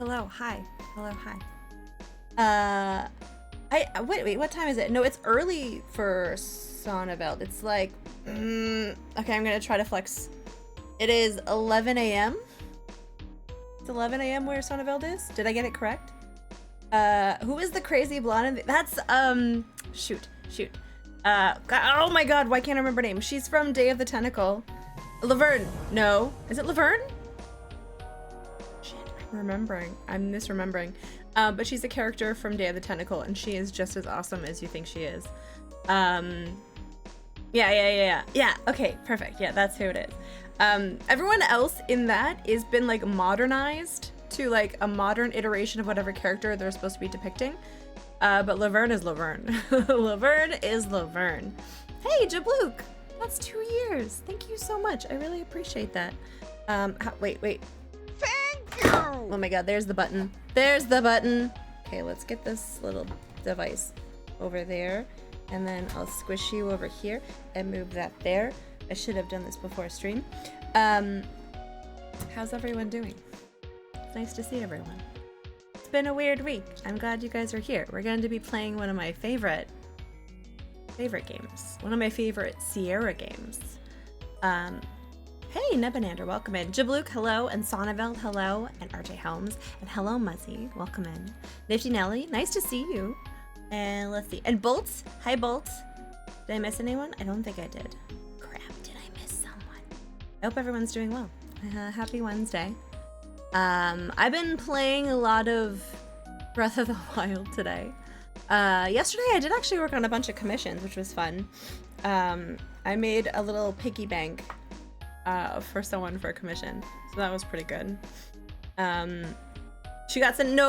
Hello, hi. Hello, hi. Wait, what time is it? No, it's early for Sonneveld. It's like, okay, I'm gonna try to flex. It is 11 a.m. It's 11 a.m. where Sonneveld is. Did I get it correct? Who is the crazy blonde? That's, shoot. Oh my god, why can't I remember her name? She's from Day of the Tentacle. Laverne. No. Is it Laverne? Shit, I'm misremembering. But she's a character from Day of the Tentacle, and she is just as awesome as you think she is. Yeah, okay, perfect. Yeah, that's who it is. Everyone else in that is been, like, modernized to, like, a modern iteration of whatever character they're supposed to be depicting. But Laverne is Laverne. Laverne is Laverne. Hey, Jablook! That's 2 years. Thank you so much. I really appreciate that. Wait. Thank you! Oh my god, there's the button. There's the button! Okay, let's get this little device over there. And then I'll squish you over here and move that there. I should have done this before stream. How's everyone doing? It's nice to see everyone. It's been a weird week. I'm glad you guys are here. We're going to be playing one of my favorite games. One of my favorite Sierra games. Hey, Nebanander, welcome in. Jablook, hello, and Sonneveld, hello, and RJ Helms, and hello, Muzzy, welcome in. Nifty Nelly, nice to see you. And let's see, and Bolts, hi Bolts. Did I miss anyone? I don't think I did. Crap, did I miss someone? I hope everyone's doing well. Happy Wednesday. I've been playing a lot of Breath of the Wild today. Yesterday I did actually work on a bunch of commissions, which was fun. I made a little piggy bank for someone for a commission, so that was pretty good. She got some,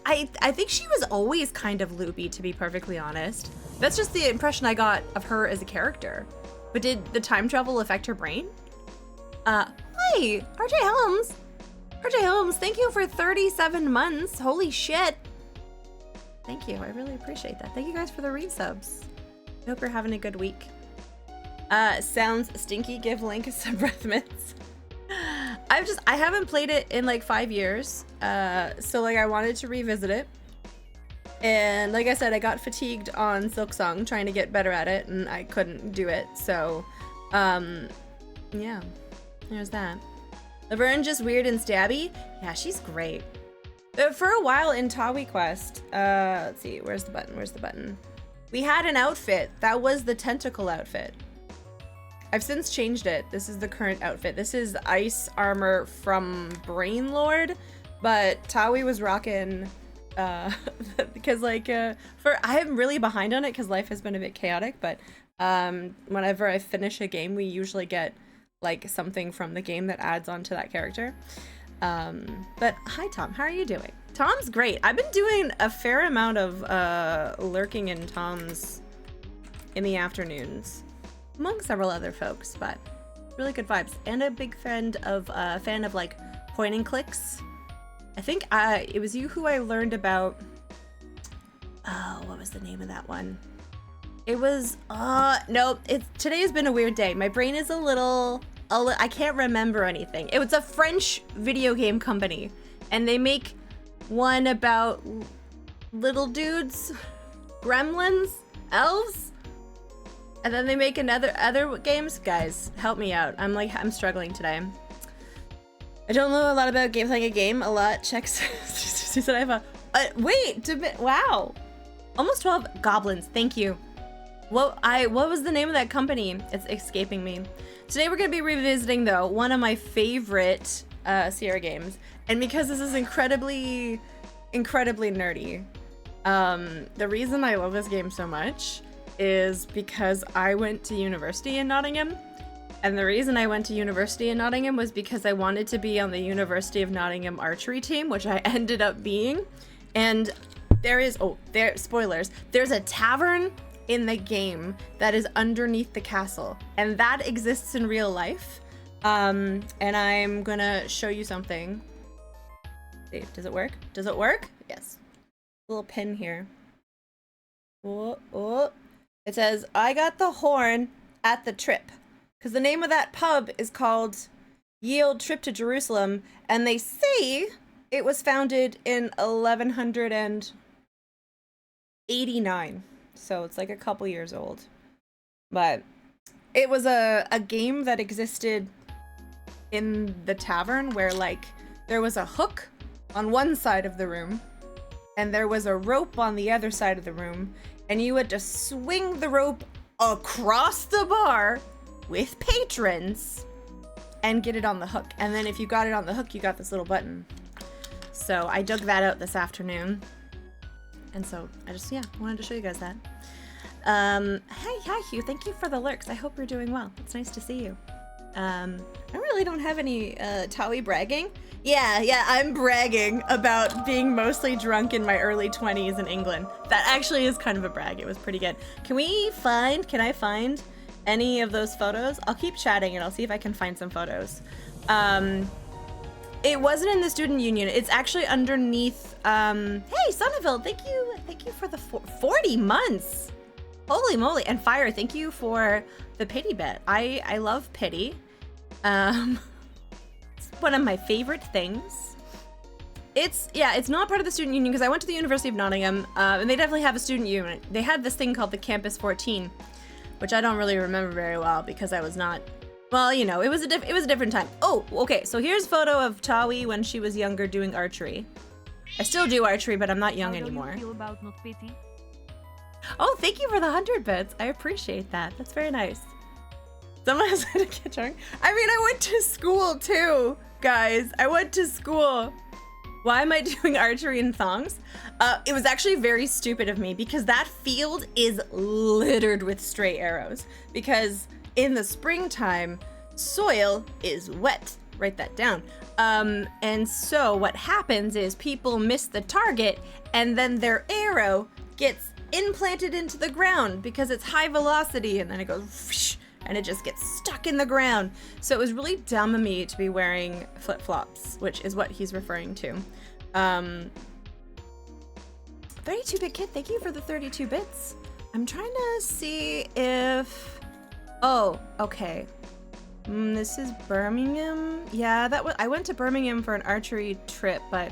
I think she was always kind of loopy, to be perfectly honest. That's just the impression I got of her as a character. But did the time travel affect her brain? Hi, RJ Helms. RJ Helms, thank you for 37 months. Holy shit. Thank you, I really appreciate that. Thank you guys for the resubs. I hope you're having a good week. Sounds stinky, give Link some breath mints. I haven't played it in like 5 years. So like I wanted to revisit it. And like I said, I got fatigued on Silksong trying to get better at it and I couldn't do it. So, yeah, there's that. Laverne just weird and stabby. Yeah, she's great. For a while in Tawe Quest, let's see, where's the button? We had an outfit. That was the tentacle outfit. I've since changed it. This is the current outfit. This is ice armor from Brainlord, but Tawe was rocking, because like, I'm really behind on it because life has been a bit chaotic, but whenever I finish a game, we usually get like something from the game that adds on to that character. But hi Tom, how are you doing? Tom's great. I've been doing a fair amount of lurking in Tom's in the afternoons, among several other folks, but really good vibes. And a big fan of like point and clicks. I think it was you who I learned about. Oh, what was the name of that one? It was no. Today has been a weird day. My brain is a little. I can't remember anything. It was a French video game company, and they make one about little dudes, gremlins, elves. And then they make other games. Guys, help me out. I'm struggling today. I don't know a lot about playing a game. A lot checks. She said I have a wow, almost 12 goblins. Thank you. What was the name of that company? It's escaping me. Today we're gonna be revisiting though one of my favorite Sierra games, and because this is incredibly nerdy, the reason I love this game so much is because I went to university in Nottingham, and the reason I went to university in Nottingham was because I wanted to be on the University of Nottingham archery team, which I ended up being. And spoilers, there's a tavern in the game that is underneath the castle, and that exists in real life. And I'm gonna show you something. See, does it work? Does it work? Yes. Little pin here. Oh. It says, I got the horn at the trip. Because the name of that pub is called Ye Olde Trip to Jerusalem. And they say It was founded in 1189, so it's like a couple years old. But it was a game that existed in the tavern where, like, there was a hook on one side of the room and there was a rope on the other side of the room, and you had to swing the rope across the bar with patrons and get it on the hook. And then if you got it on the hook, you got this little button. So I dug that out this afternoon. And so I just, yeah, wanted to show you guys that. Hi Hugh, thank you for the lurks. I hope you're doing well. It's nice to see you. I really don't have any Tawe bragging. Yeah, I'm bragging about being mostly drunk in my early 20s in England. That actually is kind of a brag. It was pretty good. Can I find any of those photos? I'll keep chatting and I'll see if I can find some photos. It wasn't in the student union. It's actually underneath, hey, Sonneville, thank you for the 40 months. Holy moly. And Fire, thank you for the pity bet. I love pity. It's one of my favorite things. It's not part of the student union because I went to the University of Nottingham, and they definitely have a student union. They had this thing called the Campus 14, which I don't really remember very well because I was not, well, you know, it was a different time. Oh, okay, so here's a photo of Tawe when she was younger doing archery. I still do archery, but I'm not young anymore. How do you feel about not pity? Oh, thank you for the 100 bits. I appreciate that. That's very nice. Someone has to get drunk. I mean, I went to school too, guys. I went to school. Why am I doing archery in thongs? It was actually very stupid of me because that field is littered with stray arrows. Because in the springtime, soil is wet. Write that down. And so what happens is people miss the target and then their arrow gets implanted into the ground because it's high velocity and then it goes whoosh, and it just gets stuck in the ground. So it was really dumb of me to be wearing flip-flops, which is what he's referring to. 32-bit kid, thank you for the 32 bits. I'm trying to see if, oh, okay. This is Birmingham. Yeah, I went to Birmingham for an archery trip, but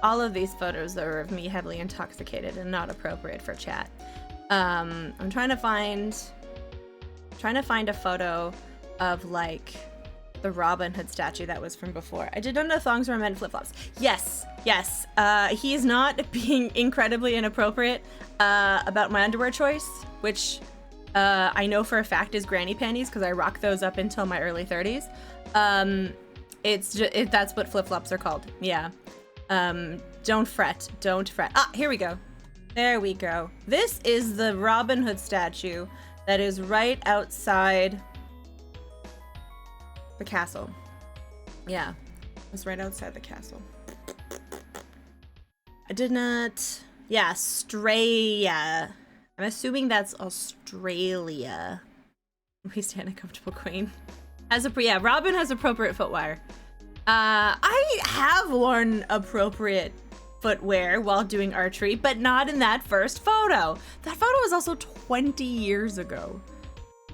all of these photos are of me heavily intoxicated and not appropriate for chat. I'm trying to find a photo of like the Robin Hood statue that was from before. I did not know thongs were meant flip-flops. Yes. He is not being incredibly inappropriate about my underwear choice, which I know for a fact is granny panties because I rock those up until my early 30s. That's what flip-flops are called. Yeah. Don't fret. Ah, here we go. There we go. This is the Robin Hood statue that is right outside the castle. Yeah, it's right outside the castle. I did not... Yeah, Straya. I'm assuming that's Australia. We stand a comfortable queen. Robin has appropriate footwear. I have worn appropriate footwear while doing archery, but not in that first photo. That photo was also 20 years ago.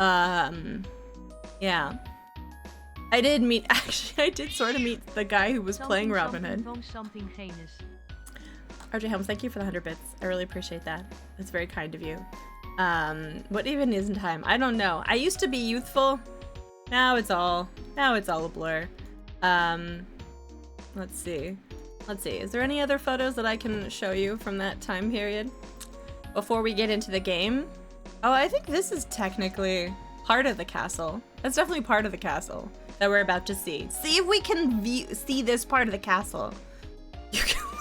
Yeah. I did sort of meet the guy who was playing Robin Hood. Something heinous. RJ Helms, thank you for the 100 bits. I really appreciate that. That's very kind of you. What even is in time? I don't know. I used to be youthful. Now it's all a blur. Let's see. Is there any other photos that I can show you from that time period before we get into the game? Oh, I think this is technically part of the castle. That's definitely part of the castle that we're about to see. See if we can see this part of the castle. You can lose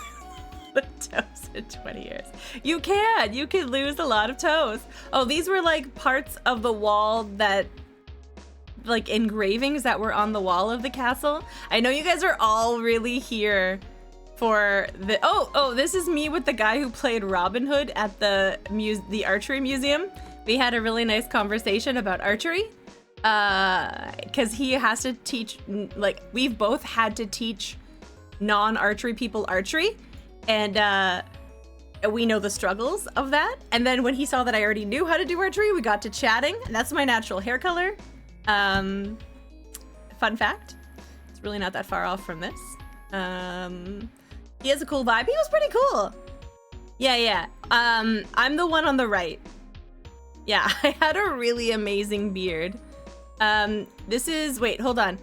the toes in 20 years. You can lose a lot of toes. Oh, these were like parts of the wall that, like engravings that were on the wall of the castle. I know you guys are all really here for the, oh, this is me with the guy who played Robin Hood at the archery museum. We had a really nice conversation about archery. Cause he has to teach, like we've both had to teach non-archery people archery. And we know the struggles of that. And then when he saw that I already knew how to do archery, we got to chatting, and that's my natural hair color. Fun fact, it's really not that far off from this. He has a cool vibe. He was pretty cool. Yeah. I'm the one on the right. Yeah, I had a really amazing beard. This is, wait, hold on.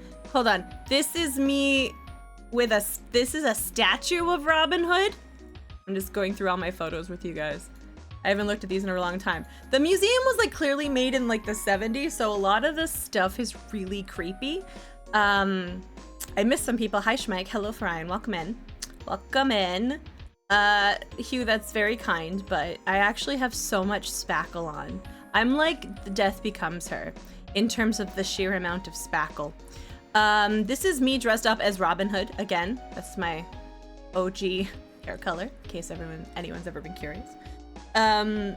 This is me with this is a statue of Robin Hood. I'm just going through all my photos with you guys. I haven't looked at these in a long time. The museum was like clearly made in like the 70s, so a lot of this stuff is really creepy. I missed some people. Hi, Schmike. Hello, Ryan. Welcome in. Welcome in. Hugh, that's very kind, but I actually have so much spackle on. I'm like the Death Becomes Her in terms of the sheer amount of spackle. This is me dressed up as Robin Hood again. That's my OG hair color, in case anyone's ever been curious. Damn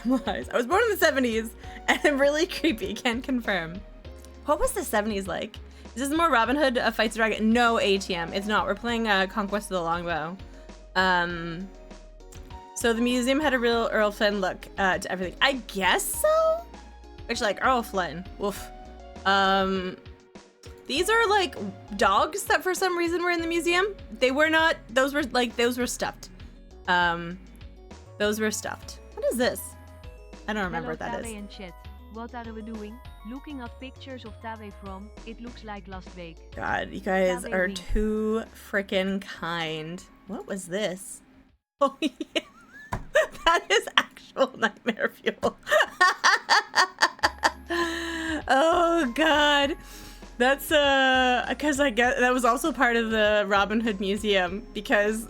lies. I was born in the 70s and I'm really creepy, can confirm. What was the 70s like? Is this more Robin Hood fights a dragon? No, ATM. It's not. We're playing Conquest of the Longbow. So the museum had a real Earl Flynn look to everything. I guess so? Actually, like Earl Flynn. Woof. These are like dogs that for some reason were in the museum. They were not. Those were stuffed. Those were stuffed. What is this? I don't remember what that is. Tawe and chat. What are we doing? Looking at pictures of Tawe from, it looks like last week. God, you guys Tawe are week. too freaking kind. What was this? Oh yeah. That is actual nightmare fuel. Oh God. That's because I guess that was also part of the Robin Hood Museum because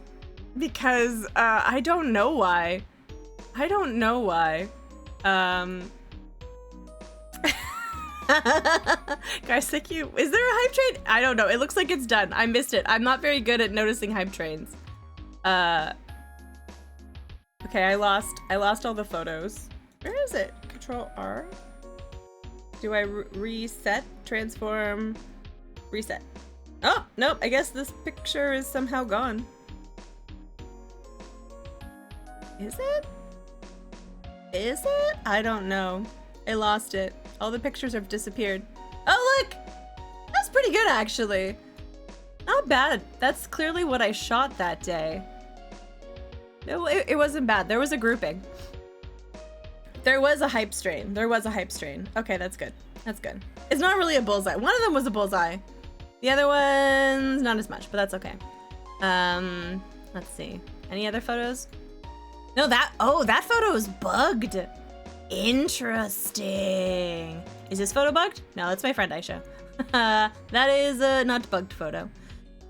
I don't know why. Guys, thank you. Is there a hype train? I don't know. It looks like it's done. I missed it. I'm not very good at noticing hype trains. Okay, I lost all the photos. Where is it? Control R? Do I reset? Transform? Reset. Oh, nope. I guess this picture is somehow gone. Is it? Is it? I don't know. I lost it. All the pictures have disappeared. Oh, look! That's pretty good, actually. Not bad. That's clearly what I shot that day. No, it wasn't bad. There was a grouping. There was a hype strain. Okay, that's good. That's good. It's not really a bullseye. One of them was a bullseye. The other one's not as much, but that's okay. Let's see. Any other photos? No, that photo is bugged. Interesting. Is this photo bugged? No, that's my friend Aisha. That is a not bugged photo.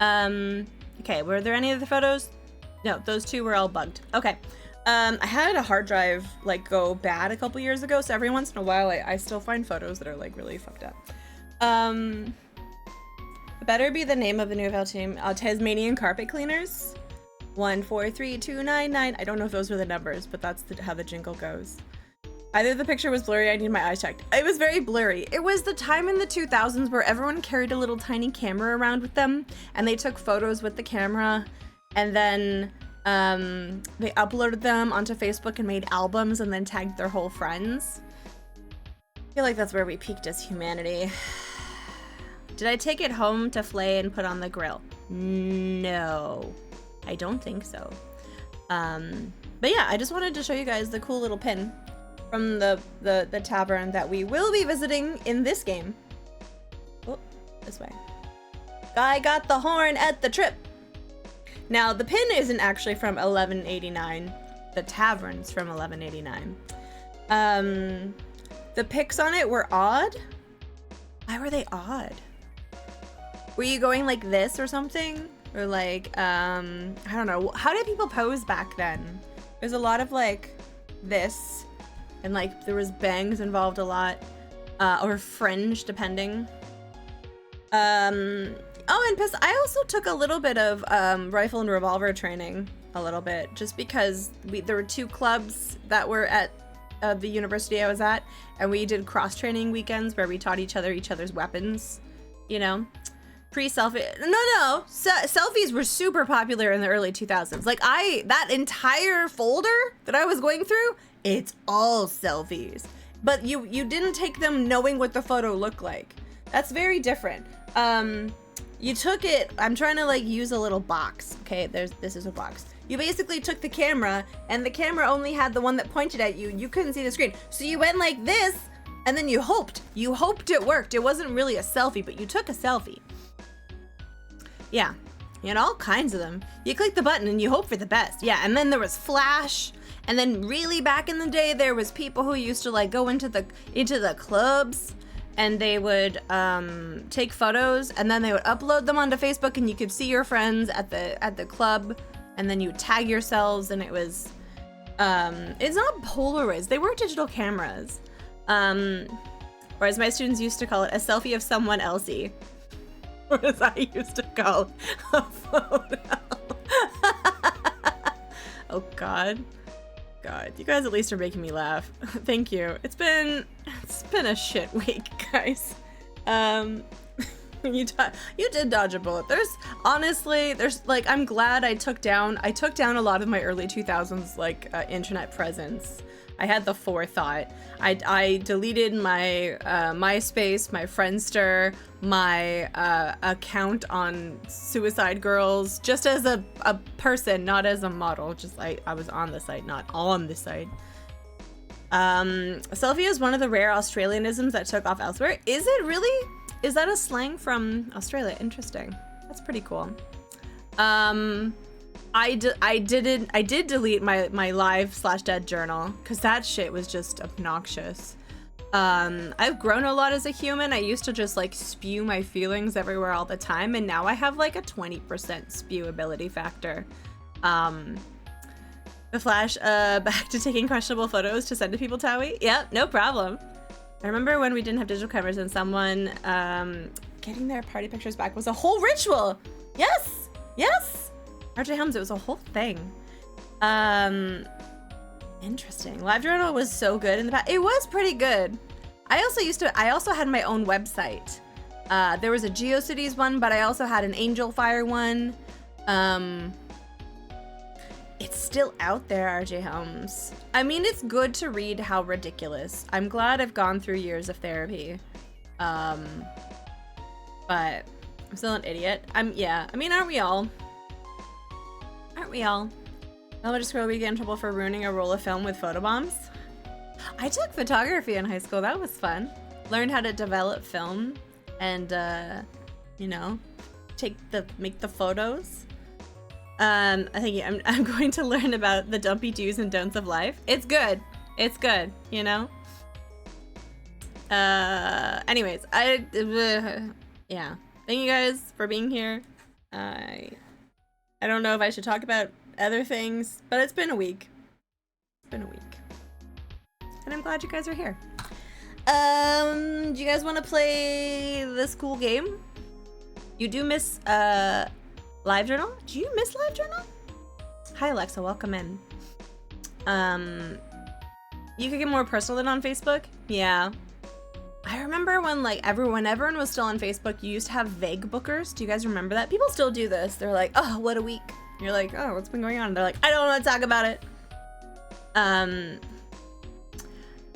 Okay, were there any other photos? No, those two were all bugged. Okay. I had a hard drive like go bad a couple years ago, so every once in a while I still find photos that are like really fucked up. It better be the name of the new Val team. Tasmanian Carpet Cleaners. 143299. I don't know if those were the numbers, but that's how the jingle goes. Either the picture was blurry, I need my eyes checked. It was very blurry. It was the time in the 2000s where everyone carried a little tiny camera around with them, and they took photos with the camera, and then they uploaded them onto Facebook and made albums and then tagged their whole friends. I feel like that's where we peaked as humanity. Did I take it home to flay and put on the grill? No, I don't think so. But yeah, I just wanted to show you guys the cool little pin from the tavern that we will be visiting in this game. Oh, this way. Guy got the horn at the trip. Now, the pin isn't actually from 1189. The tavern's from 1189. The pics on it were odd. Why were they odd? Were you going like this or something? Or like, I don't know. How did people pose back then? There's a lot of like this, and like there was bangs involved a lot, or fringe depending. Oh, and I also took a little bit of rifle and revolver training, a little bit, just because there were two clubs that were at the university I was at, and we did cross-training weekends where we taught each other's weapons, you know? Pre-selfie. No. Selfies were super popular in the early 2000s. Like, that entire folder that I was going through, it's all selfies. But you didn't take them knowing what the photo looked like. That's very different. you took it, I'm trying to like use a little box. Okay, this is a box. You basically took the camera, and the camera only had the one that pointed at you. You couldn't see the screen. So you went like this, and then you hoped. You hoped it worked. It wasn't really a selfie, but you took a selfie. Yeah, you had all kinds of them. You click the button and you hope for the best. Yeah, and then there was Flash, and then really back in the day, there was people who used to like go into the clubs, and they would take photos, and then they would upload them onto Facebook, and you could see your friends at the club, and then you would tag yourselves, and it was it's not Polaroids. They were digital cameras. Or as my students used to call it, a selfie of someone elsey. Or as I used to call it, a photo. Oh God. God, you guys at least are making me laugh. Thank you. It's been a shit week, guys. You did dodge a bullet. Honestly, like, I'm glad I took down a lot of my early 2000s like internet presence. I had the forethought. I deleted my MySpace, my Friendster, my account on Suicide Girls, just as a person, not as a model. Just I was on the site, not on the site. Selfie is one of the rare Australianisms that took off elsewhere. Is it really? Is that a slang from Australia? Interesting. That's pretty cool. I did delete my live/dead journal because that shit was just obnoxious. I've grown a lot as a human. I used to just like spew my feelings everywhere all the time, and now I have like a 20% spewability factor. The Flash, back to taking questionable photos to send to people, Tawe? Yep, no problem. I remember when we didn't have digital cameras and someone getting their party pictures back was a whole ritual. Yes, yes. RJ Helms, it was a whole thing. Interesting. LiveJournal was so good in the past. It was pretty good. I also had my own website. There was a GeoCities one, but I also had an Angel Fire one. It's still out there, RJ Helms. I mean, it's good to read how ridiculous. I'm glad I've gone through years of therapy. But I'm still an idiot. Yeah, I mean, aren't we all? Aren't we all? Elementary school, we get in trouble for ruining a roll of film with photobombs. I took photography in high school. That was fun. Learned how to develop film and, you know, make the photos. I think I'm going to learn about the dumpy do's and don'ts of life. It's good. It's good, you know? Anyways, yeah. Thank you guys for being here. I don't know if I should talk about other things, but it's been a week. It's been a week. And I'm glad you guys are here. Do you guys want to play this cool game? You do miss, LiveJournal? Do you miss LiveJournal? Hi Alexa, welcome in. You could get more personal than on Facebook? Yeah. I remember when when everyone was still on Facebook, you used to have vague bookers. Do you guys remember that? People still do this. They're like, oh, what a week. You're like, oh, what's been going on? And they're like, I don't want to talk about it.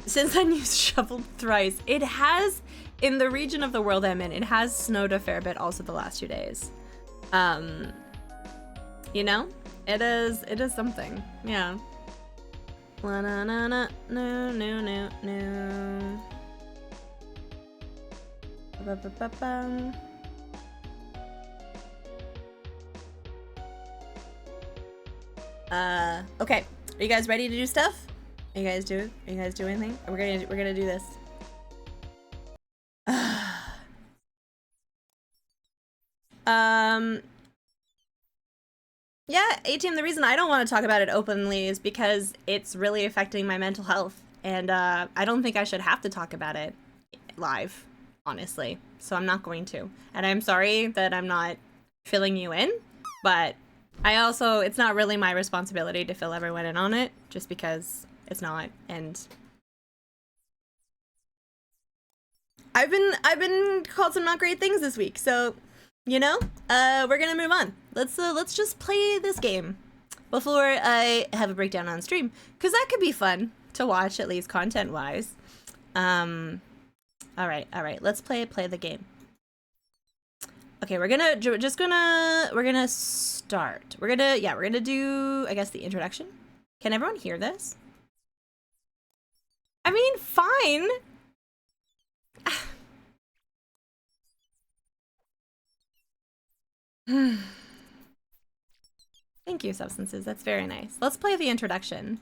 Since I used shoveled thrice, it has, in the region of the world I'm in, it has snowed a fair bit also the last 2 days. You know, it is something. Yeah. La na na na no no no no. Ba ba ba ba. Okay. Are you guys ready to do stuff? Are you guys doing anything? We're gonna do this. Yeah, ATM, the reason I don't want to talk about it openly is because it's really affecting my mental health, and I don't think I should have to talk about it live, honestly. So I'm not going to. And I'm sorry that I'm not filling you in, but it's not really my responsibility to fill everyone in on it, just because it's not. And I've been called some not great things this week, so you know, we're gonna move on. Let's just play this game before I have a breakdown on stream, because that could be fun to watch, at least content-wise. All right. Let's play the game. Okay, we're gonna start. We're gonna do, I guess, the introduction. Can everyone hear this? I mean, fine. Thank you, Substances. That's very nice. Let's play the introduction.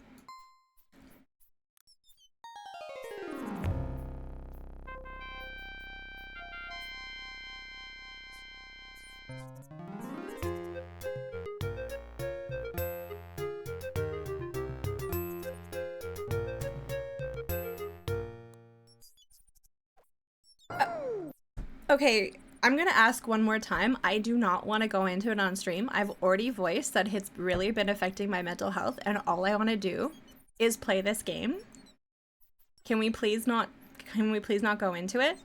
Okay, I'm gonna ask one more time. I do not want to go into it on stream. I've already voiced that it's really been affecting my mental health, and all I want to do is play this game. Can we please not go into it?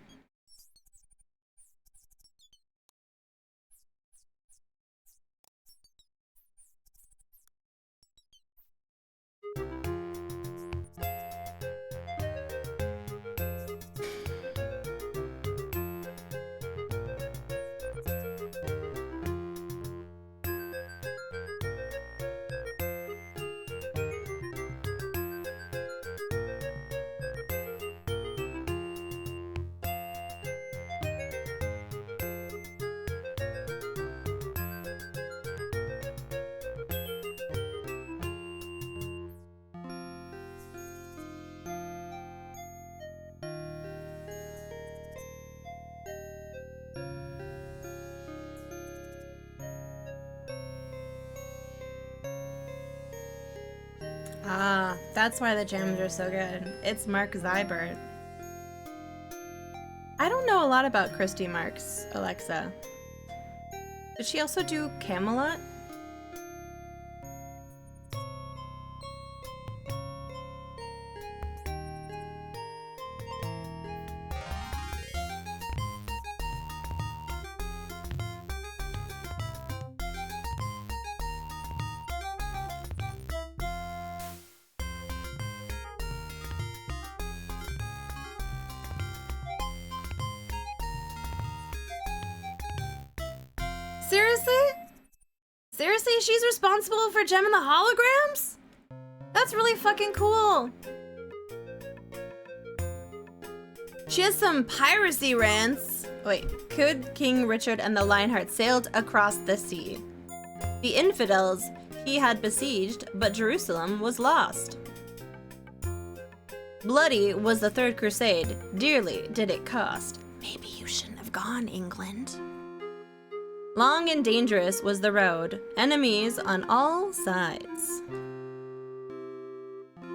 Ah, that's why the jams are so good. It's Mark Zybert. I don't know a lot about Christy Marks, Alexa. Did she also do Camelot? Seriously? Seriously, she's responsible for Gem and the Holograms? That's really fucking cool. She has some piracy rants. Wait, could King Richard and the Lionheart sailed across the sea? The infidels he had besieged, but Jerusalem was lost. Bloody was the Third Crusade. Dearly did it cost. Maybe you shouldn't have gone, England. Long and dangerous was the road, enemies on all sides.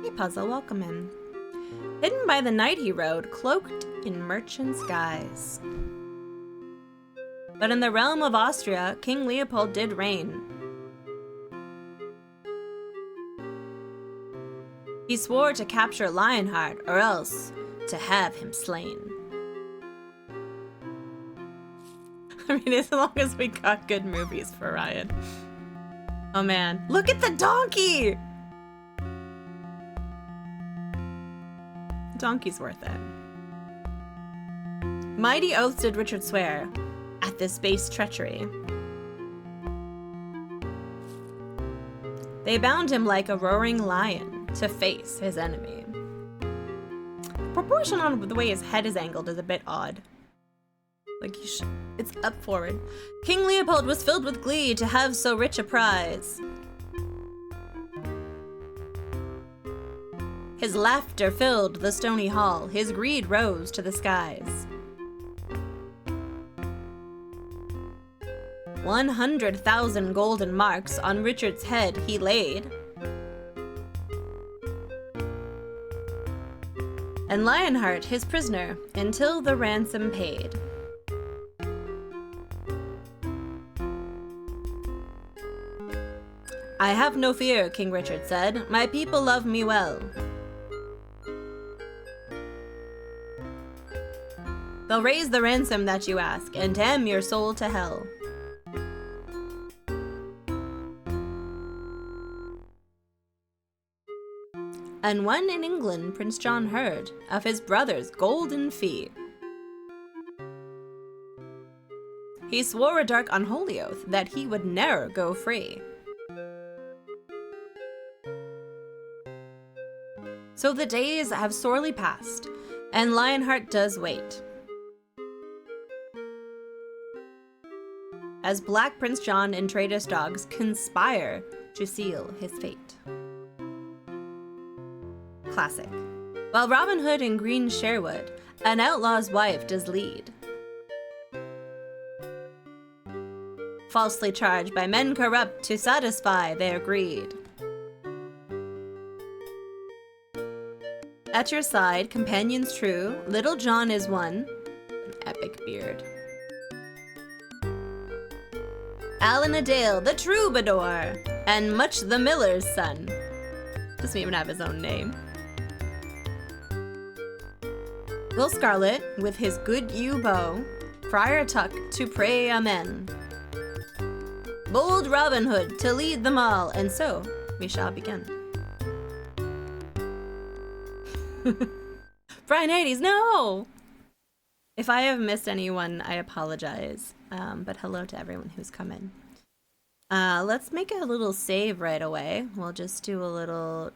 Hey Puzzle, welcome in. Hidden by the night he rode, cloaked in merchant's guise. But in the realm of Austria, King Leopold did reign. He swore to capture Lionheart, or else to have him slain. I mean, as long as we got good movies for Ryan. Oh man, look at the donkey! Donkey's worth it. Mighty oaths did Richard swear at this base treachery. They bound him like a roaring lion to face his enemy. Proportion on the way his head is angled is a bit odd. Like it's up forward. King Leopold was filled with glee to have so rich a prize. His laughter filled the stony hall, his greed rose to the skies. 100,000 golden marks on Richard's head he laid. And Lionheart his prisoner until the ransom paid. I have no fear, King Richard said. My people love me well. They'll raise the ransom that you ask, and damn your soul to hell. And when in England Prince John heard of his brother's golden fee, he swore a dark unholy oath that he would ne'er go free. So the days have sorely passed, and Lionheart does wait. As Black Prince John and traitorous dogs conspire to seal his fate. Classic. While Robin Hood in green Sherwood, an outlaw's wife does lead. Falsely charged by men corrupt to satisfy their greed. At your side, companions true, Little John is one, an epic beard. Alan a Dale, the troubadour, and Much the miller's son. Doesn't even have his own name. Will Scarlet, with his good yew bow, Friar Tuck to pray amen. Bold Robin Hood to lead them all, and so we shall begin. Brian Hades, no! If I have missed anyone, I apologize. But hello to everyone who's come in. Let's make a little save right away. We'll just do a little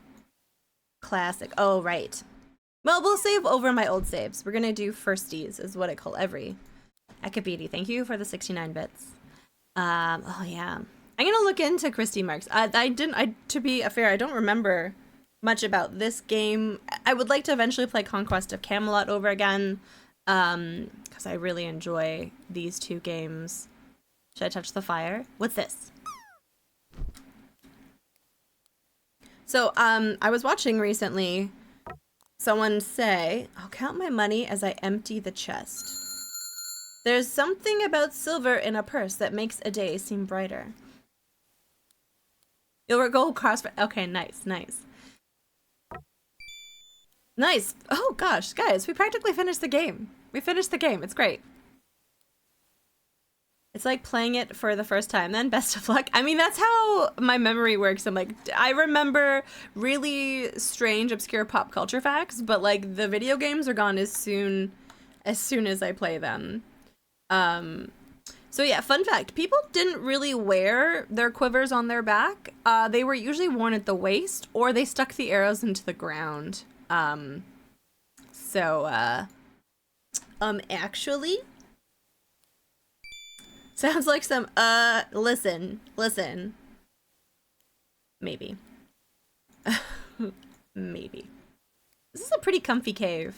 classic. Oh, right. Well, we'll save over my old saves. We're gonna do firsties, is what I call every. Akabidi, thank you for the 69 bits. Oh yeah. I'm gonna look into Christy Marks. To be fair, I don't remember much about this game. I would like to eventually play Conquest of Camelot over again, because I really enjoy these two games. Should I touch the fire? What's this? So, I was watching recently someone say, I'll count my money as I empty the chest. There's something about silver in a purse that makes a day seem brighter. You'll go cross. Okay, nice, nice. Nice. Oh gosh, guys, we practically finished the game. We finished the game. It's great. It's like playing it for the first time, then best of luck. I mean, that's how my memory works. I'm like, I remember really strange, obscure pop culture facts, but like the video games are gone as soon as I play them. So yeah, fun fact, people didn't really wear their quivers on their back. They were usually worn at the waist, or they stuck the arrows into the ground. Actually, sounds like some, listen. Maybe. Maybe. This is a pretty comfy cave.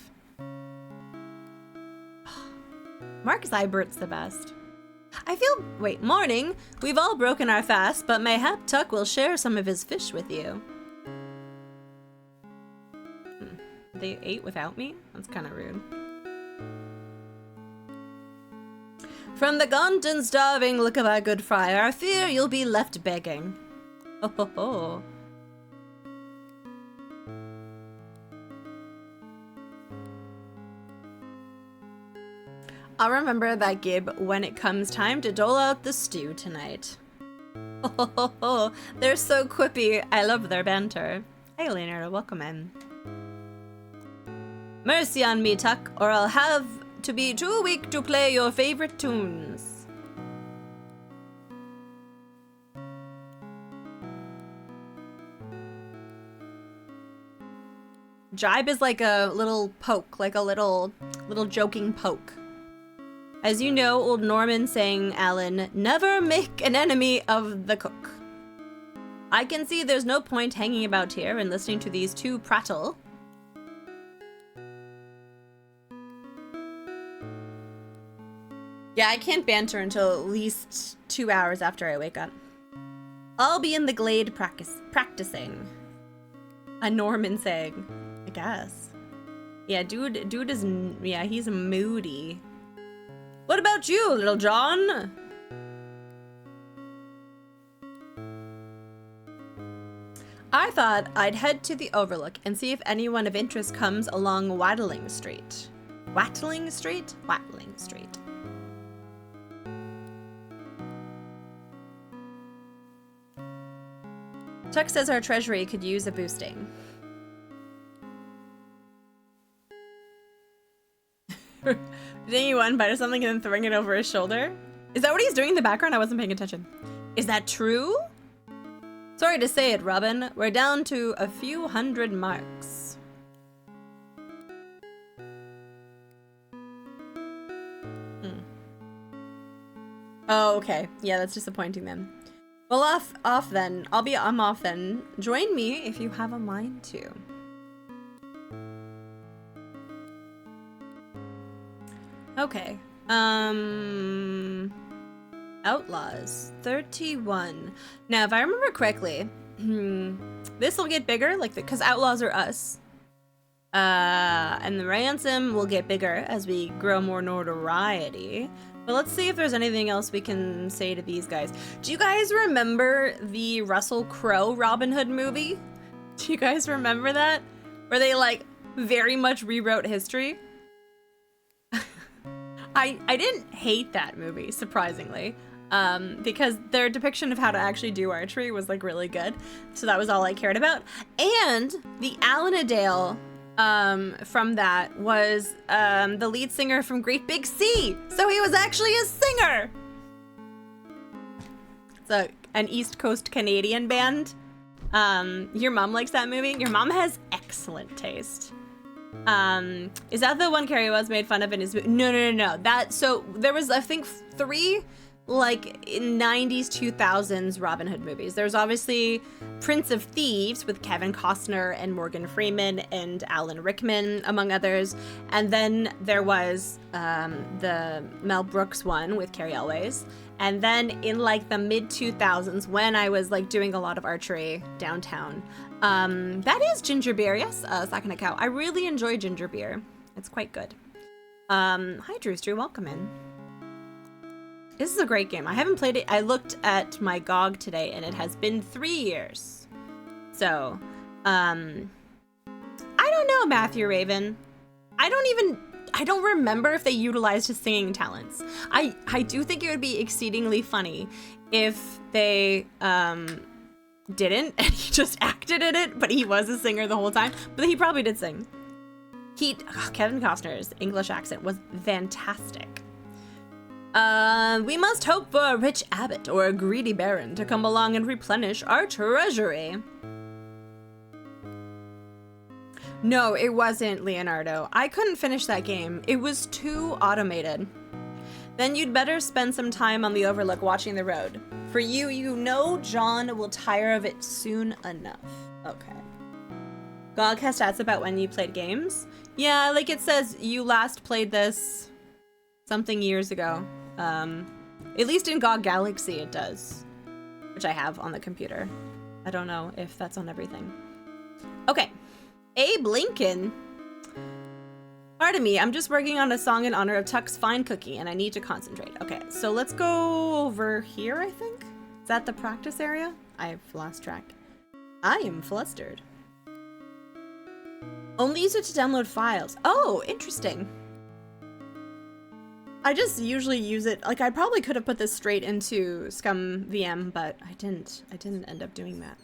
Mark Zybert's the best. Wait, morning. We've all broken our fast, but mayhap Tuck will share some of his fish with you. They ate without me? That's kind of rude. From the gaunt and starving look of our good friar, I fear you'll be left begging. Ho ho ho. I'll remember that, Gib, when it comes time to dole out the stew tonight. Ho ho ho ho. They're so quippy. I love their banter. Hey, Leonardo, welcome in. Mercy on me, Tuck, or I'll have to be too weak to play your favorite tunes. Jibe is like a little poke, like a little joking poke. As you know, old Norman saying, Alan, never make an enemy of the cook. I can see there's no point hanging about here and listening to these two prattle. Yeah, I can't banter until at least 2 hours after I wake up. I'll be in the glade practicing. A Norman saying, I guess. Yeah, dude is, yeah, he's moody. What about you, Little John? I thought I'd head to the Overlook and see if anyone of interest comes along Wattling Street. Wattling Street? Wattling Street. Tuck says our treasury could use a boosting. Beating you one by something and then throwing it over his shoulder? Is that what he's doing in the background? I wasn't paying attention. Is that true? Sorry to say it, Robin. We're down to a few hundred marks. Oh, okay. Yeah, that's disappointing then. Well, off then. I'm off then. Join me if you have a mind to. Okay. Outlaws 31. Now, if I remember correctly, this will get bigger, like because Outlaws are us. And the ransom will get bigger as we grow more notoriety. But let's see if there's anything else we can say to these guys. Do you guys remember the Russell Crowe Robin Hood movie? Do you guys remember that? Where they like very much rewrote history? I didn't hate that movie, surprisingly, because their depiction of how to actually do archery was like really good. So that was all I cared about. And the Alan Adale from that was the lead singer from Great Big Sea. So he was actually a singer. It's an East Coast Canadian band. Your mom likes that movie? Your mom has excellent taste. Is that the one Carrie was made fun of in his movie? No. So there was, I think, 3 like in 90s 2000s Robin Hood movies. There's obviously Prince of Thieves with Kevin Costner and Morgan Freeman and Alan Rickman, among others, and then there was the Mel Brooks one with Carrie Elways. And then in like the mid 2000s, when I was like doing a lot of archery downtown, that is ginger beer. Yes, Sakana Cow. I really enjoy ginger beer. It's quite good. Hi Drewster, welcome in. This is a great game. I haven't played it. I looked at my GOG today and it has been 3 years. So, I don't know, Matthew Raven. I don't remember if they utilized his singing talents. I do think it would be exceedingly funny if they didn't and he just acted in it, but he was a singer the whole time. But he probably did sing. Kevin Costner's English accent was fantastic. We must hope for a rich abbot or a greedy baron to come along and replenish our treasury. No, it wasn't, Leonardo. I couldn't finish that game. It was too automated. Then you'd better spend some time on the overlook watching the road. For you, you know John will tire of it soon enough. Okay. GOG has stats about when you played games? Yeah, like it says you last played this something years ago. At least in GOG Galaxy it does. Which I have on the computer. I don't know if that's on everything. Okay. Abe Lincoln. Pardon me, I'm just working on a song in honor of Tuck's fine cooking and I need to concentrate. Okay, so let's go over here, I think? Is that the practice area? I've lost track. I am flustered. Only use it to download files. Oh, interesting. I just usually use it, like I probably could have put this straight into Scum VM, but I didn't end up doing that.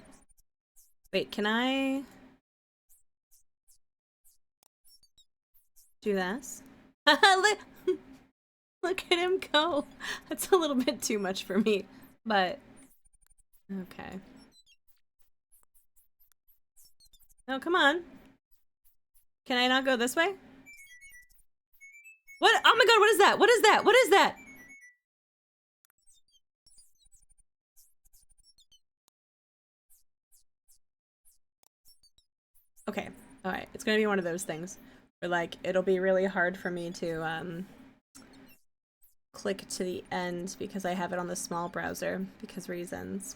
Wait, can I do this? Look at him go. That's a little bit too much for me, but okay. No, come on. Can I not go this way? What? Oh my god, what is that? What is that? What is that? Okay, alright. It's gonna be one of those things where, like, it'll be really hard for me to, click to the end because I have it on the small browser because reasons.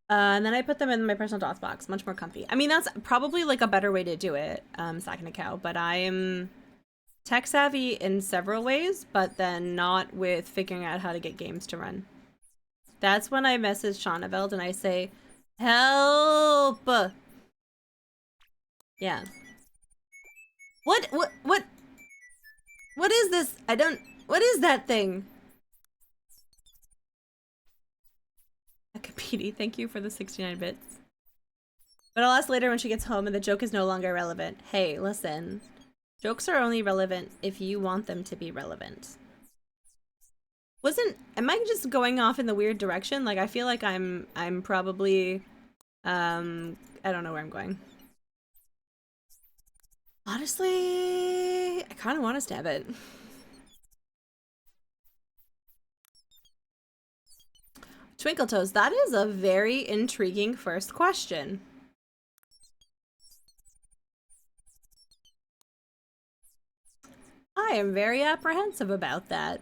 And then I put them in my personal DOS box, much more comfy. I mean, that's probably, like, a better way to do it, Sakana Cow, but I am tech savvy in several ways, but then not with figuring out how to get games to run. That's when I message Shaunaveld and I say, help! Yeah. What is this? What is that thing? Akapiti, thank you for the 69 bits. But I'll ask later when she gets home and the joke is no longer relevant. Hey, listen. Jokes are only relevant if you want them to be relevant. Am I just going off in the weird direction? Like I feel like I'm probably I don't know where I'm going. Honestly, I kind of want to stab it. Twinkle Toes, that is a very intriguing first question. I am very apprehensive about that.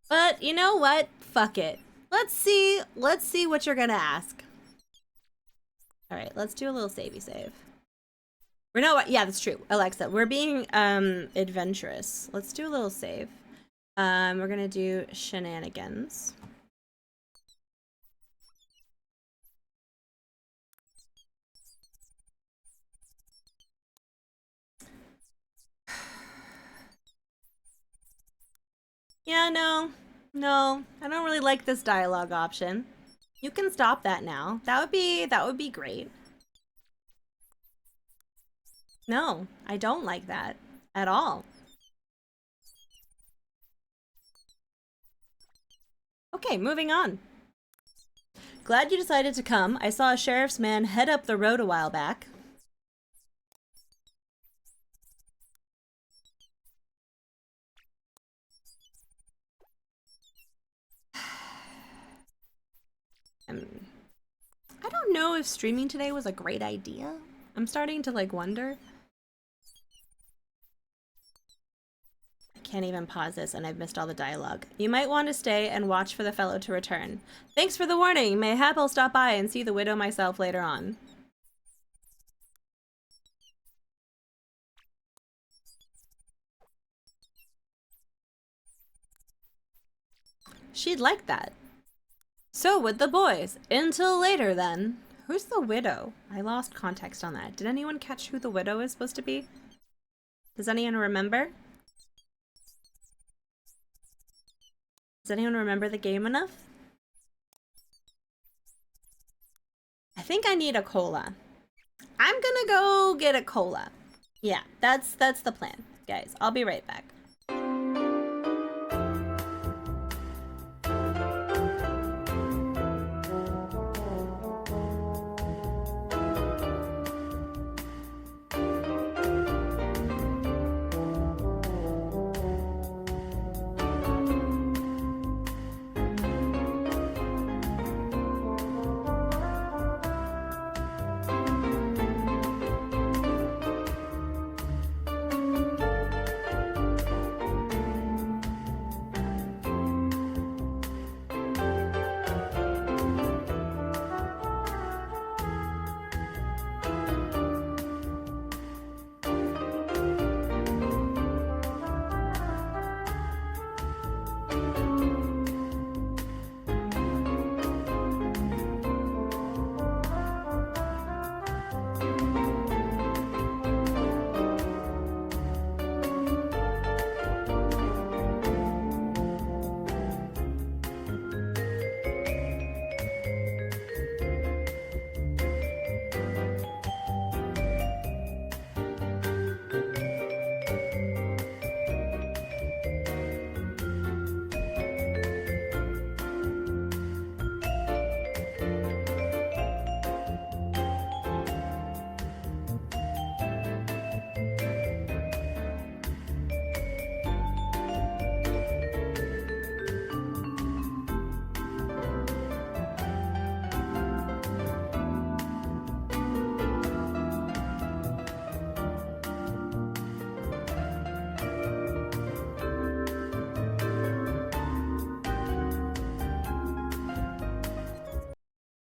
But you know what? Fuck it. Let's see what you're gonna ask. All right, let's do a little savey save. We're not, yeah, that's true, Alexa. We're being adventurous. Let's do a little save. We're gonna do shenanigans. Yeah, no, I don't really like this dialogue option. You can stop that now. That would be great. No, I don't like that at all. Okay, moving on. Glad you decided to come. I saw a sheriff's man head up the road a while back. I don't know if streaming today was a great idea. I'm starting to like wonder. I can't even pause this and I've missed all the dialogue. You might want to stay and watch for the fellow to return. Thanks for the warning. Mayhap I'll stop by and see the widow myself later on. She'd like that. So would the boys. Until later, then. Who's the widow? I lost context on that. Did anyone catch who the widow is supposed to be? Does anyone remember? Does anyone remember the game enough? I think I need a cola. I'm gonna go get a cola. Yeah, that's the plan. Guys, I'll be right back.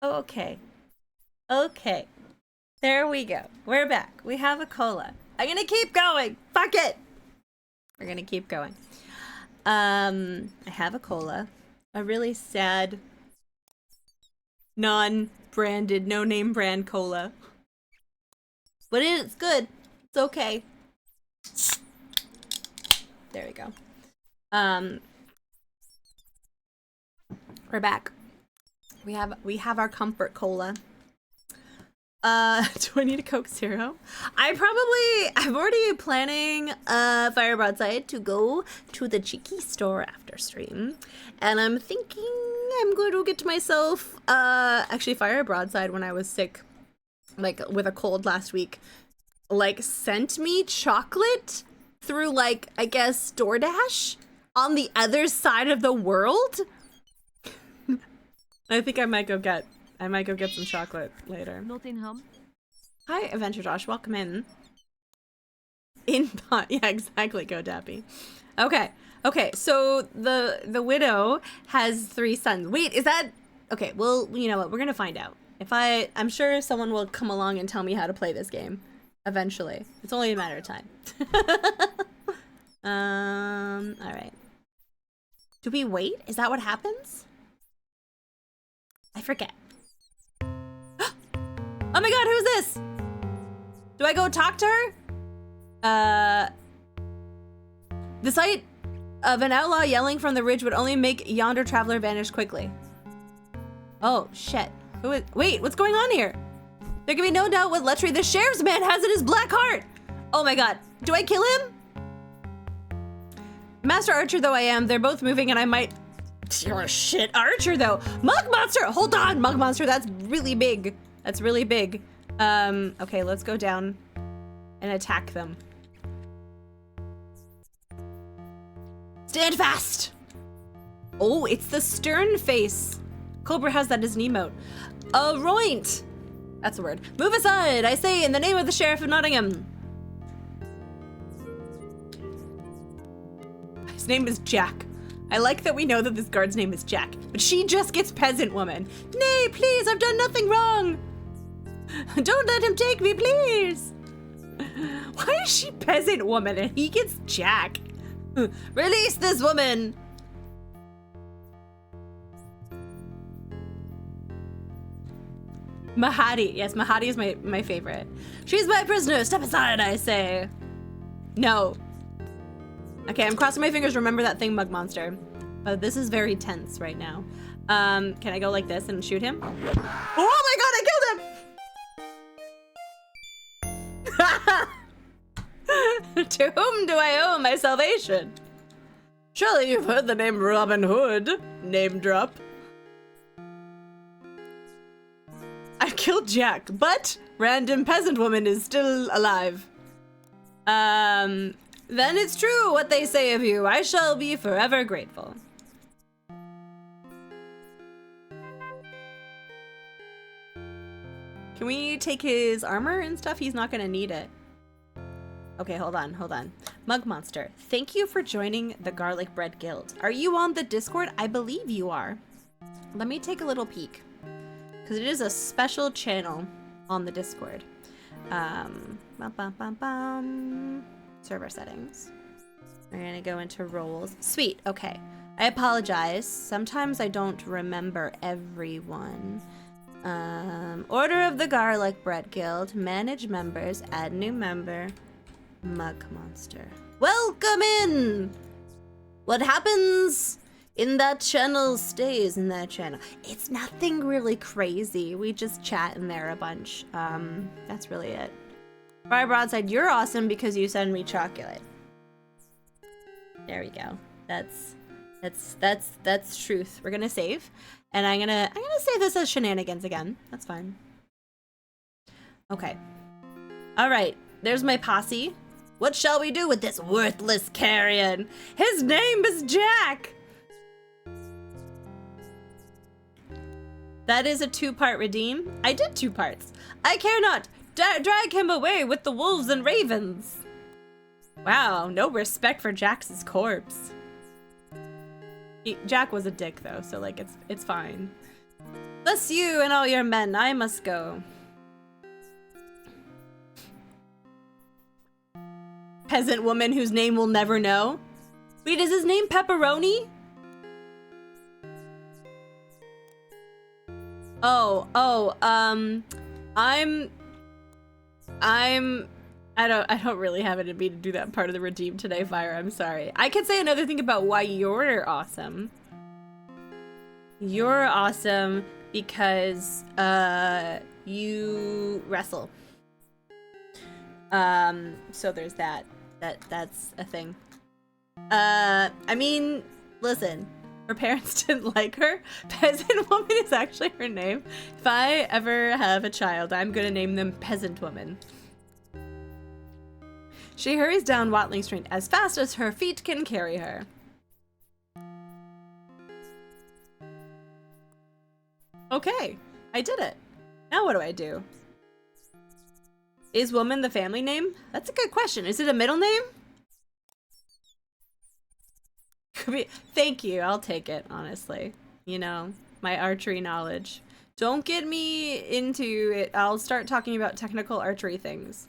Okay. Okay. There we go. We're back. We have a cola. I'm gonna keep going. Fuck it. We're gonna keep going. I have a cola. A really sad, non-branded, no-name brand cola. But it's good. It's okay. There we go. We're back. We have our comfort cola. Do I need a Coke Zero? I'm already planning Fire Broadside to go to the Cheeky store after stream. And I'm thinking I'm going to get myself, actually Fire Broadside when I was sick, like with a cold last week, like sent me chocolate through like, I guess, DoorDash on the other side of the world. I think I might go get some chocolate later. Nottingham. Hi, Adventure Josh. Welcome in. Yeah, exactly. Go Dappy. Okay. So the widow has 3 sons. Wait, is that okay? Well, you know what? We're gonna find out. I'm sure someone will come along and tell me how to play this game eventually. It's only a matter of time. All right. Do we wait? Is that what happens? I forget. Oh my god, who's this? Do I go talk to her? The sight of an outlaw yelling from the ridge would only make yonder traveler vanish quickly. Oh, shit. Wait, what's going on here? There can be no doubt what lechery the sheriff's man has in his black heart. Oh my god. Do I kill him? Master archer though I am, they're both moving and I might... You're a shit archer though. Mug monster! Hold on, mug monster, that's really big. That's really big. Okay, let's go down and attack them. Stand fast! Oh, it's the stern face. Cobra has that as an emote. Roint! That's a word. Move aside, I say, in the name of the Sheriff of Nottingham. His name is Jack. I like that we know that this guard's name is Jack, but she just gets peasant woman. Nay, please, I've done nothing wrong. Don't let him take me, please. Why is she peasant woman and he gets Jack? Release this woman. Mahadi. Yes, Mahadi is my favorite. She's my prisoner. Step aside, I say. No. Okay, I'm crossing my fingers. Remember that thing, Mug Monster. But this is very tense right now. Can I go like this and shoot him? Oh my god, I killed him! To whom do I owe my salvation? Surely you've heard the name Robin Hood. Name drop. I've killed Jack, but random peasant woman is still alive. Then it's true what they say of you. I shall be forever grateful. Can we take his armor and stuff? He's not gonna need it. Okay, hold on. Mug Monster, thank you for joining the Garlic Bread Guild. Are you on the Discord? I believe you are. Let me take a little peek, because it is a special channel on the Discord. Server settings. We're gonna go into roles. Sweet, okay. I apologize. Sometimes I don't remember everyone. Order of the Garlic Bread Guild. Manage members. Add new member. Mug Monster. Welcome in! What happens in that channel stays in that channel. It's nothing really crazy. We just chat in there a bunch. That's really it. Fire Broadside, you're awesome because you send me chocolate. There we go. That's truth. We're gonna save. And I'm gonna save this as shenanigans again. That's fine. Okay. Alright, there's my posse. What shall we do with this worthless carrion? His name is Jack! That is a 2-part redeem. I did 2 parts. I care not. Drag him away with the wolves and ravens. Wow, no respect for Jack's corpse. Jack was a dick though, so like it's fine. Bless you and all your men. I must go. Peasant woman whose name we'll never know. Wait, is his name Pepperoni? I don't really have it in me to do that part of the redeem today, Fire. I'm sorry. I could say another thing about why you're awesome. You're awesome because you wrestle. So there's that. That's a thing. I mean, listen, her parents didn't like her. Peasant Woman is actually her name. If I ever have a child, I'm gonna name them Peasant Woman. She hurries down Watling Street as fast as her feet can carry her. Okay, I did it. Now what do I do? Is Woman the family name? That's a good question. Is it a middle name? Thank you. I'll take it, honestly. You know, my archery knowledge. Don't get me into it. I'll start talking about technical archery things.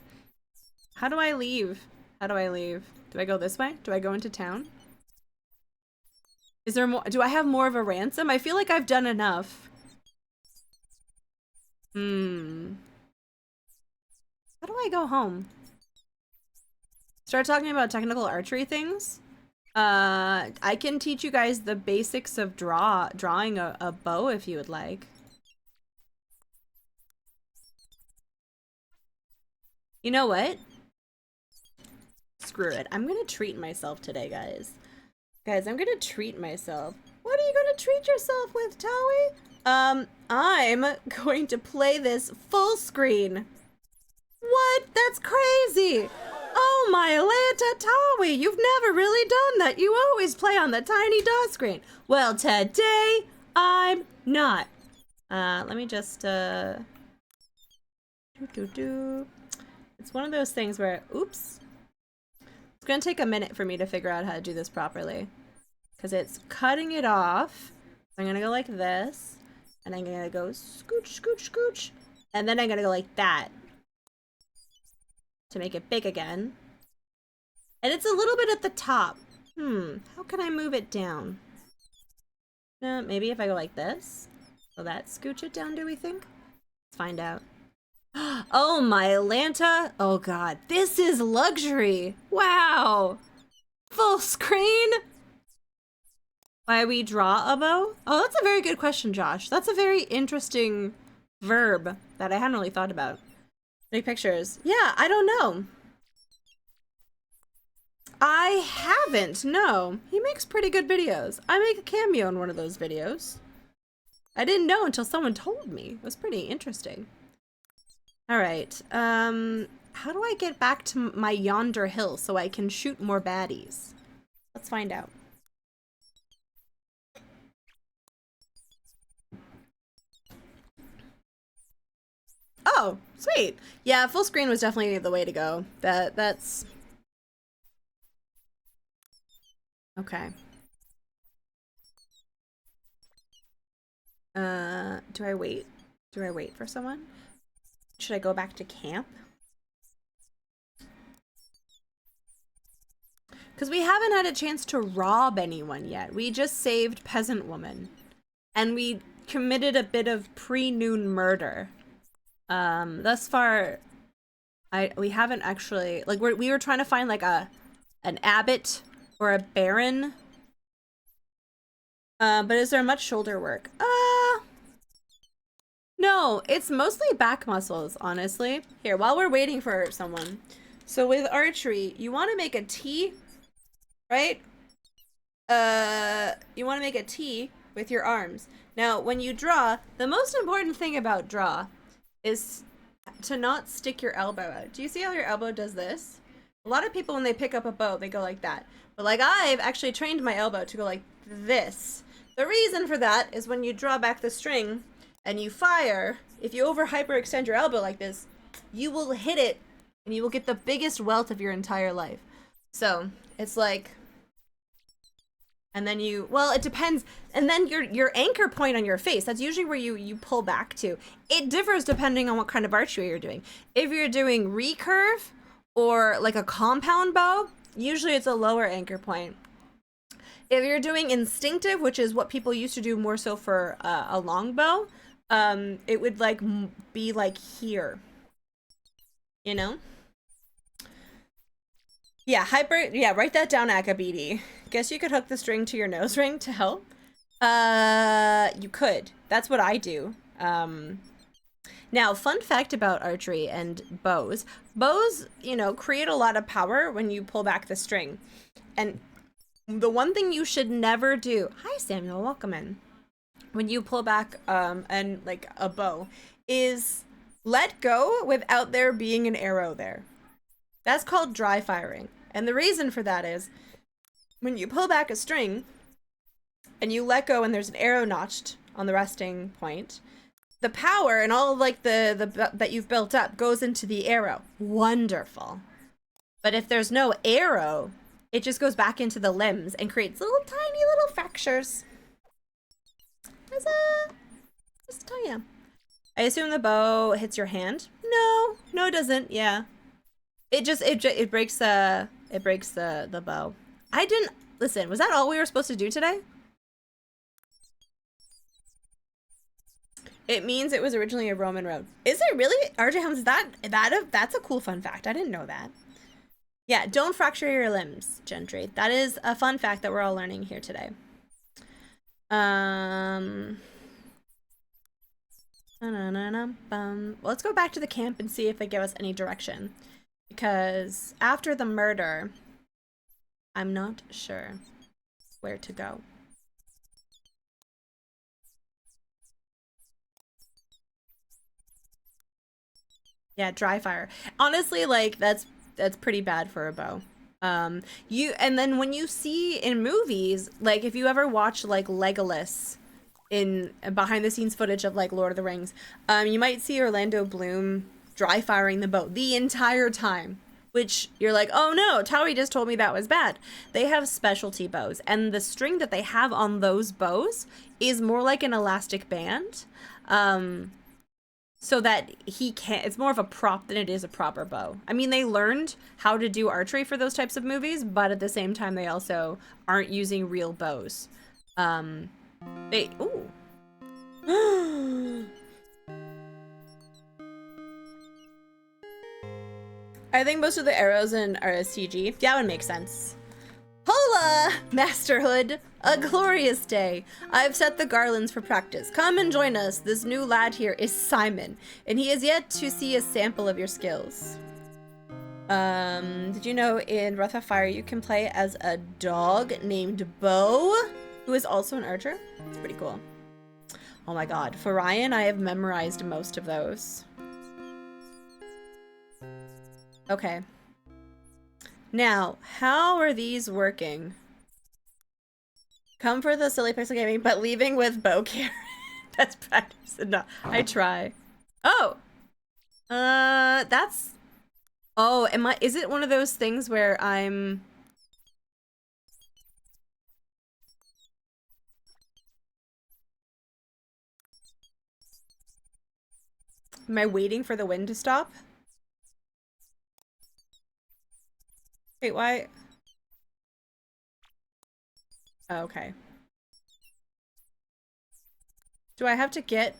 How do I leave? How do I leave? Do I go this way? Do I go into town? Is there more? Do I have more of a ransom? I feel like I've done enough. How do I go home? Start talking about technical archery things? I can teach you guys the basics of drawing a bow if you would like. You know what? Screw it. I'm gonna treat myself today, guys. Guys, I'm gonna treat myself. What are you gonna treat yourself with, Tawe? I'm going to play this full screen. What? That's crazy! Oh my Atlanta Tawe, you've never really done that. You always play on the tiny dot screen. Well, today, I'm not. Let me just, It's one of those things where, oops. It's gonna take a minute for me to figure out how to do this properly. Because it's cutting it off. I'm gonna go like this. And I'm gonna go scooch, scooch, scooch. And then I'm gonna go like that. To make it big again. And it's a little bit at the top. How can I move it down? Maybe if I go like this? Will that scooch it down, do we think? Let's find out. Oh my Atlanta! Oh god, this is luxury! Wow! Full screen? Why we draw a bow? Oh, that's a very good question, Josh. That's a very interesting verb that I hadn't really thought about. Make pictures. Yeah, I don't know. I haven't, no. He makes pretty good videos. I make a cameo in one of those videos. I didn't know until someone told me. It was pretty interesting. Alright, how do I get back to my yonder hill so I can shoot more baddies? Let's find out. Oh, sweet. Yeah, full screen was definitely the way to go. That's... Okay. Do I wait? Do I wait for someone? Should I go back to camp? Because we haven't had a chance to rob anyone yet. We just saved Peasant Woman. And we committed a bit of pre-noon murder. Thus far, we haven't actually... Like, we were trying to find, like, an abbot or a baron. But is there much shoulder work? No, it's mostly back muscles, honestly. Here, while we're waiting for someone. So with archery, you want to make a T, right? You want to make a T with your arms. Now, when you draw, the most important thing about draw is to not stick your elbow out. Do you see how your elbow does this? A lot of people, when they pick up a bow, they go like that. But like I've actually trained my elbow to go like this. The reason for that is when you draw back the string and you fire, if you over hyperextend your elbow like this, you will hit it and you will get the biggest welt of your entire life. So it's like, and then you, well, it depends. And then your anchor point on your face, that's usually where you pull back to. It differs depending on what kind of archery you're doing. If you're doing recurve or like a compound bow, usually it's a lower anchor point. If you're doing instinctive, which is what people used to do more so for a longbow, it would like be like here, you know? Yeah, write that down, Akabidi. Guess you could hook the string to your nose ring to help. you could. That's what I do. Now, fun fact about archery and bows. Bows, you know, create a lot of power when you pull back the string. And the one thing you should never do... Hi, Samuel. Welcome in. When you pull back and like a bow is let go without there being an arrow there. That's called dry firing. And the reason for that is when you pull back a string and you let go and there's an arrow notched on the resting point, the power and all of like the that you've built up goes into the arrow. Wonderful. But if there's no arrow, it just goes back into the limbs and creates little tiny little fractures. Just tell you. I assume the bow hits your hand. No, it doesn't. Yeah, it breaks the bow. I didn't listen. Was that all we were supposed to do today? It means it was originally a Roman road. Is it really? RJ Helms, that's a cool fun fact. I didn't know that. Yeah, don't fracture your limbs, Gentry. That is a fun fact that we're all learning here today. Let's go back to the camp and see if they give us any direction. Because after the murder, I'm not sure where to go. Yeah, dry fire. Honestly, like that's pretty bad for a bow. And then when you see in movies, like if you ever watch like Legolas in behind the scenes footage of like Lord of the Rings, you might see Orlando Bloom dry firing the bow the entire time, which you're like, oh no, Tawe just told me that was bad. They have specialty bows, and the string that they have on those bows is more like an elastic band. So that he can't, it's more of a prop than it is a proper bow. I mean, they learned how to do archery for those types of movies, but at the same time, they also aren't using real bows. Ooh. I think most of the arrows are CG. Yeah, that would make sense. Hola, Masterhood! A glorious day. I've set the garlands for practice. Come and join us. This new lad here is Simon, and he is yet to see a sample of your skills. Did you know in Breath of Fire you can play as a dog named Bo, who is also an archer? It's pretty cool. Oh my god. For Ryan, I have memorized most of those. Okay. Now, how are these working? Come for the silly pixel gaming, but leaving with bow carry. That's practice enough. I try. Oh! That's... Oh, is it one of those things where I'm... Am I waiting for the wind to stop? Wait, why? Oh, okay. Do I have to get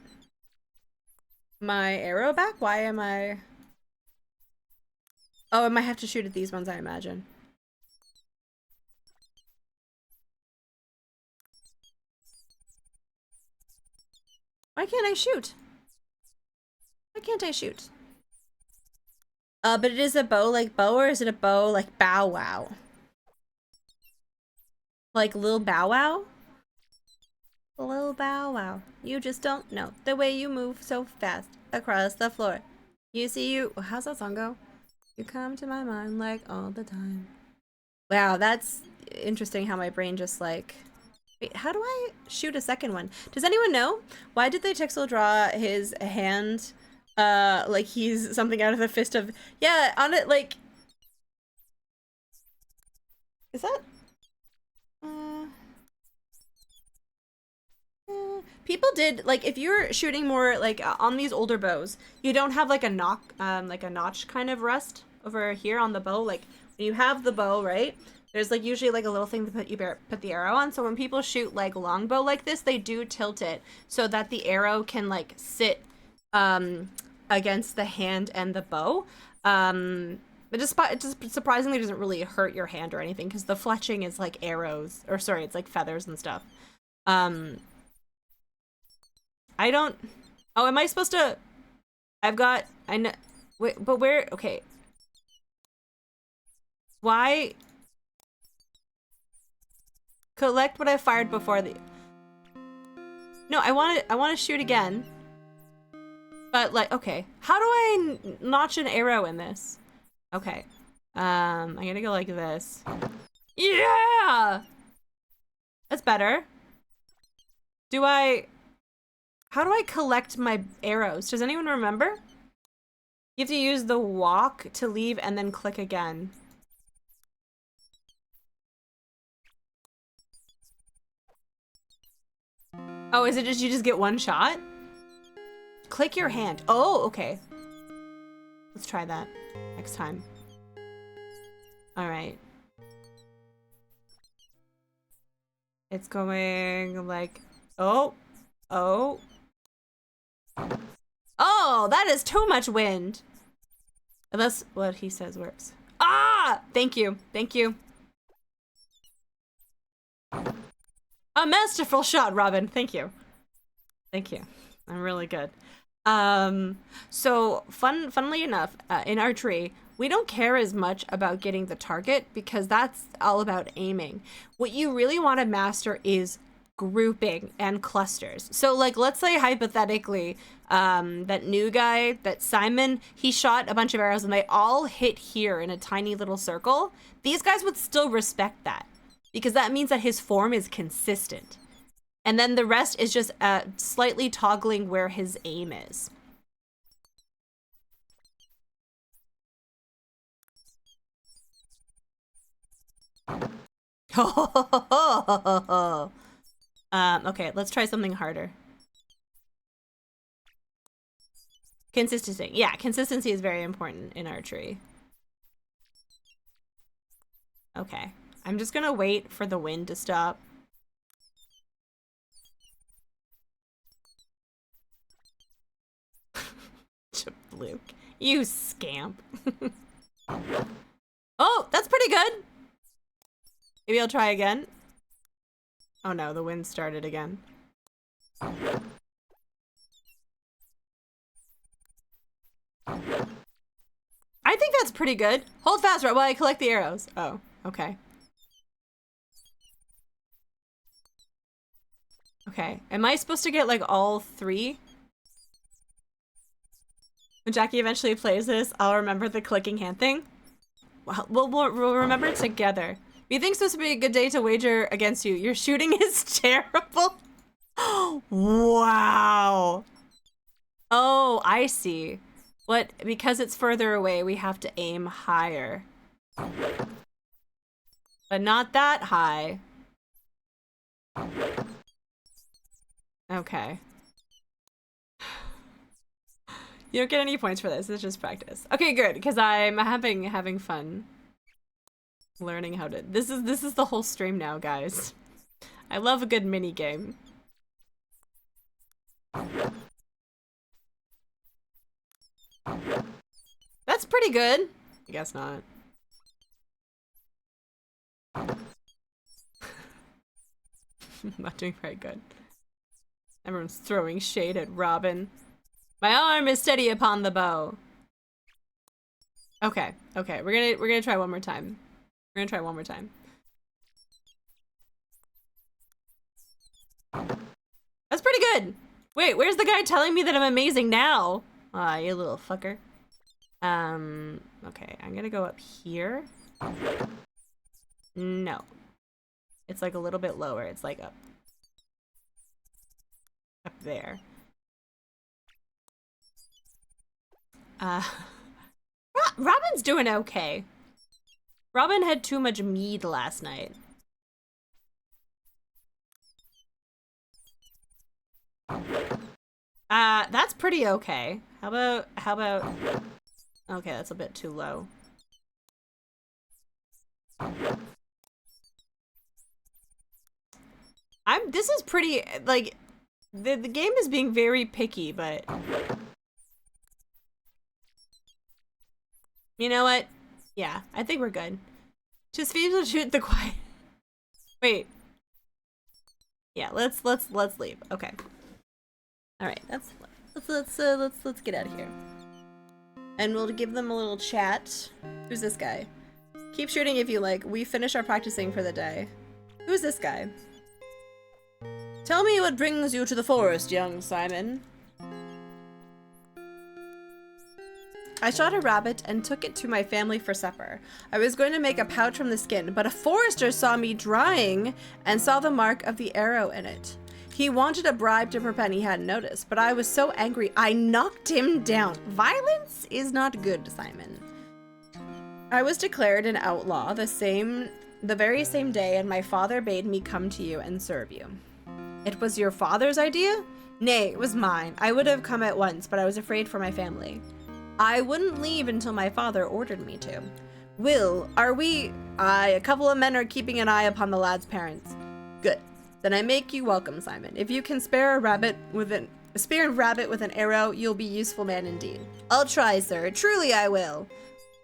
my arrow back? Why am I... Oh, I might have to shoot at these ones, I imagine. Why can't I shoot? Why can't I shoot? But it is a bow like bow, or is it a bow like Bow Wow? Like Lil Bow Wow? Lil Bow Wow. You just don't know the way you move so fast across the floor. You see you... How's that song go? You come to my mind like all the time. Wow, that's interesting how my brain just like... Wait, how do I shoot a second one? Does anyone know? Why did they Tixel draw his hand... like he's something out of the fist of... Yeah, on it, like... Is that... People did, like, if you're shooting more, like, on these older bows, you don't have, like, a notch kind of rest over here on the bow. Like, when you have the bow, right, there's, like, usually, like, a little thing to put the arrow on. So when people shoot, like, longbow like this, they do tilt it so that the arrow can, like, sit, against the hand and the bow. It just surprisingly doesn't really hurt your hand or anything, because the fletching is, like, arrows, or sorry, it's, like, feathers and stuff. I don't... Oh, am I supposed to... I've got... I know... Wait, but where... Okay. Why... Collect what I fired before the... No, I want to shoot again. But, like, okay. How do I notch an arrow in this? Okay. I'm gonna go like this. Yeah! That's better. Do I... How do I collect my arrows? Does anyone remember? You have to use the walk to leave and then click again. Oh, is it just you just get one shot? Click your hand. Oh, okay. Let's try that next time. All right. It's going like, oh. Oh, that is too much wind. Unless what he says works. Ah! Thank you. Thank you. A masterful shot, Robin. Thank you. Thank you. I'm really good. So funnily enough, in archery, we don't care as much about getting the target because that's all about aiming. What you really want to master is grouping and clusters. So like, let's say hypothetically, that new guy, that Simon, he shot a bunch of arrows and they all hit here in a tiny little circle. These guys would still respect that because that means that his form is consistent. And then the rest is just slightly toggling where his aim is. Okay, let's try something harder. Consistency. Yeah, consistency is very important in archery. Okay, I'm just gonna wait for the wind to stop. Luke, you scamp. Oh, that's pretty good. Maybe I'll try again. Oh no, the wind started again. I think that's pretty good. Hold fast right while I collect the arrows. Oh, okay. Okay, am I supposed to get like all three? When Jackie eventually plays this, I'll remember the clicking hand thing. Well, we'll remember it together. You think this would be a good day to wager against you? Your shooting is terrible. Wow. Oh, I see. What? Because it's further away, we have to aim higher. But not that high. Okay. You don't get any points for this. It's just practice. Okay, good, because I'm having fun learning how to. This is the whole stream now, guys. I love a good mini game. That's pretty good. I guess not. Not doing very good. Everyone's throwing shade at Robin. My arm is steady upon the bow. Okay, okay, we're gonna try one more time. We're gonna try one more time. That's pretty good. Wait, where's the guy telling me that I'm amazing now? Ah, you little fucker. Okay, I'm gonna go up here. No. It's like a little bit lower. It's like up there. Robin's doing okay. Robin had too much mead last night. That's pretty okay. How about, okay, that's a bit too low. This is pretty, like, the game is being very picky, but you know what? Yeah, I think we're good. Just people shoot the quiet. Wait. Yeah, let's leave. Okay. All right, let's get out of here. And we'll give them a little chat. Who's this guy? Keep shooting if you like. We finish our practicing for the day. Who's this guy? Tell me what brings you to the forest, young Simon. I shot a rabbit and took it to my family for supper. I was going to make a pouch from the skin, but a forester saw me drying and saw the mark of the arrow in it. He wanted a bribe to pretend he hadn't noticed, but I was so angry I knocked him down. Violence is not good, Simon. I was declared an outlaw the very same day, and my father bade me come to you and serve you. It was your father's idea? Nay, it was mine. I would have come at once, but I was afraid for my family. I wouldn't leave until my father ordered me to. Will, are we? Aye, a couple of men are keeping an eye upon the lad's parents. Good. Then I make you welcome, Simon. If you can spare a spear and rabbit with an arrow, you'll be a useful man indeed. I'll try, sir. Truly I will.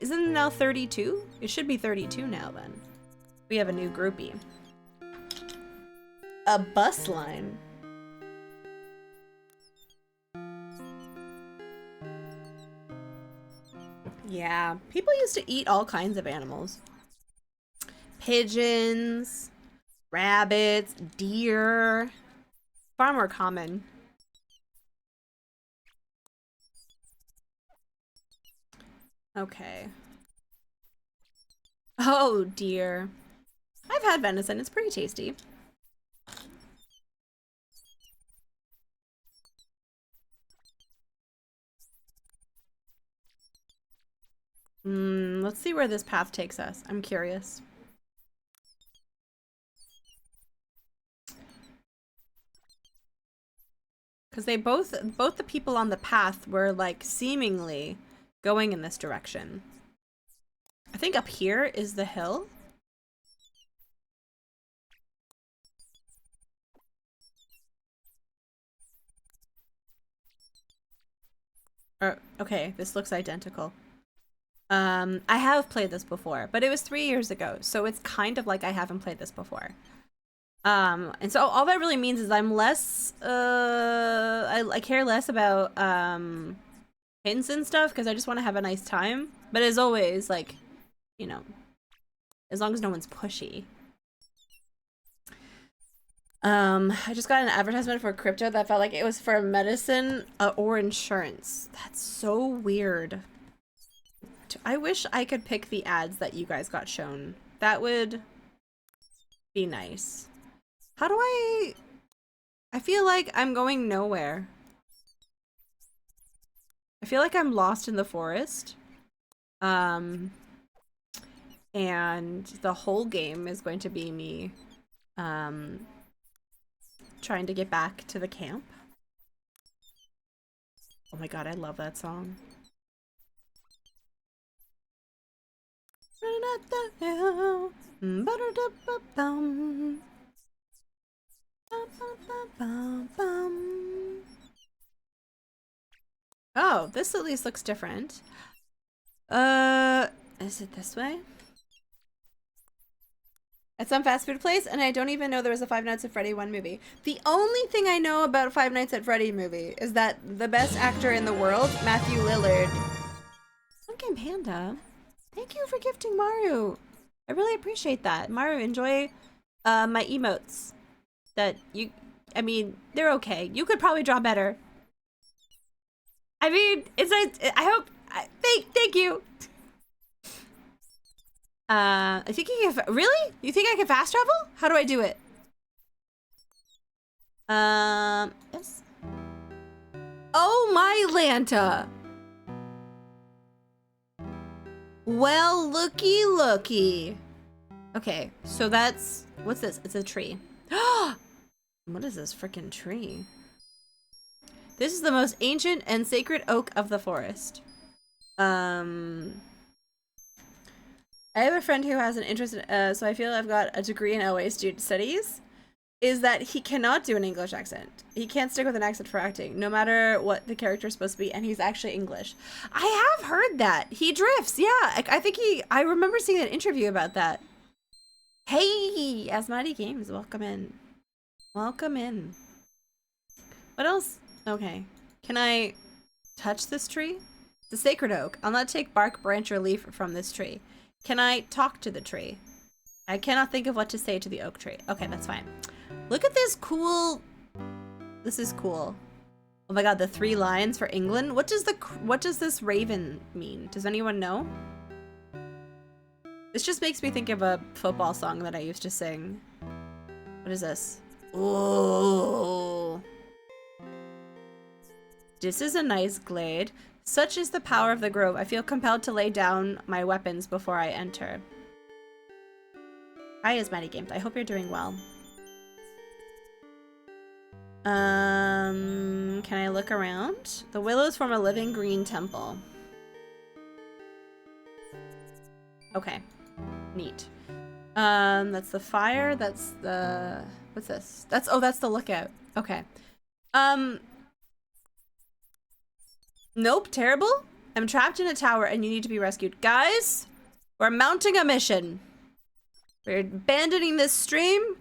Isn't it now 32? It should be 32 now, then. We have a new groupie. A bus line. Yeah, people used to eat all kinds of animals. Pigeons, rabbits, deer. Far more common. Okay. Oh dear. I've had venison, it's pretty tasty. Let's see where this path takes us. I'm curious. Because they both the people on the path were like seemingly going in this direction. I think up here is the hill. Okay, this looks identical. I have played this before, but it was 3 years ago, so it's kind of like I haven't played this before. And so all that really means is I'm less, I care less about, hints and stuff, because I just want to have a nice time. But as always, like, you know, as long as no one's pushy. I just got an advertisement for crypto that felt like it was for medicine or insurance. That's so weird. I wish I could pick the ads that you guys got shown. That would be nice. How do I feel like I'm going nowhere. I feel like I'm lost in the forest. And the whole game is going to be me trying to get back to the camp. Oh my god, I love that song. Oh, this at least looks different. Is it this way? At some fast food place, and I don't even know there was a Five Nights at Freddy 1 movie. The only thing I know about Five Nights at Freddy movie is that the best actor in the world, Matthew Lillard. Pumpkin Panda, thank you for gifting Maru. I really appreciate that. Maru, enjoy my emotes. That you, I mean, they're okay. You could probably draw better. I mean, it's nice. I hope. Thank you. I think you can. Really? You think I can fast travel? How do I do it? Yes. Oh my Lanta. Well, looky. Okay, so that's what's this? It's a tree. What is this freaking tree? This is the most ancient and sacred oak of the forest. I have a friend who has an interest in, so I feel I've got a degree in OA student studies, is that he cannot do an English accent. He can't stick with an accent for acting, no matter what the character is supposed to be, and he's actually English. I have heard that. He drifts, yeah. I think I remember seeing an interview about that. Hey, Asmati Games, welcome in. Welcome in. What else? Okay. Can I touch this tree? It's a sacred oak. I'll not take bark, branch, or leaf from this tree. Can I talk to the tree? I cannot think of what to say to the oak tree. Okay, that's fine. Look at this cool... This is cool. Oh my god, the 3 lines for England? What does this raven mean? Does anyone know? This just makes me think of a football song that I used to sing. What is this? Oh. This is a nice glade. Such is the power of the grove. I feel compelled to lay down my weapons before I enter. Hi, Asmati Games. I hope you're doing well. Can I look around? The willows form a living green temple. Okay. Neat. That's the fire. That's the... What's this? That's the lookout. Okay. Nope, terrible. I'm trapped in a tower and you need to be rescued. Guys, we're mounting a mission. We're abandoning this stream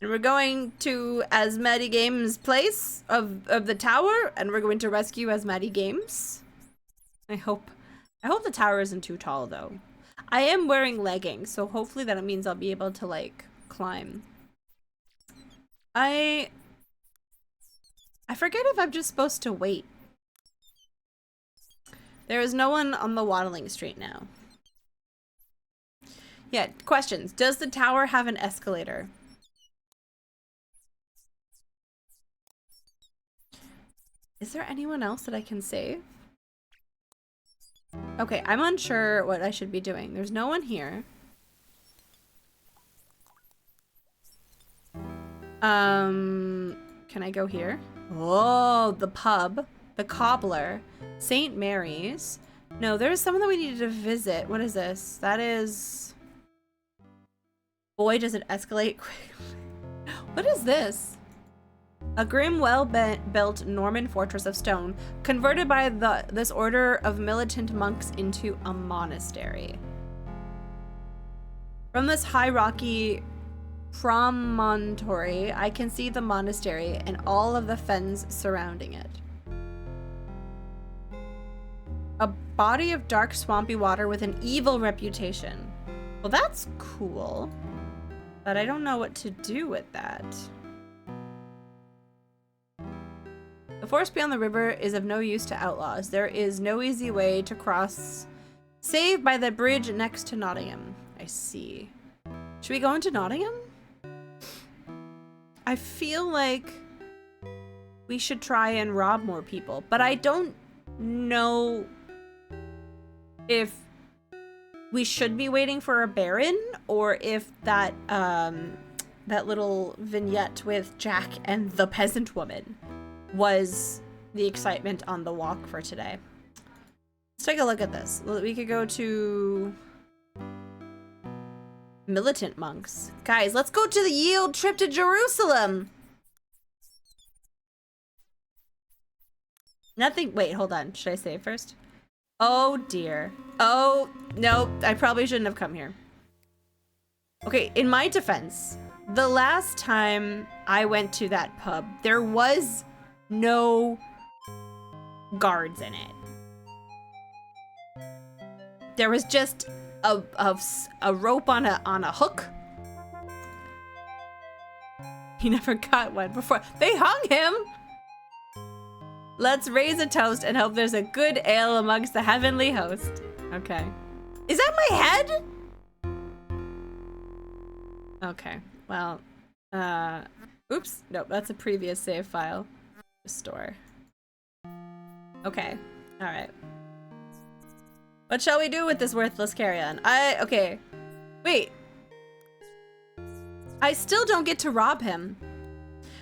and we're going to Asmati Games' place of the tower and we're going to rescue Asmati Games. I hope the tower isn't too tall though. I am wearing leggings, so hopefully that means I'll be able to like climb. I forget if I'm just supposed to wait. There is no one on the Waddling Street now. Yeah, questions. Does the tower have an escalator? Is there anyone else that I can save? Okay, I'm unsure what I should be doing. There's no one here. Can I go here? Oh, the pub. The Cobbler. St. Mary's. No, there's someone that we needed to visit. What is this? That is... Boy, does it escalate quickly. What is this? A grim, well-built Norman fortress of stone, converted by this order of militant monks into a monastery. From this high rocky promontory, I can see the monastery and all of the fens surrounding it. A body of dark, swampy water with an evil reputation. Well, that's cool, but I don't know what to do with that. The forest beyond the river is of no use to outlaws. There is no easy way to cross, save by the bridge next to Nottingham. I see. Should we go into Nottingham? I feel like we should try and rob more people, but I don't know if we should be waiting for a baron or if that that little vignette with Jack and the peasant woman was the excitement on the walk for today. Let's take a look at this. We could go to militant monks. Guys, let's go to the yield trip to Jerusalem. Nothing. Wait, hold on. Should I save first? Oh dear. Oh, no. I probably shouldn't have come here. Okay, in my defense, the last time I went to that pub, there was no guards in it. There was just a rope on a hook. He never got one before. They hung him! Let's raise a toast and hope there's a good ale amongst the heavenly host. Okay. Is that my head? Okay. Well, oops. Nope, that's a previous save file. Restore. Okay. Alright. What shall we do with this worthless carrion? Okay. Wait. I still don't get to rob him.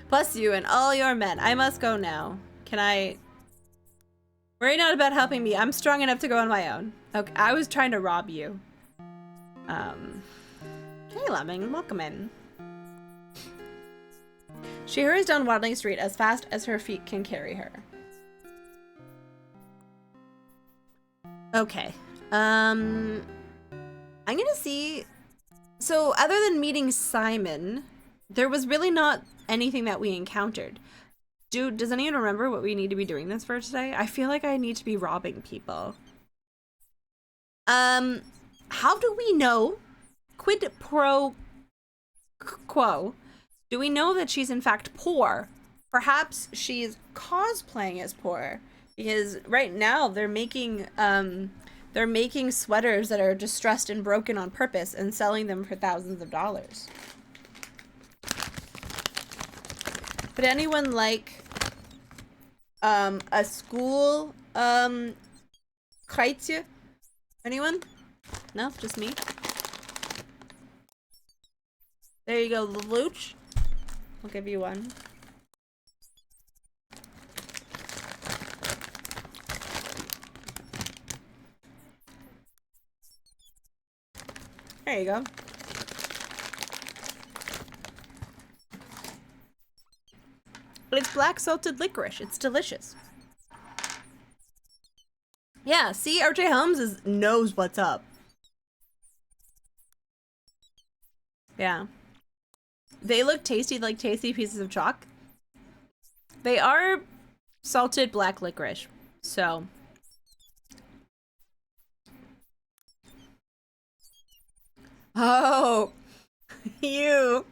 Bless you and all your men. I must go now. Can I... Worry not about helping me. I'm strong enough to go on my own. Okay, I was trying to rob you. Hey, Lemming. Welcome in. She hurries down Waddling Street as fast as her feet can carry her. Okay. I'm gonna see... So, other than meeting Simon, there was really not anything that we encountered. Dude, does anyone remember what we need to be doing this for today? I feel like I need to be robbing people. How do we know? Quid pro quo. Do we know that she's in fact poor? Perhaps she's cosplaying as poor. Because right now they're making sweaters that are distressed and broken on purpose and selling them for thousands of dollars. Would anyone like a school krijtje? Anyone? No, just me. There you go, Looch. I'll give you one. There you go. It's black salted licorice. It's delicious. Yeah, see, RJ Holmes knows what's up. Yeah. They look tasty, like tasty pieces of chalk. They are salted black licorice, so. Oh, you.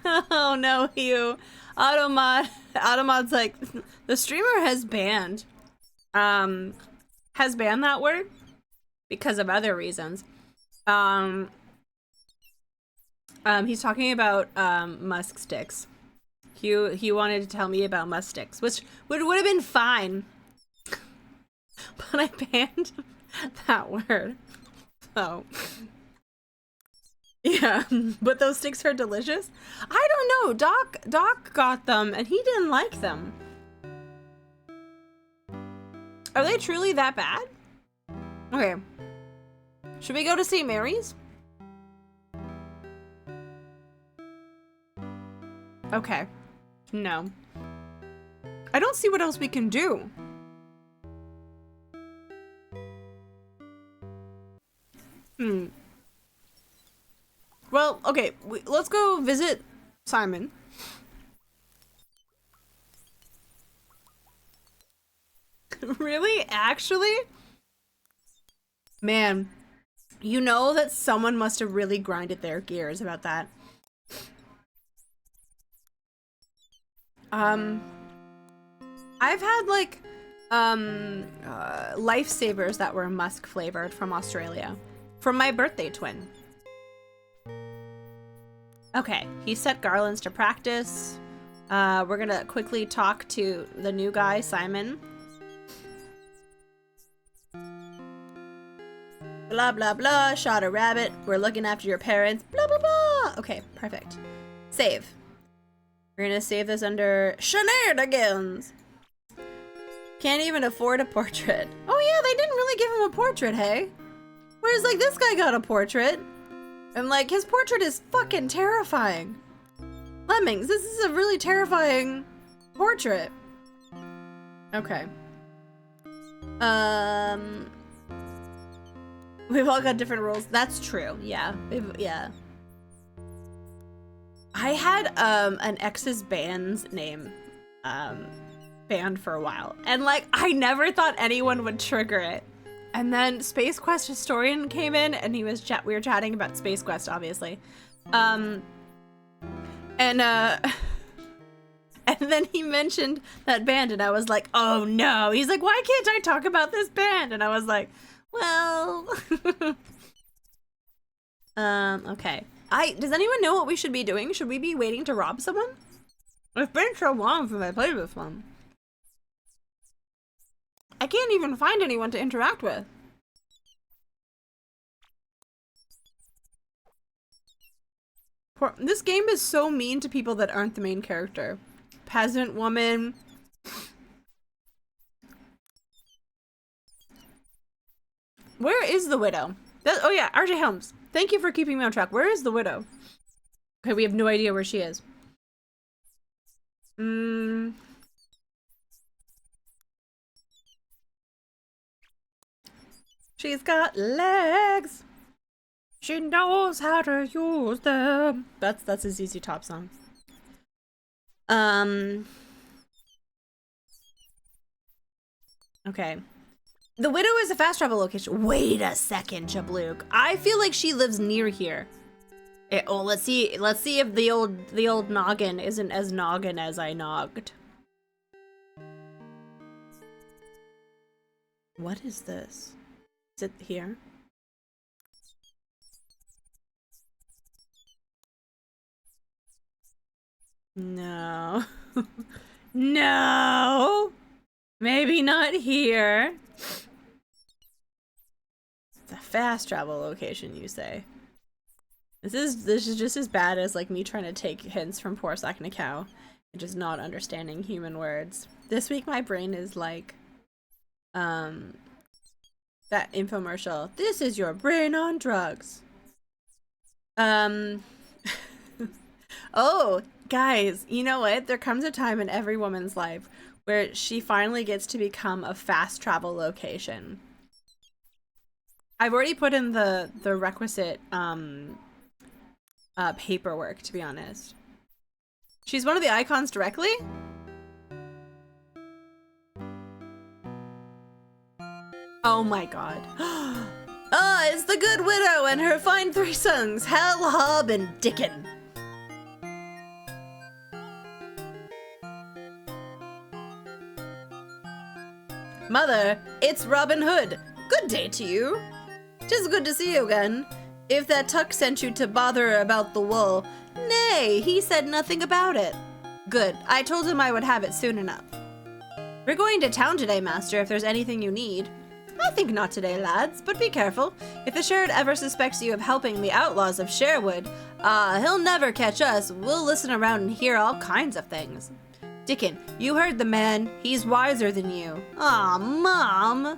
Oh no, you. Automod's like, the streamer has banned that word because of other reasons. He's talking about musk sticks. He wanted to tell me about musk sticks, which would have been fine, but I banned that word. So yeah, but those sticks are delicious. I don't know. Doc got them and he didn't like them. Are they truly that bad? Okay. Should we go to St. Mary's? Okay. No. I don't see what else we can do. Well, okay, let's go visit Simon. Really? Actually? Man, you know that someone must have really grinded their gears about that. I've had like lifesavers that were musk flavored from Australia from my birthday twin. Okay, he set garlands to practice. We're gonna quickly talk to the new guy, Simon. Blah blah blah, shot a rabbit, we're looking after your parents, blah blah blah. Okay, perfect. Save. We're gonna save this under shenanigans. Can't even afford a portrait. Oh yeah, they didn't really give him a portrait, hey? Whereas like this guy got a portrait. And like his portrait is fucking terrifying. Lemmings, this is a really terrifying portrait. Okay. We've all got different roles. That's true. Yeah. Yeah. I had an ex's band's name banned for a while, and like I never thought anyone would trigger it. And then Space Quest Historian came in, and we were chatting about Space Quest, obviously. And then he mentioned that band, and I was like, oh no. He's like, why can't I talk about this band? And I was like, well. Okay. Does anyone know what we should be doing? Should we be waiting to rob someone? It's been so long since I played this one. I can't even find anyone to interact with. This game is so mean to people that aren't the main character. Peasant woman. Where is the widow? Oh yeah, RJ Helms. Thank you for keeping me on track. Where is the widow? Okay, we have no idea where she is. She's got legs. She knows how to use them. That's a ZZ Top song. Okay. The widow is a fast travel location. Wait a second, Jablook. I feel like she lives near here. Let's see if the old noggin isn't as noggin as I nogged. What is this? Is it here? No. No! Maybe not here. It's a fast travel location, you say. This is just as bad as like me trying to take hints from Poor Sack Cow and just not understanding human words. This week my brain is like that infomercial. This is your brain on drugs. Oh, guys, you know what? There comes a time in every woman's life where she finally gets to become a fast travel location. I've already put in the requisite paperwork, to be honest. She's one of the icons directly? Oh my god. Ah, it's the Good Widow and her fine three sons, Hal, Hob, and Dickon. Mother, it's Robin Hood. Good day to you. 'Tis good to see you again. If that Tuck sent you to bother about the wool, nay, he said nothing about it. Good, I told him I would have it soon enough. We're going to town today, master, if there's anything you need. I think not today, lads, but be careful. If the sheriff ever suspects you of helping the outlaws of Sherwood, he'll never catch us. We'll listen around and hear all kinds of things. Dickon, you heard the man. He's wiser than you. Aw, Mom.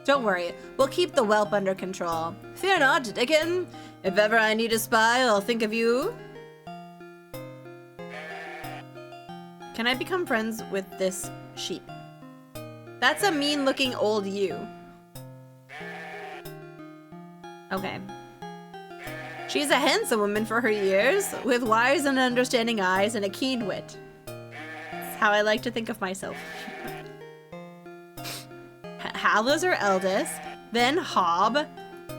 Don't worry, we'll keep the whelp under control. Fear not, Dickon. If ever I need a spy, I'll think of you. Can I become friends with this sheep? That's a mean-looking old ewe. Okay. She's a handsome woman for her years, with wise and understanding eyes and a keen wit. That's how I like to think of myself. Hal is her eldest, then Hob,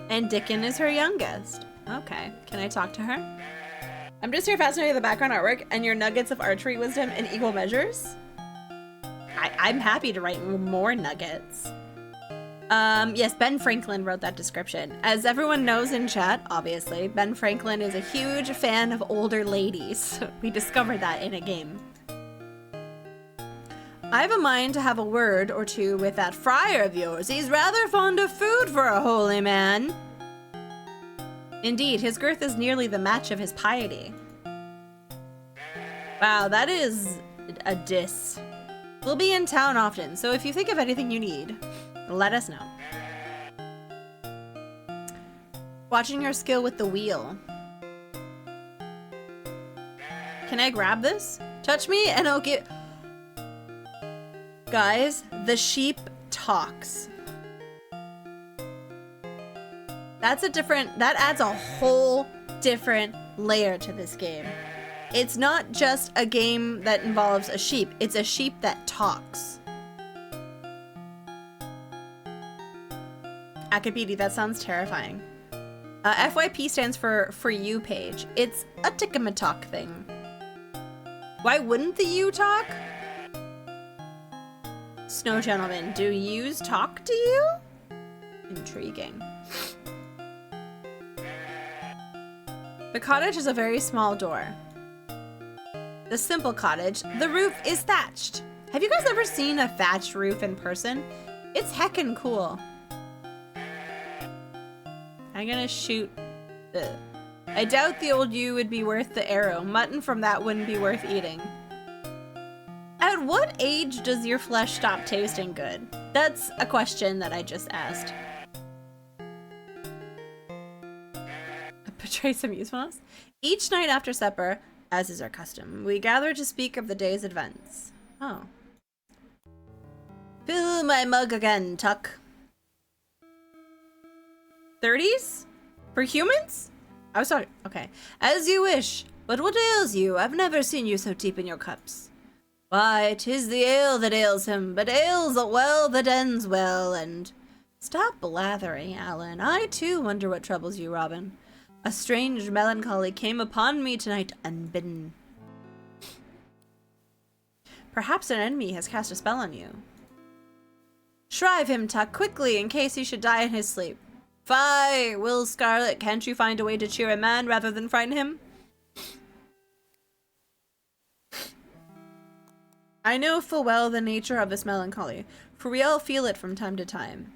and Dickon is her youngest. Okay, can I talk to her? I'm just here fascinated with the background artwork and your nuggets of archery wisdom in equal measures. I'm happy to write more nuggets. Yes, Ben Franklin wrote that description. As everyone knows in chat, obviously, Ben Franklin is a huge fan of older ladies. We discovered that in a game. I have a mind to have a word or two with that friar of yours. He's rather fond of food for a holy man. Indeed, his girth is nearly the match of his piety. Wow, that is a diss. We'll be in town often, so if you think of anything you need, let us know. Watching your skill with the wheel. Can I grab this? Touch me and I'll get... Guys, the sheep talks. That adds a whole different layer to this game. It's not just a game that involves a sheep, it's a sheep that talks. Akabidi, that sounds terrifying. FYP stands for you page. It's a tickamatalk thing. Why wouldn't the you talk? Snow gentleman, do yous talk to you? Intriguing. The cottage is a very small door. The simple cottage, the roof is thatched. Have you guys ever seen a thatched roof in person? It's heckin' cool. I'm gonna shoot. I doubt the old ewe would be worth the arrow. Mutton from that wouldn't be worth eating. At what age does your flesh stop tasting good? That's a question that I just asked. Portray some usefulness. Each night after supper, as is our custom, we gather to speak of the day's events. Oh. Fill my mug again, Tuck. 30s? For humans? I was talking. Okay. As you wish. But what ails you? I've never seen you so deep in your cups. Why, 'tis the ale that ails him, but ale's a well that ends well, and... Stop blathering, Alan. I, too, wonder what troubles you, Robin. A strange melancholy came upon me tonight, unbidden. Perhaps an enemy has cast a spell on you. Shrive him, Tuck, quickly, in case he should die in his sleep. Fie, Will Scarlet, can't you find a way to cheer a man rather than frighten him? I know full well the nature of this melancholy, for we all feel it from time to time.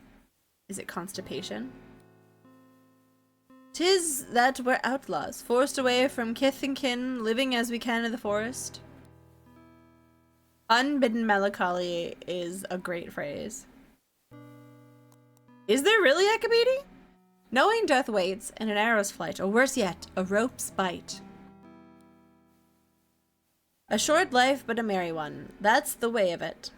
Is it constipation? 'Tis that we're outlaws, forced away from kith and kin, living as we can in the forest. Unbidden melancholy is a great phrase. Is there really, Echabidi? Knowing death waits, and an arrow's flight, or worse yet, a rope's bite. A short life, but a merry one. That's the way of it.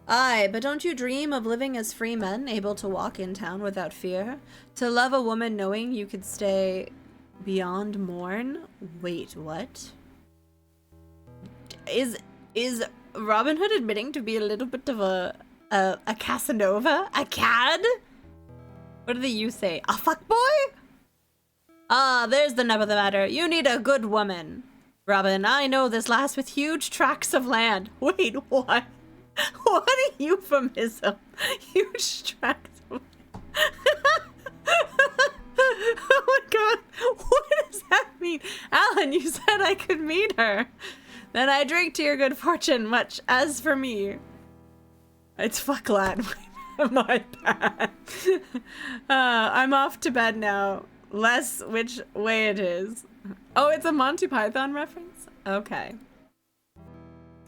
Aye, but don't you dream of living as free men, able to walk in town without fear? To love a woman knowing you could stay beyond morn? Wait, what? Is Robin Hood admitting to be a little bit of a Casanova? A cad? What do the youth say? A fuckboy? Ah, there's the nub of the matter. You need a good woman. Robin, I know this lass with huge tracts of land. Wait, what? What a euphemism. Huge tracts of land. Oh my god. What does that mean? Alan, you said I could meet her. Then I drink to your good fortune, much as for me. It's fuck lad. My bad. I'm off to bed now. Less which way it is. Oh, it's a Monty Python reference? Okay.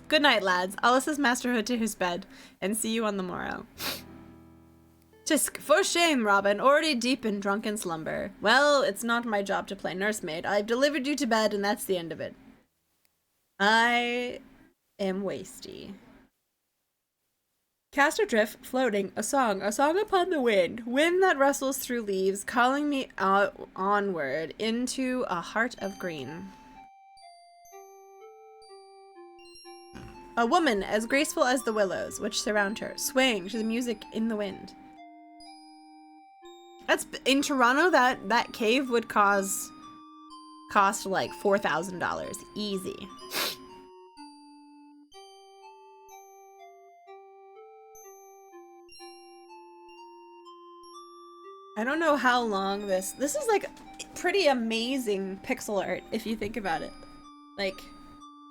Good night, lads. I'll assist Master Hood to his bed, and see you on the morrow. Tisk, for shame, Robin, already deep in drunken slumber. Well, it's not my job to play nursemaid. I've delivered you to bed, and that's the end of it. I am wasty. Cast adrift, floating, a song upon the wind that rustles through leaves, calling me out onward into a heart of green. A woman as graceful as the willows which surround her, swaying to the music in the wind. That's in Toronto. That cave would cost like $4,000 easy. I don't know how long this is like pretty amazing pixel art if you think about it. Like,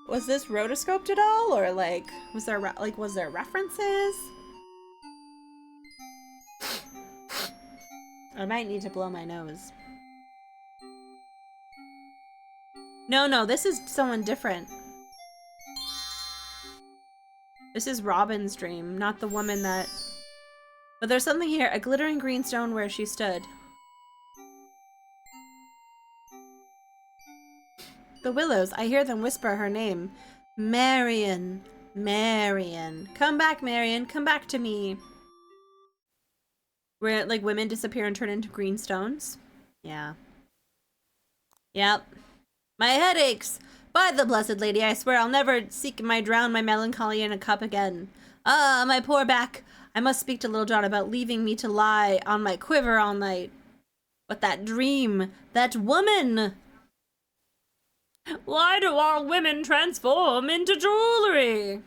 was this rotoscoped at all, or like was there references? I might need to blow my nose. No, this is someone different. This is Robin's dream, not the woman that... But there's something here, a glittering green stone where she stood. The willows, I hear them whisper her name. Marion, Marion. Come back, Marion, come back to me. Where, like, women disappear and turn into green stones? Yeah. Yep. My head aches! By the blessed lady, I swear I'll never drown my melancholy in a cup again. Ah, my poor back! I must speak to Little John about leaving me to lie on my quiver all night. But that dream, that woman! Why do all women transform into jewelry?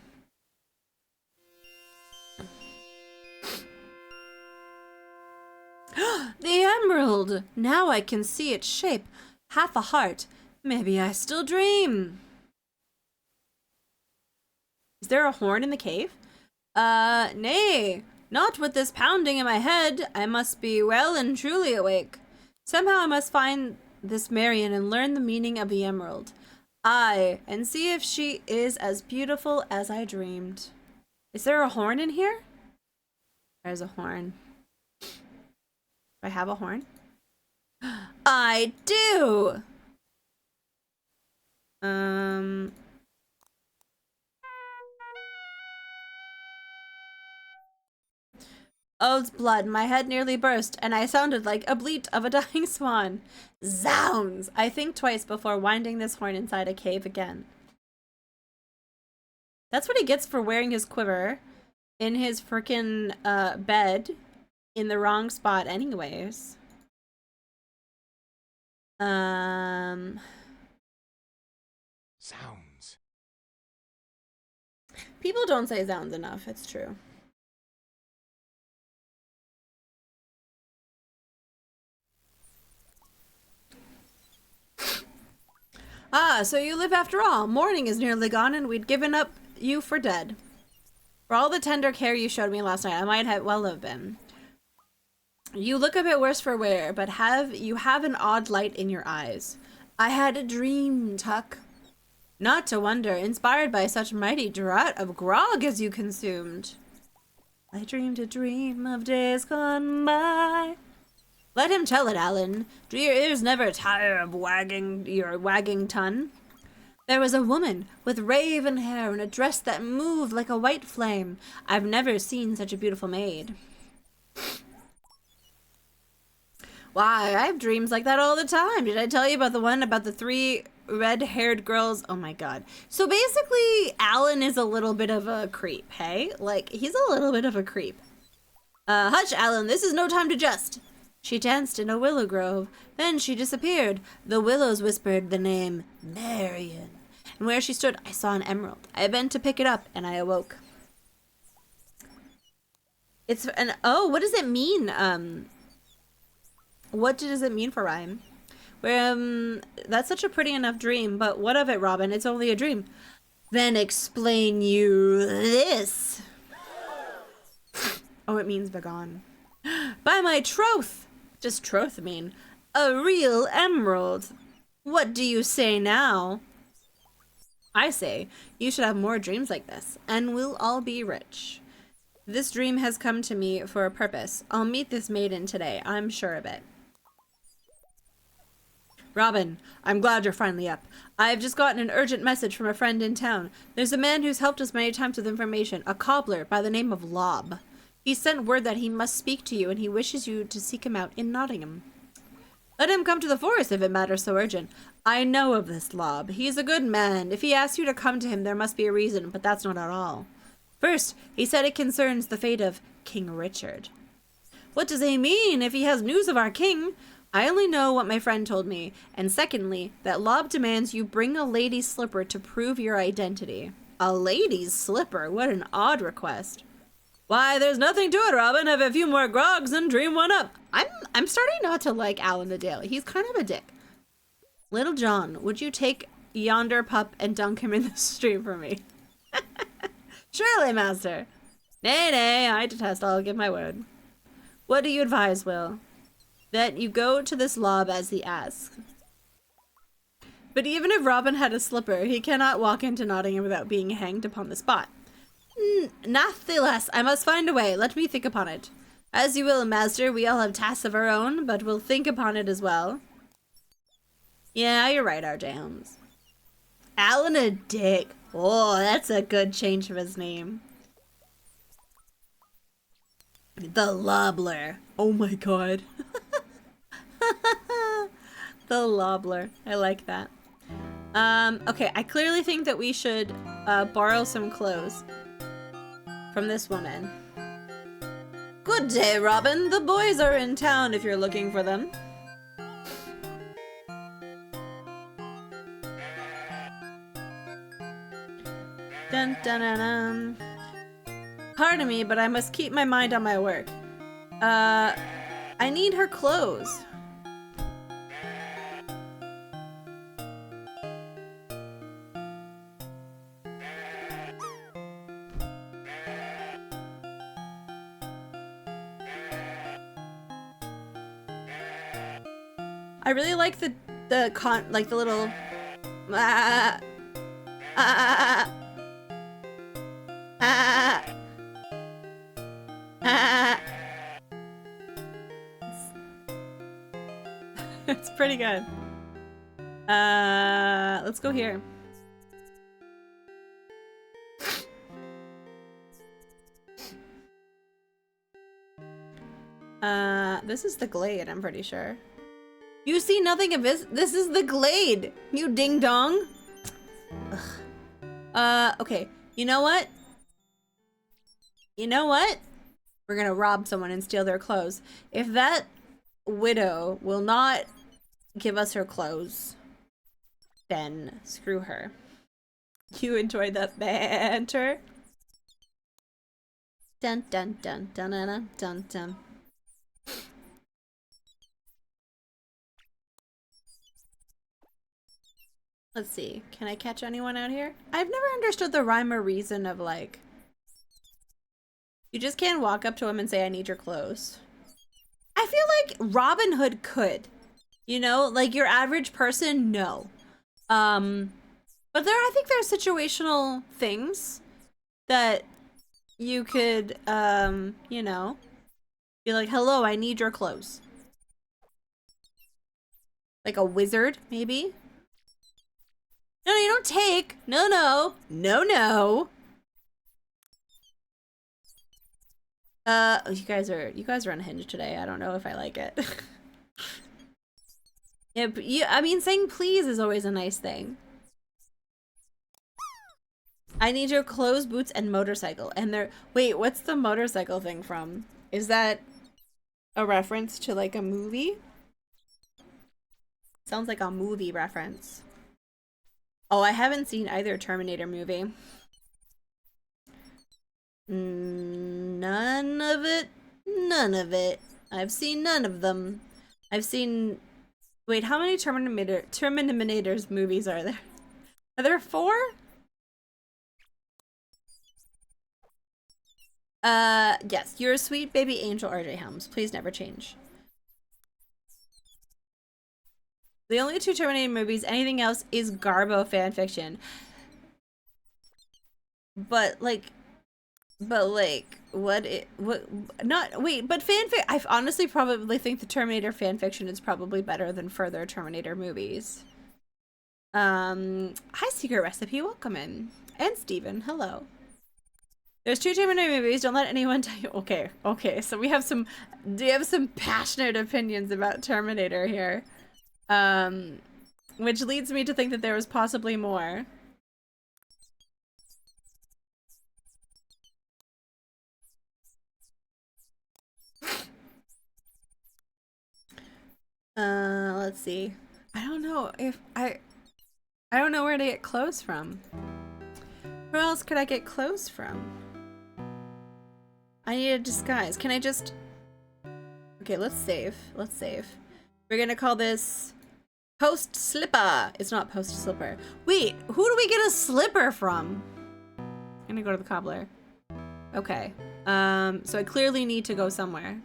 The emerald! Now I can see its shape. Half a heart. Maybe I still dream. Is there a horn in the cave? Nay. Not with this pounding in my head. I must be well and truly awake. Somehow I must find this Marion and learn the meaning of the emerald. Aye, and see if she is as beautiful as I dreamed. Is there a horn in here? There's a horn. Do I have a horn? I do! Oath's blood, my head nearly burst, and I sounded like a bleat of a dying swan. Zounds! I think twice before winding this horn inside a cave again. That's what he gets for wearing his quiver in his frickin' bed in the wrong spot anyways. Sounds. People don't say sounds enough, it's true. Ah, so you live after all. Morning is nearly gone and we'd given up you for dead. For all the tender care you showed me last night, I might have been. You look a bit worse for wear, but you have an odd light in your eyes. I had a dream, Tuck. Not to wonder, inspired by such mighty draught of grog as you consumed. I dreamed a dream of days gone by. Let him tell it, Alan. Do your ears never tire of wagging your wagging tongue? There was a woman with raven hair and a dress that moved like a white flame. I've never seen such a beautiful maid. Why, I have dreams like that all the time. Did I tell you about the one about the 3 red-haired girls? Oh my god. So basically, Alan is a little bit of a creep, hey? Like, he's a little bit of a creep. Hush, Alan, this is no time to jest. She danced in a willow grove. Then she disappeared. The willows whispered the name Marion. And where she stood, I saw an emerald. I bent to pick it up, and I awoke. It's an... Oh, what does it mean? What does it mean for Ryan? That's such a pretty enough dream, but what of it, Robin? It's only a dream. Then explain you this. Oh, it means begone. By my troth! Does troth mean a real emerald? What do you say now? I say you should have more dreams like this, and we'll all be rich. This dream has come to me for a purpose. I'll meet this maiden today, I'm sure of it. Robin, I'm glad you're finally up. I've just gotten an urgent message from a friend in town. There's a man who's helped us many times with information, a cobbler by the name of Lob. He sent word that he must speak to you, and he wishes you to seek him out in Nottingham. Let him come to the forest if it matters so urgent. I know of this Lob. He's a good man. If he asks you to come to him, there must be a reason, but that's not at all. First, he said it concerns the fate of King Richard. What does he mean if he has news of our king? I only know what my friend told me. And secondly, that Lob demands you bring a lady's slipper to prove your identity. A lady's slipper? What an odd request. Why, there's nothing to it, Robin. Have a few more grogs and dream one up. I'm starting not to like Alan the Dale. He's kind of a dick. Little John, would you take yonder pup and dunk him in the stream for me? Surely, master. Nay, nay, I detest. I'll give my word. What do you advise, Will? That you go to this Lob as he asks. But even if Robin had a slipper, he cannot walk into Nottingham without being hanged upon the spot. Natheless, I must find a way. Let me think upon it. As you will, master. We all have tasks of our own, but we'll think upon it as well. Yeah, you're right, R.J. Holmes. Alan a dick. Oh, that's a good change of his name. The Lobbler. Oh my god. The Lobbler. I like that. Okay, I clearly think that we should borrow some clothes from this woman. Good day, Robin. The boys are in town if you're looking for them. Dun dun dun dun. Pardon me, but I must keep my mind on my work. I need her clothes. I really like the little It's pretty good. Let's go here. This is the glade, I'm pretty sure. You see nothing of this? This is the glade, you ding dong. Ugh. Okay. You know what? You know what? We're gonna rob someone and steal their clothes. If that widow will not give us her clothes, then screw her. You enjoyed that banter? Dun dun dun dun dun dun dun dun. Let's see. Can I catch anyone out here? I've never understood the rhyme or reason of like, you just can't walk up to him and say, I need your clothes. I feel like Robin Hood could, you know, like your average person, no. But I think there are situational things that you could, you know, be like, hello, I need your clothes. Like a wizard, maybe? No, you don't take. No, no. No, no. You guys are unhinged today. I don't know if I like it. Yeah, but I mean, saying please is always a nice thing. I need your clothes, boots, and motorcycle. And they're wait, what's the motorcycle thing from? Is that a reference to like a movie? Sounds like a movie reference. Oh, I haven't seen either Terminator movie. None of it. None of it. I've seen none of them. I've seen... Wait, how many Terminators movies are there? Are there 4? Yes. You're a sweet baby angel, RJ Helms. Please never change. The only 2 Terminator movies, anything else is Garbo fanfiction. But but fanfic, I honestly probably think the Terminator fanfiction is probably better than further Terminator movies. Hi Secret Recipe, welcome in. And Steven, hello. There's 2 Terminator movies, don't let anyone tell you. Okay, so we have some passionate opinions about Terminator here. Which leads me to think that there was possibly more. Let's see. I don't know if I don't know where to get clothes from. Where else could I get clothes from? I need a disguise. Can I just... Okay, let's save. Let's save. We're gonna call this Post Slipper. It's not Post Slipper. Wait, who do we get a slipper from? I'm gonna go to the cobbler. Okay. So I clearly need to go somewhere.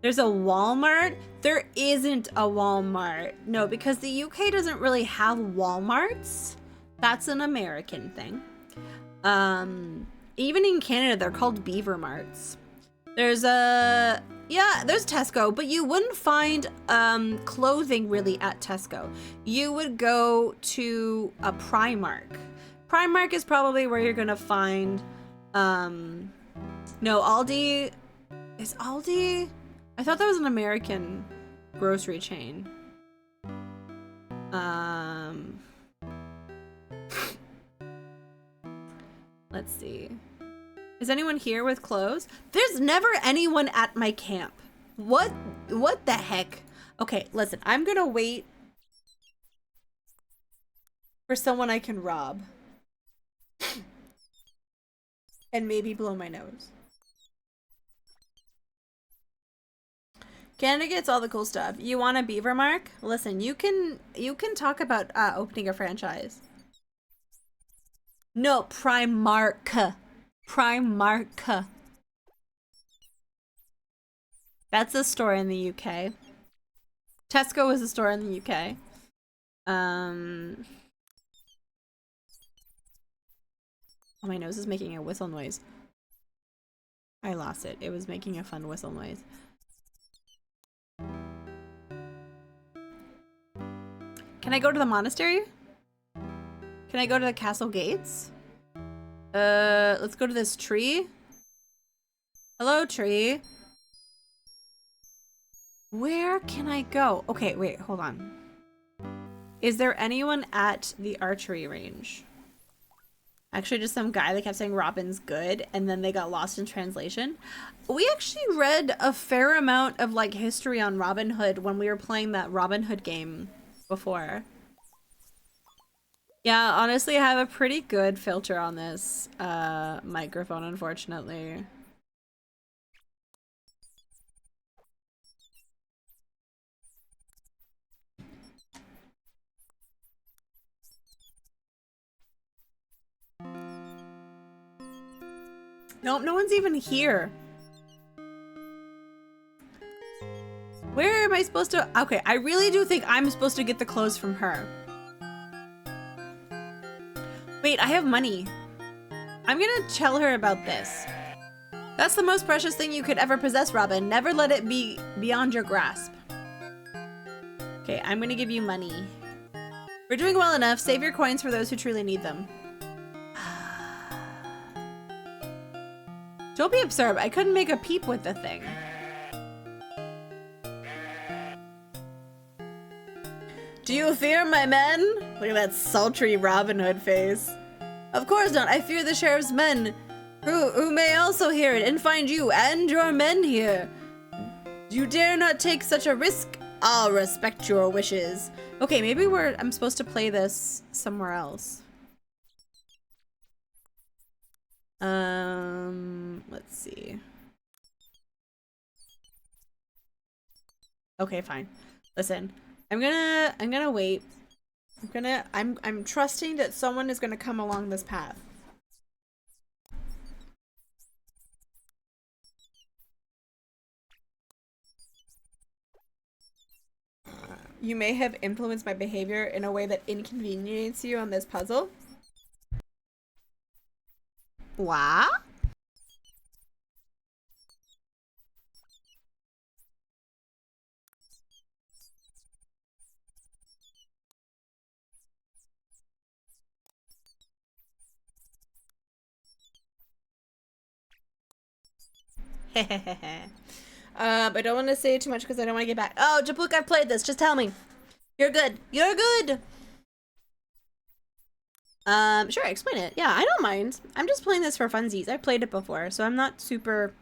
There's a Walmart? There isn't a Walmart. No, because the UK doesn't really have Walmarts. That's an American thing. Even in Canada, they're called Beaver Marts. There's there's Tesco, but you wouldn't find clothing really at Tesco. You would go to a Primark. Primark is probably where you're gonna find no, Aldi. Is Aldi? I thought that was an American grocery chain. Let's see. Is anyone here with clothes? There's never anyone at my camp. What the heck? Okay, listen, I'm gonna wait for someone I can rob. And maybe blow my nose. Canada gets all the cool stuff. You want a beaver mark? Listen, you can talk about opening a franchise. No, Primark. Primark. That's a store in the UK. Tesco is a store in the UK. Oh, my nose is making a whistle noise. I lost it. It was making a fun whistle noise. Can I go to the monastery? Can I go to the castle gates? Let's go to this tree. Hello, tree. Where can I go? Okay, wait, hold on. Is there anyone at the archery range? Actually, just some guy that kept saying Robin's good, and then they got lost in translation. We actually read a fair amount of like history on Robin Hood when we were playing that Robin Hood game before. Yeah, honestly, I have a pretty good filter on this microphone, unfortunately. Nope, no one's even here. Where am I supposed to? Okay, I really do think I'm supposed to get the clothes from her. Wait, I have money. I'm gonna tell her about this. That's the most precious thing you could ever possess, Robin. Never let it be beyond your grasp. Okay, I'm gonna give you money. We're doing well enough. Save your coins for those who truly need them. Don't be absurd. I couldn't make a peep with the thing. Do you fear my men? Look at that sultry Robin Hood face. Of course not. I fear the sheriff's men, who may also hear it and find you and your men here. You dare not take such a risk. I'll respect your wishes. Okay, maybe I'm supposed to play this somewhere else. Let's see. Okay, fine. Listen, I'm gonna wait. I'm trusting that someone is gonna come along this path. You may have influenced my behavior in a way that inconveniences you on this puzzle. What? I don't want to say too much because I don't want to get back. Oh, Japuk, I've played this. Just tell me. You're good. You're good. Sure, explain it. Yeah, I don't mind. I'm just playing this for funsies. I've played it before, so I'm not super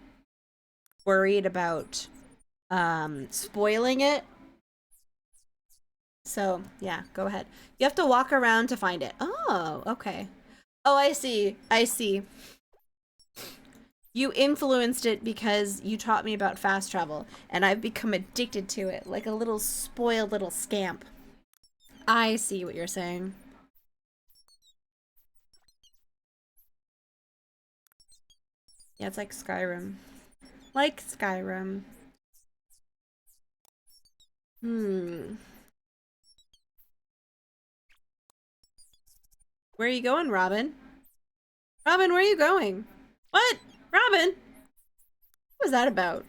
worried about spoiling it. So, yeah, go ahead. You have to walk around to find it. Oh, okay. Oh, I see. I see. You influenced it because you taught me about fast travel, and I've become addicted to it, like a little spoiled little scamp. I see what you're saying. Yeah, it's like Skyrim. Like Skyrim. Where are you going, Robin? Robin, where are you going? What? Robin? What was that about?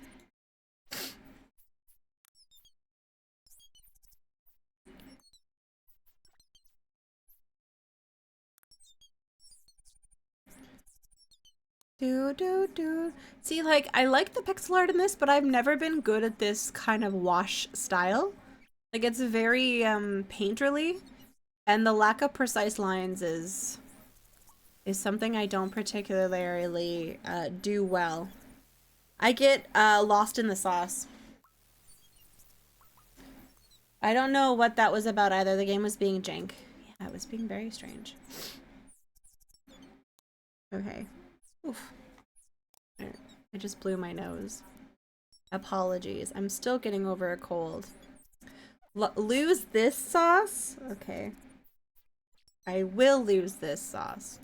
Do. See, like, I like the pixel art in this, but I've never been good at this kind of wash style. Like, it's very, painterly, and the lack of precise lines is something I don't particularly, do well. I get, lost in the sauce. I don't know what that was about either. The game was being jank. Yeah, it was being very strange. Okay. Oof. I just blew my nose. Apologies. I'm still getting over a cold. Lose this sauce? Okay. I will lose this sauce.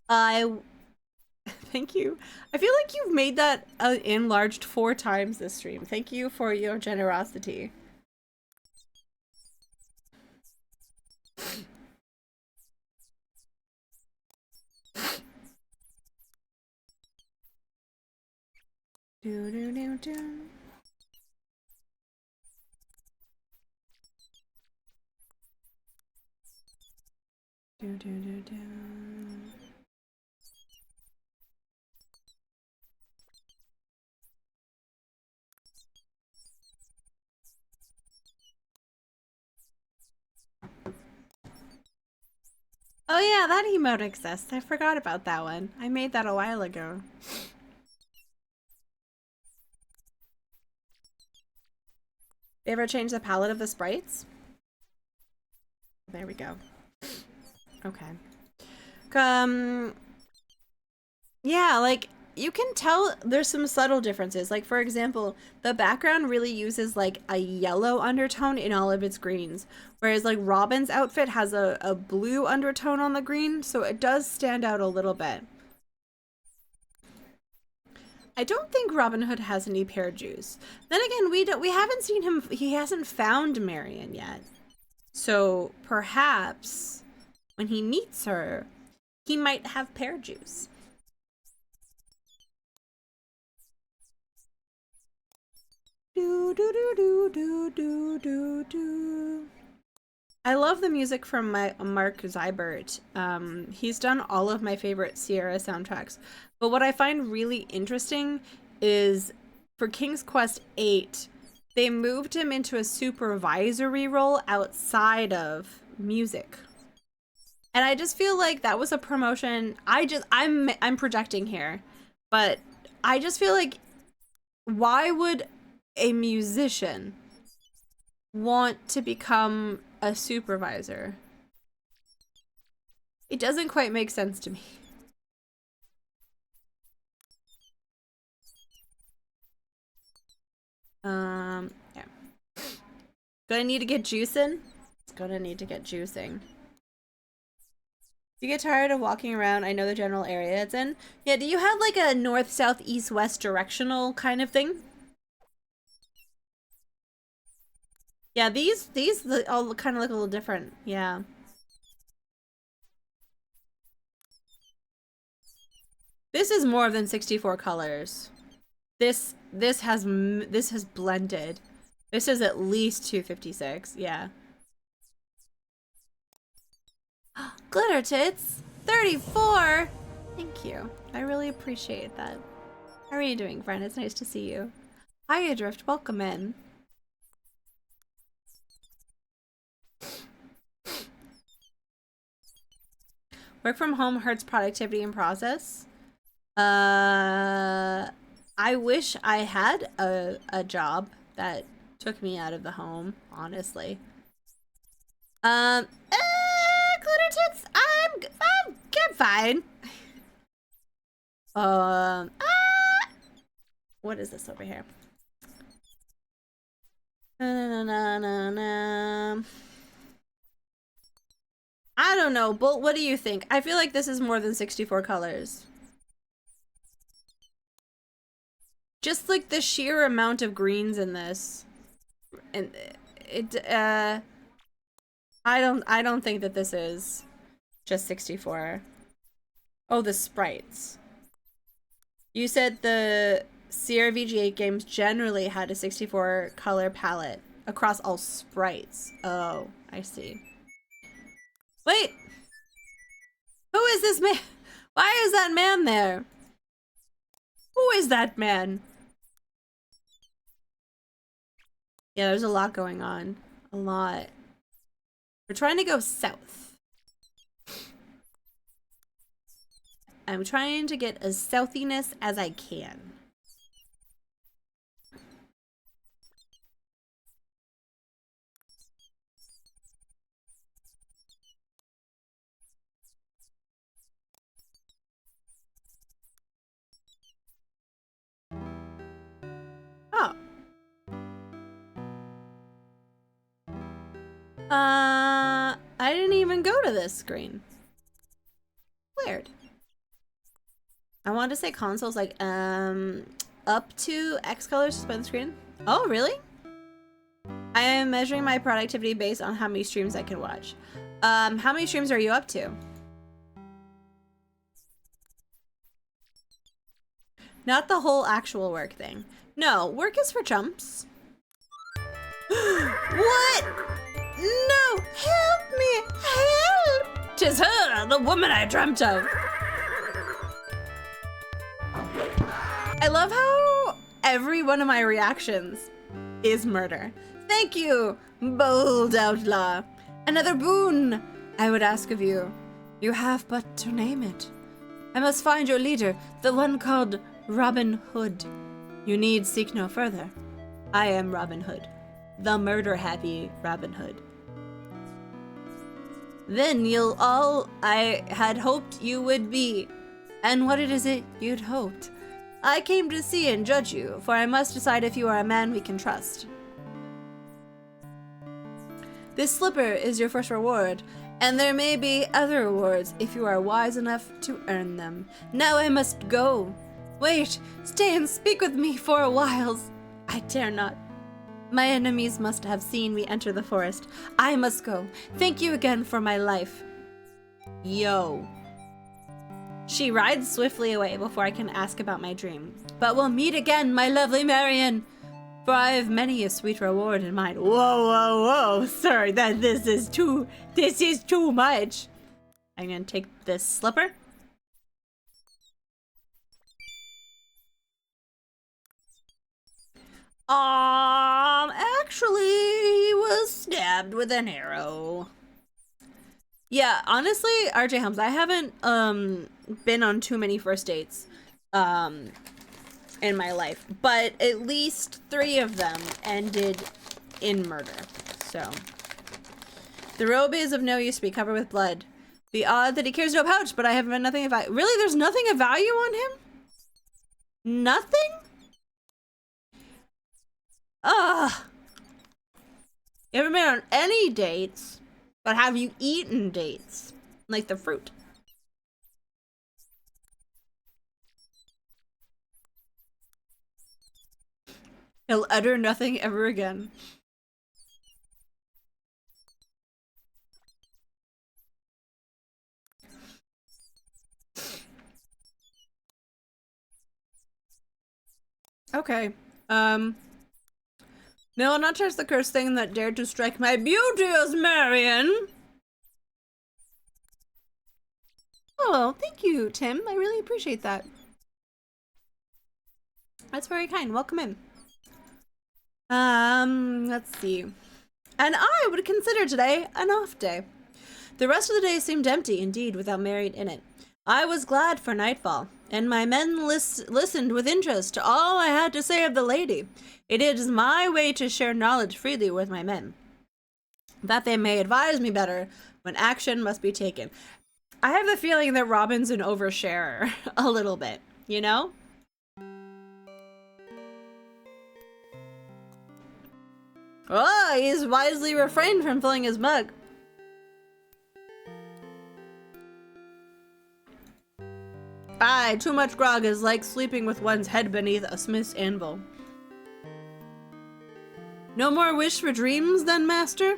Thank you. I feel like you've made that enlarged 4 times this stream. Thank you for your generosity. Do. Do. Oh yeah, that emote exists. I forgot about that one. I made that a while ago. They ever change the palette of the sprites? There we go. Okay. Yeah, like, you can tell there's some subtle differences. Like, for example, the background really uses, like, a yellow undertone in all of its greens. Whereas, like, Robin's outfit has a blue undertone on the green, so it does stand out a little bit. I don't think Robin Hood has any pear juice. Then again, we haven't seen him, he hasn't found Marion yet. So, perhaps, when he meets her, he might have pear juice. Do do do do do do do do. I love the music from Mark Zybert. He's done all of my favorite Sierra soundtracks. But what I find really interesting is for King's Quest VIII, they moved him into a supervisory role outside of music. And I just feel like that was a promotion. I'm projecting here, but I just feel like, why would a musician want to become a supervisor? It doesn't quite make sense to me. Yeah. Gonna need to get juicing. It's gonna need to get juicing. Do you get tired of walking around? I know the general area it's in. Yeah, do you have like a north, south, east, west directional kind of thing? Yeah, these all kind of look a little different. Yeah. This is more than 64 colors. This has blended. This is at least 256. Yeah. Glitter tits 34. Thank you. I really appreciate that. How are you doing, friend? It's nice to see you. Hi, Adrift. Welcome in. Work from home hurts productivity and process. I wish I had a job that took me out of the home, honestly. Glitter tits, I'm fine. What is this over here? Na, na, na, na. I don't know, Bolt, what do you think? I feel like this is more than 64 colors. Just like the sheer amount of greens in this. And I don't think that this is just 64. Oh, the sprites. You said the Sierra VG8 games generally had a 64 color palette across all sprites. Oh, I see. Wait! Who is this man? Why is that man there? Who is that man? Yeah, there's a lot going on. A lot. We're trying to go south. I'm trying to get as southiness as I can. Oh. I didn't even go to this screen. Weird. I wanted to say consoles like, up to X colors to display the screen. Oh, really? I am measuring my productivity based on how many streams I can watch. How many streams are you up to? Not the whole actual work thing. No, work is for chumps. What? No, help me, help! 'Tis her, the woman I dreamt of. I love how every one of my reactions is murder. Thank you, bold outlaw. Another boon I would ask of you You have but to name it. I must find your leader, the one called Robin Hood. You need seek no further. I am Robin Hood, the murder-happy Robin Hood. Then you'll all I had hoped you would be. And what is it you'd hoped? I came to see and judge you, for I must decide if you are a man we can trust. This slipper is your first reward, and there may be other rewards if you are wise enough to earn them. Now I must go. Wait, stay and speak with me for a while. I dare not. My enemies must have seen me enter the forest. I must go. Thank you again for my life. Yo. She rides swiftly away before I can ask about my dream. But we'll meet again, my lovely Marion, for I have many a sweet reward in mind. Whoa, whoa, whoa, sir, this is too much. I'm gonna take this slipper. Actually, he was stabbed with an arrow. Yeah, honestly, RJ Helms, I haven't been on too many first dates in my life, but at least 3 of them ended in murder. So the robe is of no use to be covered with blood. Be odd that he carries no pouch, but I have nothing of value. Really, there's nothing of value on him? Nothing? Ugh. You haven't been on any dates, but have you eaten dates? Like the fruit. He'll utter nothing ever again. Okay. No, not just the cursed thing that dared to strike my beauteous Marion. Oh, thank you, Tim. I really appreciate that. That's very kind. Welcome in. Let's see. And I would consider today an off day. The rest of the day seemed empty, indeed, without Marion in it. I was glad for nightfall, and my men listened with interest to all I had to say of the lady. It is my way to share knowledge freely with my men, that they may advise me better when action must be taken. I have the feeling that Robin's an oversharer a little bit, you know? Oh, he's wisely refrained from filling his mug. Aye, too much grog is like sleeping with one's head beneath a smith's anvil. No more wish for dreams, then, master?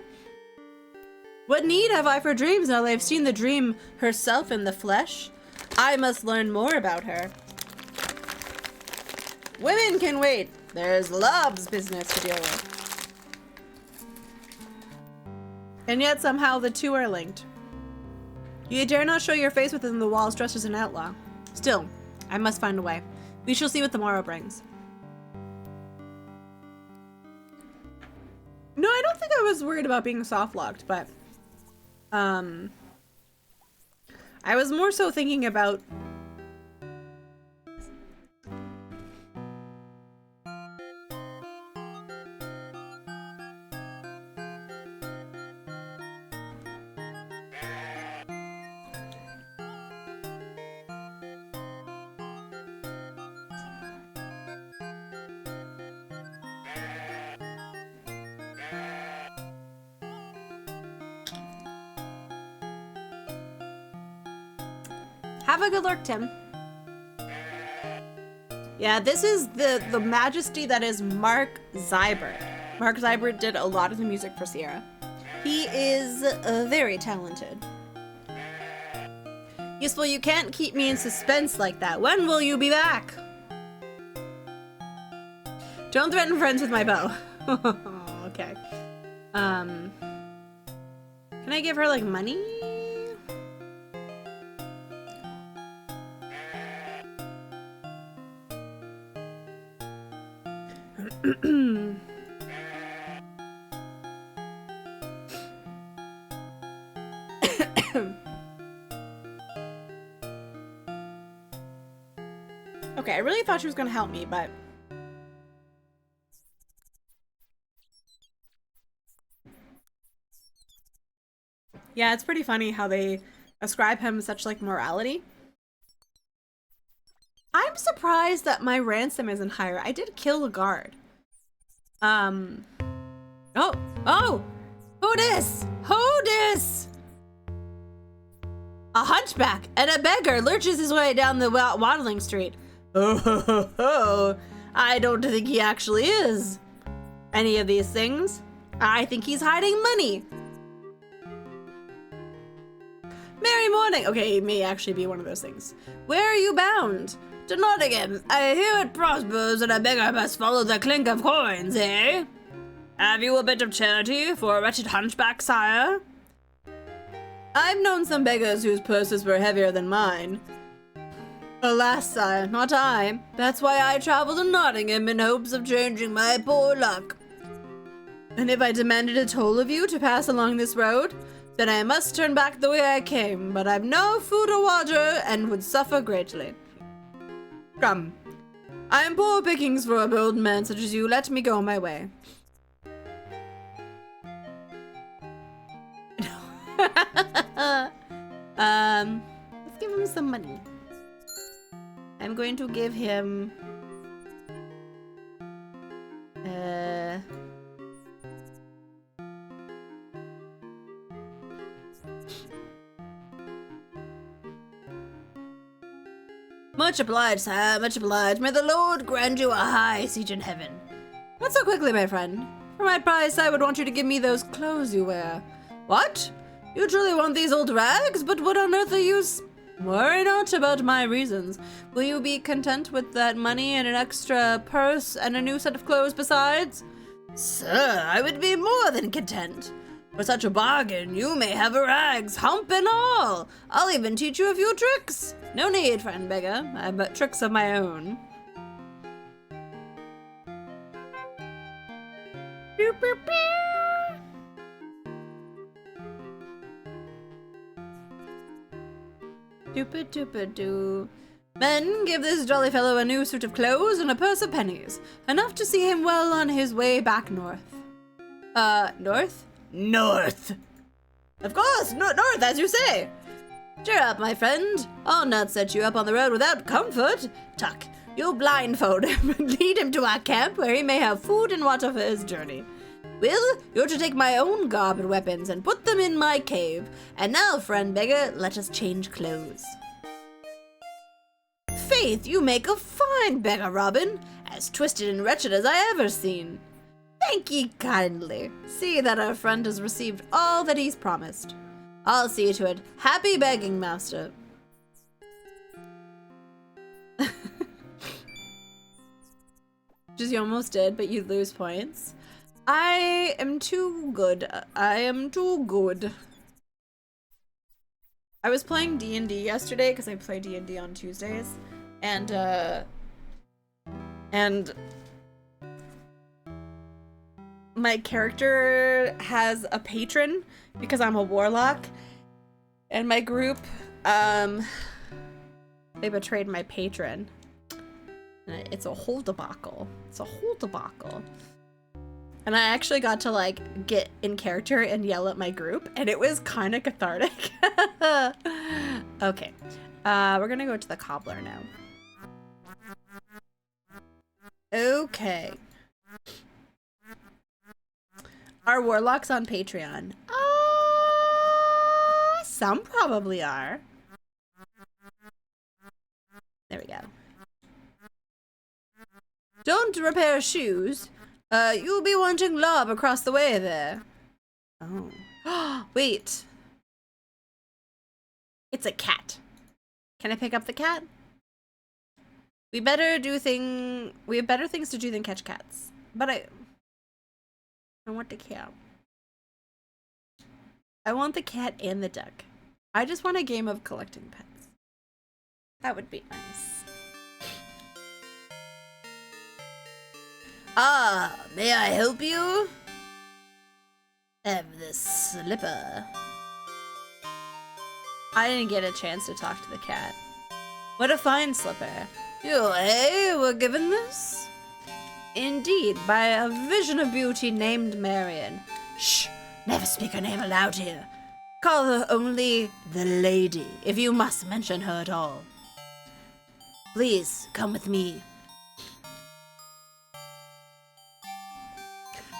What need have I for dreams now that I've seen the dream herself in the flesh? I must learn more about her. Women can wait. There's love's business to deal with. And yet somehow the two are linked. You dare not show your face within the walls dressed as an outlaw. Still, I must find a way. We shall see what the morrow brings. No, I don't think I was worried about being soft-locked, but I was more so thinking about have a good look, Tim. Yeah, this is the majesty that is Mark Zybert. Mark Zybert did a lot of the music for Sierra. He is very talented. Yes, well, you can't keep me in suspense like that. When will you be back? Don't threaten friends with my bow. Okay. Can I give her, like, money? Okay, I really thought she was gonna help me, but... Yeah, it's pretty funny how they ascribe him such, like, morality. I'm surprised that my ransom isn't higher. I did kill a guard. Oh! Who dis? Who dis? A hunchback and a beggar lurches his way down the waddling street. Oh, I don't think he actually is any of these things. I think he's hiding money. Merry morning. Okay, it may actually be one of those things. Where are you bound? To Nottingham. I hear it prospers and a beggar must follow the clink of coins, eh? Have you a bit of charity for a wretched hunchback, sire? I've known some beggars whose purses were heavier than mine. Alas, sire, not I. That's why I travel to Nottingham in hopes of changing my poor luck. And if I demanded a toll of you to pass along this road, then I must turn back the way I came, but I've no food or water and would suffer greatly. Come. I am poor pickings for a bold man such as you. Let me go my way. Let's give him some money. I'm going to give him much obliged, sire, much obliged. May the Lord grant you a high seat in heaven. Not so quickly, my friend. For my price, I would want you to give me those clothes you wear. What? You truly want these old rags? But what on earth are you... Worry not about my reasons. Will you be content with that money and an extra purse and a new set of clothes besides? Sir, I would be more than content. For such a bargain, you may have a rags, hump and all. I'll even teach you a few tricks. No need, friend beggar. I've but tricks of my own. Doop-a-doop-a-doo. Men, give this jolly fellow a new suit of clothes and a purse of pennies. Enough to see him well on his way back north. North? North! Of course, north, as you say. Cheer up, my friend. I'll not set you up on the road without comfort. Tuck, you'll blindfold him and lead him to our camp where he may have food and water for his journey. Will, you're to take my own garb and weapons and put them in my cave. And now, friend beggar, let us change clothes. Faith, you make a fine beggar, Robin, as twisted and wretched as I ever seen. Thank ye kindly. See that our friend has received all that he's promised. I'll see to it. Happy begging, master. Just you almost did, but you lose points. I am too good. I am too good. I was playing D&D yesterday because I play D&D on Tuesdays, and my character has a patron because I'm a warlock, and my group, they betrayed my patron. It's a whole debacle. It's a whole debacle. And I actually got to, like, get in character and yell at my group, and it was kind of cathartic. Okay. We're gonna go to the cobbler now. Okay. Are warlocks on Patreon? Some probably are. There we go. Don't repair shoes. You'll be wanting lob across the way there. Oh. Wait. It's a cat. Can I pick up the cat? We have better things to do than catch cats. But I want the cat. I want the cat and the duck. I just want a game of collecting pets. That would be nice. Ah, may I help you? Have this slipper. I didn't get a chance to talk to the cat. What a fine slipper. You, eh, were given this? Indeed, by a vision of beauty named Marion. Shh! Never speak her name aloud here. Call her only the lady, if you must mention her at all. Please, come with me.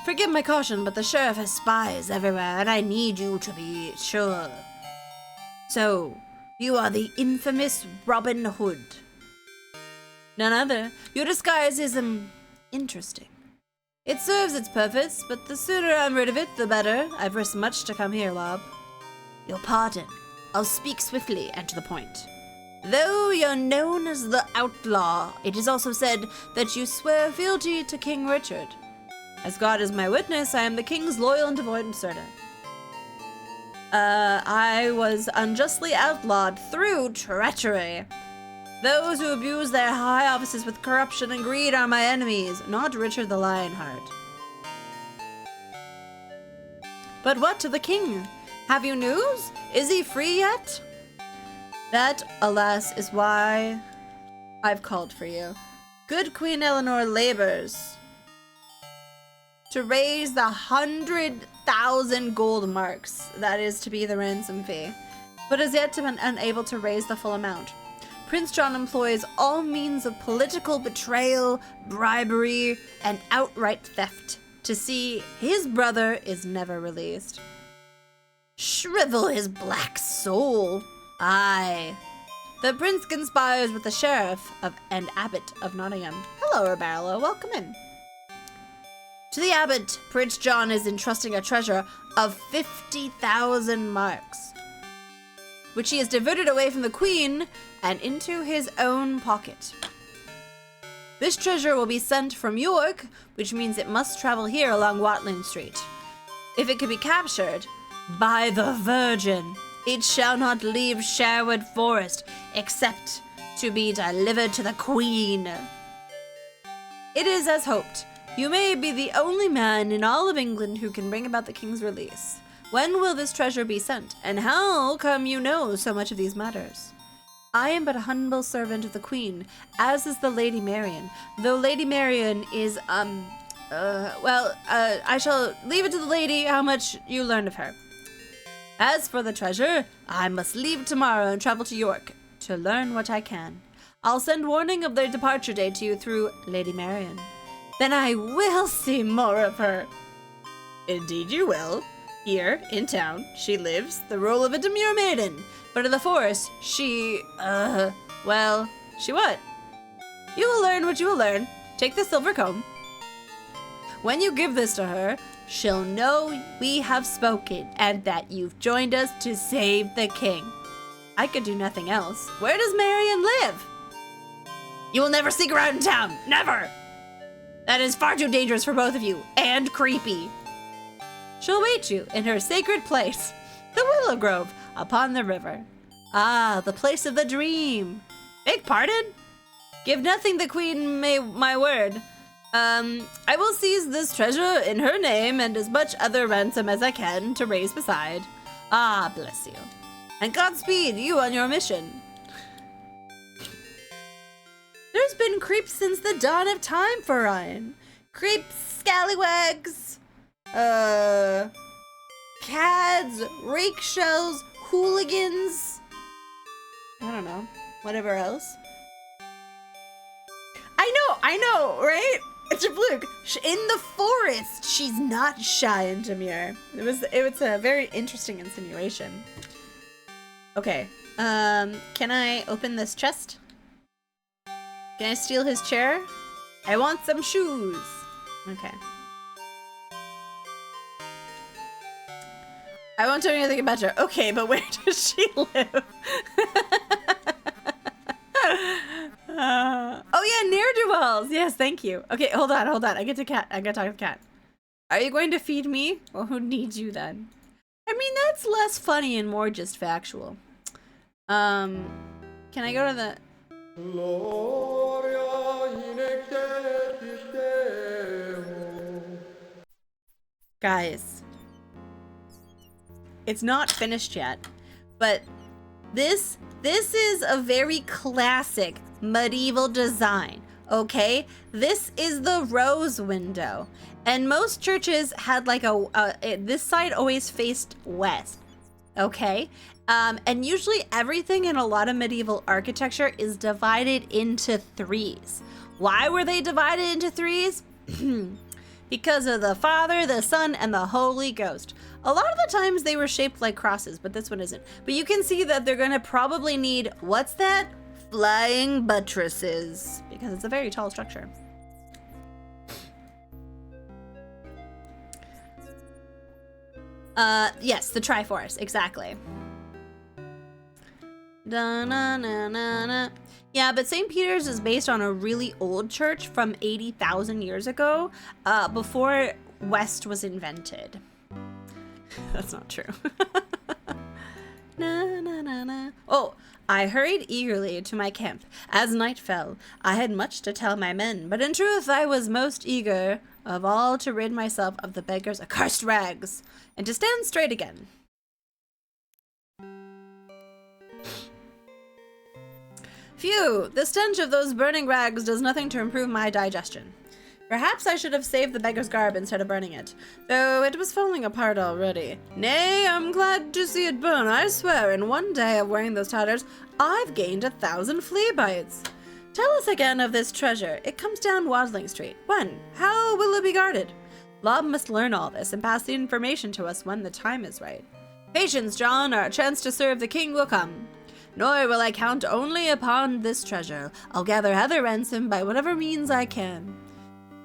Forgive my caution, but the sheriff has spies everywhere, and I need you to be sure. So, you are the infamous Robin Hood. None other. Your disguise is, interesting. It serves its purpose, but the sooner I'm rid of it, the better. I've risked much to come here, Lob. Your pardon. I'll speak swiftly and to the point. Though you're known as the outlaw, it is also said that you swear fealty to King Richard. As God is my witness, I am the king's loyal and devoted servant. I was unjustly outlawed through treachery. Those who abuse their high offices with corruption and greed are my enemies, not Richard the Lionheart. But what to the king? Have you news? Is he free yet? That, alas, is why I've called for you. Good Queen Eleanor labors to raise the 100,000 gold marks that is to be the ransom fee, but is yet to be unable to raise the full amount. Prince John employs all means of political betrayal, bribery, and outright theft to see his brother is never released. Shrivel his black soul. Aye. The prince conspires with the sheriff and abbot of Nottingham. Hello, Barlow. Welcome in. To the abbot, Prince John is entrusting a treasure of 50,000 marks, which he has diverted away from the queen and into his own pocket. This treasure will be sent from York, which means it must travel here along Watling Street. If it could be captured, by the Virgin, it shall not leave Sherwood Forest except to be delivered to the queen. It is as hoped. You may be the only man in all of England who can bring about the king's release. When will this treasure be sent, and how come you know so much of these matters? I am but a humble servant of the queen, as is the Lady Marion, though Lady Marion is, I shall leave it to the lady how much you learn of her. As for the treasure, I must leave tomorrow and travel to York to learn what I can. I'll send warning of their departure day to you through Lady Marion. Then I will see more of her. Indeed you will. Here, in town, she lives the role of a demure maiden, but in the forest, she what? You will learn what you will learn. Take the silver comb. When you give this to her, she'll know we have spoken and that you've joined us to save the king. I could do nothing else. Where does Marion live? You will never sneak around in town. Never! That is far too dangerous for both of you, and creepy. She'll wait you in her sacred place, the Willow Grove, upon the river. Ah, the place of the dream. Beg pardon? Give nothing the queen may my word. I will seize this treasure in her name and as much other ransom as I can to raise beside. Ah, bless you. And Godspeed you on your mission. There's been creeps since the dawn of time for Ryan. Creeps, scallywags, cads, rake shells, hooligans. I don't know. Whatever else. I know, right? It's a fluke. In the forest, she's not shy and demure. It was a very interesting insinuation. Okay. Can I open this chest? Can I steal his chair? I want some shoes. Okay. I won't tell you anything about her. Okay, but where does she live? Oh yeah, ne'er-do-wells. Yes, thank you. Okay, hold on. I gotta talk to the cat. Are you going to feed me? Well, who needs you then? I mean, that's less funny and more just factual. Can I go to the... Guys, it's not finished yet, but this is a very classic medieval design, okay? This is the rose window. And most churches had like this side always faced west, okay? And usually everything in a lot of medieval architecture is divided into threes. Why were they divided into threes? Because of the Father, the Son, and the Holy Ghost. A lot of the times they were shaped like crosses, but this one isn't. But you can see that they're gonna probably need, what's that? Flying buttresses, because it's a very tall structure. Yes, the Triforce, exactly. Da-na-na-na-na. Yeah, but St. Peter's is based on a really old church from 80,000 years ago, before West was invented. That's not true. Na, na, na, na. Oh, I hurried eagerly to my camp. As night fell, I had much to tell my men, but in truth I was most eager of all to rid myself of the beggar's accursed rags, and to stand straight again. Phew, the stench of those burning rags does nothing to improve my digestion. Perhaps I should have saved the beggar's garb instead of burning it, though it was falling apart already. Nay, I'm glad to see it burn. I swear, in one day of wearing those tatters, I've gained 1,000 flea bites. Tell us again of this treasure. It comes down Wadling Street. When? How will it be guarded? Lob must learn all this and pass the information to us when the time is right. Patience, John. Our chance to serve the king will come. Nor will I count only upon this treasure. I'll gather Heather ransom by whatever means I can.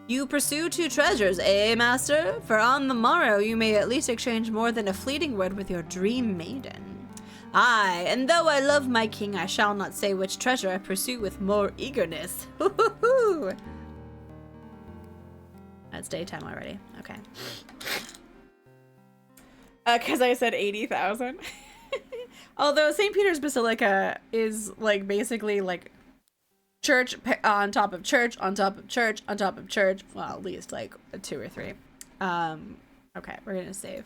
You pursue two treasures, eh, master? For on the morrow you may at least exchange more than a fleeting word with your dream maiden. Aye, and though I love my king, I shall not say which treasure I pursue with more eagerness. Hoo-hoo-hoo! It's daytime already. Okay. Because I said 80,000. Although St. Peter's Basilica is like basically like church on top of church on top of church on top of church. Well, at least like 2 or 3. Okay, we're gonna save.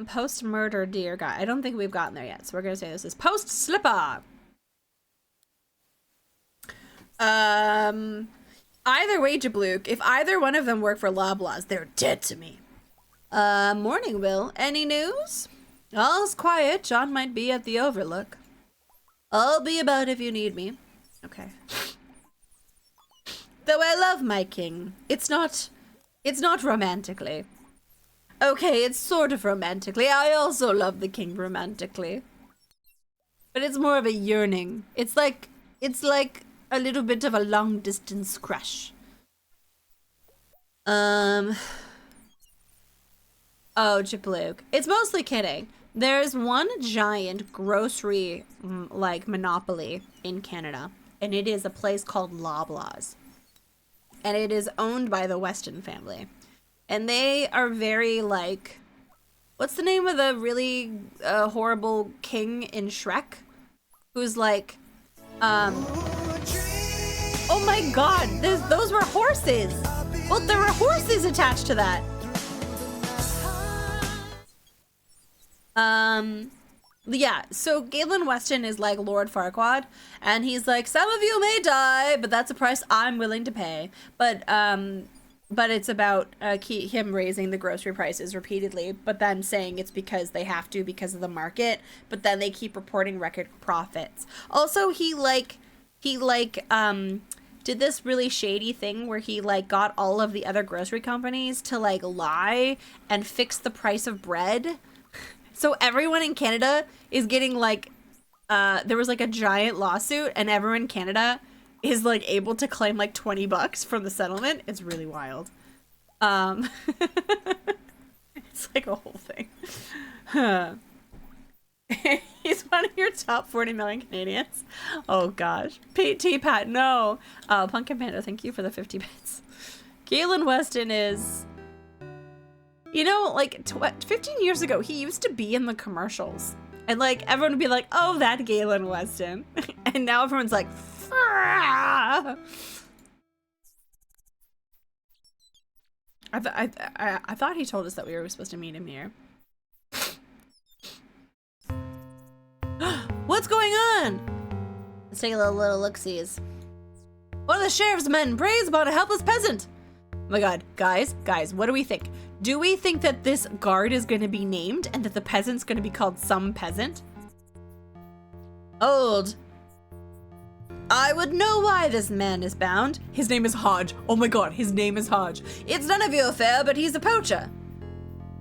Post murder deer guy. I don't think we've gotten there yet, so we're gonna say this is post slipper. Either way, Jablook, if either one of them work for Loblaws, they're dead to me. Morning, Will. Any news? All's quiet. John might be at the Overlook. I'll be about if you need me. Okay. Though I love my king, it's not romantically. Okay, it's sort of romantically. I also love the king romantically. But it's more of a yearning. It's like a little bit of a long distance crush. Oh, Jablook. It's mostly kidding. There's one giant grocery, like, monopoly in Canada, and it is a place called Loblaws. And it is owned by the Weston family. And they are very, like... What's the name of the really horrible king in Shrek? Who's, like... Oh my god! Those were horses! Well, there were horses attached to that! Yeah, so Galen Weston is like Lord Farquaad, and he's like, some of you may die, but that's a price I'm willing to pay. But it's about him raising the grocery prices repeatedly, but then saying it's because they have to because of the market, but then they keep reporting record profits. Also, he did this really shady thing where he like got all of the other grocery companies to like lie and fix the price of bread. So everyone in Canada is getting like, there was like a giant lawsuit and everyone in Canada is like able to claim like $20 from the settlement. It's really wild. It's like a whole thing. He's one of your top 40 million Canadians. Oh gosh. T-Pat, no. Pumpkin Panda, thank you for the 50 bits. Galen Weston is... You know, like 15 years ago, he used to be in the commercials. And like, everyone would be like, oh, that Galen Weston. And now everyone's like, I thought he told us that we were supposed to meet him here. What What's going on? Let's take a little look-sees. One of the sheriff's men preys upon a helpless peasant. Oh my god, guys, what do we think? Do we think that this guard is going to be named and that the peasant's going to be called some peasant? Old. I would know why this man is bound. His name is Hodge. Oh my god, his name is Hodge. It's none of your affair, but he's a poacher.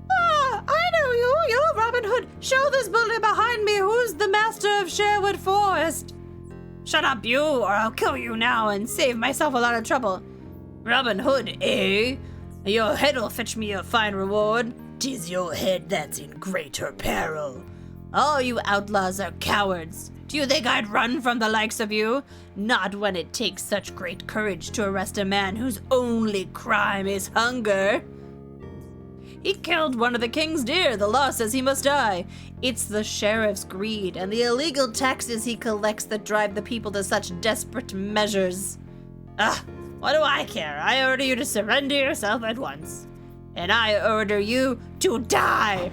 Ah, I know you. You're Robin Hood. Show this bully behind me who's the master of Sherwood Forest. Shut up, you, or I'll kill you now and save myself a lot of trouble. Robin Hood, eh? Your head'll fetch me a fine reward. 'Tis your head that's in greater peril. All you outlaws are cowards. Do you think I'd run from the likes of you? Not when it takes such great courage to arrest a man whose only crime is hunger. He killed one of the king's deer. The law says he must die. It's the sheriff's greed and the illegal taxes he collects that drive the people to such desperate measures. Ah, what do I care? I order you to surrender yourself at once. And I order you to die.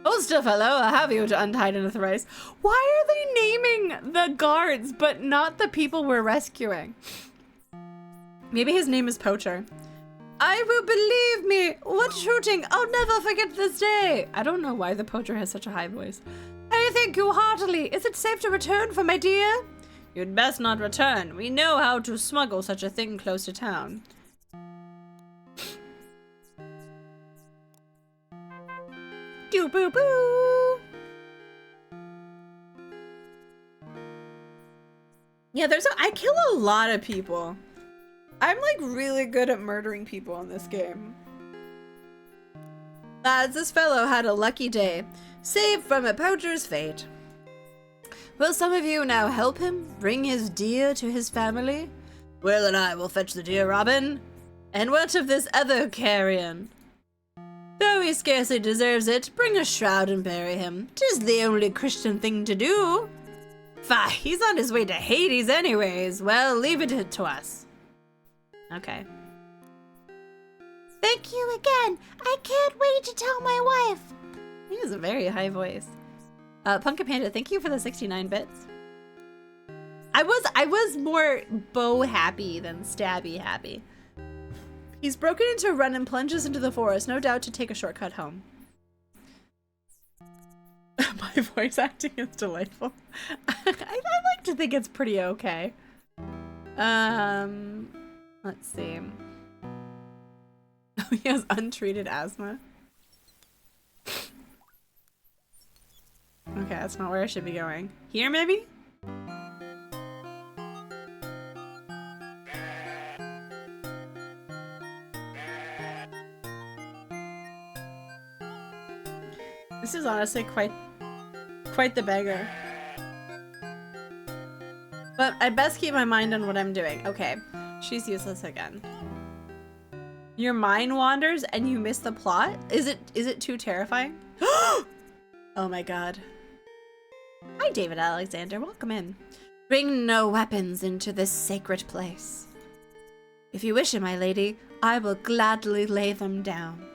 Hold still, fellow. I'll have you to untied in a thrice. Why are they naming the guards but not the people we're rescuing? Maybe his name is Poacher. I will believe me. What shooting? I'll never forget this day. I don't know why the poacher has such a high voice. I thank you heartily. Is it safe to return for my dear? You'd best not return. We know how to smuggle such a thing close to town. Doo boo boo. Yeah, I kill a lot of people. I'm like really good at murdering people in this game. Lads, this fellow had a lucky day, saved from a poacher's fate. Will some of you now help him bring his deer to his family? Will and I will fetch the deer, Robin. And what of this other carrion? Though he scarcely deserves it, bring a shroud and bury him. 'Tis the only Christian thing to do. Fie, he's on his way to Hades anyways. Well, leave it to us. Okay. Thank you again. I can't wait to tell my wife. He has a very high voice. Pumpkin Panda, thank you for the 69 bits. I was more bow happy than stabby happy. He's broken into a run and plunges into the forest, no doubt to take a shortcut home. My voice acting is delightful. I like to think it's pretty okay. Let's see. Oh, he has untreated asthma. Okay, that's not where I should be going. Here, maybe? This is honestly quite the beggar. But I best keep my mind on what I'm doing. Okay, she's useless again. Your mind wanders and you miss the plot? Is it too terrifying? Oh my god. Hi, David Alexander. Welcome in. Bring no weapons into this sacred place. If you wish it, my lady, I will gladly lay them down.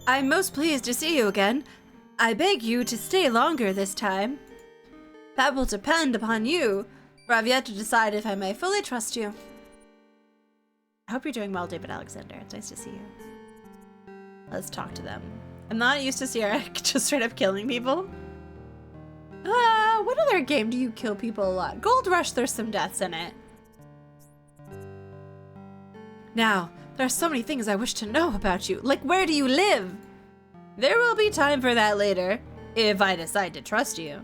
I'm most pleased to see you again. I beg you to stay longer this time. That will depend upon you, for I've yet to decide if I may fully trust you. I hope you're doing well, David Alexander. It's nice to see you. Let's talk to them. I'm not used to Sierra just straight up killing people. What other game do you kill people a lot? Gold Rush, there's some deaths in it. Now, there are so many things I wish to know about you. Like, where do you live? There will be time for that later, if I decide to trust you.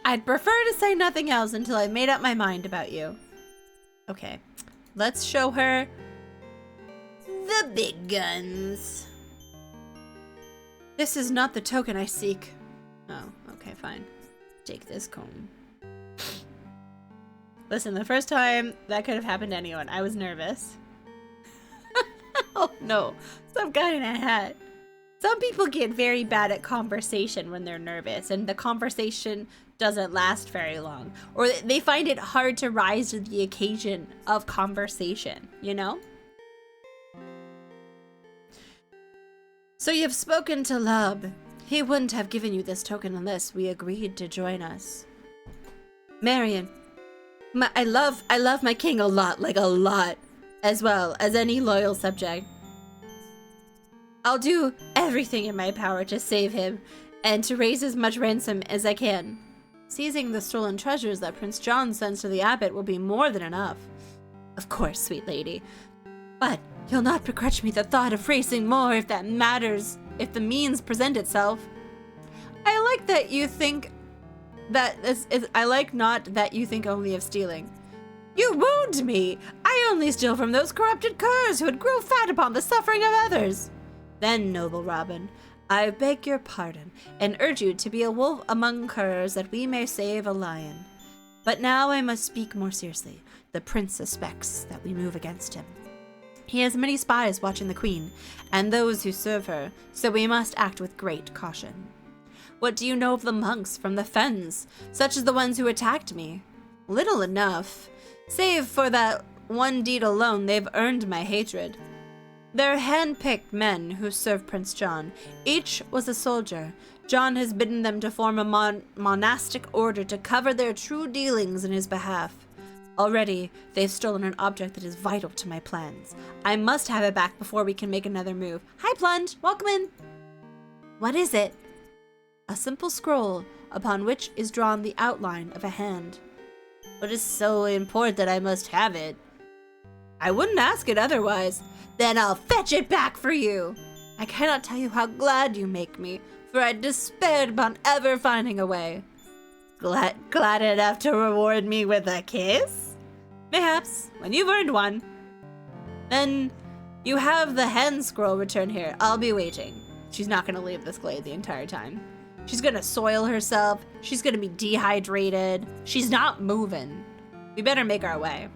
I'd prefer to say nothing else until I've made up my mind about you. Okay, let's show her the big guns. This is not the token I seek. Oh, okay, fine. Take this comb. Listen, the first time that could have happened to anyone, I was nervous. Oh no, some guy in a hat. Some people get very bad at conversation when they're nervous, and the conversation doesn't last very long. Or they find it hard to rise to the occasion of conversation, you know? So you've spoken to Lub. He wouldn't have given you this token unless we agreed to join us. Marion, I love my king a lot, like a lot, as well as any loyal subject. I'll do everything in my power to save him and to raise as much ransom as I can. Seizing the stolen treasures that Prince John sends to the abbot will be more than enough. Of course, sweet lady. But you'll not begrudge me the thought of racing more if that matters, if the means present itself. I like that you think that I like not that you think only of stealing. You wound me! I only steal from those corrupted curs who would grow fat upon the suffering of others. Then, noble Robin, I beg your pardon, and urge you to be a wolf among curs that we may save a lion. But now I must speak more seriously. The prince suspects that we move against him. He has many spies watching the queen, and those who serve her, so we must act with great caution. What do you know of the monks from the fens, such as the ones who attacked me? Little enough. Save for that one deed alone, they've earned my hatred. They're hand-picked men who serve Prince John. Each was a soldier. John has bidden them to form a monastic order to cover their true dealings in his behalf. Already, they've stolen an object that is vital to my plans. I must have it back before we can make another move. Hi, Plunge. Welcome in. What is it? A simple scroll upon which is drawn the outline of a hand. What is so important that I must have it? I wouldn't ask it otherwise. Then I'll fetch it back for you. I cannot tell you how glad you make me, for I despaired upon ever finding a way. Glad enough to reward me with a kiss? Perhaps, when you've earned one. Then you have the hand scroll return here. I'll be waiting. She's not going to leave this glade the entire time. She's going to soil herself. She's going to be dehydrated. She's not moving. We better make our way.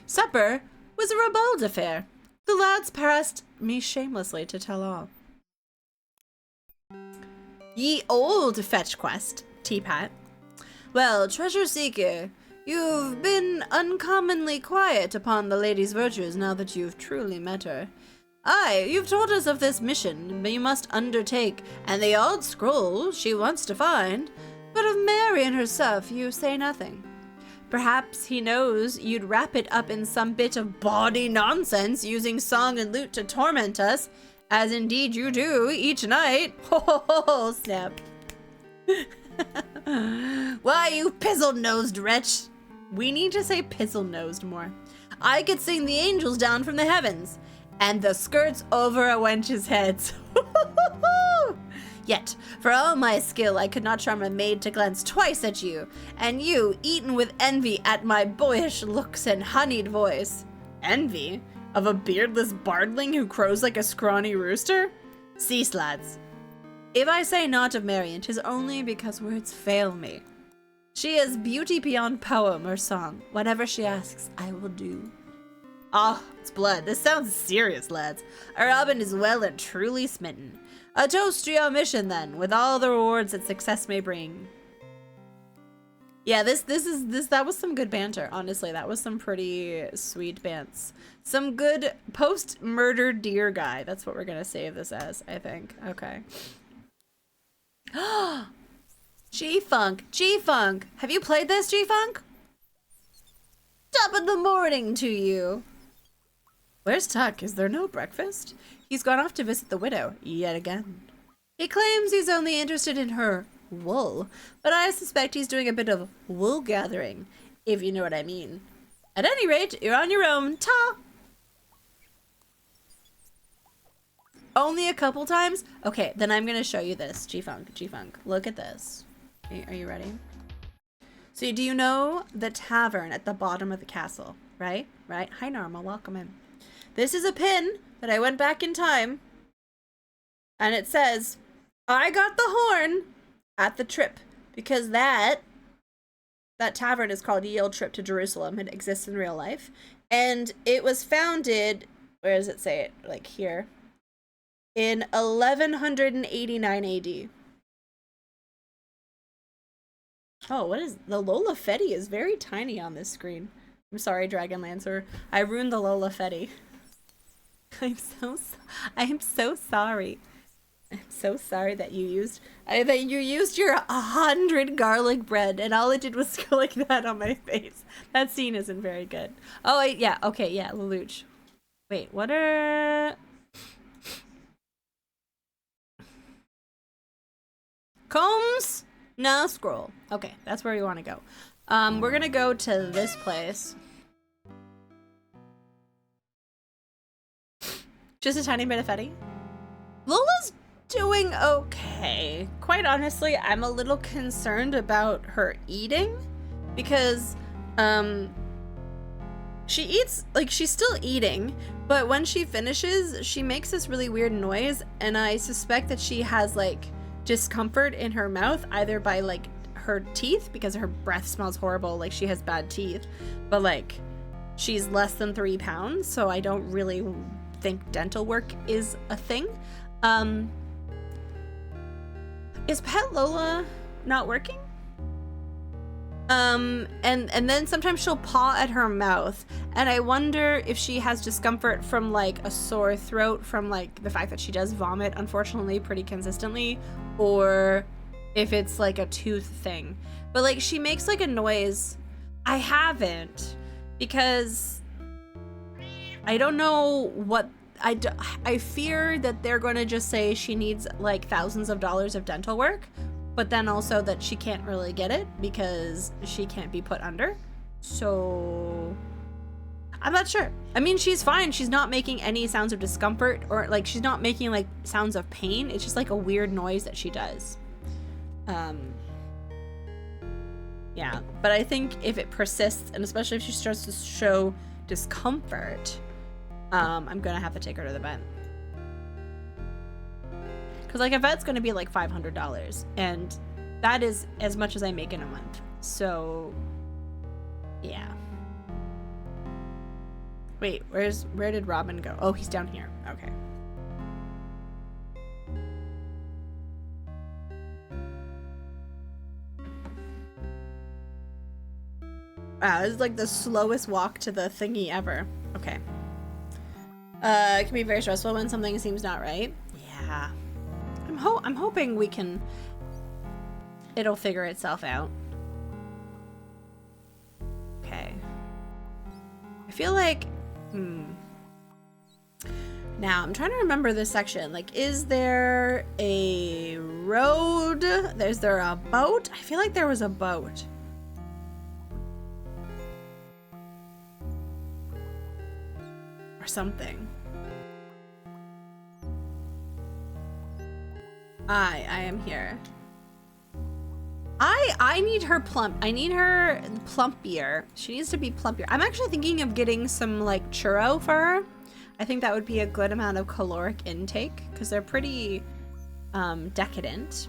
Supper was a ribald affair. The lads pressed me shamelessly to tell all. Ye old fetch quest, Teapot. Well, treasure seeker, you've been uncommonly quiet upon the lady's virtues now that you've truly met her. Aye, you've told us of this mission you must undertake, and the odd scroll she wants to find, but of Marion herself you say nothing. Perhaps he knows you'd wrap it up in some bit of bawdy nonsense using song and lute to torment us, as indeed you do each night. Ho ho ho ho, snap. Why, you pizzle-nosed wretch. We need to say pizzle-nosed more. I could sing the angels down from the heavens, and the skirts over a wench's heads. Yet, for all my skill, I could not charm a maid to glance twice at you, and you, eaten with envy at my boyish looks and honeyed voice. Envy? Of a beardless bardling who crows like a scrawny rooster? Cease, lads. If I say naught of Marion, 'tis only because words fail me. She is beauty beyond poem or song. Whatever she asks, I will do. Ah, it's blood. This sounds serious, lads. Our Robin is well and truly smitten. A toast to your mission, then, with all the rewards that success may bring. Yeah, that was some good banter. Honestly, that was some pretty sweet bants. Some good post-murder deer guy. That's what we're gonna save this as, I think. Okay. G-Funk, G-Funk. Have you played this, G-Funk? Top of the morning to you. Where's Tuck? Is there no breakfast? He's gone off to visit the widow, yet again. He claims he's only interested in her wool, but I suspect he's doing a bit of wool gathering, if you know what I mean. At any rate, you're on your own. Ta! Only a couple times? Okay, then I'm gonna show you this. G-Funk, G-Funk. Look at this. Are you ready? So do you know the tavern at the bottom of the castle? Right? Right? Hi, Norma. Welcome in. This is a pin that I went back in time. And it says, I got the horn at the trip. Because that tavern is called Ye Olde Trip to Jerusalem. It exists in real life. And it was founded, where does it say it? Like here. in 1189 AD. Oh, what is the Lola Fetty is very tiny on this screen. I'm sorry, Dragonlancer. I ruined the Lola Fetty. I'm so sorry. I'm so sorry that you used your 100 garlic bread and all it did was go like that on my face. That scene isn't very good. Oh yeah, okay, yeah, Lelouch. Wait, what are Combs? No, scroll. Okay, that's where we want to go. We're gonna go to this place. Just a tiny bit of Fetty. Lola's doing okay. Quite honestly, I'm a little concerned about her eating because she eats, like, she's still eating, but when she finishes, she makes this really weird noise, and I suspect that she has like discomfort in her mouth, either by like her teeth because her breath smells horrible, like she has bad teeth, but like she's less than 3 pounds, so I don't really think dental work is a thing. Is Pet Lola not working? And then sometimes she'll paw at her mouth, and I wonder if she has discomfort from like a sore throat from like the fact that she does vomit, unfortunately, pretty consistently, or if it's like a tooth thing. But like she makes like a noise. I haven't, because I don't know what I fear that they're going to just say she needs like thousands of dollars of dental work, but then also that she can't really get it because she can't be put under. So I'm not sure. I mean, she's fine. She's not making any sounds of discomfort, or like she's not making like sounds of pain. It's just like a weird noise that she does. Yeah, but I think if it persists, and especially if she starts to show discomfort, I'm gonna have to take her to the vet. Because like a vet's gonna be like $500, and that is as much as I make in a month. So yeah. Wait, where did Robin go? Oh, he's down here. Okay. Wow, this is like the slowest walk to the thingy ever. Okay. It can be very stressful when something seems not right. Yeah. I'm hoping it'll figure itself out. Okay. I feel like, now I'm trying to remember this section. Like, is there a road? Is there a boat? I feel like there was a boat. Or something. I am here. I need her plump. I need her plumpier. She needs to be plumpier. I'm actually thinking of getting some like churro for her. I think that would be a good amount of caloric intake because they're pretty decadent.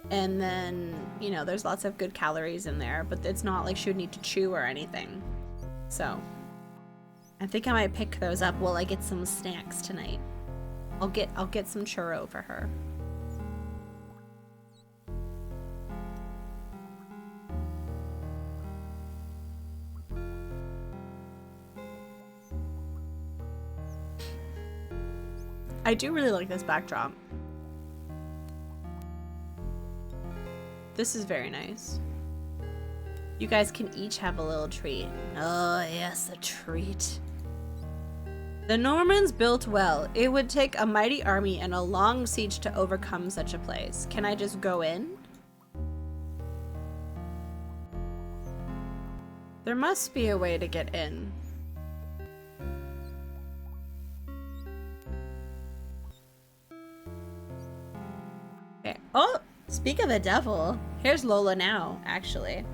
And then, you know, there's lots of good calories in there, but it's not like she would need to chew or anything. So I think I might pick those up while I get some snacks tonight. I'll get some churro for her. I do really like this backdrop. This is very nice. You guys can each have a little treat. Oh yes, a treat. The Normans built well. It would take a mighty army and a long siege to overcome such a place. Can I just go in? There must be a way to get in. Okay. Oh, speak of the devil. Here's Lola now, actually.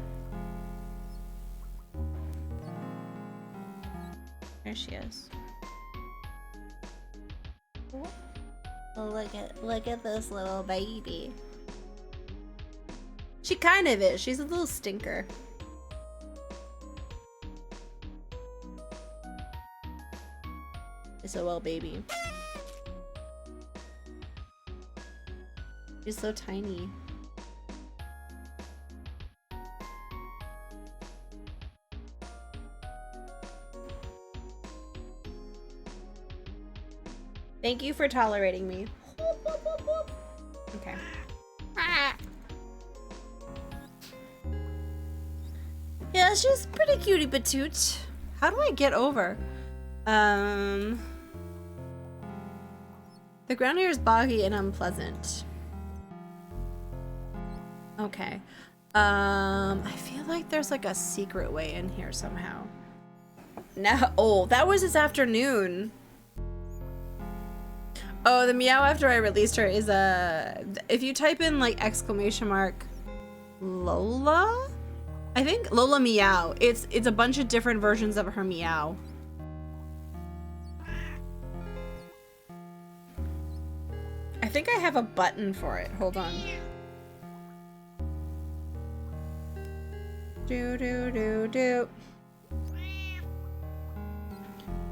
There she is. Look at this little baby. She kind of is. She's a little stinker. It's a little baby. She's so tiny. Thank you for tolerating me. Okay. Yeah, she's pretty cutie patooch. How do I get over? The ground here is boggy and unpleasant. Okay. I feel like there's like a secret way in here somehow. Now, oh, that was this afternoon. Oh, the meow after I released her is if you type in like exclamation mark Lola, I think Lola meow. It's a bunch of different versions of her meow. I think I have a button for it. Hold on. Do do do do.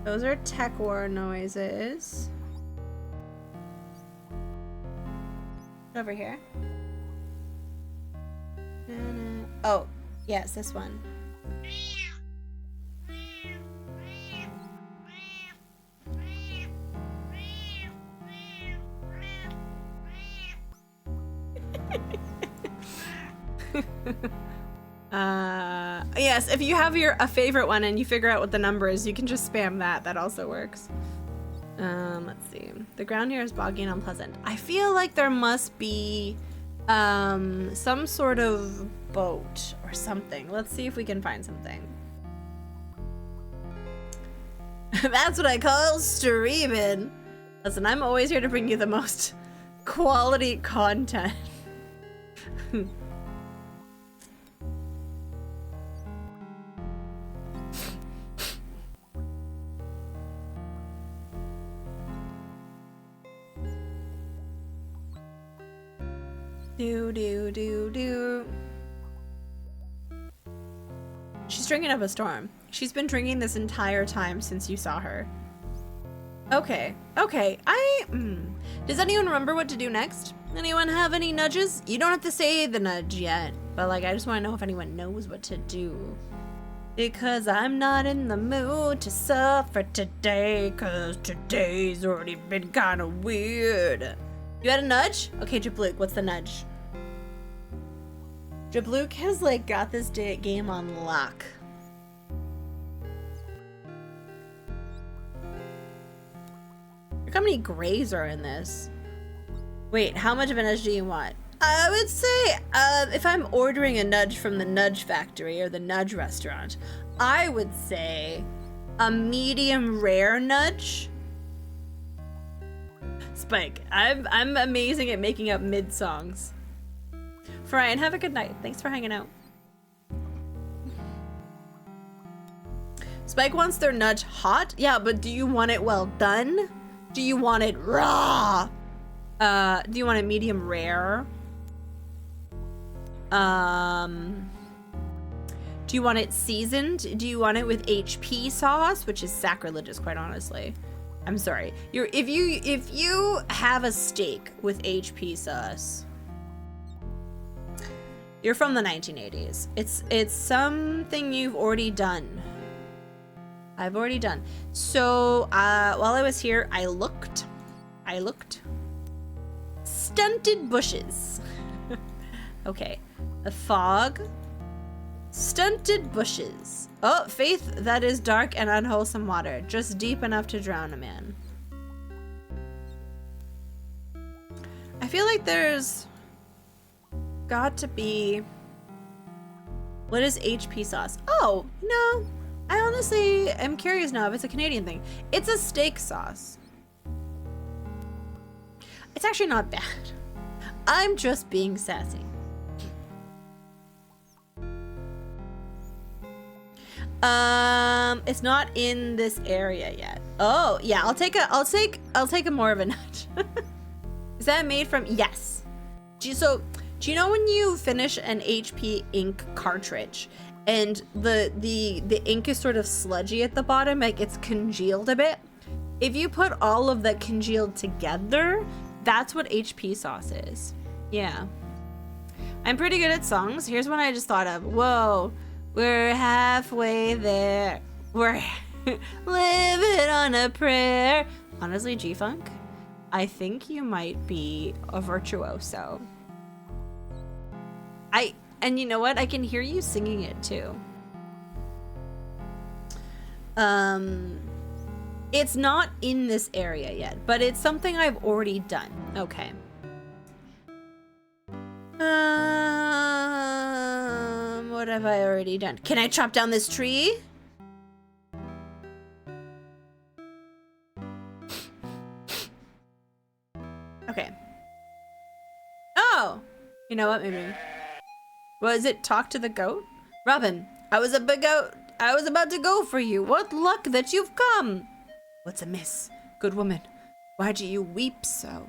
Those are tech war noises. Over here. Oh, yes, this one. Yes, if you have a favorite one and you figure out what the number is, you can just spam that. That also works. Let's see. The ground here is boggy and unpleasant. I feel like there must be some sort of boat or something. Let's see if we can find something. That's what I call streaming. Listen, I'm always here to bring you the most quality content. Do do do do. She's drinking up a storm. She's been drinking this entire time since you saw her. Okay, okay. Does anyone remember what to do next? Anyone have any nudges? You don't have to say the nudge yet, but like I just want to know if anyone knows what to do. Because I'm not in the mood to suffer today, cause today's already been kind of weird. You had a nudge? Okay, Jabluke, what's the nudge? Jabluke has like got this game on lock. Look how many grays are in this. Wait, how much of a nudge do you want? I would say, if I'm ordering a nudge from the Nudge Factory or the Nudge Restaurant, I would say a medium rare nudge. Spike, I'm amazing at making up mid songs. Brian, have a good night. Thanks for hanging out. Spike wants their nudge hot. Yeah, but do you want it well done? Do you want it raw? Do you want it medium rare? Do you want it seasoned? Do you want it with HP sauce, which is sacrilegious, quite honestly? I'm sorry. If you have a steak with HP sauce, you're from the 1980s. It's something you've already done. I've already done. So while I was here, I looked. Stunted bushes. Okay. A fog. Stunted bushes. Oh, faith that is dark and unwholesome water, just deep enough to drown a man. I feel like there's got to be... What is HP sauce? Oh, no. I honestly am curious now if it's a Canadian thing. It's a steak sauce. It's actually not bad. I'm just being sassy. It's not in this area yet. Oh, yeah, I'll take a more of a nudge. Is that made from? Yes. Do you know when you finish an HP ink cartridge and the ink is sort of sludgy at the bottom, like it's congealed a bit? If you put all of that congealed together, that's what HP sauce is. Yeah. I'm pretty good at songs. Here's one I just thought of. Whoa, we're halfway there. We're living on a prayer. Honestly, G-Funk, I think you might be a virtuoso. And you know what? I can hear you singing it too. It's not in this area yet, but it's something I've already done. Okay. What have I already done? Can I chop down this tree? Okay. Oh! You know what, maybe. Was it talk to the goat? Robin, I was about to go for you. What luck that you've come. What's amiss, good woman? Why do you weep so?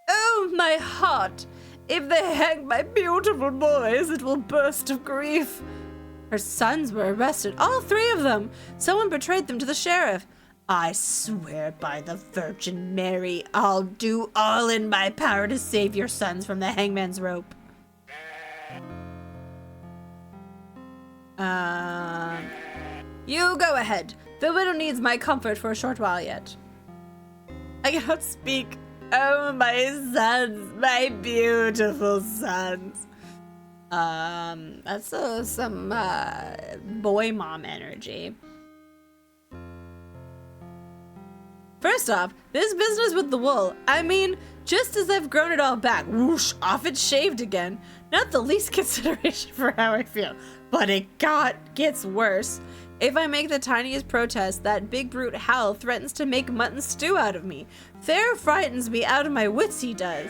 Oh, my heart! If they hang my beautiful boys, it will burst of grief. Her sons were arrested, all 3 of them. Someone betrayed them to the sheriff. I swear by the Virgin Mary, I'll do all in my power to save your sons from the hangman's rope. You go ahead. The widow needs my comfort for a short while yet. I cannot speak. Oh, my sons, my beautiful sons. That's some boy mom energy. First off, this business with the wool. I mean, just as I've grown it all back, whoosh, off it's shaved again. Not the least consideration for how I feel, but it gets worse. If I make the tiniest protest, that big brute Hal threatens to make mutton stew out of me. Fair frightens me out of my wits, he does.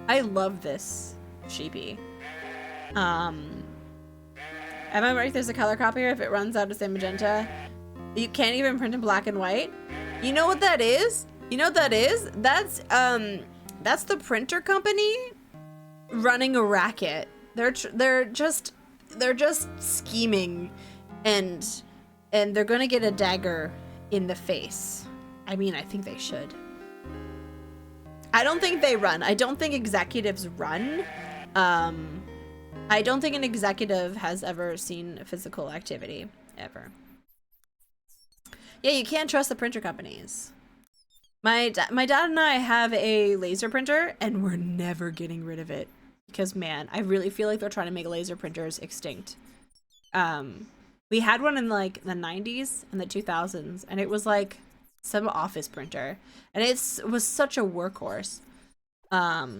I love this sheepy. Am I right? There's a color copier. If it runs out of say magenta, you can't even print in black and white. You know what that is? You know what that is? That's the printer company running a racket. They're just scheming, and they're gonna get a dagger in the face. I mean, I think they should. I don't think they run. I don't think executives run. I don't think an executive has ever seen physical activity, ever. Yeah, you can't trust the printer companies. My dad and I have a laser printer, and we're never getting rid of it. Because, man, I really feel like they're trying to make laser printers extinct. We had one in, like, the 90s and the 2000s, and it was, like, some office printer. And it was such a workhorse. I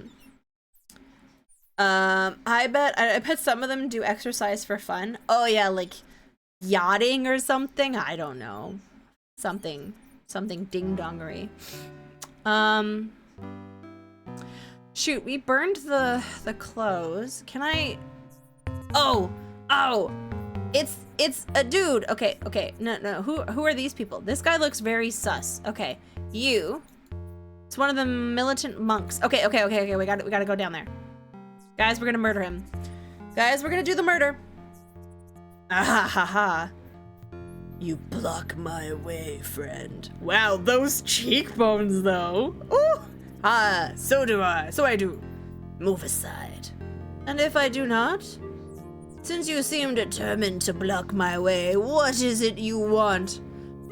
bet some of them do exercise for fun. Oh, yeah, like, yachting or something? I don't know. Something ding-dongery. Shoot, we burned the clothes. Can I? Oh, it's a dude. Okay. No. Who are these people? This guy looks very sus. Okay, you. It's one of the militant monks. Okay. We gotta go down there. Guys, we're gonna murder him. Guys, we're gonna do the murder. Ah ha ha. You block my way, friend. Wow, those cheekbones though. Ooh. Ah, so do I. So I do. Move aside. And if I do not? Since you seem determined to block my way, what is it you want?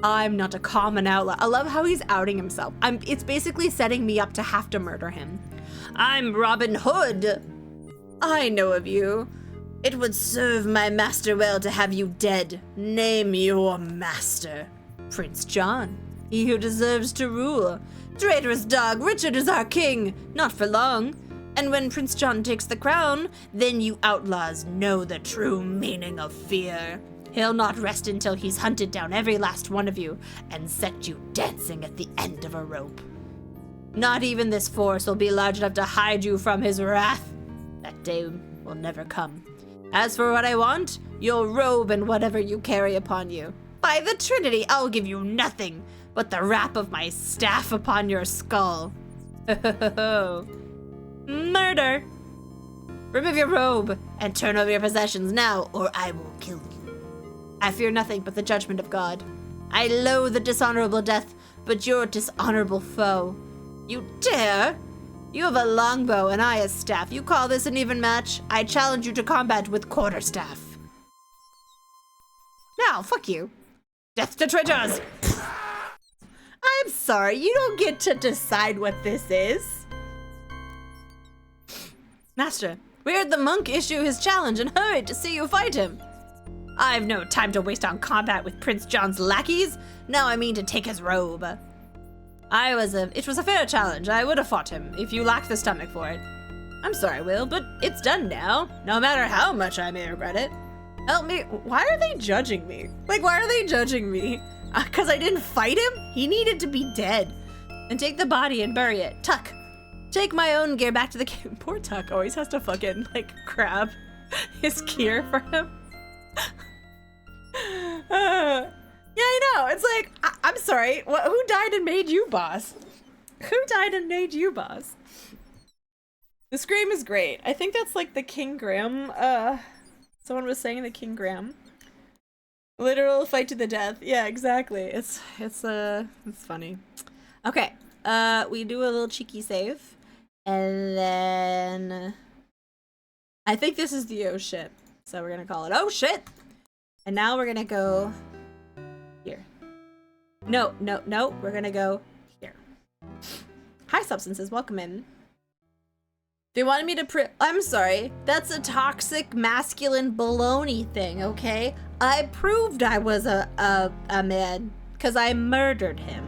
I'm not a common outlaw. I love how he's outing himself. It's basically setting me up to have to murder him. I'm Robin Hood. I know of you. It would serve my master well to have you dead. Name your master. Prince John, he who deserves to rule. Traitorous dog, Richard is our king, not for long. And when Prince John takes the crown, then you outlaws know the true meaning of fear. He'll not rest until he's hunted down every last one of you and set you dancing at the end of a rope. Not even this force will be large enough to hide you from his wrath. That day will never come. As for what I want, your robe and whatever you carry upon you. By the Trinity, I'll give you nothing but the rap of my staff upon your skull. Murder! Remove your robe and turn over your possessions now, or I will kill you. I fear nothing but the judgment of God. I loathe the dishonorable death, but your dishonorable foe. You dare? You have a longbow and I a staff. You call this an even match? I challenge you to combat with quarterstaff. Now, fuck you. Death to traitors! I'm sorry, you don't get to decide what this is. Master, we heard the monk issue his challenge and hurried to see you fight him. I've no time to waste on combat with Prince John's lackeys. Now I mean to take his robe. It was a fair challenge. I would have fought him if you lacked the stomach for it. I'm sorry, Will, but it's done now. No matter how much I may regret it. Help me. Why are they judging me? Like, why are they judging me? Because I didn't fight him? He needed to be dead. And take the body and bury it. Tuck. Take my own gear back to the cave. Poor Tuck always has to fucking, like, grab his gear for him. Yeah, I know. It's like, I'm sorry. Who died and made you boss? Who died and made you boss? The scream is great. I think that's like the King Graham. Someone was saying the King Graham. Literal fight to the death. Yeah, exactly. It's funny. Okay. We do a little cheeky save, and then I think this is the oh shit. So we're gonna call it oh shit, and now we're gonna go here. No, we're gonna go here. Hi, substances, welcome in. They wanted me to I'm sorry, that's a toxic masculine baloney thing, okay? I proved I was a man, because I murdered him.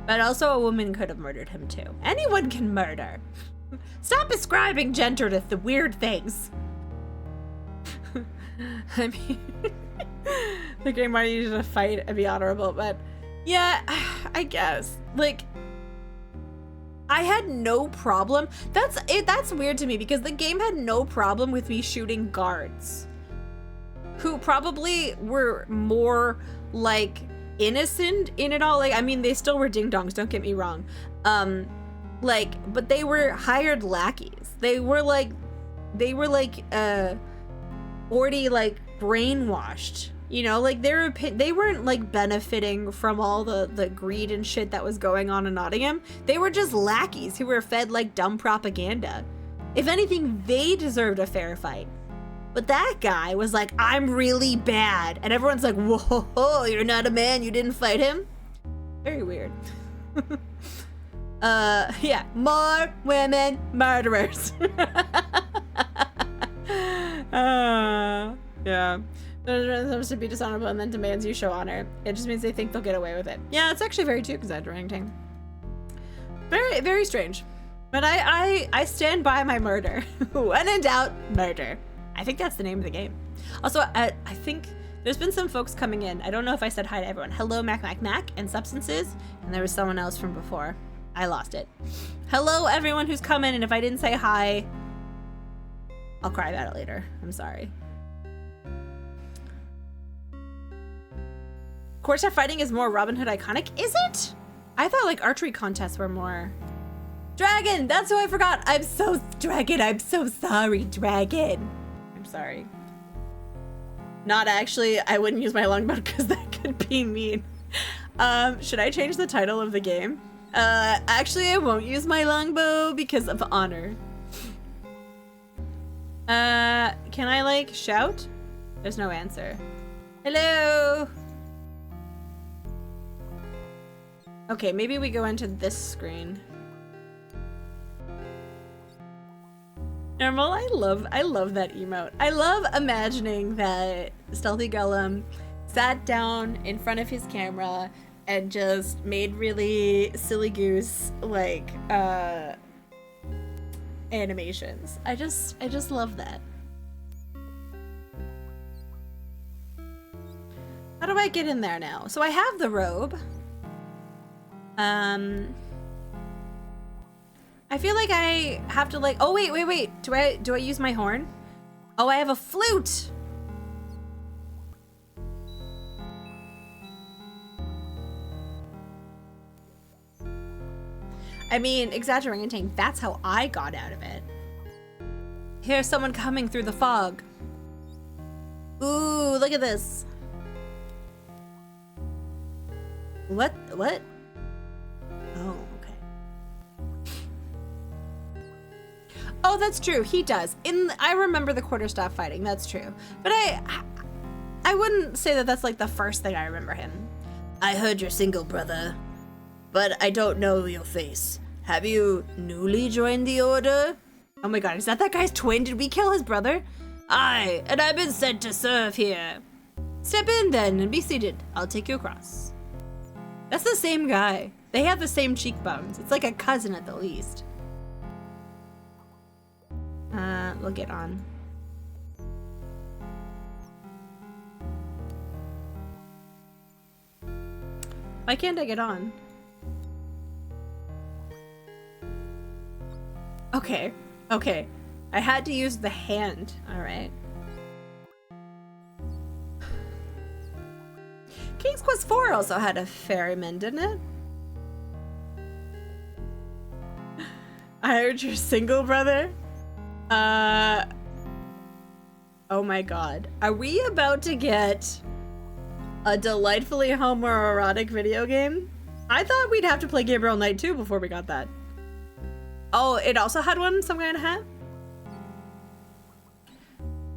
But also a woman could have murdered him too. Anyone can murder. Stop ascribing gender to the weird things. I mean, the game wanted you to fight and be honorable, but yeah, I guess. Like, I had no problem. That's weird to me because the game had no problem with me shooting guards who probably were more like innocent in it all. Like, I mean, they still were ding dongs, don't get me wrong. But they were hired lackeys. They were already like brainwashed, you know, like they weren't like benefiting from all the greed and shit that was going on in Nottingham. They were just lackeys who were fed like dumb propaganda. If anything, they deserved a fair fight. But that guy was like, I'm really bad. And everyone's like, whoa, you're not a man, you didn't fight him? Very weird. Yeah, more women murderers. Yeah. Supposed to be dishonorable and then demands you show honor. It just means they think they'll get away with it. Yeah, it's actually very too exaggerating. Very, very strange. But I stand by my murder. When in doubt, murder. I think that's the name of the game. Also, I think there's been some folks coming in. I don't know if I said hi to everyone. Hello, Mac and Substances. And there was someone else from before. I lost it. Hello, everyone who's come in. And if I didn't say hi, I'll cry about it later. I'm sorry. Quarterstaff fighting is more Robin Hood iconic. Is it? I thought like archery contests were more. Dragon! That's who I forgot! Dragon, I'm so sorry, Dragon. I'm sorry. Not actually, I wouldn't use my longbow because that could be mean. Should I change the title of the game? Actually I won't use my longbow because of honor. Can I like shout? There's no answer. Hello! Okay, maybe we go into this screen. Normal, I love that emote. I love imagining that Stealthy Golem sat down in front of his camera and just made really silly goose like animations. I just love that. How do I get in there now? So I have the robe. I feel like I have to like, oh wait. Do I use my horn? Oh, I have a flute. I mean, exaggerating, that's how I got out of it. Here's someone coming through the fog. Ooh, look at this. What? Oh, that's true. He does. I remember the quarterstaff fighting. That's true. But I wouldn't say that that's like the first thing I remember him. I heard you're single, brother, but I don't know your face. Have you newly joined the order? Oh my god, is that guy's twin? Did we kill his brother? Aye, and I've been sent to serve here. Step in then and be seated. I'll take you across. That's the same guy. They have the same cheekbones. It's like a cousin at the least. We'll get on. Why can't I get on? Okay, okay. I had to use the hand, alright. King's Quest IV also had a ferryman, didn't it? I heard you're single, brother. Oh my god. Are we about to get a delightfully homoerotic video game? I thought we'd have to play Gabriel Knight 2 before we got that. Oh, it also had one, some kind of hat?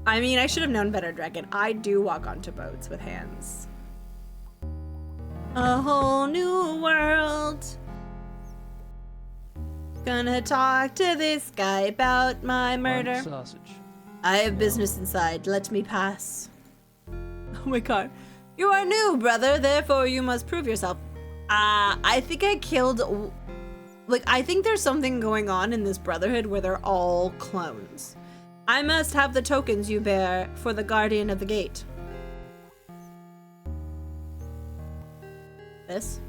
I mean, I should have known better, Dragon. I do walk onto boats with hands. A whole new world. Gonna talk to this guy about my murder. Sausage. I have business inside. Let me pass. Oh my god. You are new, brother. Therefore, you must prove yourself. I think I killed... Like, I think there's something going on in this brotherhood where they're all clones. I must have the tokens you bear for the guardian of the gate. This?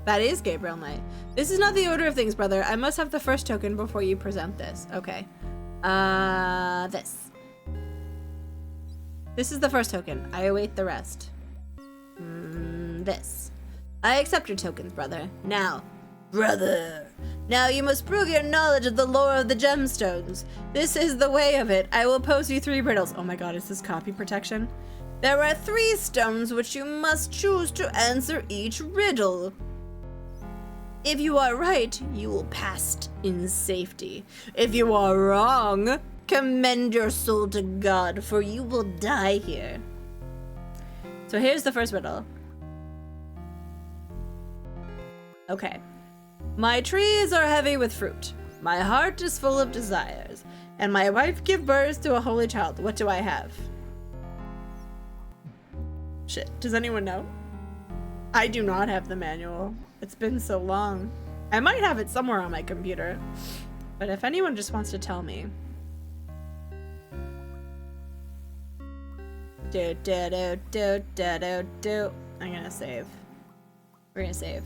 That is Gabriel Knight. This is not the order of things, brother. I must have the first token before you present this. Okay. This. This is the first token. I await the rest. This. I accept your tokens, brother. Now, brother. Now you must prove your knowledge of the lore of the gemstones. This is the way of it. I will pose you 3 riddles. Oh my god, is this copy protection? There are 3 stones which you must choose to answer each riddle. If you are right, you will pass in safety. If you are wrong, commend your soul to God, for you will die here. So here's the first riddle. Okay. My trees are heavy with fruit. My heart is full of desires. And my wife give birth to a holy child. What do I have? Shit. Does anyone know? I do not have the manual. It's been so long. I might have it somewhere on my computer. But if anyone just wants to tell me. I'm gonna save. We're gonna save.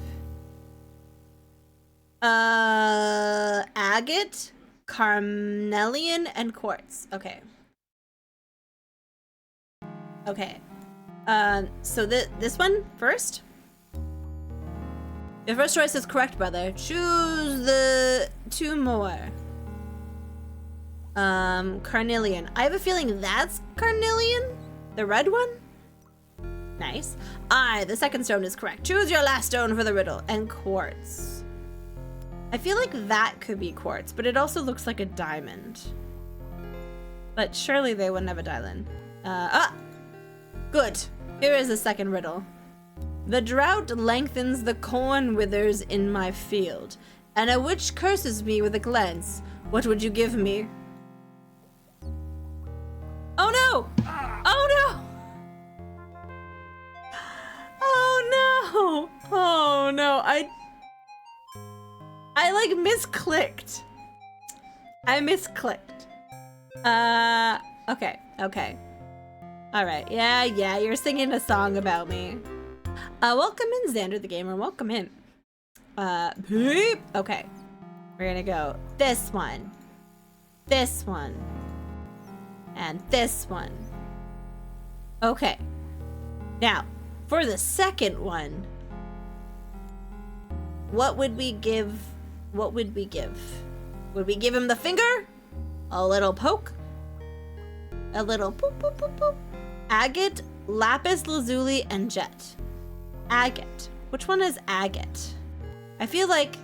Agate, carnelian, and quartz. Okay. Okay. So this one first? Your first choice is correct, brother. Choose the 2 more. Carnelian. I have a feeling that's carnelian? The red one? Nice. Aye, the second stone is correct. Choose your last stone for the riddle. And quartz. I feel like that could be quartz, but it also looks like a diamond. But surely they wouldn't have a diamond. Good. Here is the second riddle. The drought lengthens, the corn withers in my field, and a witch curses me with a glance. What would you give me? Oh no! Oh no! Oh no! Oh no! I like misclicked. I misclicked. Okay. Alright, yeah, you're singing a song about me. Welcome in, Xander the Gamer, welcome in. Beep. Okay. We're gonna go this one, and this one. Okay. Now, for the second one, what would we give? Would we give him the finger? A little poke? A little poop, poop, poop, poop. Agate, lapis lazuli, and jet. Agate. Which one is agate? I feel like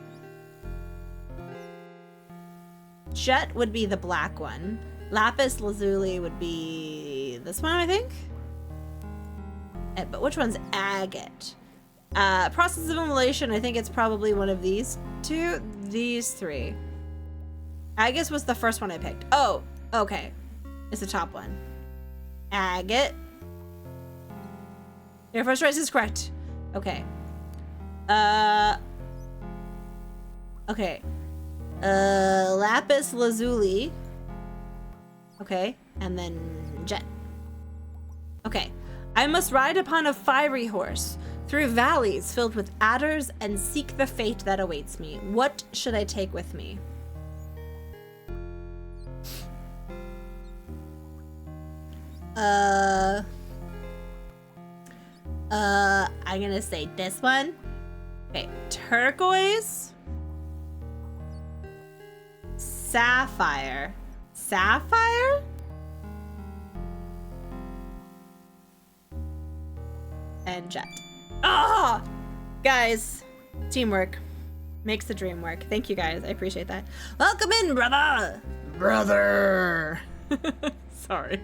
Jet would be the black one. Lapis lazuli would be this one, I think. But which one's agate? Process of immolation, I think it's probably one of these two. These three. Agate was the first one I picked. Oh, okay. It's the top one. Agate. Your first choice is correct. Okay. Okay. Lapis lazuli. Okay. And then jet. Okay. I must ride upon a fiery horse through valleys filled with adders and seek the fate that awaits me. What should I take with me? I'm gonna say this one. Okay, turquoise, sapphire, sapphire, and jet. Ah, guys, teamwork makes the dream work. Thank you guys, I appreciate that. Welcome in, brother. Brother. Sorry.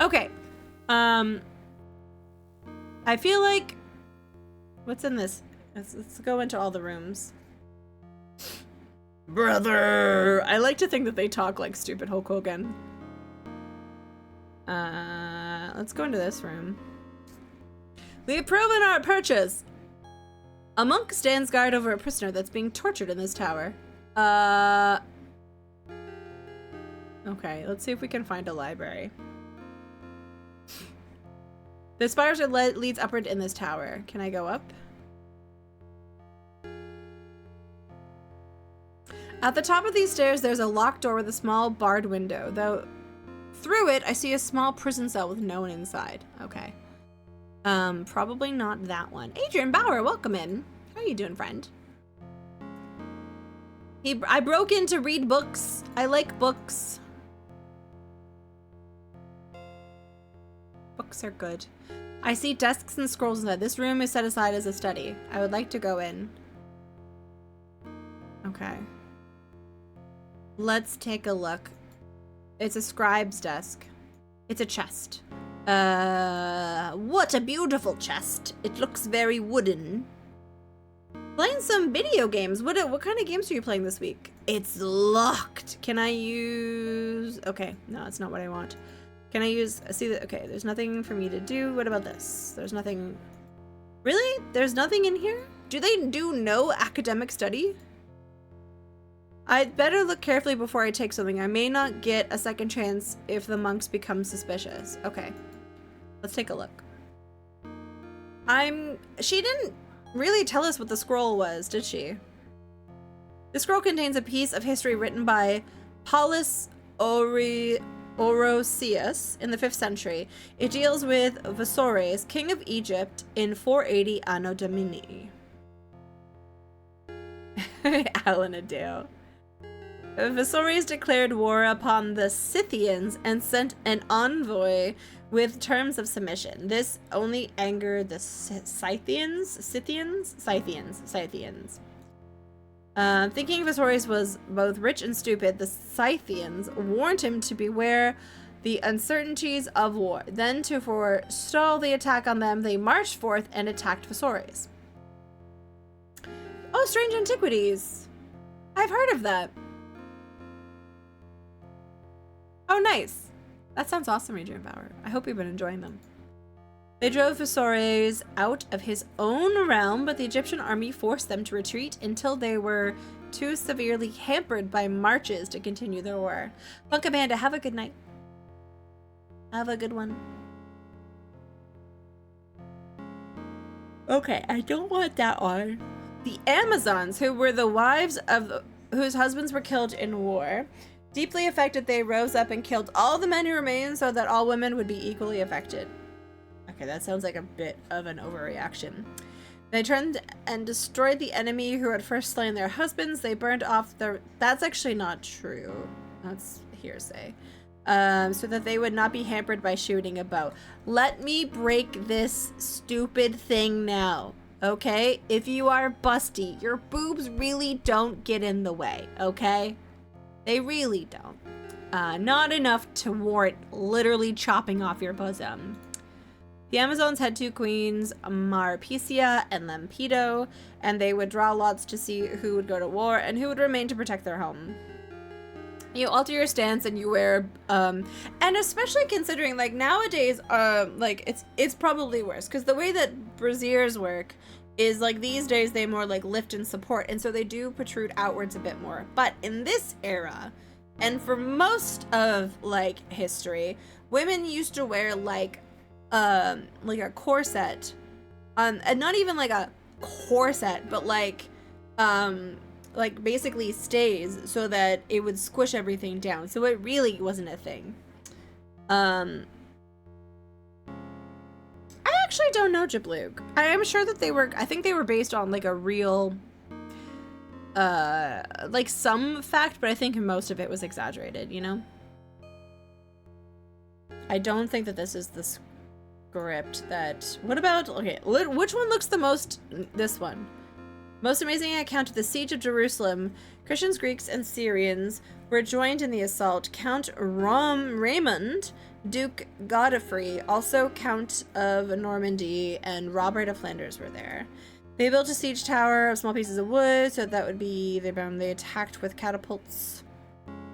Okay. I feel like what's in this? Let's go into all the rooms. Brother. I like to think that they talk like stupid Hulk Hogan. Let's go into this room. We have proven our purchase. A monk stands guard over a prisoner that's being tortured in this tower. Okay, let's see if we can find a library. The spires leads upward in this tower. Can I go up? At the top of these stairs, there's a locked door with a small barred window. Though through it, I see a small prison cell with no one inside. Okay. Probably not that one. Adrian Bauer, welcome in. How are you doing, friend? I broke in to read books. I like books. Books are good. I see desks and scrolls inside. This room is set aside as a study. I would like to go in. Okay. Let's take a look. It's a scribe's desk. It's a chest. What a beautiful chest. It looks very wooden. Playing some video games. What kind of games are you playing this week? It's locked. Can I use... Okay, no, it's not what I want. Can I use... See, okay, there's nothing for me to do. What about this? There's nothing... Really? There's nothing in here? Do they do no academic study? I'd better look carefully before I take something. I may not get a second chance if the monks become suspicious. Okay. Let's take a look. She didn't really tell us what the scroll was, did she? The scroll contains a piece of history written by Paulus Orosius in the 5th century. It deals with Vasores, king of Egypt, in 480 Anno Domini. Alan Adele. Vasores declared war upon the Scythians and sent an envoy with terms of submission. This only angered the Scythians. Thinking Vasores was both rich and stupid, the Scythians warned him to beware the uncertainties of war. Then, to forestall the attack on them, they marched forth and attacked Vasores. Oh, strange antiquities. I've heard of that. Oh, nice. That sounds awesome, Adrian Bauer. I hope you've been enjoying them. They drove Vasores out of his own realm, but the Egyptian army forced them to retreat until they were too severely hampered by marches to continue their war. Punk Amanda, have a good night. Have a good one. Okay, I don't want that one. The Amazons, who were the wives of whose husbands were killed in war, deeply affected, they rose up and killed all the men who remained so that all women would be equally affected. Okay, that sounds like a bit of an overreaction. They turned and destroyed the enemy who had first slain their husbands. They burned off their... That's actually not true. That's hearsay. So that they would not be hampered by shooting a bow. Let me break this stupid thing now, okay? If you are busty, your boobs really don't get in the way, okay? They really don't. Not enough to warrant literally chopping off your bosom. The Amazons had 2 queens, Marpecia and Lampedo, and they would draw lots to see who would go to war and who would remain to protect their home. You alter your stance and you wear, and especially considering, like, nowadays, like, it's probably worse, because the way that brassieres work is, like, these days they more, like, lift and support, and so they do protrude outwards a bit more. But in this era, and for most of, like, history, women used to wear, like a corset, and not even, like, a corset, but, like basically stays so that it would squish everything down. So it really wasn't a thing. I actually don't know Jabloog. I am sure that I think they were based on, like, a real, like, some fact, but I think most of it was exaggerated, you know? I don't think that this is the script that... What about... Okay, which one looks the most... This one. Most amazing account of the siege of Jerusalem. Christians, Greeks, and Syrians were joined in the assault. Count Raymond, Duke Godfrey, also Count of Normandy, and Robert of Flanders were there. They built a siege tower of small pieces of wood, so that would be... They attacked with catapults.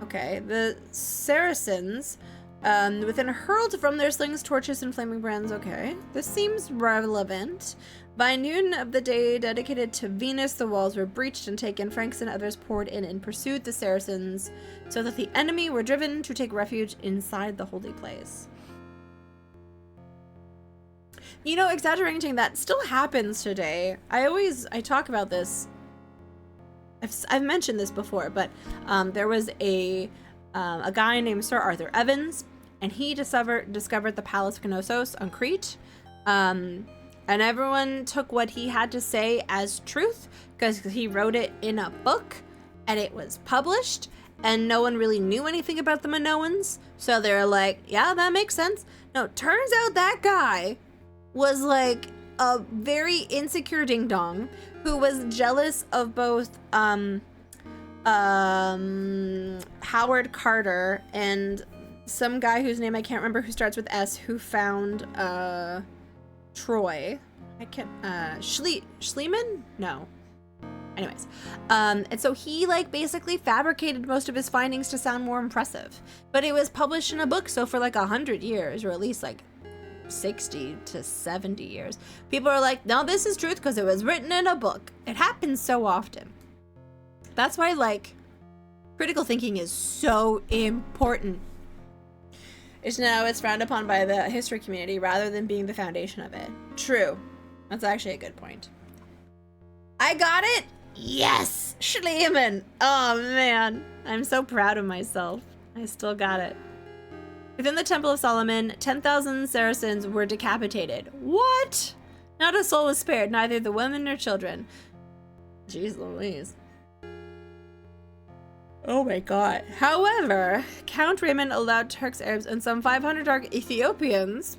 Okay, the Saracens... within hurled from their slings, torches, and flaming brands. Okay, this seems relevant. By noon of the day dedicated to Venus, the walls were breached and taken. Franks and others poured in and pursued the Saracens, so that the enemy were driven to take refuge inside the holy place. You know, exaggerating that still happens today. I talk about this. I've mentioned this before, but there was a guy named Sir Arthur Evans, and he discovered the Palace of Knossos on Crete, and everyone took what he had to say as truth because he wrote it in a book and it was published, and no one really knew anything about the Minoans, so they're like, yeah, that makes sense. No, turns out that guy was like a very insecure ding-dong who was jealous of both Howard Carter and some guy whose name I can't remember, who starts with S, who found Troy. I can't Schliemann? No. Anyways. And so he, like, basically fabricated most of his findings to sound more impressive. But it was published in a book, so for like 100 years, or at least like 60 to 70 years, people are like, no, this is truth because it was written in a book. It happens so often. That's why, like, critical thinking is so important. It's frowned upon by the history community rather than being the foundation of it. True. That's actually a good point. I got it? Yes! Schliemann! Oh, man. I'm so proud of myself. I still got it. Within the Temple of Solomon, 10,000 Saracens were decapitated. What? Not a soul was spared, neither the women nor children. Jeez Louise. Oh my god. However, Count Raymond allowed Turks, Arabs, and some 500 dark Ethiopians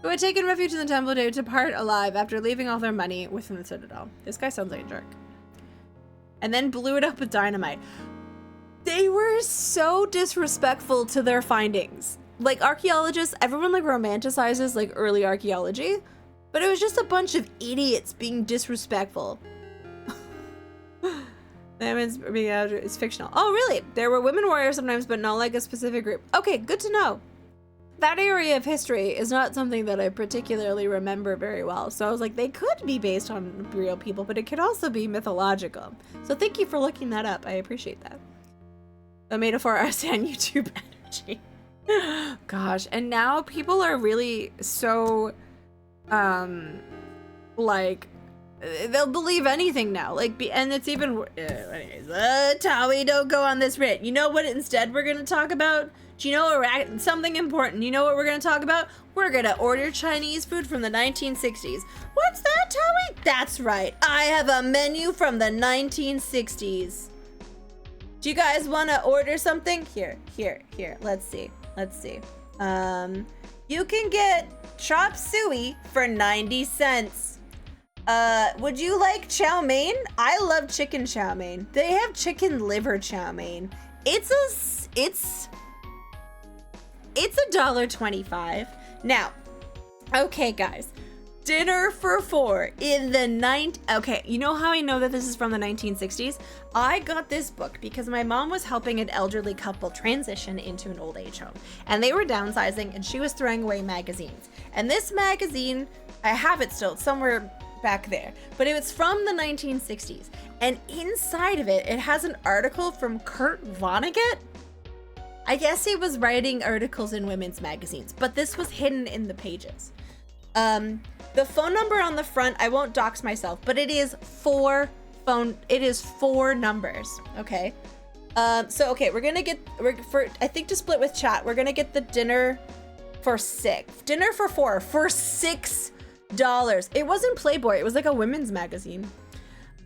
who had taken refuge in the temple to depart alive after leaving all their money within the citadel. This guy sounds like a jerk. And then blew it up with dynamite. They were so disrespectful to their findings. Like, archaeologists, everyone, like, romanticizes, like, early archaeology, but it was just a bunch of idiots being disrespectful. It's fictional. Oh, really? There were women warriors sometimes, but not like a specific group. Okay, good to know. That area of history is not something that I particularly remember very well. So I was like, they could be based on real people, but it could also be mythological. So thank you for looking that up. I appreciate that. The metaphor I on YouTube energy. Gosh, and now people are really so, like, they'll believe anything now. Like, and it's even, anyways, Tawe, don't go on this rant. You know what instead we're gonna talk about? Do you know something important? You know what we're gonna talk about? We're gonna order Chinese food from the 1960s. What's that, Tawe? That's right. I have a menu from the 1960s. Do you guys want to order something? Here. Let's see. You can get chop suey for 90 cents. Would you like chow mein? I love chicken chow mein. They have chicken liver chow mein. It's $1.25. Now, okay, guys. Dinner for Four in the okay, you know how I know that this is from the 1960s? I got this book because my mom was helping an elderly couple transition into an old age home, and they were downsizing, and she was throwing away magazines. And this magazine, I have it still, it's somewhere back there, but it was from the 1960s. And inside of it, it has an article from Kurt Vonnegut. I guess he was writing articles in women's magazines, but this was hidden in the pages. The phone number on the front, I won't dox myself, but it is four numbers, okay? So okay, I think to split with chat, we're gonna get the dinner for four for $6. It wasn't Playboy, it was like a women's magazine.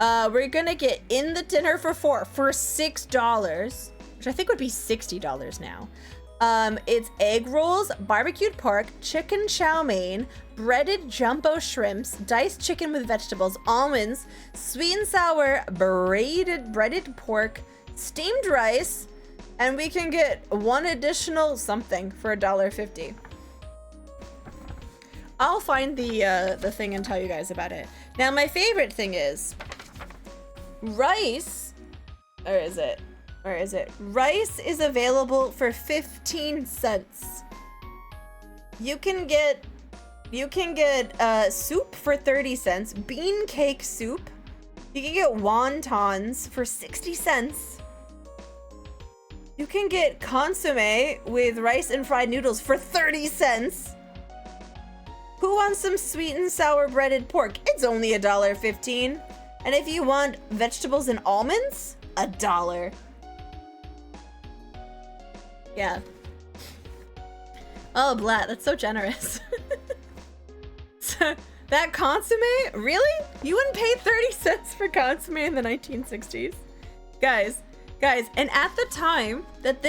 We're gonna get in the dinner for four for $6, which I think would be $60 now. It's egg rolls, barbecued pork, chicken chow mein, breaded jumbo shrimps, diced chicken with vegetables, almonds, sweet and sour breaded pork, steamed rice, and we can get one additional something for $1.50. I'll find the thing and tell you guys about it. Now, my favorite thing is rice. Where is it? Rice is available for 15 cents. You can get soup for 30 cents, bean cake soup. You can get wontons for 60 cents. You can get consomme with rice and fried noodles for 30 cents. Who wants some sweet and sour breaded pork? It's only $1.15. And if you want vegetables and almonds, $1. Yeah. Oh, Blat, that's so generous. So, that consomme? Really? You wouldn't pay 30 cents for consomme in the 1960s? Guys, and at the time that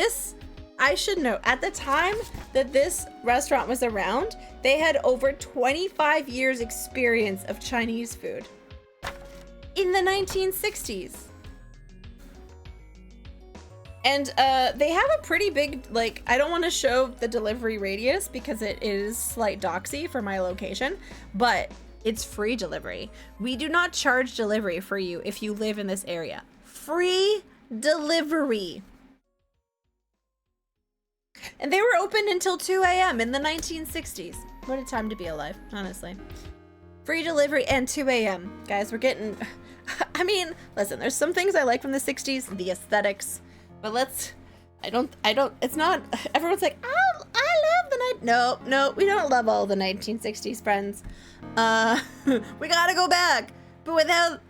I should know, at the time that this restaurant was around, they had over 25 years experience of Chinese food. In the 1960s. And they have a pretty big, like, I don't want to show the delivery radius because it is slight doxy for my location, but it's free delivery. We do not charge delivery for you if you live in this area. Free delivery. And they were open until 2 a.m. in the 1960s. What a time to be alive, honestly. Free delivery and 2 a.m. Guys, we're getting, I mean, listen, there's some things I like from the 60s, the aesthetics. But it's not, everyone's like, I love the no, we don't love all the 1960s, friends. We gotta go back, but without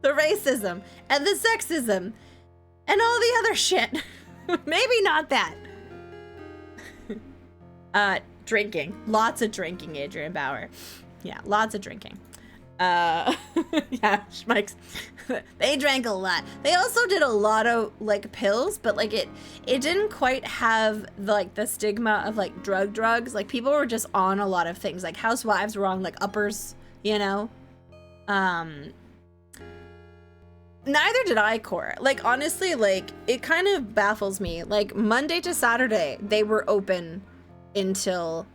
the racism and the sexism and all the other shit. Maybe not that. Drinking. Lots of drinking, Adrian Bauer. Yeah, lots of drinking. Yeah, Schmikes. They drank a lot. They also did a lot of like pills, but like it didn't quite have like the stigma of like drugs. Like people were just on a lot of things. Like housewives were on like uppers, you know. Neither did I, Cora. Like honestly, like it kind of baffles me. Like Monday to Saturday, they were open 7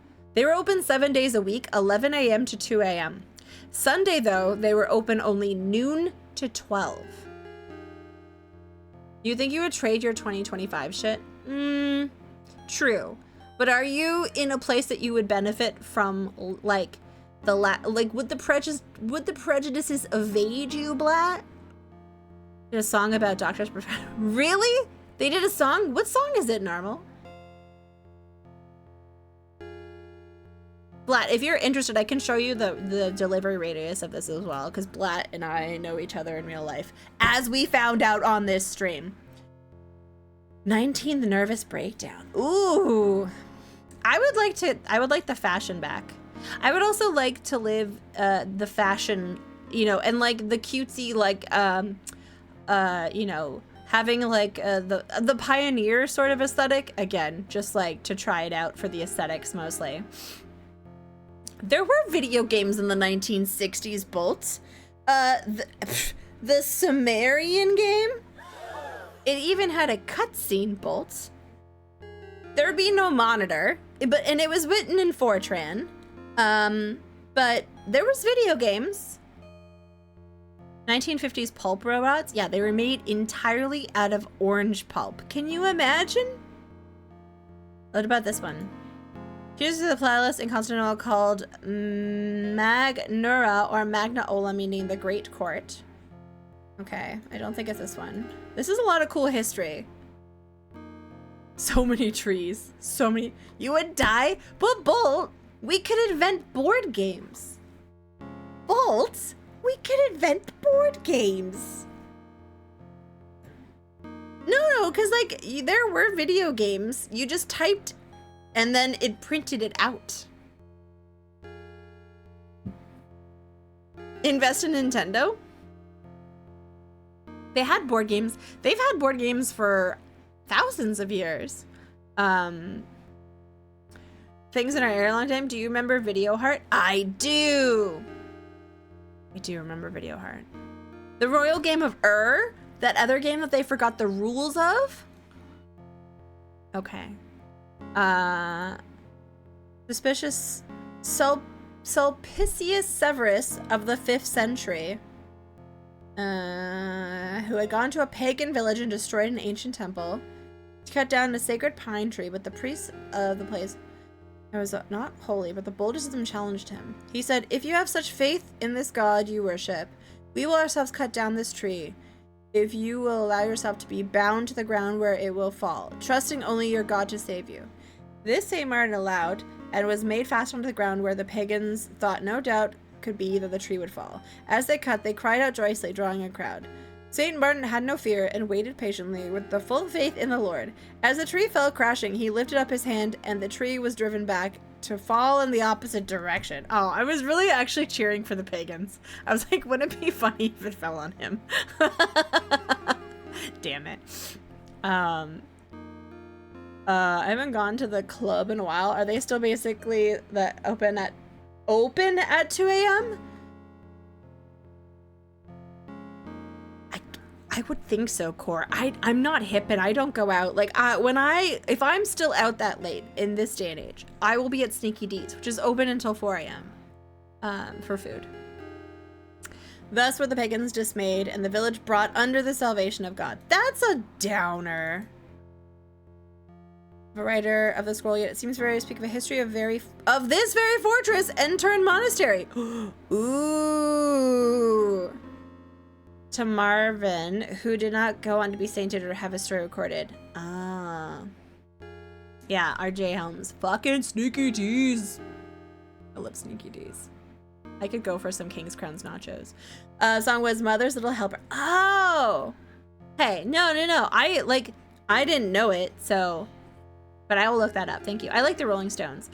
days a week, 11 a.m. to 2 a.m. Sunday, though, they were open only noon to 12. You think you would trade your 2025 shit? True. But are you in a place that you would benefit from, like, would the prejudices evade you, Blat? Did a song about doctors' profession. Really? They did a song? What song is it, Normal? Blat, if you're interested, I can show you the delivery radius of this as well, because Blat and I know each other in real life, as we found out on this stream. 19th nervous breakdown. Ooh. I would like the fashion back. I would also like to live the fashion, you know, and like the cutesy, like, you know, having like the pioneer sort of aesthetic. Again, just like to try it out for the aesthetics mostly. There were video games in the 1960s, Bolts. The Sumerian game? It even had a cutscene bolt. There'd be no monitor, and it was written in Fortran. But there was video games. 1950s pulp robots. Yeah, they were made entirely out of orange pulp. Can you imagine? What about this one? Here's the palace in Constantinople called Magnura or Magna Ola, meaning the Great Court. Okay, I don't think it's this one. This is a lot of cool history. So many trees. So many. You would die, but Bolt, we could invent board games. Bolt, we could invent board games. No, because like there were video games. You just typed and then it printed it out. Invest in Nintendo. They had board games. They've had board games for thousands of years. Things in our airline time. Do you remember Video Heart? I do. I do remember Video Heart. The Royal Game of that other game that they forgot the rules of. Okay. Suspicious Sulpicius Severus of the 5th century. Who had gone to a pagan village and destroyed an ancient temple. He cut down a sacred pine tree, but the priests of the place was not holy, but the boldest of them challenged him. He said, "If you have such faith in this god you worship, we will ourselves cut down this tree, if you will allow yourself to be bound to the ground where it will fall, trusting only your god to save you." This Saint Martin allowed, and was made fast onto the ground where the pagans thought no doubt could be that the tree would fall. As they cut, they cried out joyously, drawing a crowd. Saint Martin had no fear and waited patiently with the full faith in the Lord. As the tree fell crashing, he lifted up his hand and the tree was driven back to fall in the opposite direction. Oh, I was really actually cheering for the pagans. I was like, wouldn't it be funny if it fell on him? Damn it. I haven't gone to the club in a while. Are they still basically open at 2 a.m.? I would think so, Core. I'm not hip and I don't go out. Like, if I'm still out that late in this day and age, I will be at Sneaky D's, which is open until 4 a.m. For food. Thus were the pagans dismayed, and the village brought under the salvation of God. That's a downer. The writer of the scroll, yet it seems very speak of a history of this very fortress and turned monastery. Ooh. To Marvin, who did not go on to be sainted or have a story recorded. Ah. Yeah, RJ Helms. Fucking Sneaky D's. I love Sneaky D's. I could go for some King's Crowns nachos. Song was Mother's Little Helper. Oh! Hey, no. I didn't know it, so... But I will look that up. Thank you. I like the Rolling Stones.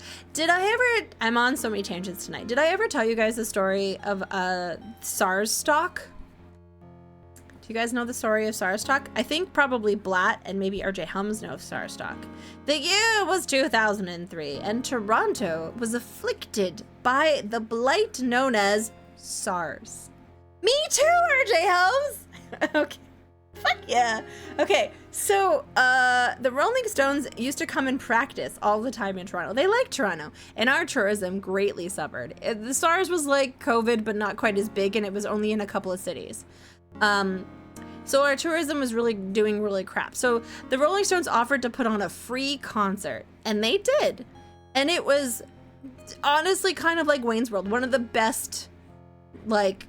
I'm on so many tangents tonight. Did I ever tell you guys the story of SARS stock? Do you guys know the story of SARS stock? I think probably Blatt and maybe RJ Helms know of SARS stock. The year was 2003, and Toronto was afflicted by the blight known as SARS. Me too, RJ Helms! Okay. Fuck yeah. Okay, so the Rolling Stones used to come and practice all the time in Toronto. They like Toronto, and our tourism greatly suffered. The SARS was like COVID, but not quite as big, and it was only in a couple of cities. So our tourism was really doing really crap. So the Rolling Stones offered to put on a free concert, and they did. And it was honestly kind of like Wayne's World, one of the best, like,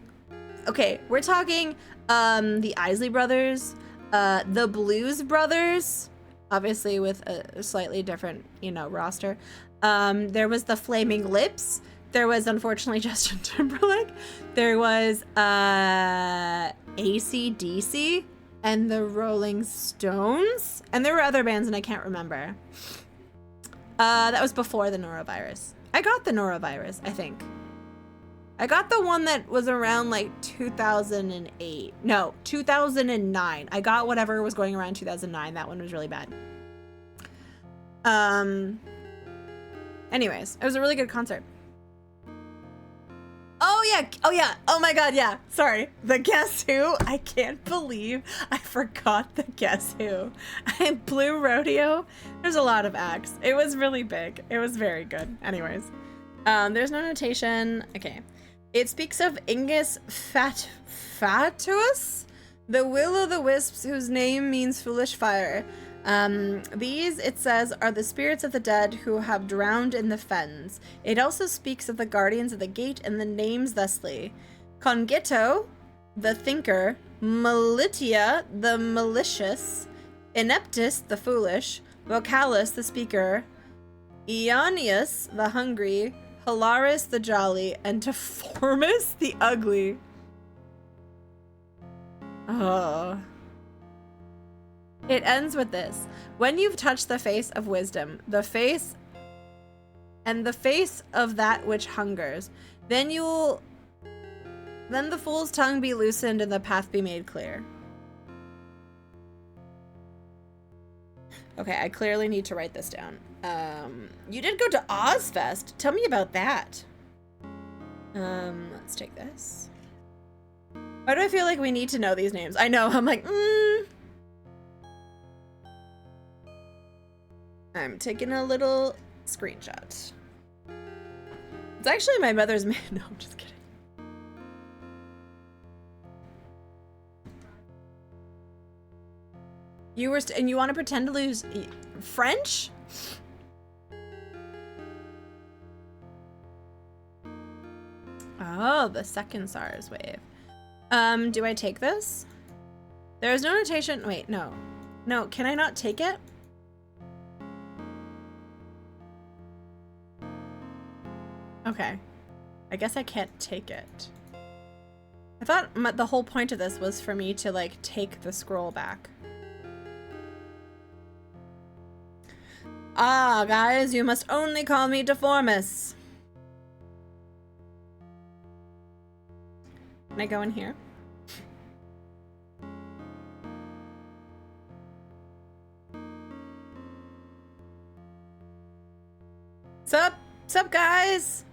okay, we're talking the Isley Brothers, the Blues Brothers, obviously with a slightly different, roster. There was the Flaming Lips. There was, unfortunately, Justin Timberlake. There was AC/DC and the Rolling Stones. And there were other bands, and I can't remember. That was before the norovirus. I got the norovirus, I think. I got the one that was around like 2008. No, 2009. I got whatever was going around 2009. That one was really bad. Anyways, it was a really good concert. Oh yeah, oh yeah, oh my god, yeah. Sorry, the Guess Who. I can't believe I forgot the Guess Who. Blue Rodeo. There's a lot of acts. It was really big. It was very good. Anyways, there's no notation. Okay, it speaks of Ingus Fatuus, the will-o'-the-wisps whose name means foolish fire. These, it says, are the spirits of the dead who have drowned in the fens. It also speaks of the guardians of the gate and the names thusly: Congito, the thinker; Malitia, the malicious; Ineptus, the foolish; Vocalis, the speaker; Ionius, the hungry; Hilaris, the jolly; and Deformus, the ugly. Oh. It ends with this: when you've touched the face of wisdom, the face of that which hungers, then the fool's tongue be loosened and the path be made clear. Okay, I clearly need to write this down. You did go to Ozfest. Tell me about that. Let's take this. Why do I feel like we need to know these names? I know, I'm like, I'm taking a little screenshot. It's actually my mother's maid. No, I'm just kidding. You were and you want to pretend to lose French? Oh, the second SARS wave. Do I take this? There is no notation. Wait, no. No, can I not take it? Okay. I guess I can't take it. I thought the whole point of this was for me to, like, take the scroll back. Ah, guys, you must only call me Deformus. Can I go in here? Sup? Sup, guys?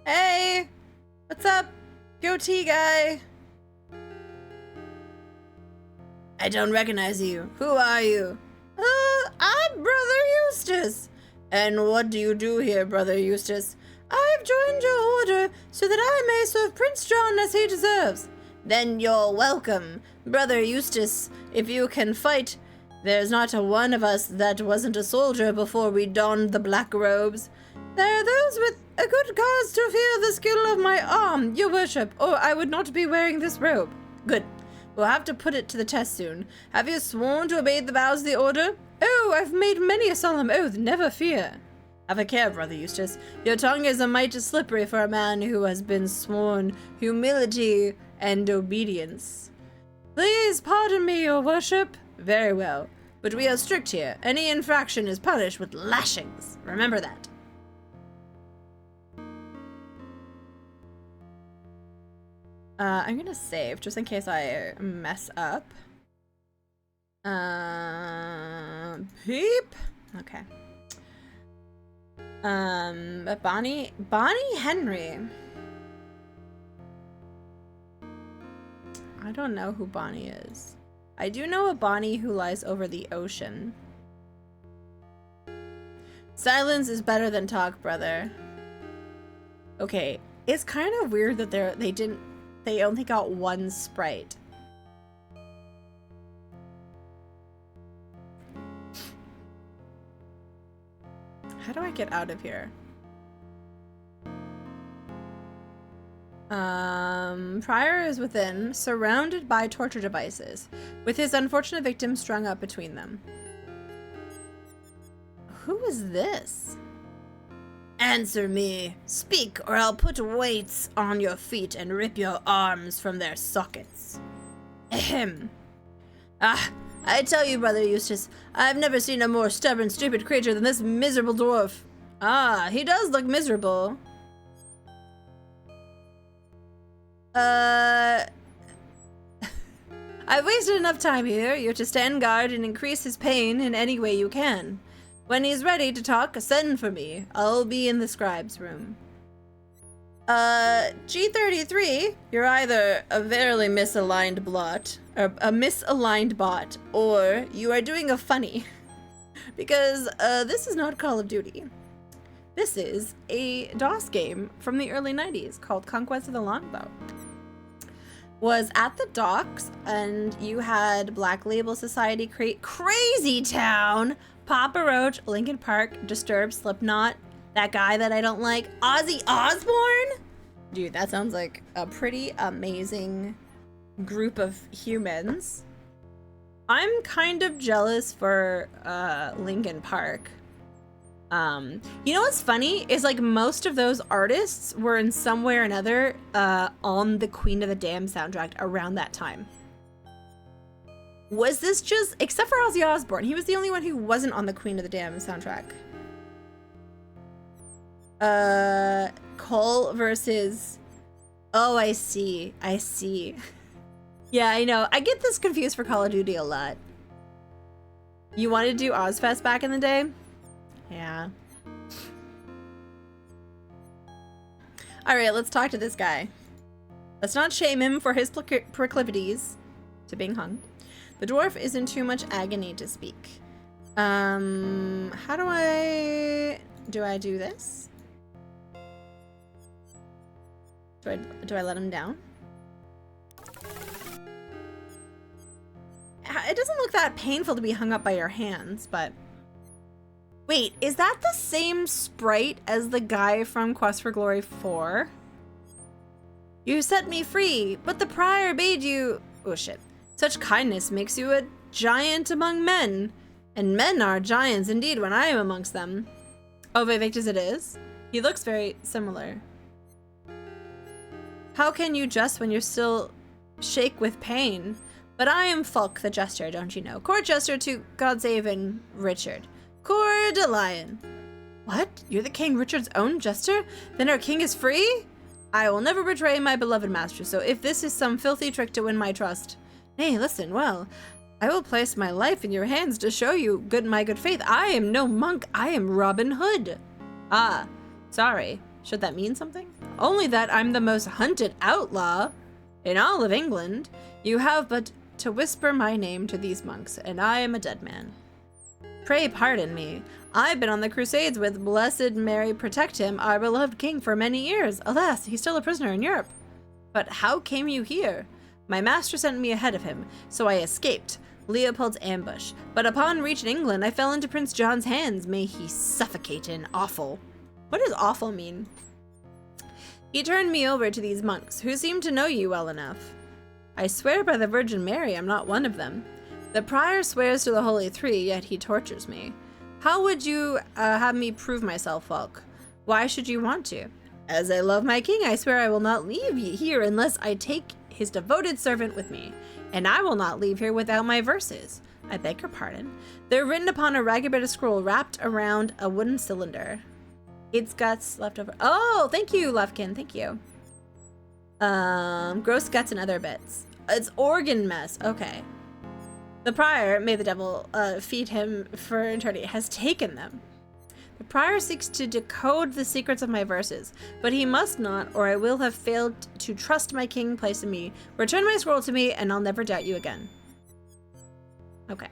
Hey! What's up, goatee guy? I don't recognize you. Who are you? I'm Brother Eustace. And what do you do here, Brother Eustace? I've joined your order so that I may serve Prince John as he deserves. Then you're welcome, Brother Eustace. If you can fight, there's not a one of us that wasn't a soldier before we donned the black robes. There are those with a good cause to fear the skill of my arm, your worship, or I would not be wearing this robe. Good. We'll have to put it to the test soon. Have you sworn to obey the vows of the order? Oh, I've made many a solemn oath, never fear. Have a care, Brother Eustace. Your tongue is a mite slippery for a man who has been sworn humility and obedience. Please pardon me, your worship. Very well. But we are strict here. Any infraction is punished with lashings. Remember that. I'm gonna save just in case I mess up. Peep. Okay. Bonnie Henry. I don't know who Bonnie is. I do know a Bonnie who lies over the ocean. Silence is better than talk, brother. Okay, it's kind of weird that they only got one sprite. How do I get out of here? Prior is within, surrounded by torture devices, with his unfortunate victim strung up between them. Who is this? Answer me. Speak, or I'll put weights on your feet and rip your arms from their sockets. Ahem. Ah, I tell you, Brother Eustace, I've never seen a more stubborn, stupid creature than this miserable dwarf. Ah, he does look miserable. I've wasted enough time here. You're to stand guard and increase his pain in any way you can. When he's ready to talk, send for me. I'll be in the scribe's room. G33, you're either a very misaligned bot, or you are doing a funny. Because, this is not Call of Duty. This is a DOS game from the early 90s called Conquest of the Longbow. Was at the docks, and you had Black Label Society create Crazy Town, Papa Roach, Linkin Park, Disturbed, Slipknot, that guy that I don't like, Ozzy Osbourne? Dude, that sounds like a pretty amazing group of humans. I'm kind of jealous for Linkin Park. You know what's funny is like most of those artists were in some way or another on the Queen of the Damned soundtrack around that time. Was this just, except for Ozzy Osbourne, he was the only one who wasn't on the Queen of the Damned soundtrack. Cole versus, oh, I see. Yeah, I know. I get this confused for Call of Duty a lot. You wanted to do Ozfest back in the day? Yeah. Alright, let's talk to this guy. Let's not shame him for his proclivities to being hung. The dwarf is in too much agony to speak. How do I do this? Do I let him down? It doesn't look that painful to be hung up by your hands, but... Wait, is that the same sprite as the guy from Quest for Glory 4? You set me free, but the prior bade you... Oh shit. Such kindness makes you a giant among men. And men are giants indeed when I am amongst them. Oh, Vivictus it is? He looks very similar. How can you jest when you're still shake with pain? But I am Fulk the Jester, don't you know? Court Jester to Godsaven Richard. Coeur de Lion. What? You're the King Richard's own Jester? Then our king is free? I will never betray my beloved master, so if this is some filthy trick to win my trust. Nay, listen, well, I will place my life in your hands to show you my good faith. I am no monk, I am Robin Hood. Ah, sorry. Should that mean something? Only that I'm the most hunted outlaw in all of England. You have but to whisper my name to these monks, and I am a dead man. Pray pardon me. I've been on the Crusades with Blessed Mary protect him, our beloved king, for many years. Alas, he's still a prisoner in Europe. But how came you here? My master sent me ahead of him, so I escaped Leopold's ambush. But upon reaching England, I fell into Prince John's hands. May he suffocate in awful. What does awful mean? He turned me over to these monks, who seem to know you well enough. I swear by the Virgin Mary I'm not one of them. The prior swears to the Holy Three, yet he tortures me. How would you have me prove myself, Fulk? Why should you want to? As I love my king, I swear I will not leave here unless I take his devoted servant with me. And I will not leave here without my verses. I beg your pardon. They're written upon a ragged bit of scroll wrapped around a wooden cylinder. It's guts left over. Oh, thank you, Lufkin. Thank you. Gross guts and other bits. It's organ mess. Okay. The prior, may the devil feed him for eternity, has taken them. The prior seeks to decode the secrets of my verses, but he must not, or I will have failed to trust my king placed in me. Return my scroll to me, and I'll never doubt you again. Okay.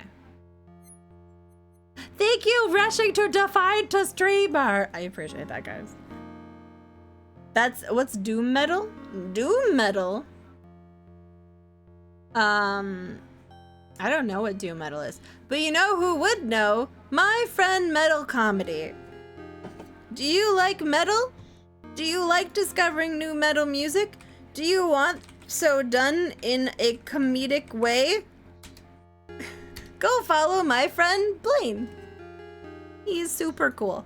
Thank you, rushing to defy to streamer. I appreciate that, guys. That's what's doom metal? Doom metal? I don't know what doom metal is, but you know who would know? My friend Metal Comedy. Do you like metal? Do you like discovering new metal music? Do you want so done in a comedic way? Go follow my friend Blaine. He's super cool.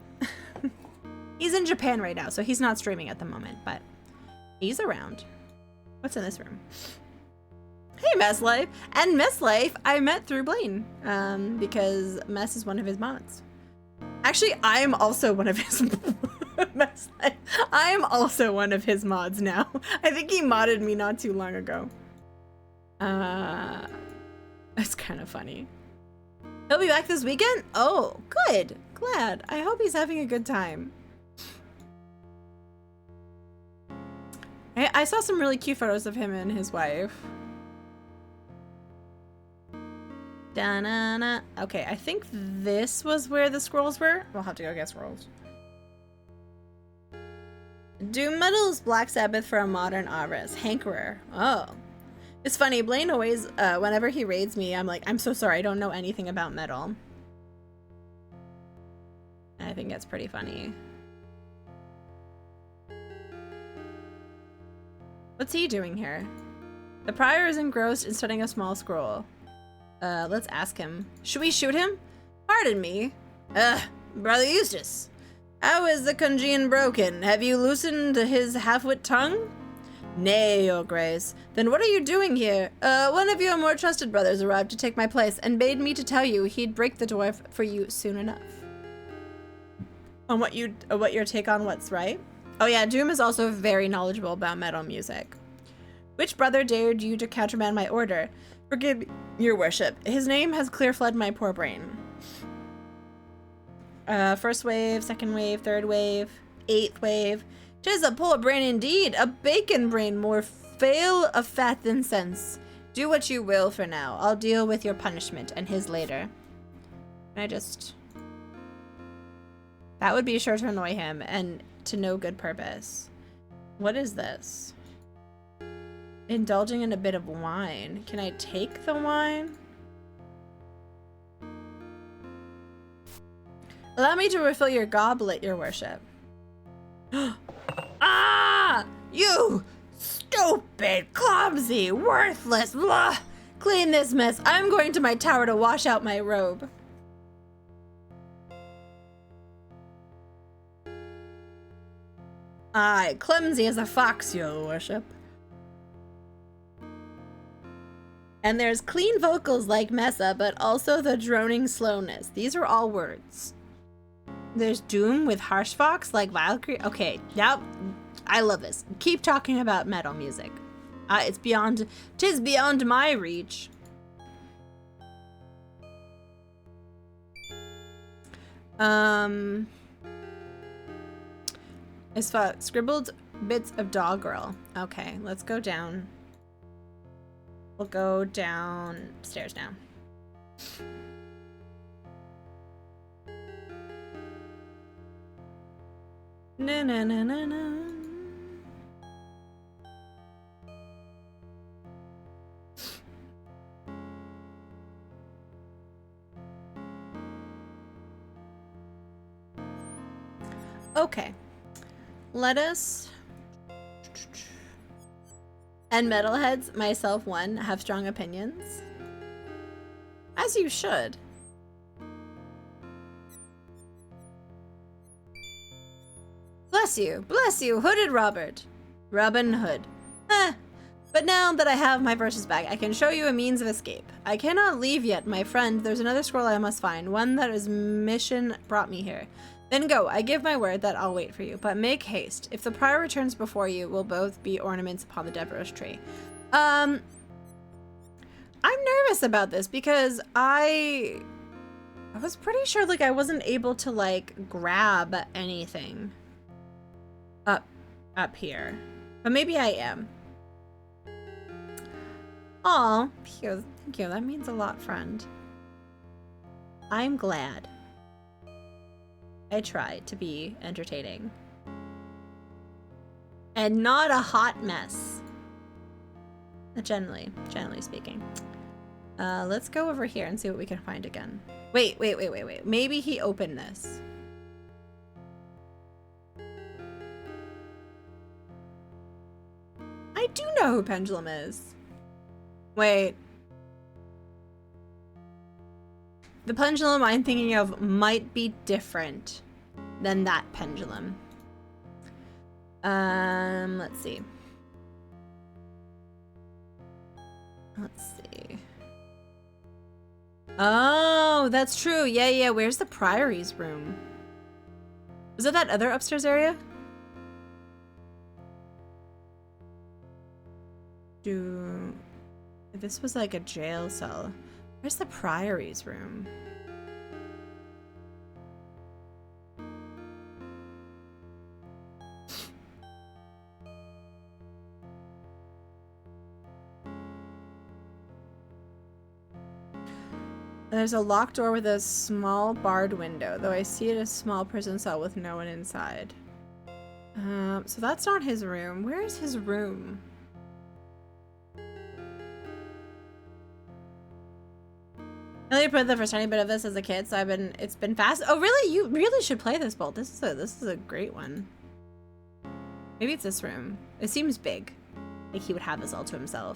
He's in Japan right now, so he's not streaming at the moment, but he's around. What's in this room? Hey, Mess Life. And Mess Life, I met through Blaine, because Mess is one of his mods. Actually, I am also one of his Mess Life. I am also one of his mods now. I think he modded me not too long ago. That's kind of funny. He'll be back this weekend? Oh, good. Glad. I hope he's having a good time. I saw some really cute photos of him and his wife. Da-na-na. Okay, I think this was where the scrolls were. We'll have to go get scrolls. Doom Metal's Black Sabbath for a modern Aris. Hankerer. Oh. It's funny, Blaine always, whenever he raids me, I'm like, I'm so sorry, I don't know anything about metal. I think it's pretty funny. What's he doing here? The prior is engrossed in studying a small scroll. Let's ask him. Should we shoot him? Pardon me. Brother Eustace. How is the congean broken? Have you loosened his half-wit tongue? Nay, your grace. Then what are you doing here? One of your more trusted brothers arrived to take my place and bade me to tell you he'd break the door for you soon enough. On what your take on what's right? Oh yeah, Doom is also very knowledgeable about metal music. Which brother dared you to countermand my order? Forgive me, your worship. His name has clear fled my poor brain. First wave, second wave, third wave, eighth wave. 'Tis a poor brain indeed, a bacon brain more fail of fat than sense. Do what you will for now. I'll deal with your punishment and his later. Can I just... That would be sure to annoy him and to no good purpose. What is this? Indulging in a bit of wine. Can I take the wine? Allow me to refill your goblet, your worship. Ah! You stupid, clumsy, worthless, blah! Clean this mess. I'm going to my tower to wash out my robe. Aye, clumsy as a fox, your worship. And there's clean vocals like Mesa, but also the droning slowness. These are all words. There's Doom with harsh fox like Valkyrie. Okay, now I love this. Keep talking about metal music. Tis beyond my reach. It's scribbled bits of doggerel. Okay, let's go down. We'll go downstairs now. Na na na na na. Okay. Let us... And metalheads, myself one, have strong opinions. As you should. Bless you, Hooded Robert. Robin Hood. But now that I have my verses back, I can show you a means of escape. I cannot leave yet, my friend. There's another scroll I must find, one that is mission brought me here. Then go, I give my word that I'll wait for you, but make haste. If the prior returns before you, we'll both be ornaments upon the Deborah's tree. I'm nervous about this because I was pretty sure like I wasn't able to like grab anything up here, but maybe I am. Aw, thank you, that means a lot, friend. I'm glad. I tried to be entertaining. And not a hot mess. Generally speaking. Let's go over here and see what we can find again. Wait. Maybe he opened this. I do know who Pendulum is. Wait. The pendulum I'm thinking of might be different than that pendulum. Let's see. Oh, that's true. Yeah. Where's the Priory's room? Was it that other upstairs area? This was like a jail cell. Where's the Priory's room? There's a locked door with a small barred window, though I see it as a small prison cell with no one inside. So that's not his room. Where is his room? I only played the first tiny bit of this as a kid, so it's been fast. Oh really? You really should play this, Bolt. This is a great one. Maybe it's this room. It seems big. Like he would have this all to himself.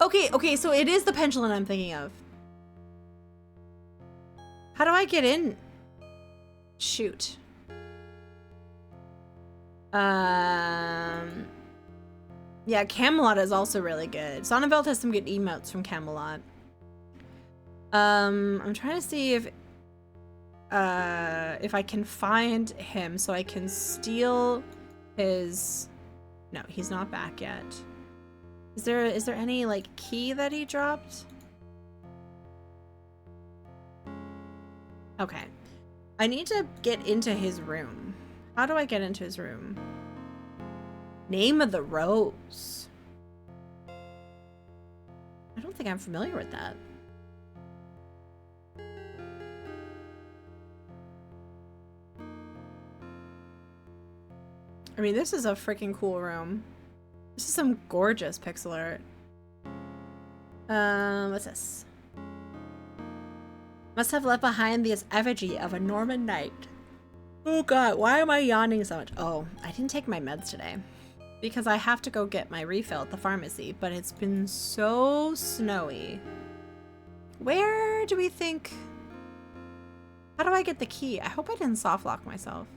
Okay, so it is the pendulum I'm thinking of. How do I get in? Shoot. Yeah, Camelot is also really good. Sonnenfeld has some good emotes from Camelot. I'm trying to see if I can find him so I can steal his... No, he's not back yet. Is there any like key that he dropped? Okay. I need to get into his room. How do I get into his room? Name of the Rose. I don't think I'm familiar with that. I mean, this is a freaking cool room. This is some gorgeous pixel art. What's this? Must have left behind the effigy of a Norman knight. Oh god, why am I yawning so much? Oh, I didn't take my meds today. Because I have to go get my refill at the pharmacy, but it's been so snowy. Where do we think... How do I get the key? I hope I didn't soft lock myself.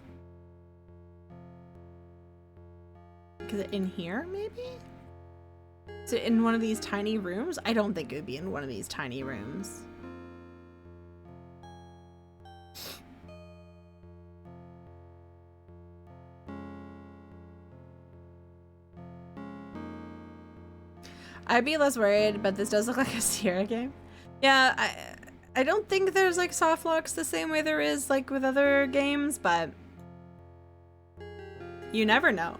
Is it in here, maybe? Is it in one of these tiny rooms? I don't think it would be in one of these tiny rooms. I'd be less worried, but this does look like a Sierra game. Yeah, I don't think there's like soft locks the same way there is like with other games, but you never know.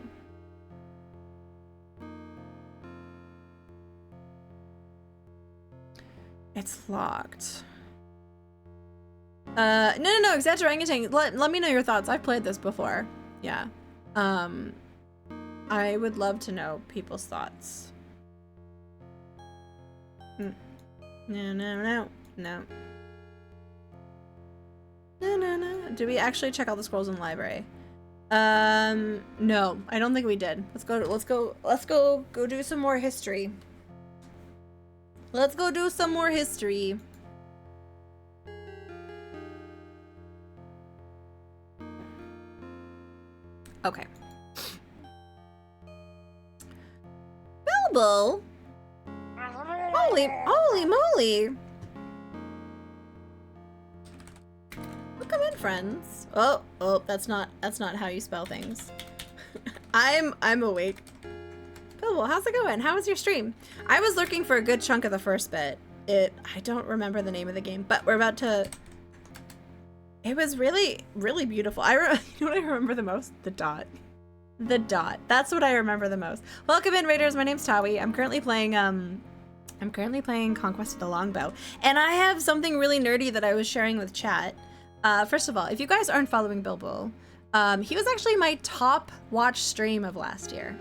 It's locked. No, Exact Orangutan. Let me know your thoughts. I've played this before. Yeah. I would love to know people's thoughts. No. No. Did we actually check all the scrolls in the library? No, I don't think we did. Let's go do some more history. Let's go do some more history. Okay. Bilbo? Holy moly! Welcome in, friends. Oh, that's not how you spell things. I'm awake. Bilbo, how's it going? How was your stream? I was lurking for a good chunk of the first bit. I don't remember the name of the game, but we're about to... It was really, really beautiful. You know what I remember the most? The dot. The dot. That's what I remember the most. Welcome in, Raiders. My name's Tawe. I'm currently playing Conquest of the Longbow, and I have something really nerdy that I was sharing with chat. First of all, if you guys aren't following Bilbo, he was actually my top watch stream of last year.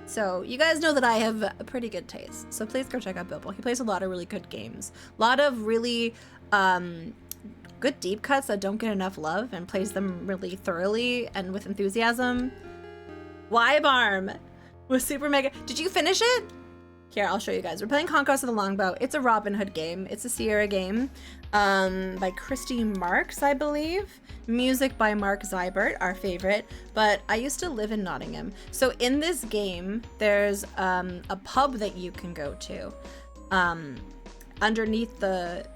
So you guys know that I have a pretty good taste. So please go check out Bilbo. He plays a lot of really good games. A lot of really good deep cuts that don't get enough love, and plays them really thoroughly and with enthusiasm. Wybarm was super mega. Did you finish it? Here, I'll show you guys. We're playing Conquest of the Longbow. It's a Robin Hood game. It's a Sierra game by Christy Marks, I believe. Music by Mark Zybert, our favorite. But I used to live in Nottingham. So in this game, there's a pub that you can go to underneath the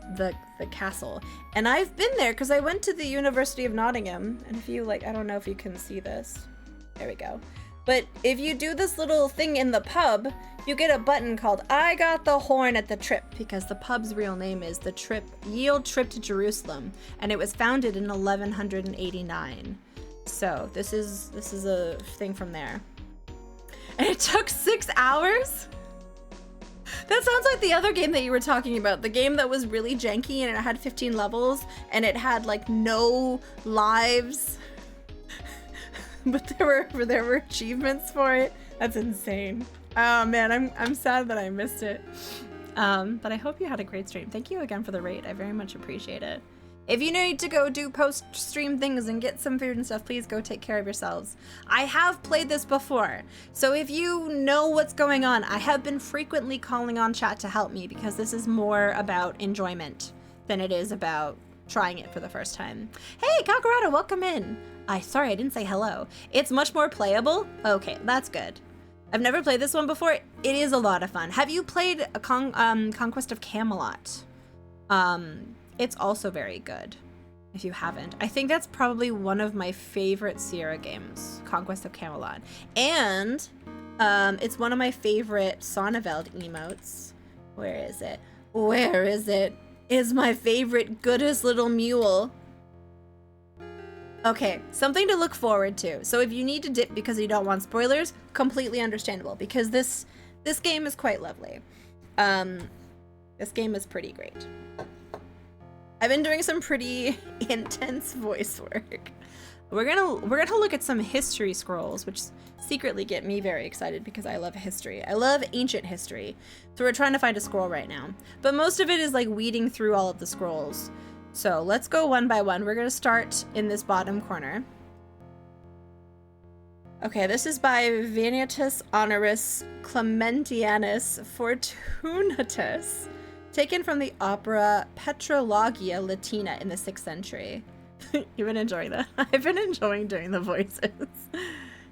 castle. And I've been there because I went to the University of Nottingham. And if you like, I don't know if you can see this. There we go. But if you do this little thing in the pub, you get a button called I Got the Horn at the Trip, because the pub's real name is the Yield Trip to Jerusalem, and it was founded in 1189. So this is a thing from there. And it took 6 hours? That sounds like the other game that you were talking about. The game that was really janky and it had 15 levels and it had like no lives. But there were achievements for it. That's insane. Oh man, I'm sad that I missed it. But I hope you had a great stream. Thank you again for the raid. I very much appreciate it. If you need to go do post-stream things and get some food and stuff, please go take care of yourselves. I have played this before, so if you know what's going on, I have been frequently calling on chat to help me because this is more about enjoyment than it is about trying it for the first time. Hey, Kakarada, welcome in. Sorry, I didn't say hello. It's much more playable? Okay, that's good. I've never played this one before. It is a lot of fun. Have you played a Conquest of Camelot? It's also very good, if you haven't. I think that's probably one of my favorite Sierra games, Conquest of Camelot. And it's one of my favorite Sonneveld emotes. Where is it? Where is it? Is my favorite goodest little mule. Okay, something to look forward to. So if you need to dip because you don't want spoilers, completely understandable, because this game is quite lovely. This game is pretty great. I've been doing some pretty intense voice work. We're gonna look at some history scrolls, which secretly get me very excited because I love history. I love ancient history. So we're trying to find a scroll right now. But most of it is like weeding through all of the scrolls. So let's go one by one. We're gonna start in this bottom corner. Okay, this is by Vanitas Honoris Clementianus Fortunatus, taken from the opera Petrologia Latina in the 6th century. You've been enjoying that? I've been enjoying doing the voices.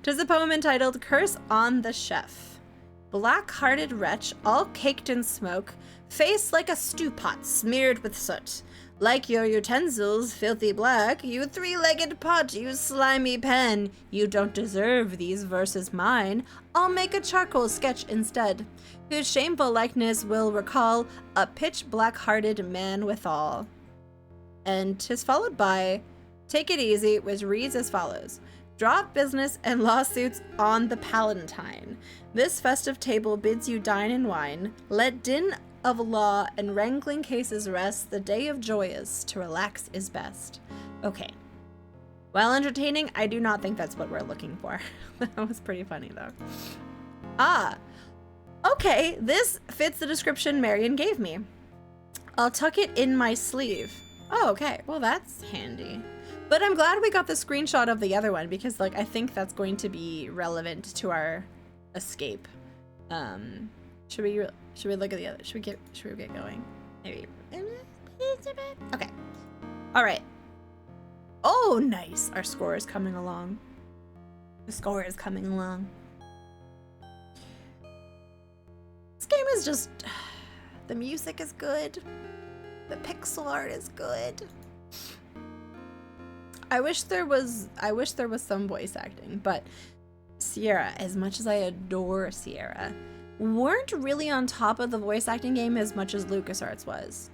Tis a poem entitled Curse on the Chef. Black-hearted wretch, all caked in smoke, face like a stew pot smeared with soot. Like your utensils, filthy black, you three-legged pot, you slimy pen. You don't deserve these verses mine. I'll make a charcoal sketch instead, whose shameful likeness will recall a pitch black-hearted man withal. And 'tis followed by Take It Easy, which reads as follows. Drop business and lawsuits on the Palatine. This festive table bids you dine and wine. Let din of law and wrangling cases rest. The day of joy is, to relax is best. Okay. While entertaining, I do not think that's what we're looking for. That was pretty funny though. Ah, okay, this fits the description Marion gave me. I'll tuck it in my sleeve. Oh, okay, well that's handy. But I'm glad we got the screenshot of the other one because like I think that's going to be relevant to our escape. Should we look at the other? Should we get going? Maybe. Okay. All right. Oh, nice. Our score is coming along. The score is coming along. This game is just, the music is good. The pixel art is good. I wish there was some voice acting, but Sierra, as much as I adore Sierra, weren't really on top of the voice acting game as much as LucasArts was.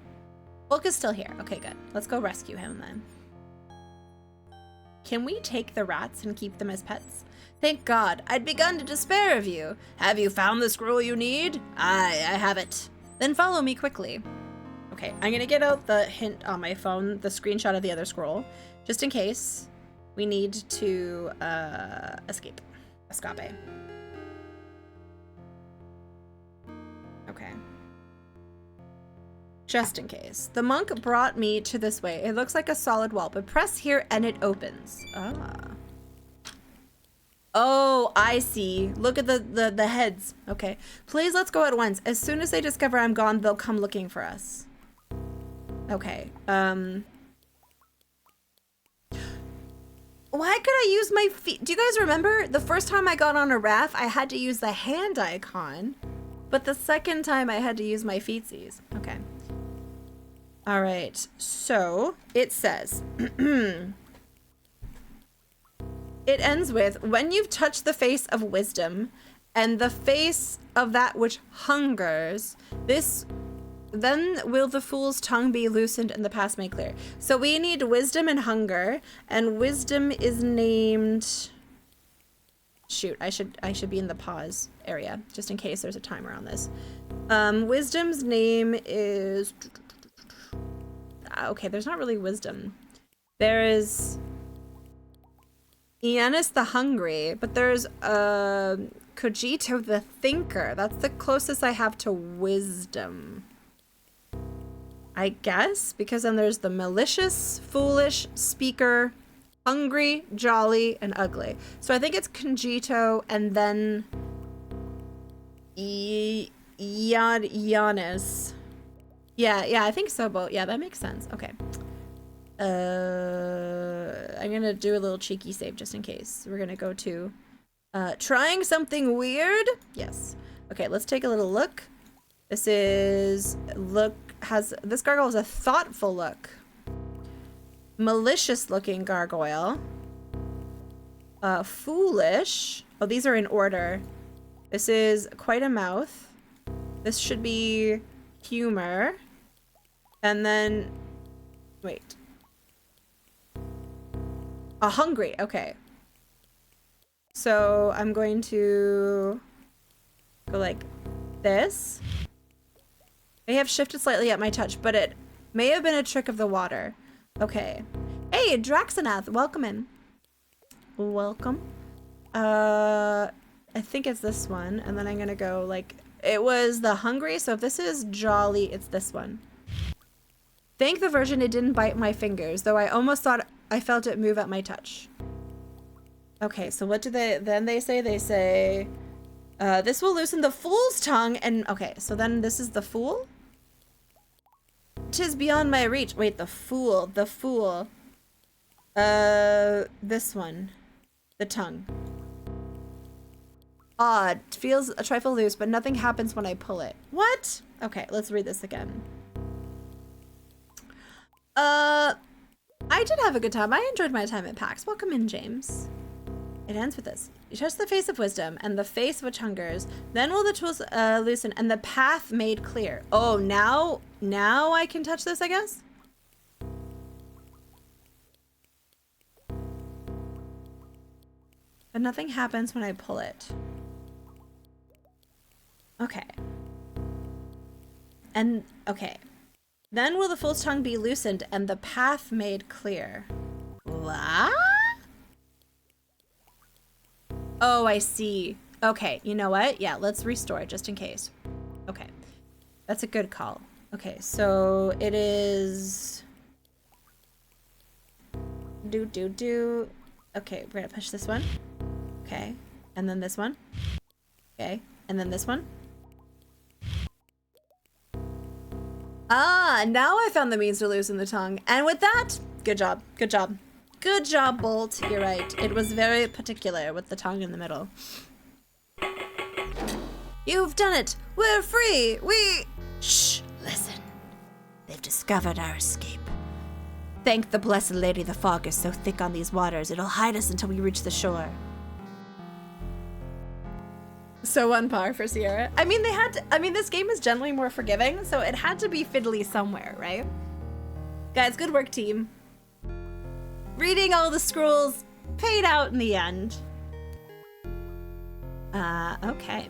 Volk is still here. Okay, good. Let's go rescue him then. Can we take the rats and keep them as pets? Thank God. I'd begun to despair of you. Have you found the scroll you need? Aye, I have it. Then follow me quickly. Okay, I'm gonna get out the hint on my phone, the screenshot of the other scroll, just in case we need to escape. Escape. Okay. Just in case. The monk brought me to this way. It looks like a solid wall, but press here and it opens. Ah. Oh, I see. Look at the heads. Okay. Please, let's go at once. As soon as they discover I'm gone, they'll come looking for us. Okay. Why could I use my feet? Do you guys remember the first time I got on a raft, I had to use the hand icon, but the second time I had to use my feetsies. Okay. All right. So it says, it ends with, when you've touched the face of wisdom and the face of that which hungers, then will the fool's tongue be loosened and the past made clear. So we need wisdom and hunger, and wisdom is named Shoot, I should be in the pause area just in case there's a timer on this. Wisdom's name is... Okay, there's not really wisdom. There is Iannis the Hungry, but there's Cogito the Thinker. That's the closest I have to wisdom, I guess, because then there's the malicious, foolish, speaker, hungry, jolly, and ugly. So I think it's Cogito and then Iannis. Yeah, I think so, Bo. Yeah, that makes sense. Okay. I'm gonna do a little cheeky save just in case. We're gonna go to trying something weird. Yes. Okay, let's take a little look. This gargoyle has a thoughtful look. Malicious looking gargoyle. Foolish. Oh, these are in order. This is quite a mouth. This should be humor. And then, wait. Hungry, okay. So I'm going to go like this. I have shifted slightly at my touch, but it may have been a trick of the water. Okay. Hey, Draxanath, welcome in. Welcome. I think it's this one, and then I'm gonna go like, it was the hungry, so if this is jolly, it's this one. Thank the Virgin it didn't bite my fingers, though I almost thought I felt it move at my touch. Okay, so what do they say? They say, this will loosen the fool's tongue, and okay, so then this is the fool? 'Tis beyond my reach. Wait, the fool. This one. The tongue. Odd. Feels a trifle loose, but nothing happens when I pull it. What? Okay, let's read this again. I did have a good time. I enjoyed my time at PAX. Welcome in, James. It ends with this. You touch the face of wisdom, and the face which hungers. Then will the tools loosen, and the path made clear. Oh, now I can touch this, I guess? But nothing happens when I pull it. Okay. And, okay. Then will the fool's tongue be loosened, and the path made clear. What? Oh, I see. Okay, you know what? Yeah, let's restore it just in case. Okay. That's a good call. Okay, so it is... Okay, we're gonna push this one. Okay, and then this one. Okay, and then this one. Ah, now I found the means to loosen the tongue. And with that, good job, good job. Good job, Bolt. You're right. It was very particular with the tongue in the middle. You've done it. We're free. Shh, listen. They've discovered our escape. Thank the Blessed Lady the fog is so thick on these waters, it'll hide us until we reach the shore. So on par for Sierra. I mean, this game is generally more forgiving, so it had to be fiddly somewhere, right? Guys, good work, team. Reading all the scrolls paid out in the end. Okay.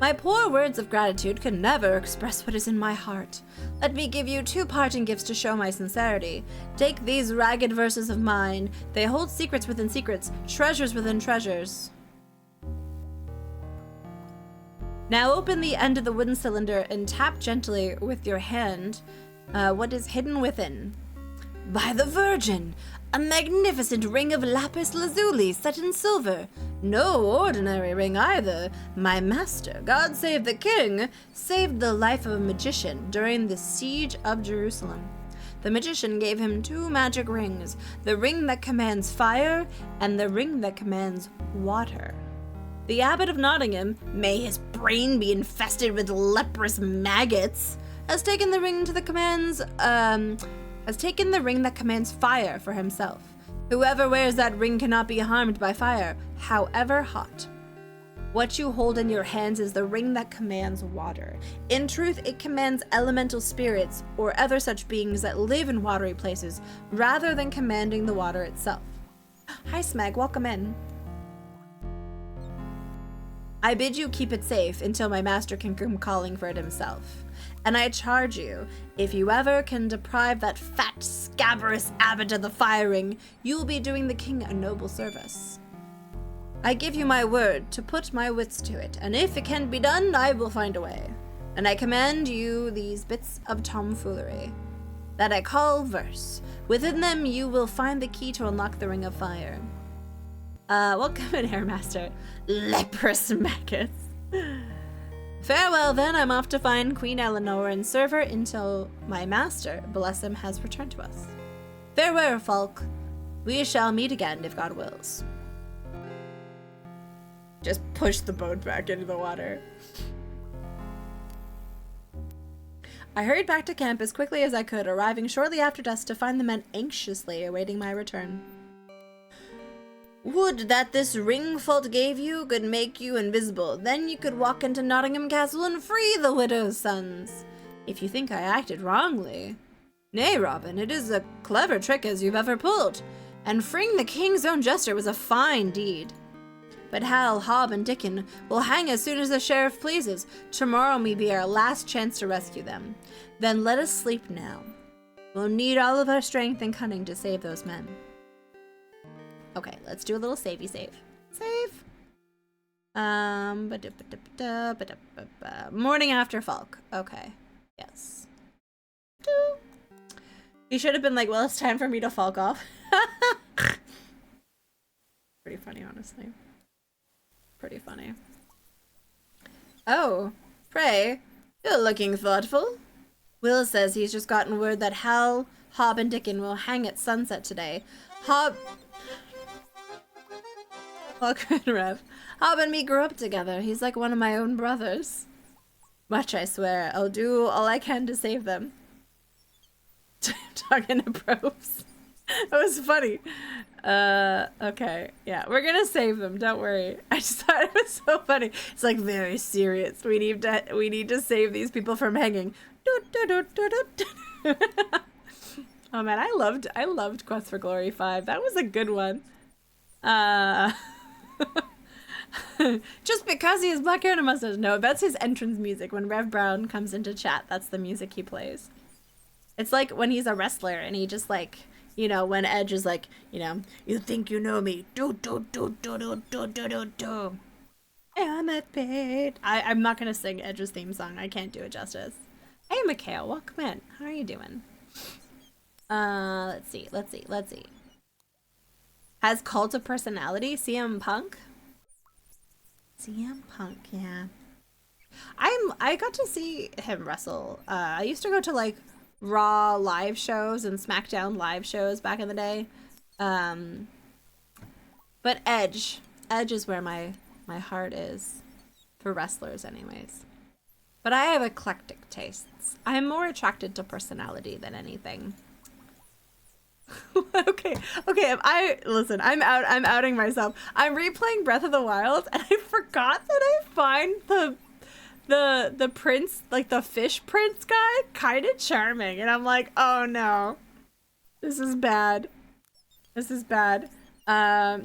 My poor words of gratitude can never express what is in my heart. Let me give you 2 parting gifts to show my sincerity. Take these ragged verses of mine. They hold secrets within secrets, treasures within treasures. Now open the end of the wooden cylinder and tap gently with your hand what is hidden within. By the Virgin! A magnificent ring of lapis lazuli set in silver. No ordinary ring either. My master, God save the king, saved the life of a magician during the siege of Jerusalem. The magician gave him 2 magic rings, the ring that commands fire and the ring that commands water. The abbot of Nottingham, may his brain be infested with leprous maggots, has taken the ring that commands fire for himself. Whoever wears that ring cannot be harmed by fire, however hot. What you hold in your hands is the ring that commands water. In truth, it commands elemental spirits or other such beings that live in watery places, rather than commanding the water itself. Hi, Smeg. Welcome in. I bid you keep it safe until my master can come calling for it himself. And I charge you, if you ever can deprive that fat, scabrous abbot of the fire ring, you will be doing the king a noble service. I give you my word to put my wits to it, and if it can be done, I will find a way. And I command you these bits of tomfoolery that I call verse. Within them you will find the key to unlock the ring of fire. Welcome in, Hair Master. Leprous maggots. Farewell then, I'm off to find Queen Eleanor and serve her until my master, bless him, has returned to us. Farewell, Falk. We shall meet again if God wills. Just push the boat back into the water. I hurried back to camp as quickly as I could, arriving shortly after dusk to find the men anxiously awaiting my return. Would that this ring Fault gave you could make you invisible, then you could walk into Nottingham Castle and free the widow's sons. If you think I acted wrongly. Nay, Robin, it is a clever trick as you've ever pulled, and freeing the king's own jester was a fine deed. But Hal, Hob, and Dickon will hang as soon as the sheriff pleases. Tomorrow may be our last chance to rescue them. Then let us sleep now. We'll need all of our strength and cunning to save those men. Okay, let's do a little savey save. Save. Morning after Falk. Okay. Yes. You should have been like, well, it's time for me to Falk off. Pretty funny, honestly. Pretty funny. Oh, pray, you're looking thoughtful. Will says he's just gotten word that Hal, Hob, and Dickon will hang at sunset today. Hob... Welcome, Rev. Hob and me grew up together. He's like one of my own brothers. Much, I swear. I'll do all I can to save them. Talking to probes. That was funny. Okay. Yeah, we're gonna save them. Don't worry. I just thought it was so funny. It's like very serious. We need to save these people from hanging. Oh man, I loved Quest for Glory 5. That was a good one. Just because he has black hair and a mustache. No, that's his entrance music. When Rev Brown comes into chat, that's the music he plays. It's like when he's a wrestler and he just like, you know, when Edge is like, you know, you think you know me. I'm at bait. I'm not gonna sing Edge's theme song. I can't do it justice. Hey, Mikhail, welcome in. How are you doing? Let's see. Has cult of personality? CM Punk? CM Punk, yeah. I got to see him wrestle. I used to go to like Raw live shows and SmackDown live shows back in the day. But Edge is where my heart is for wrestlers anyways. But I have eclectic tastes. I'm more attracted to personality than anything. okay. Listen, I'm outing myself. I'm replaying Breath of the Wild and I forgot that I find the prince, like the fish prince guy, kind of charming, and I'm like, oh no, this is bad. Do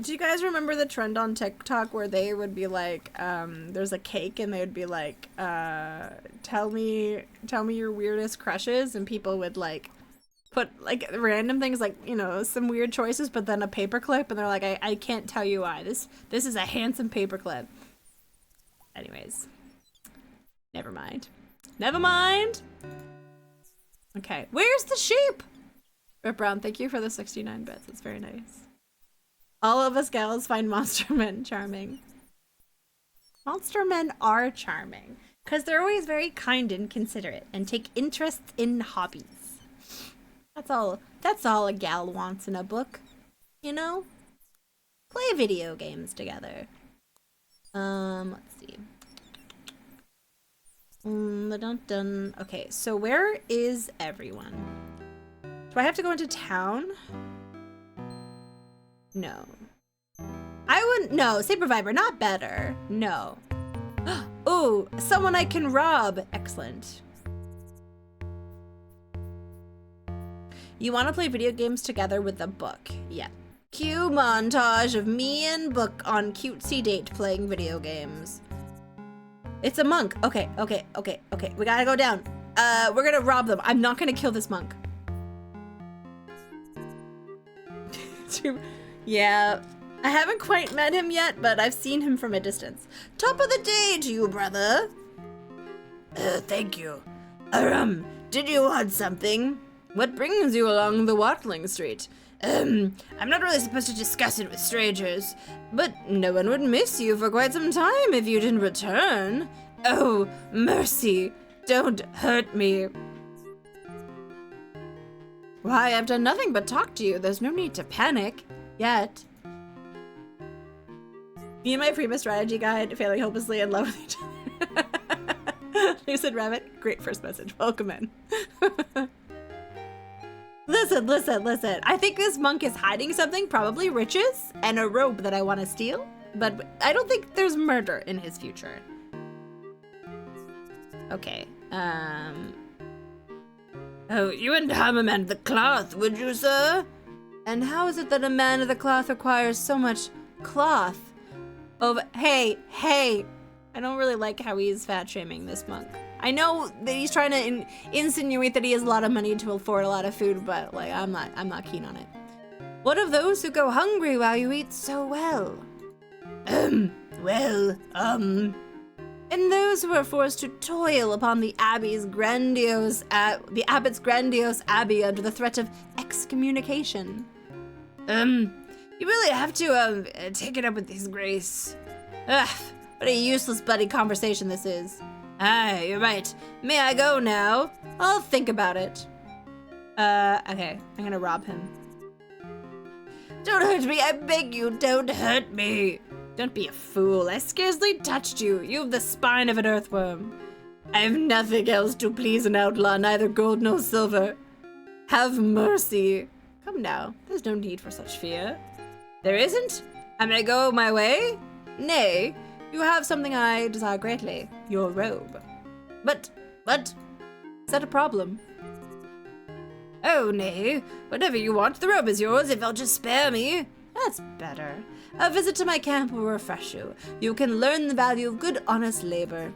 you guys remember the trend on TikTok where they would be like, there's a cake and they would be like, tell me your weirdest crushes, and people would like put like random things, like, you know, some weird choices, but then a paperclip, and they're like, I can't tell you why. This is a handsome paperclip. Anyways. Never mind. Okay, where's the sheep? Rip Brown, thank you for the 69 bits. It's very nice. All of us gals find monster men charming. Monster men are charming because they're always very kind and considerate and take interest in hobbies. That's all a gal wants in a book, you know? Play video games together. Let's see. Okay, so where is everyone? Do I have to go into town? No. I wouldn't, no, Saber Viper, not better. No. Ooh, someone I can rob. Excellent. You want to play video games together with the book? Yeah. Cue montage of me and book on cutesy date playing video games. It's a monk. Okay. We gotta go down. We're gonna rob them. I'm not gonna kill this monk. Yeah. I haven't quite met him yet, but I've seen him from a distance. Top of the day to you, brother. Thank you. Did you want something? What brings you along the Watling Street? I'm not really supposed to discuss it with strangers, but no one would miss you for quite some time if you didn't return. Oh, mercy. Don't hurt me. Why, I've done nothing but talk to you. There's no need to panic. Yet. Me and my Prima strategy guide, failing hopelessly in love with each other. Lucid Rabbit, great first message. Welcome in. Listen. I think this monk is hiding something, probably riches and a robe that I want to steal, but I don't think there's murder in his future. Okay, Oh, you wouldn't harm a man of the cloth, would you, sir? And how is it that a man of the cloth requires so much cloth? Oh, hey, I don't really like how he's fat-shaming this monk. I know that he's trying to insinuate that he has a lot of money to afford a lot of food, but like I'm not keen on it. What of those who go hungry while you eat so well? And those who are forced to toil upon the abbot's grandiose abbey under the threat of excommunication. You really have to take it up with his grace. Ugh, what a useless bloody conversation this is. Ah, you're right. May I go now? I'll think about it. Okay, I'm gonna rob him. Don't hurt me, I beg you, don't hurt me. Don't be a fool, I scarcely touched you. You have the spine of an earthworm. I have nothing else to please an outlaw, neither gold nor silver. Have mercy. Come now, there's no need for such fear. There isn't? I may go my way? Nay. You have something I desire greatly, your robe. But, is that a problem? Oh, nay, whatever you want, the robe is yours if you'll just spare me. That's better. A visit to my camp will refresh you. You can learn the value of good, honest labor.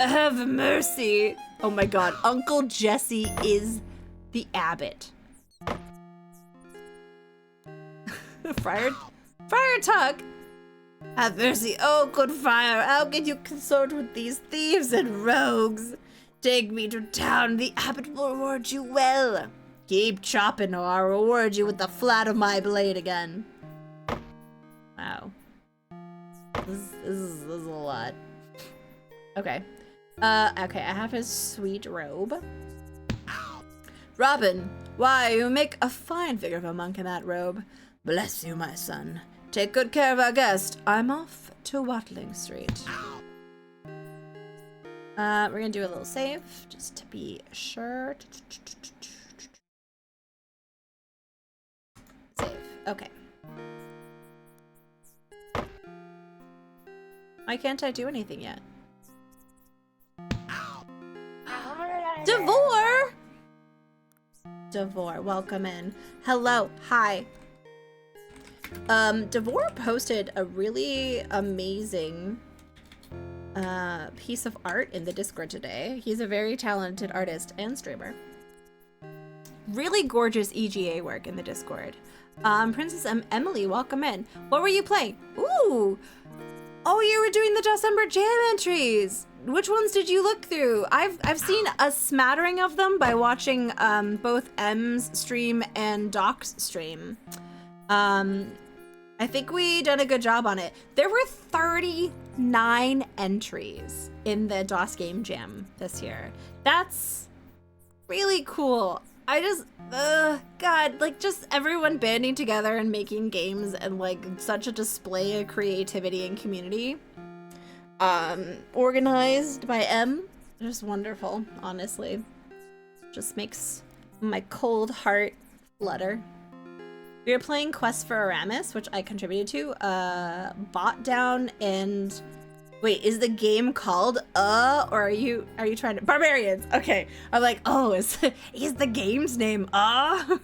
Have mercy. Oh my god, Uncle Jesse is the abbot. Friar Tuck? Have mercy, oh good friar, how can you consort with these thieves and rogues? Take me to town, the abbot will reward you well. Keep chopping or I'll reward you with the flat of my blade again. Wow. This is a lot. Okay. Okay, I have his sweet robe. Robin, why, you make a fine figure of a monk in that robe. Bless you, my son. Take good care of our guest. I'm off to Watling Street. We're gonna do a little save, just to be sure. Save, okay. Why can't I do anything yet? Devore, welcome in. Hello, hi. Devore posted a really amazing piece of art in the Discord today. He's a very talented artist and streamer. Really gorgeous EGA work in the Discord. Princess Emily, welcome in. What were you playing? Ooh! Oh, you were doing the December Jam entries! Which ones did you look through? I've seen a smattering of them by watching both M's stream and Doc's stream. I think we done a good job on it. There were 39 entries in the DOS Game Jam this year. That's really cool. I just, God, like just everyone banding together and making games and like such a display of creativity and community. Organized by M. Just wonderful, honestly. Just makes my cold heart flutter. We were playing Quest for Aramis, which I contributed to. Bot down and wait, is the game called or are you trying to Barbarians? Okay, I'm like, oh, is the game's name I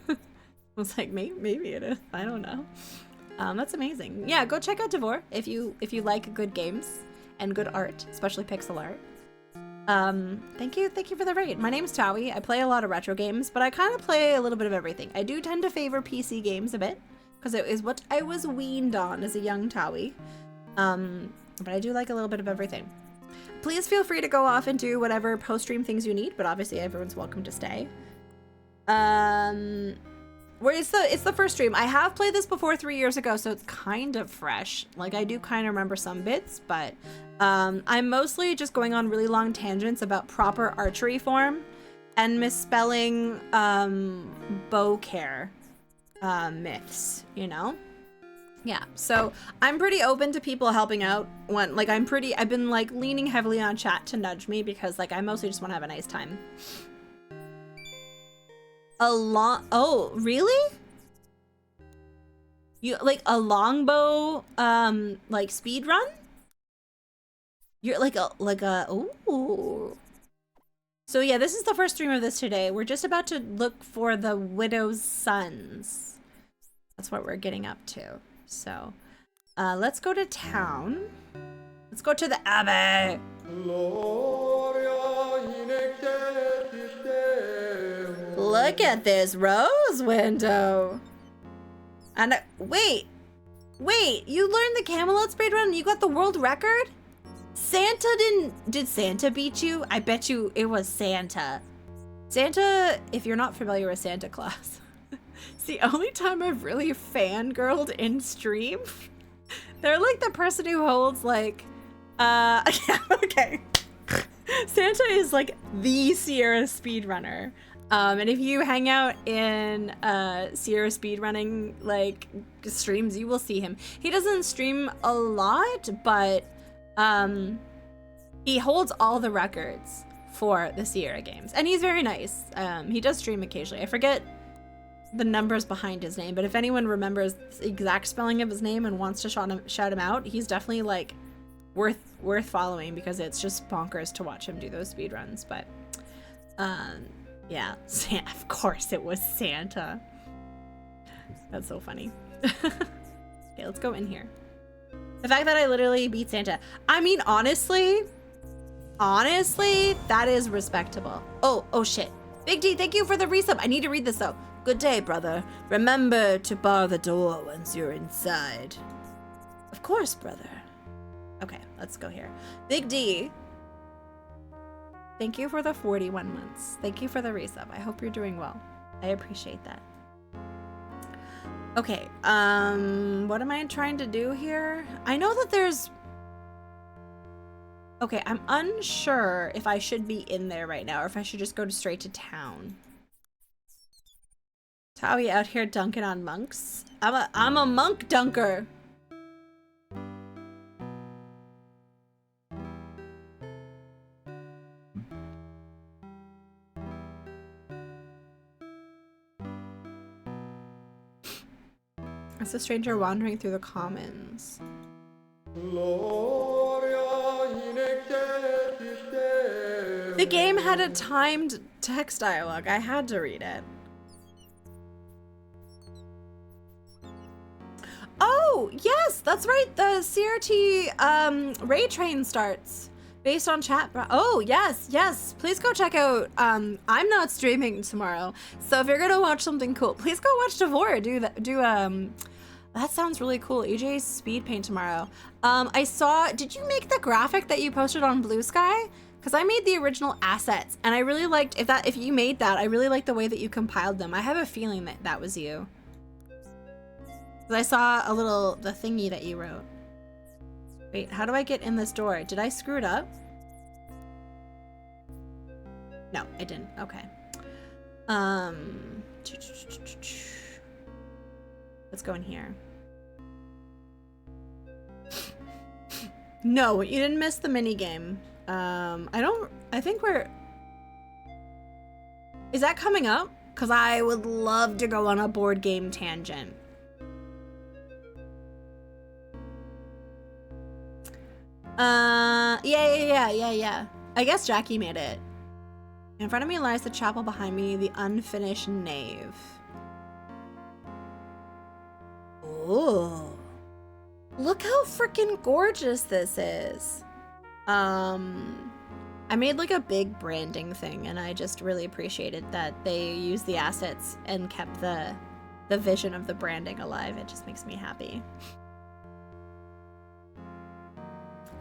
was like, maybe it is. I don't know. That's amazing. Yeah, go check out Devore if you like good games and good art, especially pixel art. Thank you for the raid. My name's Tawe. I play a lot of retro games, but I kind of play a little bit of everything. I do tend to favor PC games a bit, because it is what I was weaned on as a young Tawe. But I do like a little bit of everything. Please feel free to go off and do whatever post-stream things you need, but obviously everyone's welcome to stay. Where it's the first stream. I have played this before 3 years ago, so it's kind of fresh. Like, I do kind of remember some bits, but I'm mostly just going on really long tangents about proper archery form and misspelling bow care myths, you know? Yeah, so I'm pretty open to people helping out when, like, I've been like leaning heavily on chat to nudge me because like I mostly just want to have a nice time. Oh, really? You like a longbow like speed run? You're like a ooh. So yeah, this is the first stream of this today. We're just about to look for the widow's sons. That's what we're getting up to. So let's go to town. Let's go to the abbey. Look at this rose window. And wait, you learned the Camelot speedrun and you got the world record? Did Santa beat you? I bet you it was Santa. Santa, if you're not familiar with Santa Claus, it's the only time I've really fangirled in stream. They're like the person who holds like, yeah, okay. Santa is like the Sierra speedrunner. And if you hang out in Sierra speedrunning like streams, you will see him. He doesn't stream a lot, but he holds all the records for the Sierra games, and he's very nice. He does stream occasionally. I forget the numbers behind his name, but if anyone remembers the exact spelling of his name and wants to shout him out, he's definitely like worth following because it's just bonkers to watch him do those speedruns. But yeah, of course it was Santa. That's so funny. Okay, let's go in here. The fact that I literally beat Santa. I mean, honestly, that is respectable. Oh shit. Big D, thank you for the resub. I need to read this though. Good day, brother. Remember to bar the door once you're inside. Of course, brother. Okay, let's go here. Big D, thank you for the 41 months. Thank you for the resub. I hope you're doing well. I appreciate that. Okay, what am I trying to do here? I know that there's... Okay, I'm unsure if I should be in there right now or if I should just go straight to town. Tawe out here dunking on monks. I'm a monk dunker. It's a stranger wandering through the commons. The game had a timed text dialogue. I had to read it. Oh, yes, that's right. The CRT raid train starts based on chat. Oh, yes. Please go check out. I'm not streaming tomorrow, so if you're gonna watch something cool, please go watch Devore. That sounds really cool. EJ's speed paint tomorrow. I saw. Did you make the graphic that you posted on Blue Sky? Because I made the original assets, and I really liked if you made that. I really liked the way that you compiled them. I have a feeling that that was you. I saw the thingy that you wrote. Wait, how do I get in this door? Did I screw it up? No, I didn't. Okay. Let's go in here. No, you didn't miss the mini game. I think is that coming up? Because I would love to go on a board game tangent. Yeah. I guess Jackie made it. In front of me lies the chapel, behind me the unfinished nave. Oh. Look how freaking gorgeous this is. I made like a big branding thing, and I just really appreciated that they used the assets and kept the vision of the branding alive. It just makes me happy.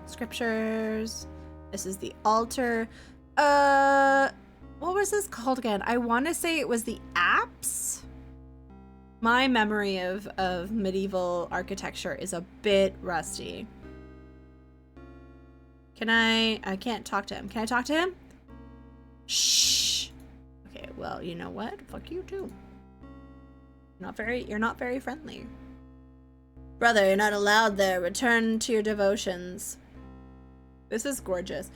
Scriptures. This is the altar. What was this called again? I want to say it was the apse. My memory of medieval architecture is a bit rusty. I can't talk to him. Can I talk to him? Shh. Okay, well, you know what? Fuck you too. You're not very friendly. Brother, you're not allowed there. Return to your devotions. This is gorgeous.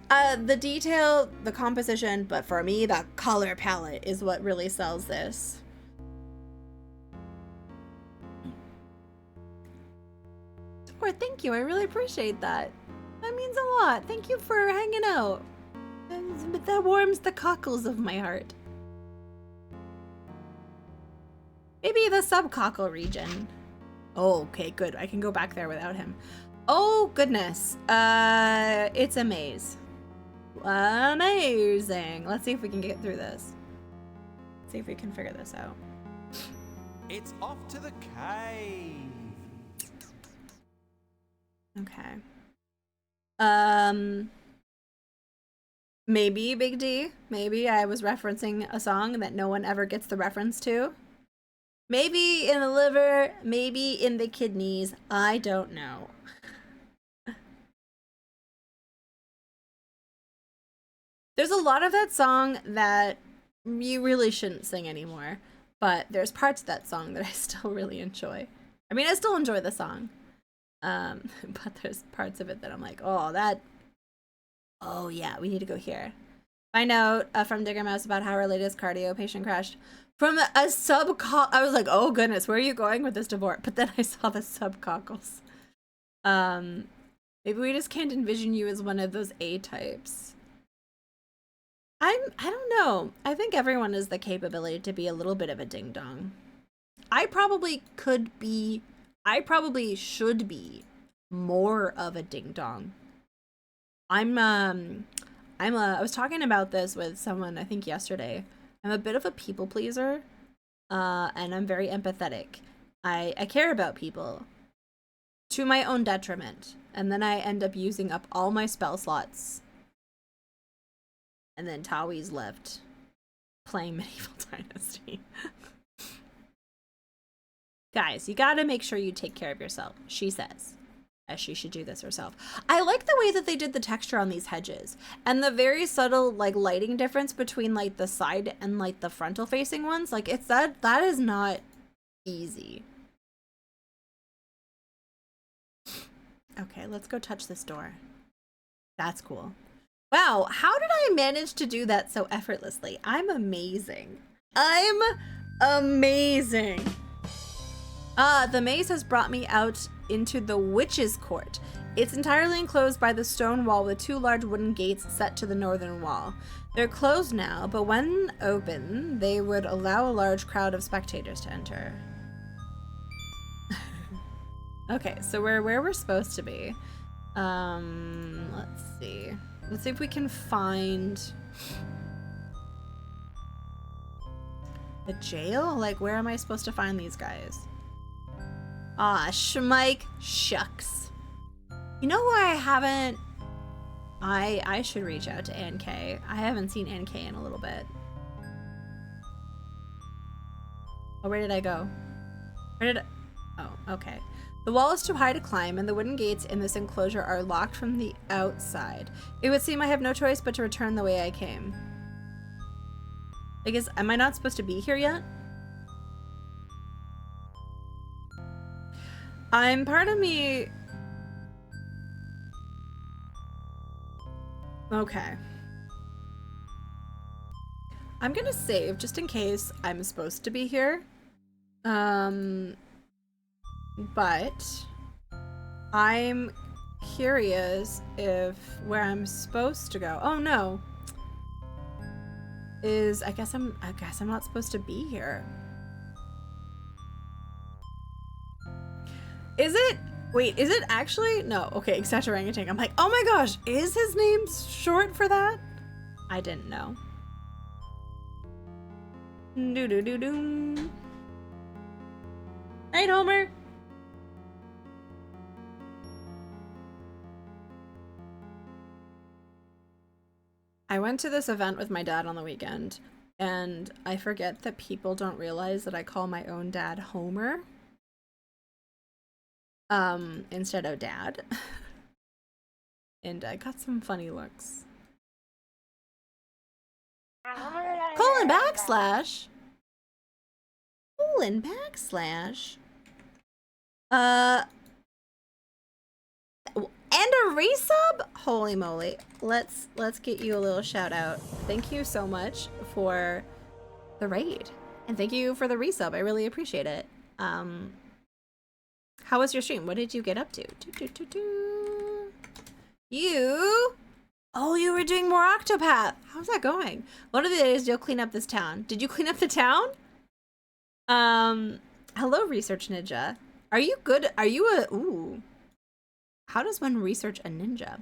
The detail, the composition, but for me, the color palette is what really sells this. Tor, thank you. I really appreciate that. That means a lot. Thank you for hanging out. That warms the cockles of my heart. Maybe the subcockle region. Oh, okay, good. I can go back there without him. Oh, goodness. It's a maze. Amazing. Let's see if we can get through this. Let's see if we can figure this out. It's off to the cave. Okay. Maybe Big D. Maybe I was referencing a song that no one ever gets the reference to. Maybe in the liver, maybe in the kidneys. I don't know. There's a lot of that song that you really shouldn't sing anymore, but there's parts of that song that I still really enjoy. I mean, I still enjoy the song. But there's parts of it that I'm like, oh yeah, we need to go here. Find out from Digger Mouse about how our latest cardio patient crashed from a subcockle. I was like, oh goodness, where are you going with this, Devort? But then I saw the subcockles. Maybe we just can't envision you as one of those A types. I don't know. I think everyone has the capability to be a little bit of a ding dong. I probably should be more of a ding dong. I was talking about this with someone, I think yesterday. I'm a bit of a people pleaser, and I'm very empathetic. I care about people to my own detriment, and then I end up using up all my spell slots. And then Tawe's left playing Medieval Dynasty. Guys, you gotta make sure you take care of yourself, she says, as she should do this herself. I like the way that they did the texture on these hedges, and the very subtle like lighting difference between like the side and like the frontal facing ones. Like it's that is not easy. Okay, let's go touch this door. That's cool. Wow, how did I manage to do that so effortlessly? I'm amazing. I'm amazing. The maze has brought me out into the witch's court. It's entirely enclosed by the stone wall with two large wooden gates set to the northern wall. They're closed now, but when open, they would allow a large crowd of spectators to enter. Okay, so we're where we're supposed to be. Let's see. Let's see if we can find the jail? Like, where am I supposed to find these guys? Ah, Schmike. Shucks. You know why I haven't... I should reach out to NK. I haven't seen NK in a little bit. Oh, where did I go? Where did I... Oh, okay. The wall is too high to climb, and the wooden gates in this enclosure are locked from the outside. It would seem I have no choice but to return the way I came. I guess, am I not supposed to be here yet? Part of me... Okay. I'm gonna save just in case I'm supposed to be here. But I'm curious if where I'm supposed to go. Oh no. I guess I'm not supposed to be here. Is it? Wait, is it actually? No, okay, Etc. Orangutan. I'm like, oh my gosh, is his name short for that? I didn't know. Do do do do. Night, Homer. I went to this event with my dad on the weekend, and I forget that people don't realize that I call my own dad Homer. Instead of dad. And I got some funny looks. Colon backslash. Colon backslash. And a resub? Holy moly. Let's get you a little shout out. Thank you so much for the raid. And thank you for the resub. I really appreciate it. How was your stream? What did you get up to? You? Oh, you were doing more Octopath. How's that going? One of the days you'll clean up this town. Did you clean up the town? Hello, Research Ninja. Are you good? Are you a... Ooh. How does one research a ninja?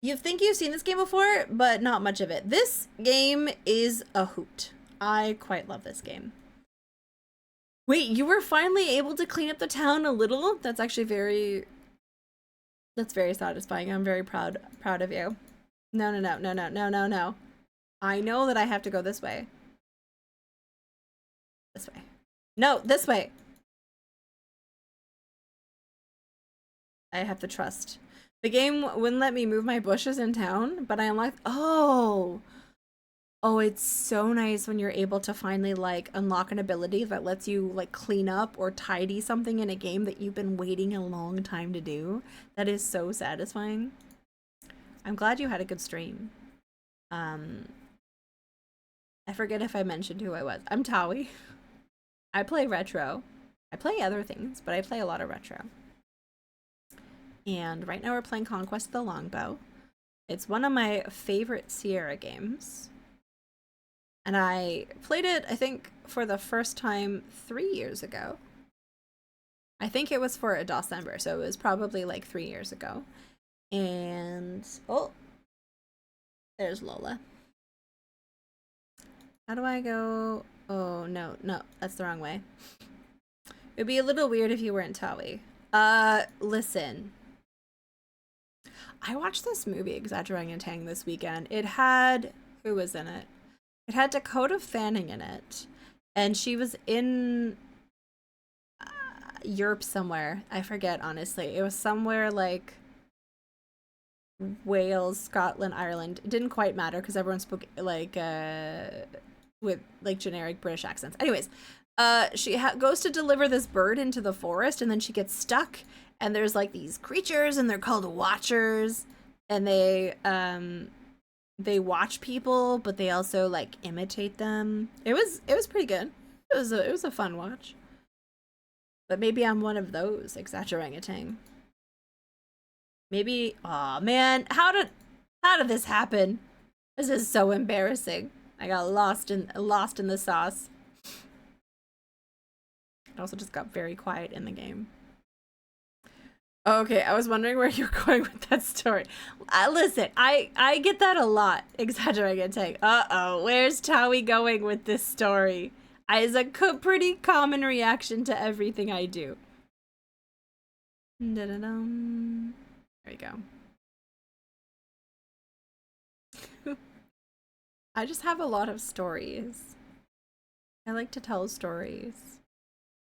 You think you've seen this game before, but not much of it. This game is a hoot. I quite love this game. Wait, you were finally able to clean up the town a little? That's actually very... That's very satisfying. I'm very proud of you. No. I know that I have to go this way. This way. No, this way. I have to trust. The game wouldn't let me move my bushes in town, but I unlocked... Oh! Oh, it's so nice when you're able to finally, like, unlock an ability that lets you, like, clean up or tidy something in a game that you've been waiting a long time to do. That is so satisfying. I'm glad you had a good stream. I forget if I mentioned who I was. I'm Tawe. I play retro. I play other things, but I play a lot of retro. And right now we're playing Conquest of the Longbow. It's one of my favorite Sierra games. And I played it, I think, for the first time 3 years ago. I think it was for a December, so it was probably like 3 years ago. And, oh, there's Lola. How do I go? Oh, no, that's the wrong way. It'd be a little weird if you weren't Tawe. Listen. I watched this movie, Exaggerating and Tang, this weekend. It had, who was in it? It had Dakota Fanning in it, and she was in Europe somewhere. I forget, honestly. It was somewhere like Wales, Scotland, Ireland. It didn't quite matter because everyone spoke like with like generic British accents. Anyways, she goes to deliver this bird into the forest, and then she gets stuck. And there's like these creatures, and they're called Watchers, and they watch people, but they also like imitate them. It was pretty good. It was a fun watch. But maybe I'm one of those Exaggerating. Maybe. Aw, man, how did this happen? This is so embarrassing. I got lost in the sauce. It also just got very quiet in the game. Okay, I was wondering where you're going with that story. Listen, I get that a lot. Exaggerating. Uh-oh, where's Tawe going with this story? It's a pretty common reaction to everything I do. Da-da-dum. There we go. I just have a lot of stories. I like to tell stories.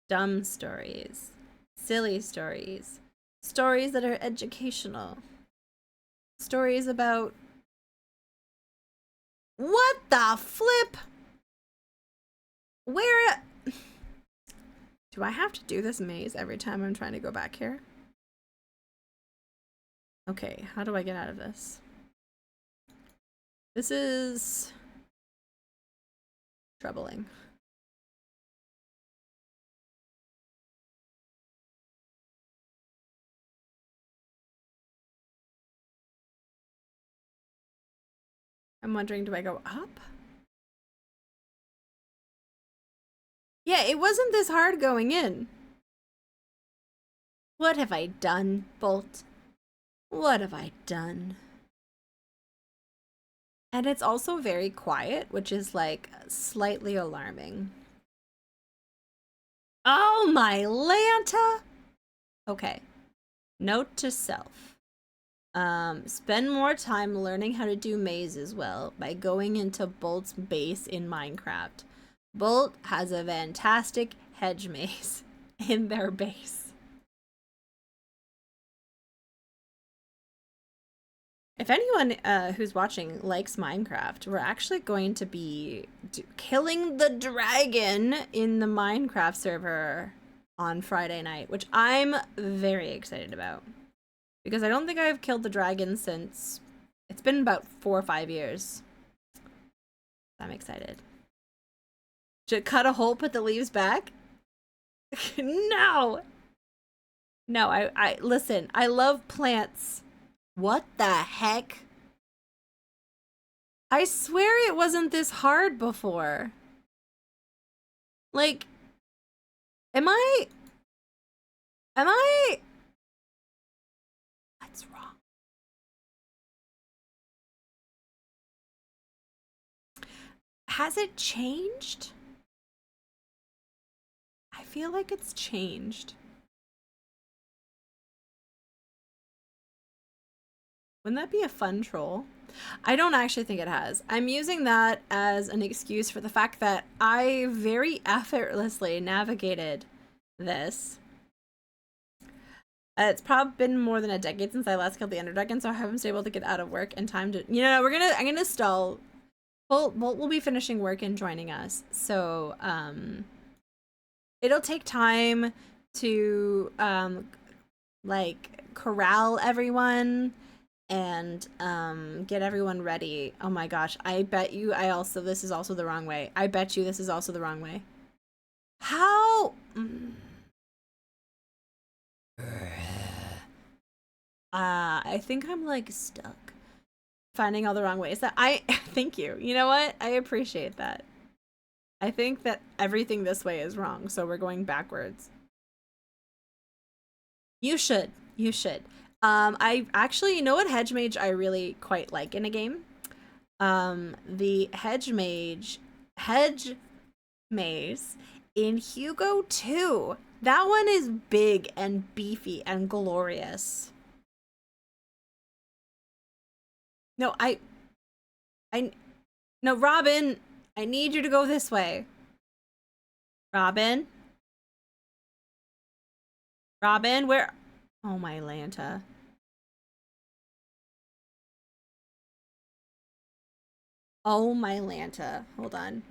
Dumb stories. Silly stories. Stories that are educational. Stories about... What the flip? Where... Do I have to do this maze every time I'm trying to go back here? Okay, how do I get out of this? This is... troubling. I'm wondering, do I go up? Yeah, it wasn't this hard going in. What have I done, Bolt? What have I done? And it's also very quiet, which is like slightly alarming. Oh my Lanta! Okay. Note to self. Spend more time learning how to do mazes well by going into Bolt's base in Minecraft. Bolt has a fantastic hedge maze in their base. If anyone who's watching likes Minecraft, we're actually going to be killing the dragon in the Minecraft server on Friday night, which I'm very excited about. Because I don't think I've killed the dragon since... It's been about 4 or 5 years. I'm excited. Should cut a hole, put the leaves back? No! No, I listen, I love plants. What the heck? I swear it wasn't this hard before. Like, am I... What's wrong? Has it changed? I feel like it's changed. Wouldn't that be a fun troll? I don't actually think it has. I'm using that as an excuse for the fact that I very effortlessly navigated this. It's probably been more than a decade since I last killed the Ender Dragon, so I haven't been able to get out of work in time to... You know, I'm gonna stall. Bolt will be finishing work and joining us, so it'll take time to like corral everyone and get everyone ready. Oh my gosh, I bet you this is also the wrong way. I bet you this is also the wrong way. How? I think I'm like stuck finding all the wrong ways. That I thank you. You know what? I appreciate that. I think that everything this way is wrong, so we're going backwards. You should. You should. I actually, you know what hedge mage I really quite like in a game? The hedge maze in Hugo 2. That one is big and beefy and glorious. No, no, Robin, I need you to go this way. Robin? Robin, where? Oh my Lanta. Oh my Lanta. Hold on.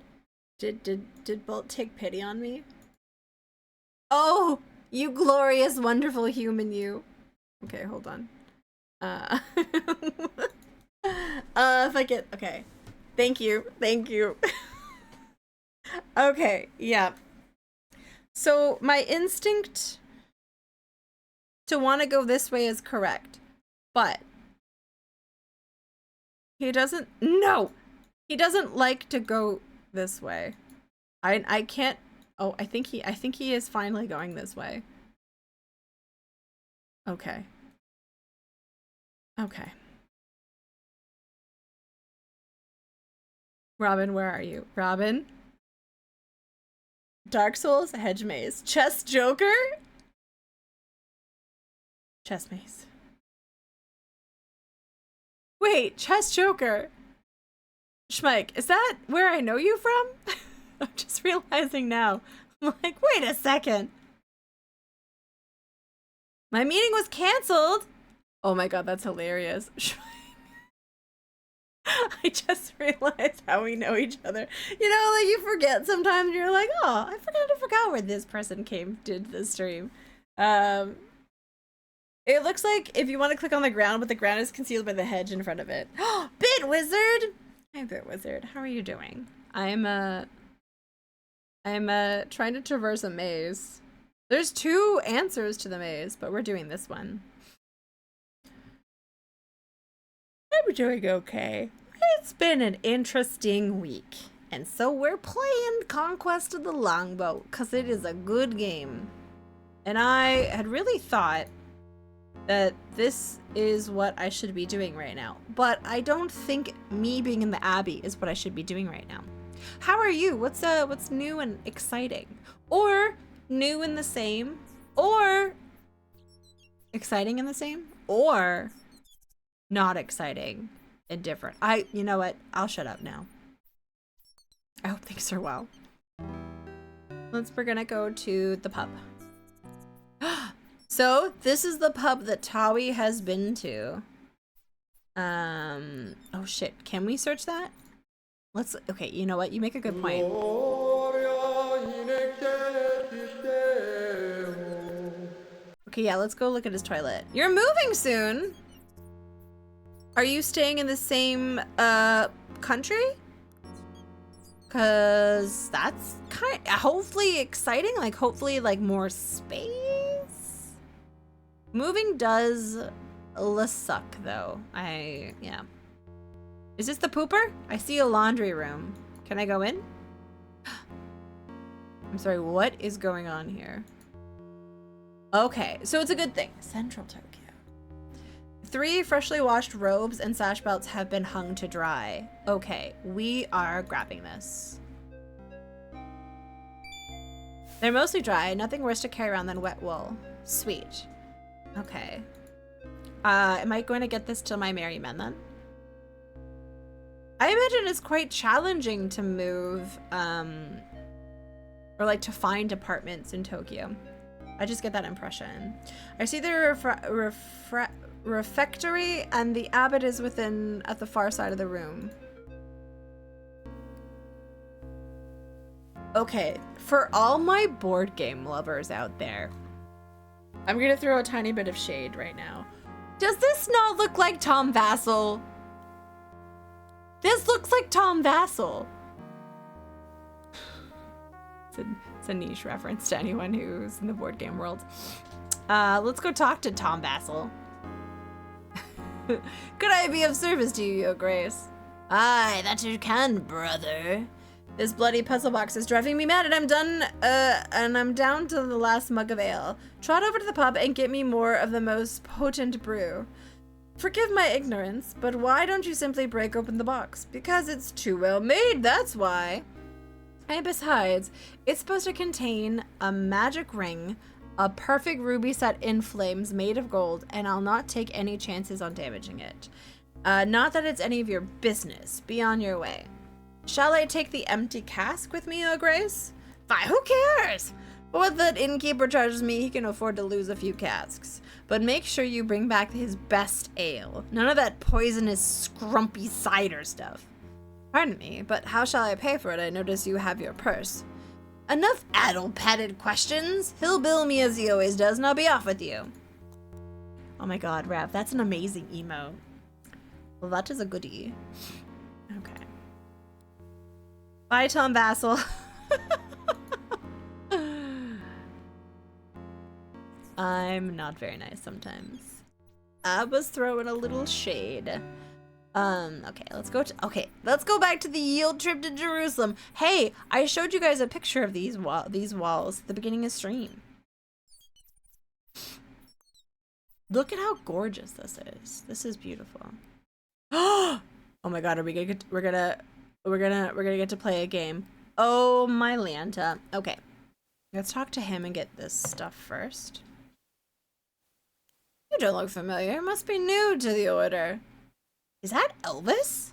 Did Bolt take pity on me? Oh, you glorious, wonderful human, you. Okay, hold on. If I get, okay. Thank you. Okay, yeah. So my instinct to want to go this way is correct, but he doesn't like to go this way. I can't. Oh, I think he is finally going this way. Okay. Robin, where are you? Robin? Dark Souls, hedge maze. Chess Joker? Chess maze. Wait, Chess Joker. Schmike, is that where I know you from? I'm just realizing now. I'm like, wait a second. My meeting was canceled. Oh my god, that's hilarious. I just realized how we know each other. You know, like you forget sometimes. You're like, oh, I forgot where this person did the stream. It looks like if you want to click on the ground, but the ground is concealed by the hedge in front of it. Bit Wizard! Hi, Bit Wizard. How are you doing? I'm trying to traverse a maze. There's 2 answers to the maze, but we're doing this one. I'm doing okay. It's been an interesting week. And so we're playing Conquest of the Longboat because it is a good game. And I had really thought that this is what I should be doing right now. But I don't think me being in the Abbey is what I should be doing right now. How are you? What's new and exciting? Or new and the same? Or exciting and the same? Or not exciting and different? You know what? I'll shut up now. I hope things are well. We're gonna go to the pub. So this is the pub that Tawe has been to. Oh shit, can we search that? Okay, you know what? You make a good point. Okay, yeah, let's go look at his toilet. You're moving soon! Are you staying in the same, country? Cause that's hopefully exciting, like hopefully like more space. Moving does suck though. Yeah. Is this the pooper? I see a laundry room. Can I go in? I'm sorry, what is going on here? Okay, so it's a good thing. Central Tokyo. 3 freshly washed robes and sash belts have been hung to dry. Okay, we are grabbing this. They're mostly dry, nothing worse to carry around than wet wool. Sweet. Okay. Am I going to get this to my merry men then? I imagine it's quite challenging to move, or like to find apartments in Tokyo. I just get that impression. I see the refectory and the abbot is at the far side of the room. Okay, for all my board game lovers out there, I'm gonna throw a tiny bit of shade right now. Does this not look like Tom Vassell? This looks like Tom Vassell. It's a niche reference to anyone who's in the board game world. Let's go talk to Tom Vassell. Could I be of service to you, Your Grace? Aye, that you can, brother. This bloody puzzle box is driving me mad, and I'm down to the last mug of ale. Trot over to the pub and get me more of the most potent brew. Forgive my ignorance, but why don't you simply break open the box? Because it's too well made, that's why. And besides, it's supposed to contain a magic ring, a perfect ruby set in flames made of gold, and I'll not take any chances on damaging it. Not that it's any of your business. Be on your way. Shall I take the empty cask with me, Your Grace? Why, who cares? For what that innkeeper charges me, he can afford to lose a few casks. But make sure you bring back his best ale. None of that poisonous, scrumpy cider stuff. Pardon me, but how shall I pay for it? I notice you have your purse. Enough addle-padded questions. He'll bill me as he always does, and I'll be off with you. Oh my god, Rav, that's an amazing emote. Well, that is a goodie. Okay. Bye, Tom Vassell. I'm not very nice sometimes. I was throwing a little shade. Okay, let's go back to the yield trip to Jerusalem. Hey, I showed you guys a picture of these walls at the beginning of stream. Look at how gorgeous this is. This is beautiful. Oh my god, we're gonna get to play a game. Oh my Lanta. Okay. Let's talk to him and get this stuff first. You don't look familiar. Must be new to the order. Is that Elvis?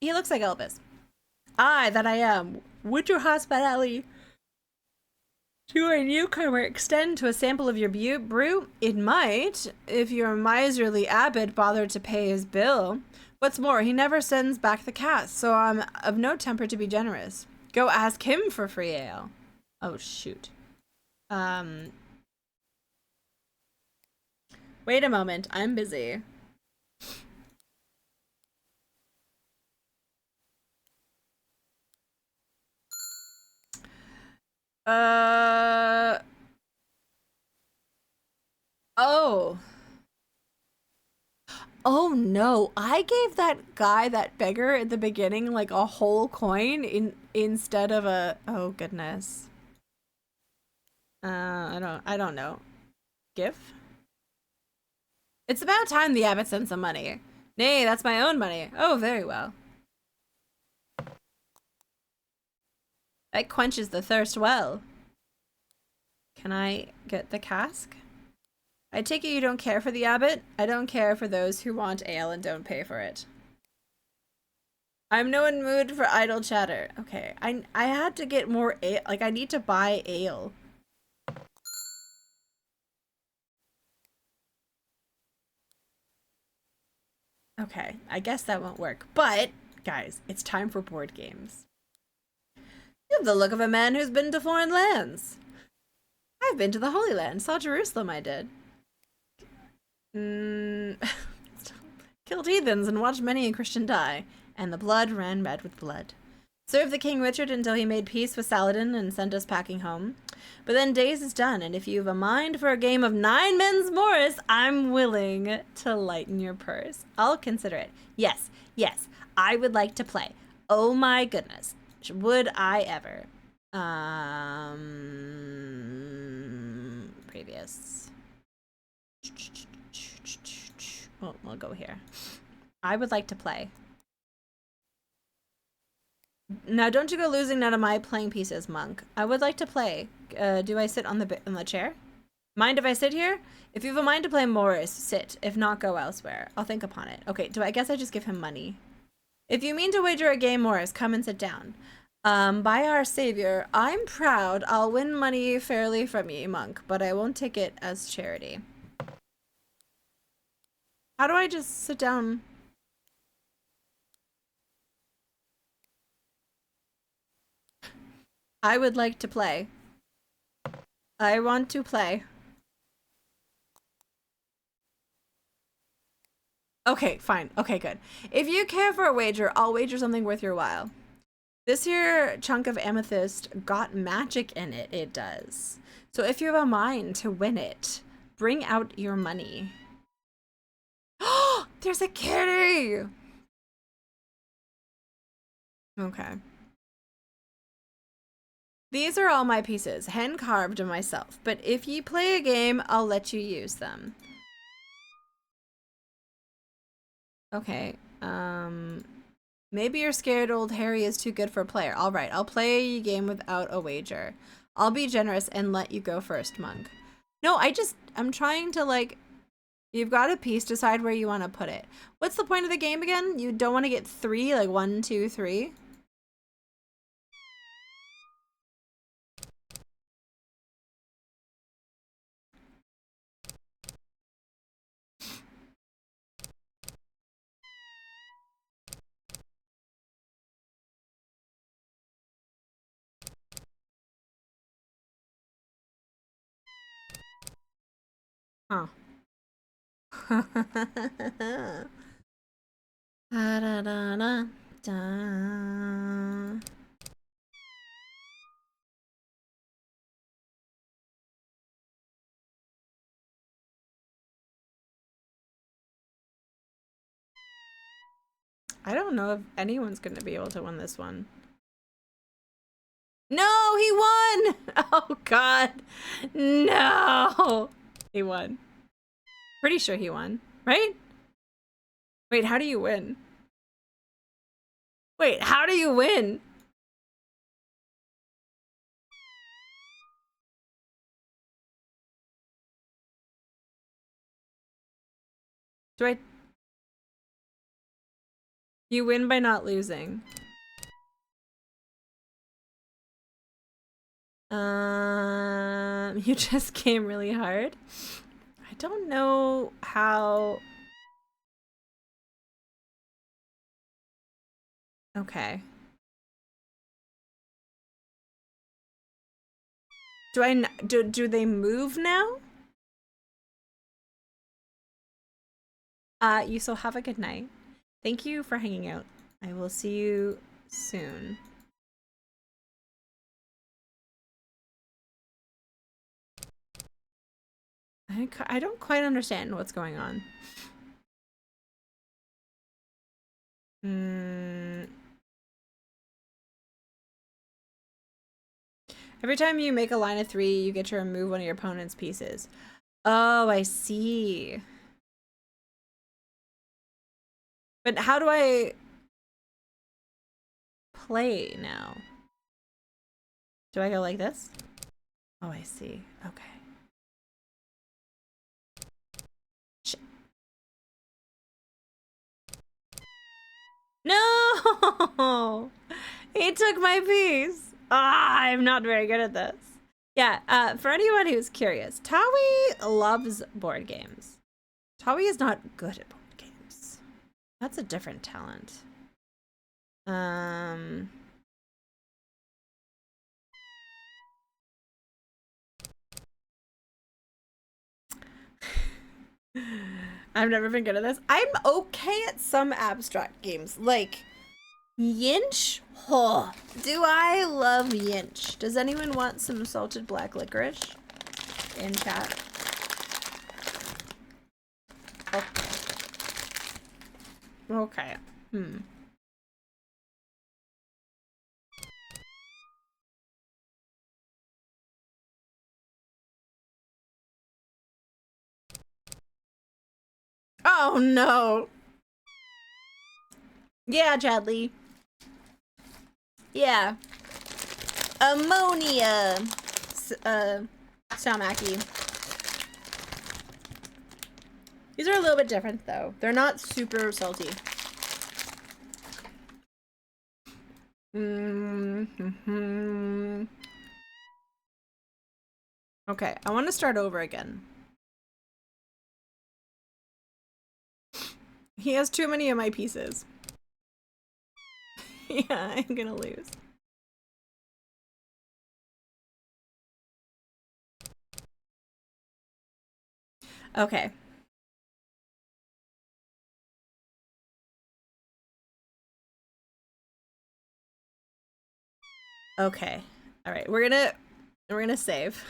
He looks like Elvis. Aye, that I am. Would your hospitality to a newcomer extend to a sample of your brew? It might, if your miserly abbot bothered to pay his bill. What's more, he never sends back the cask, so I'm of no temper to be generous. Go ask him for free ale. Oh, shoot. Wait a moment, I'm busy. Oh. Oh no, I gave that guy, that beggar at the beginning, like a whole coin instead of a, oh goodness. I don't know. Give? It's about time the abbot sent some money. Nay, that's my own money. Oh, very well. That quenches the thirst well. Can I get the cask? I take it you don't care for the abbot? I don't care for those who want ale and don't pay for it. I'm no in mood for idle chatter. Okay, I had to get more ale. Like, I need to buy ale. Okay, I guess that won't work. But, guys, it's time for board games. You have the look of a man who's been to foreign lands. I've been to the Holy Land. Saw Jerusalem, I did. Killed heathens and watched many a Christian die, and the blood ran red with blood. Served the King Richard until he made peace with Saladin and sent us packing home. But then days is done, and if you've a mind for a game of 9 men's Morris, I'm willing to lighten your purse. I'll consider it. Yes, yes, I would like to play. Oh my goodness. Would I ever? Previous. Well, we'll go here. I would like to play. Now, don't you go losing none of my playing pieces, monk. I would like to play. Do I sit on the chair? Mind if I sit here? If you have a mind to play Morris, sit. If not, go elsewhere. I'll think upon it. Okay, I guess I just give him money. If you mean to wager a game, Morris, come and sit down. By our savior, I'm proud I'll win money fairly from ye, monk, but I won't take it as charity. How do I just sit down? I would like to play. I want to play. Okay, fine. Okay, good. If you care for a wager, I'll wager something worth your while. This here chunk of amethyst got magic in it. It does. So if you have a mind to win it, bring out your money. Oh, there's a kitty! Okay. These are all my pieces, hand-carved myself, but if ye play a game, I'll let you use them. Okay, maybe you're scared old Harry is too good for a player. Alright, I'll play a game without a wager. I'll be generous and let you go first, monk. No, I'm trying to, like, you've got a piece, decide where you want to put it. What's the point of the game again? You don't want to get 3, like 1, 2, 3? Huh. Da, da, da, da, da. I don't know if anyone's going to be able to win this one. No, he won! Oh, God. No! He won. Pretty sure he won, right? Wait, how do you win? Wait, how do you win? Do I... You win by not losing. You just came really hard. I don't know how... Okay. Do they move now? You so have a good night. Thank you for hanging out. I will see you soon. I don't quite understand what's going on. Hmm. Every time you make a line of 3, you get to remove one of your opponent's pieces. Oh, I see. But how do I play now? Do I go like this? Oh, I see. Okay. Shit. No! He took my piece. Ah, I'm not very good at this. Yeah, for anyone who's curious, Tawe loves board games. Tawe is not good at board games. That's a different talent. I've never been good at this. I'm okay at some abstract games, like Yinch. Oh, do I love Yinch? Does anyone want some salted black licorice in chat? Okay. Okay. Oh no. Yeah, Chadley. Yeah. Ammonia. Samaki. These are a little bit different though. They're not super salty. Okay, I want to start over again. He has too many of my pieces. Yeah, I'm gonna lose. Okay. Okay. All right. We're gonna save.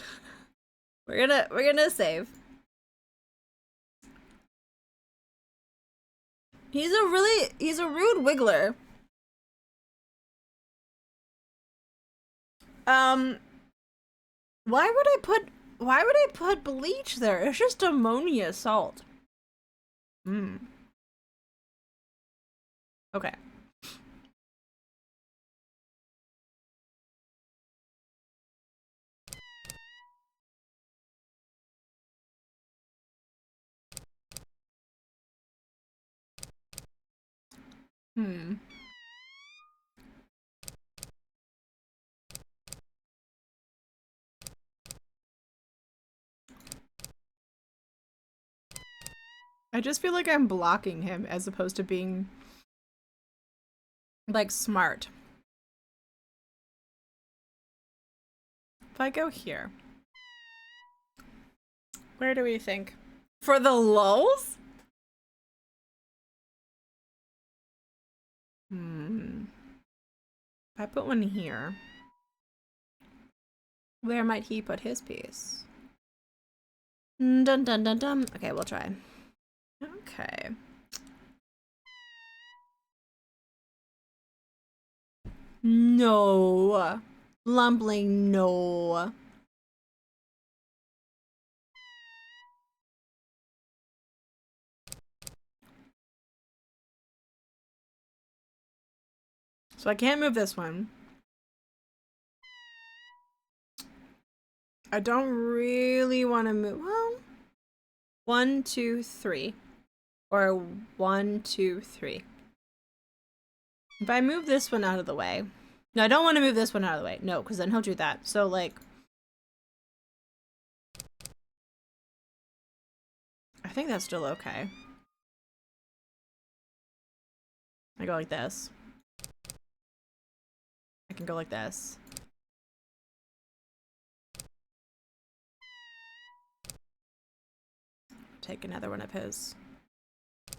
We're gonna save. He's a rude wiggler. Why would I put bleach there? It's just ammonia salt. Okay. I just feel like I'm blocking him as opposed to being like smart. If I go here, where do we think? For the lulz? If I put one here, where might he put his piece? Dun dun dun dun. Okay, we'll try. Okay. No. Lumpling, no. So I can't move this one. I don't really want to move. Well, 1, 2, 3. Or 1, 2, 3. If I move this one out of the way. No, I don't want to move this one out of the way. No, because then he'll do that. So, like, I think that's still okay. I go like this. I can go like this. Take another one of his.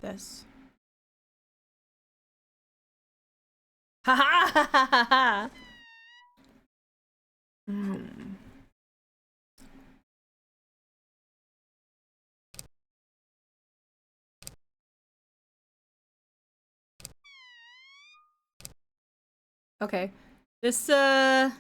This. Ha ha ha ha ha! Okay. This, yeah.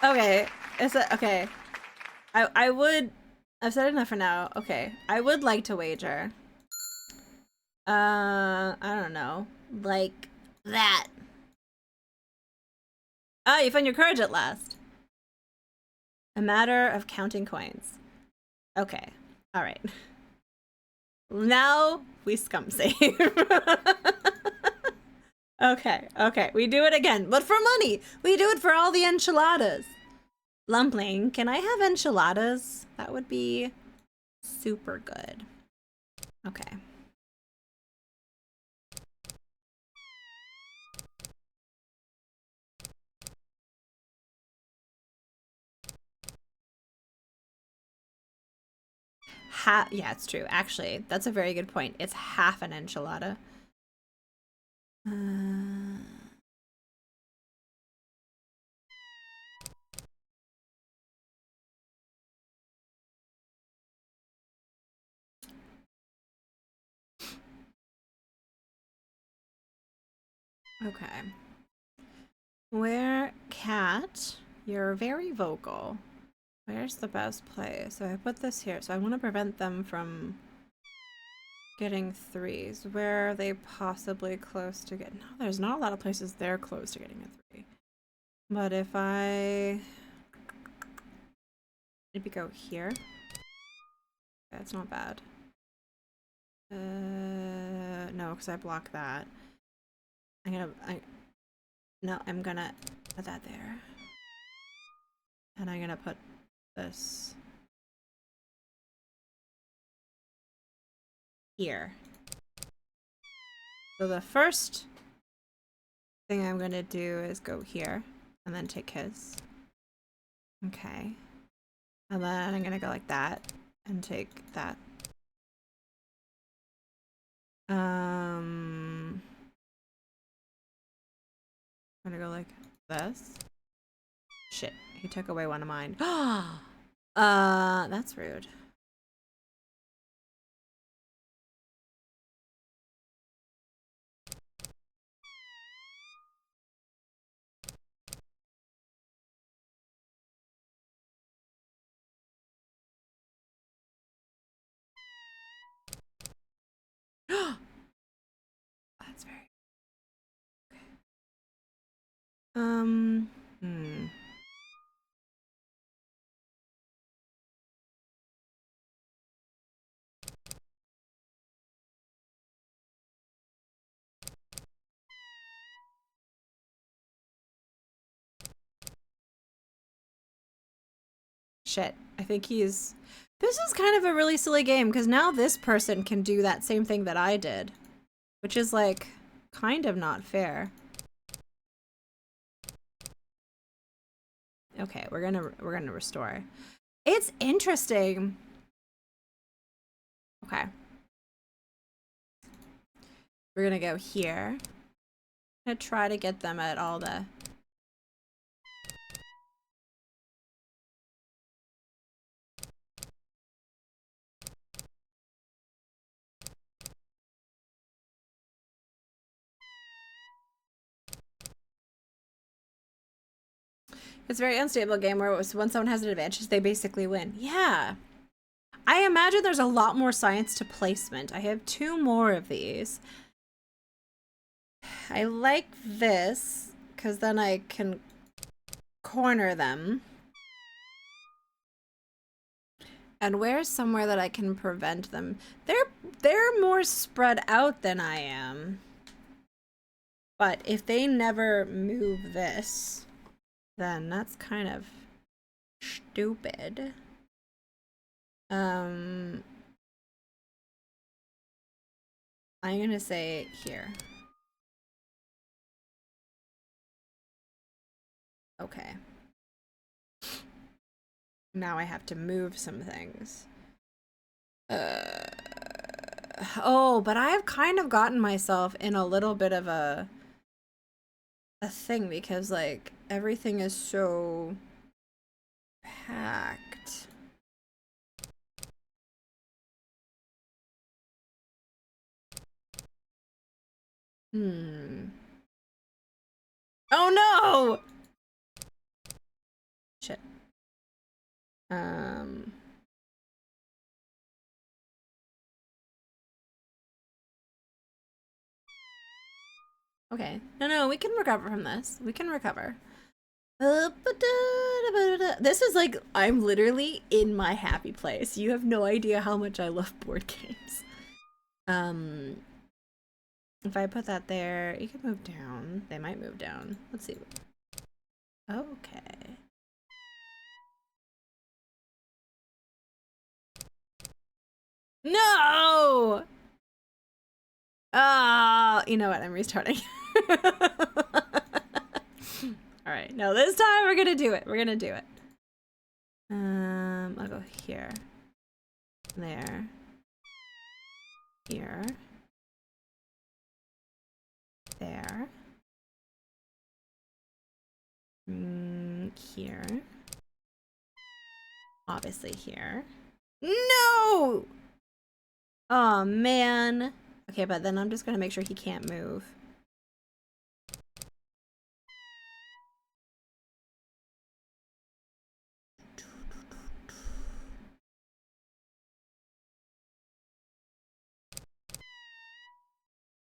Okay. Okay. I would. I've said enough for now. Okay. I would like to wager. I don't know. Like that. Ah, you found your courage at last. A matter of counting coins. Okay. All right. Now we scum save. Okay. Okay. We do it again, but for money. We do it for all the enchiladas. Lumpling, can I have enchiladas? That would be super good. Okay. Yeah, it's true. Actually, that's a very good point. It's half an enchilada. Okay. Where, cat, you're very vocal. Where's the best place? So I put this here. So I want to prevent them from getting threes. Where are they possibly close to get? No, there's not a lot of places they're close to getting a three. But if I maybe go here. That's not bad. No, because I block that. No, I'm gonna put that there. And I'm gonna put this here. So the first thing I'm gonna do is go here and then take his. Okay. And then I'm gonna go like that and take that. I'm gonna go like this. Shit, he took away one of mine. That's rude. That's very okay. Shit, I think he's... This is kind of a really silly game, because now this person can do that same thing that I did. Which is, like, kind of not fair. Okay, we're gonna restore. It's interesting. Okay. We're gonna go here. I'm gonna try to get them at all the... It's a very unstable game where when someone has an advantage, they basically win. Yeah. I imagine there's a lot more science to placement. I have 2 more of these. I like this, because then I can corner them. And where's somewhere that I can prevent them? They're more spread out than I am. But if they never move this, then that's kind of stupid. I'm gonna say here. Okay. Now I have to move some things. Oh, but I've kind of gotten myself in a little bit of a thing because like everything is so packed. Oh no! Shit. Okay. No, we can recover from this. We can recover. This is like, I'm literally in my happy place. You have no idea how much I love board games. If I put that there, you can move down. They might move down. Let's see. Okay. No! Oh, you know what? I'm restarting. All right. No, this time we're gonna do it. We're gonna do it. I'll go here. There. Here. There. Here. Obviously here. No! Oh, man. Okay, but then I'm just gonna make sure he can't move.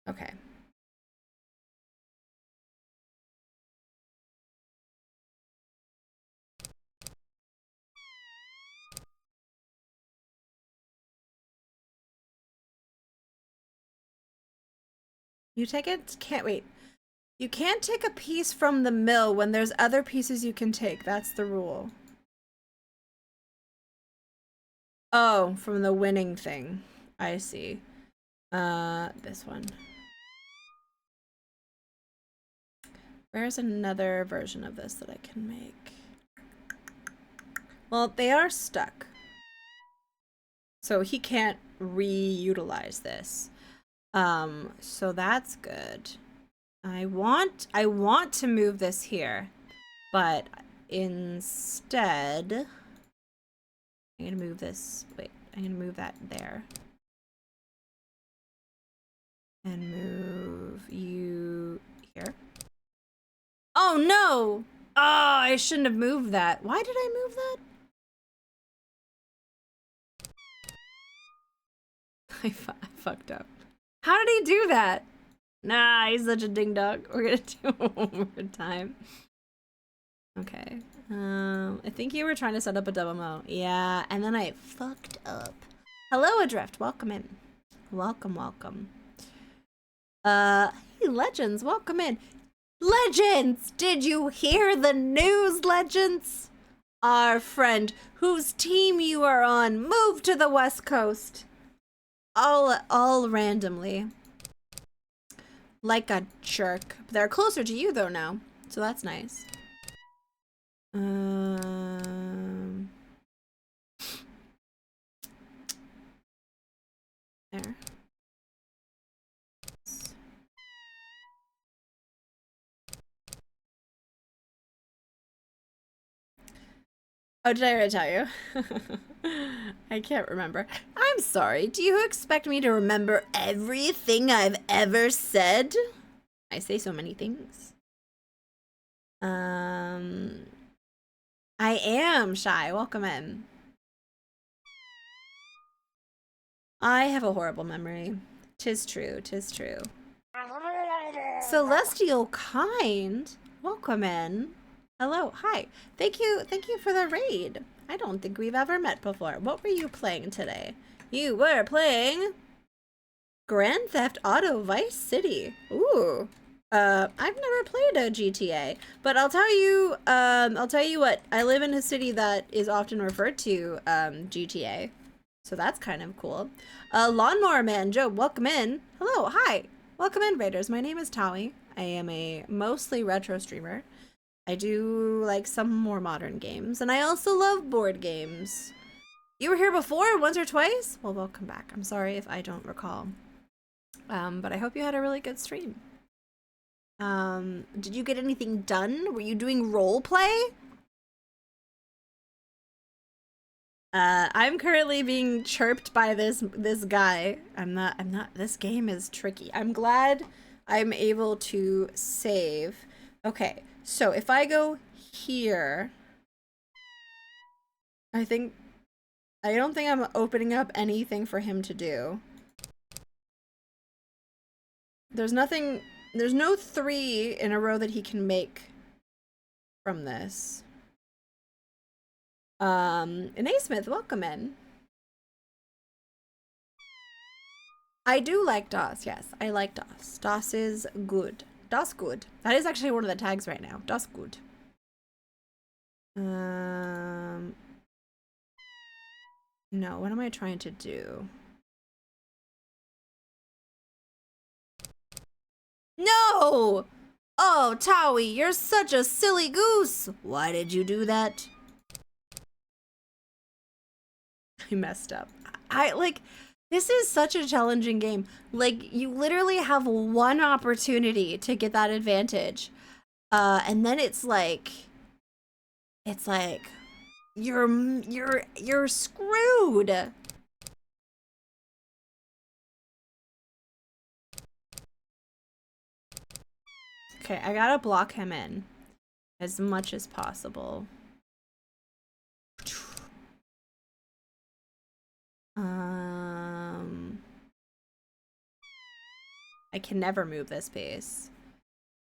Okay. You take it? Can't wait. You can't take a piece from the mill when there's other pieces you can take. That's the rule. Oh, from the winning thing. I see. This one. Where's another version of this that I can make? Well, they are stuck. So he can't reutilize this. So that's good. I want to move this here, but instead I'm gonna move this. Wait, I'm gonna move that there. And move you here. Oh no! Oh, I shouldn't have moved that. Why did I move that? I fucked up. How did he do that? Nah, he's such a ding dong. We're gonna do it one more time. Okay. I think you were trying to set up a double mo. Yeah, and then I fucked up. Hello, Adrift. Welcome in. Welcome, welcome. Hey, Legends, welcome in. Legends! Did you hear the news, Legends? Our friend, whose team you are on, moved to the West Coast. All randomly. Like a jerk. They're closer to you, though, now. So that's nice. There. Oh, did I already tell you? I can't remember. I'm sorry. Do you expect me to remember everything I've ever said? I say so many things. I am shy. Welcome in. I have a horrible memory. 'Tis true. 'Tis true. Celestial Kind. Welcome in. Hello. Hi. Thank you for the raid. I don't think we've ever met before. What were you playing today? You were playing Grand Theft Auto Vice City. Ooh. I've never played a GTA, but I'll tell you what, I live in a city that is often referred to, GTA. So that's kind of cool. Lawnmower Man Joe, welcome in. Hello, hi. Welcome in, Raiders. My name is Tawe. I am a mostly retro streamer. I do like some more modern games, and I also love board games. You were here before, once or twice? Well, welcome back. I'm sorry if I don't recall. But I hope you had a really good stream. Did you get anything done? Were you doing role play? I'm currently being chirped by this guy. I'm not, this game is tricky. I'm glad I'm able to save. Okay, so if I go here, I don't think I'm opening up anything for him to do. There's no 3 in a row that he can make from this. Naismith, welcome in. I do like DOS, yes. I like DOS. DOS is good. DOS good. That is actually one of the tags right now. DOS good. No, what am I trying to do? No! Oh, Tawe, you're such a silly goose. Why did you do that? I messed up. This is such a challenging game. Like, you literally have one opportunity to get that advantage. And then it's like you're screwed. Okay, I gotta block him in as much as possible. I can never move this piece.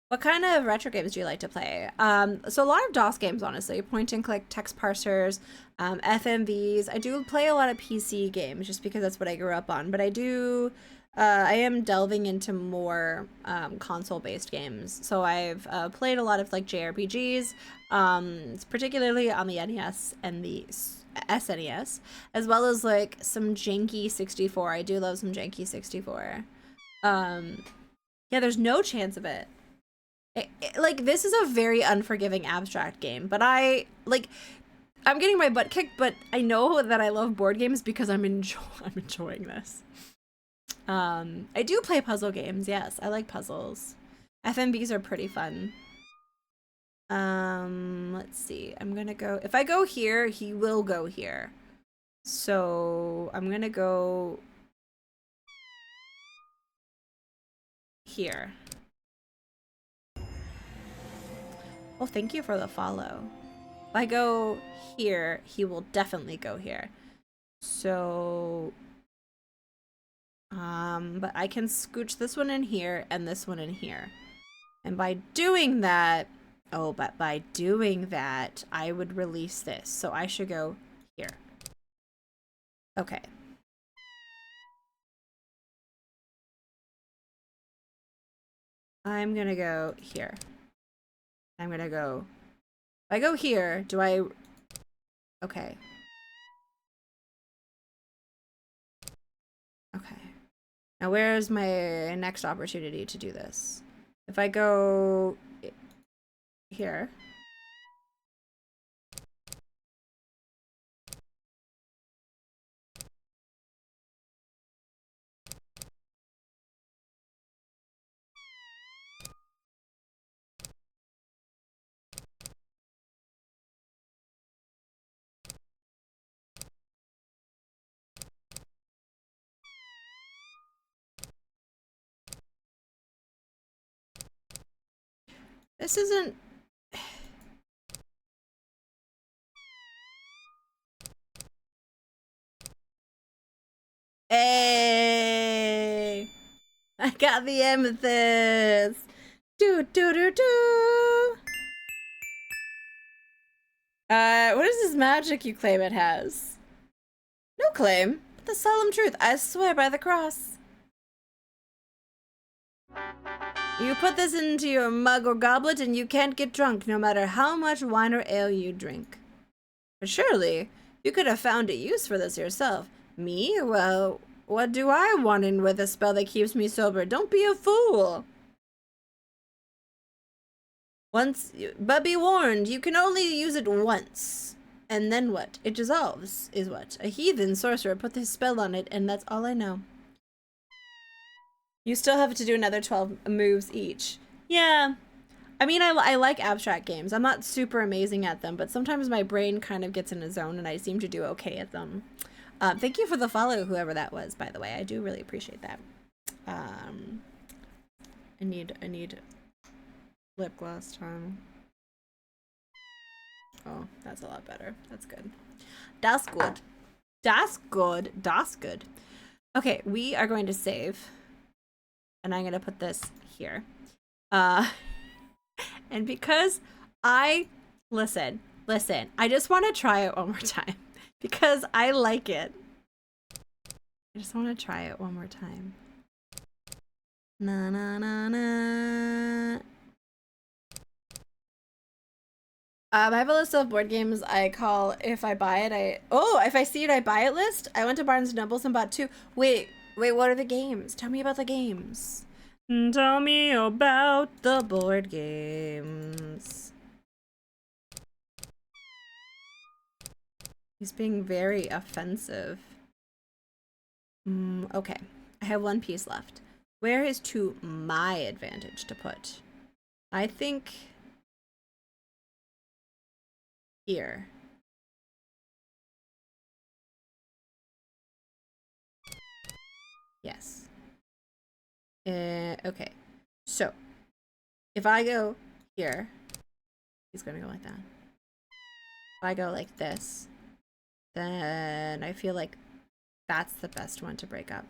What kind of retro games do you like to play? So a lot of DOS games, honestly. Point and click, text parsers, FMVs. I do play a lot of PC games just because that's what I grew up on. But I am delving into more console-based games. So I've played a lot of like JRPGs, particularly on the NES and the SNES, as well as like some janky 64. I do love some janky 64. Yeah, there's no chance of it. Like, this is a very unforgiving abstract game, but I'm getting my butt kicked, but I know that I love board games because I'm enjoying this. I do play puzzle games, yes. I like puzzles. FMVs are pretty fun. Let's see. I'm gonna go, if I go here, he will go here. So I'm gonna go here. Well, thank you for the follow. If I go here, he will definitely go here. So, but I can scooch this one in here and this one in here. And by doing that, I would release this. So I should go here. Okay. I'm gonna go here. I'm gonna go. If I go here, do I? Okay. Okay. Now where's my next opportunity to do this? If I go here. This isn't... Hey! I got the amethyst! Do do do do! What is this magic you claim it has? No claim. But the solemn truth, I swear by the cross. You put this into your mug or goblet and you can't get drunk no matter how much wine or ale you drink. But surely, you could have found a use for this yourself. Me? Well, what do I want in with a spell that keeps me sober? Don't be a fool! But be warned, you can only use it once. And then what? It dissolves, is what? A heathen sorcerer put his spell on it, and that's all I know. You still have to do another 12 moves each. Yeah. I mean, I like abstract games. I'm not super amazing at them, but sometimes my brain kind of gets in a zone, and I seem to do okay at them. Thank you for the follow, whoever that was, by the way. I do really appreciate that. I need lip gloss time. Oh, that's a lot better. That's good. Das good. Das good. Das good. Okay, we are going to save. And I'm going to put this here. And because listen, I just want to try it one more time. Because I like it. I just want to try it one more time. Na na na na. I have a list of board games I call if I buy it, if I see it, I buy it list. I went to Barnes & Nobles and bought 2. Wait, what are the games? Tell me about the games. Tell me about the board games. He's being very offensive. Okay, I have 1 piece left. Where is to my advantage to put? I think here. Yes. Okay. So, if I go here, he's gonna go like that. If I go like this, then I feel like that's the best one to break up.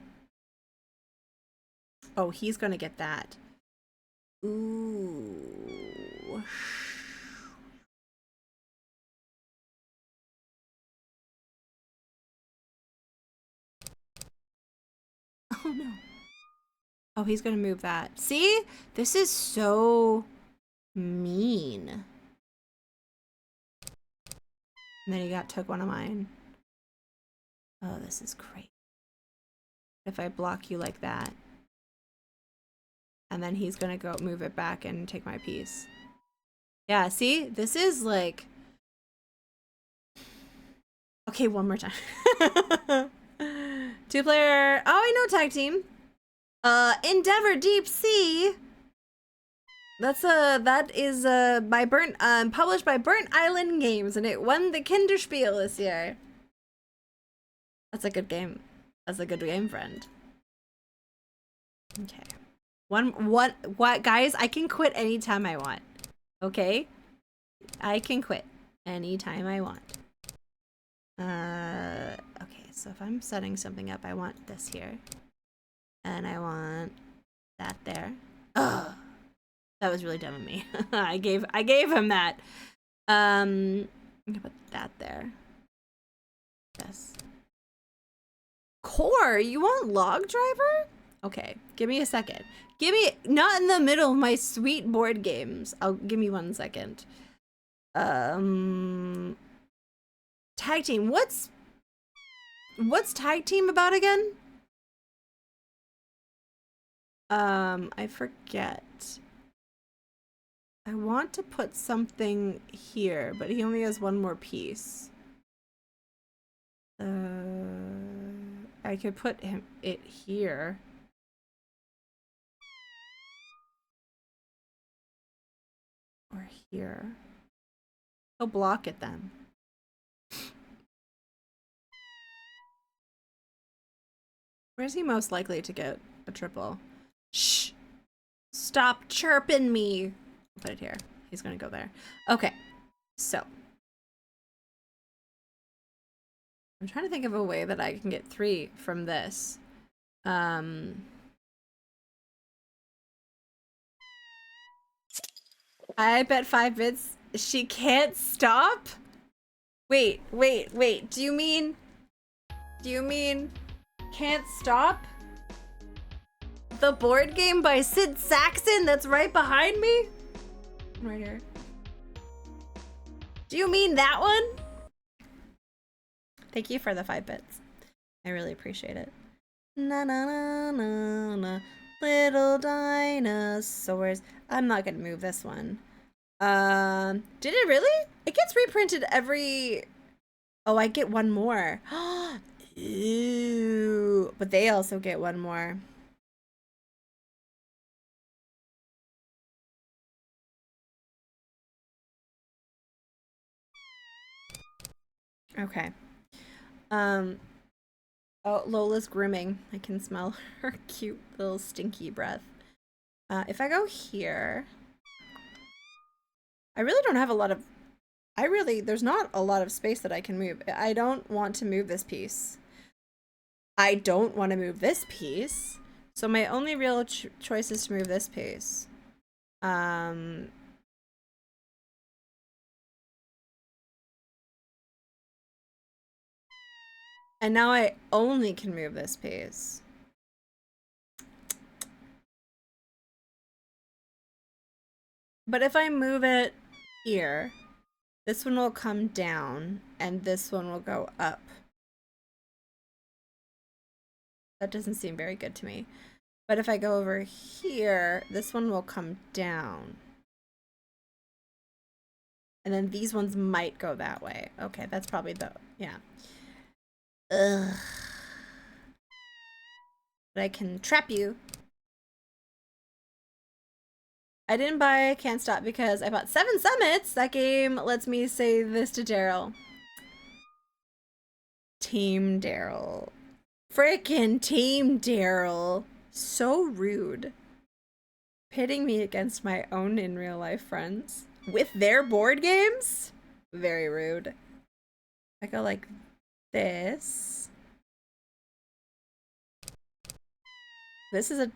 Oh, he's gonna get that. Ooh. Oh no. Oh, he's gonna move that. See? This is so mean. And then he took one of mine. Oh, this is great. If I block you like that. And then he's gonna go move it back and take my piece. Yeah, see? This is like... Okay, one more time. 2-player... Oh, I know tag team. Endeavor Deep Sea. That is by published by Burnt Island Games, and it won the Kinderspiel this year. That's a good game. That's a good game, friend. Okay. What guys, I can quit anytime I want. Okay? I can quit anytime I want. Okay, so if I'm setting something up, I want this here. And I want that there. Ugh. That was really dumb of me. I gave him that. I'm gonna put that there. Yes. Core, you want log driver? Okay, give me a second. Give me, not in the middle of my sweet board games. Give me 1 second. Tag team, what's tag team about again? I forget. I want to put something here, but he only has 1 more piece. I could put it here. Or here. He'll block it then. Where's he most likely to get a triple? Shh! Stop chirping me! I'll put it here. He's gonna go there. Okay, so. I'm trying to think of a way that I can get 3 from this. I bet 5 bits. She can't stop? Wait. Do you mean Can't Stop? The board game by Sid Saxon that's right behind me? Right here. Do you mean that one? Thank you for the 5 bits. I really appreciate it. Na na na na na. Little dinosaurs. I'm not gonna move this one. Did it really? It gets reprinted every Oh, I get one more. Ew. But they also get one more. Okay. Um, oh, Lola's grooming. I can smell her cute little stinky breath. If I go here, I really don't have a lot of, there's not a lot of space that I can move. I don't want to move this piece. I don't want to move this piece. So my only real choice is to move this piece. And now I only can move this piece. But if I move it here, this one will come down and this one will go up. That doesn't seem very good to me. But if I go over here, this one will come down. And then these ones might go that way. Okay, that's probably the, yeah. Ugh. But I can trap you. I didn't buy Can't Stop because I bought 7 Summits. That game lets me say this to Daryl. Team Daryl. Frickin' Team Daryl. So rude. Pitting me against my own in real life friends. With their board games? Very rude. I go like this. This is a...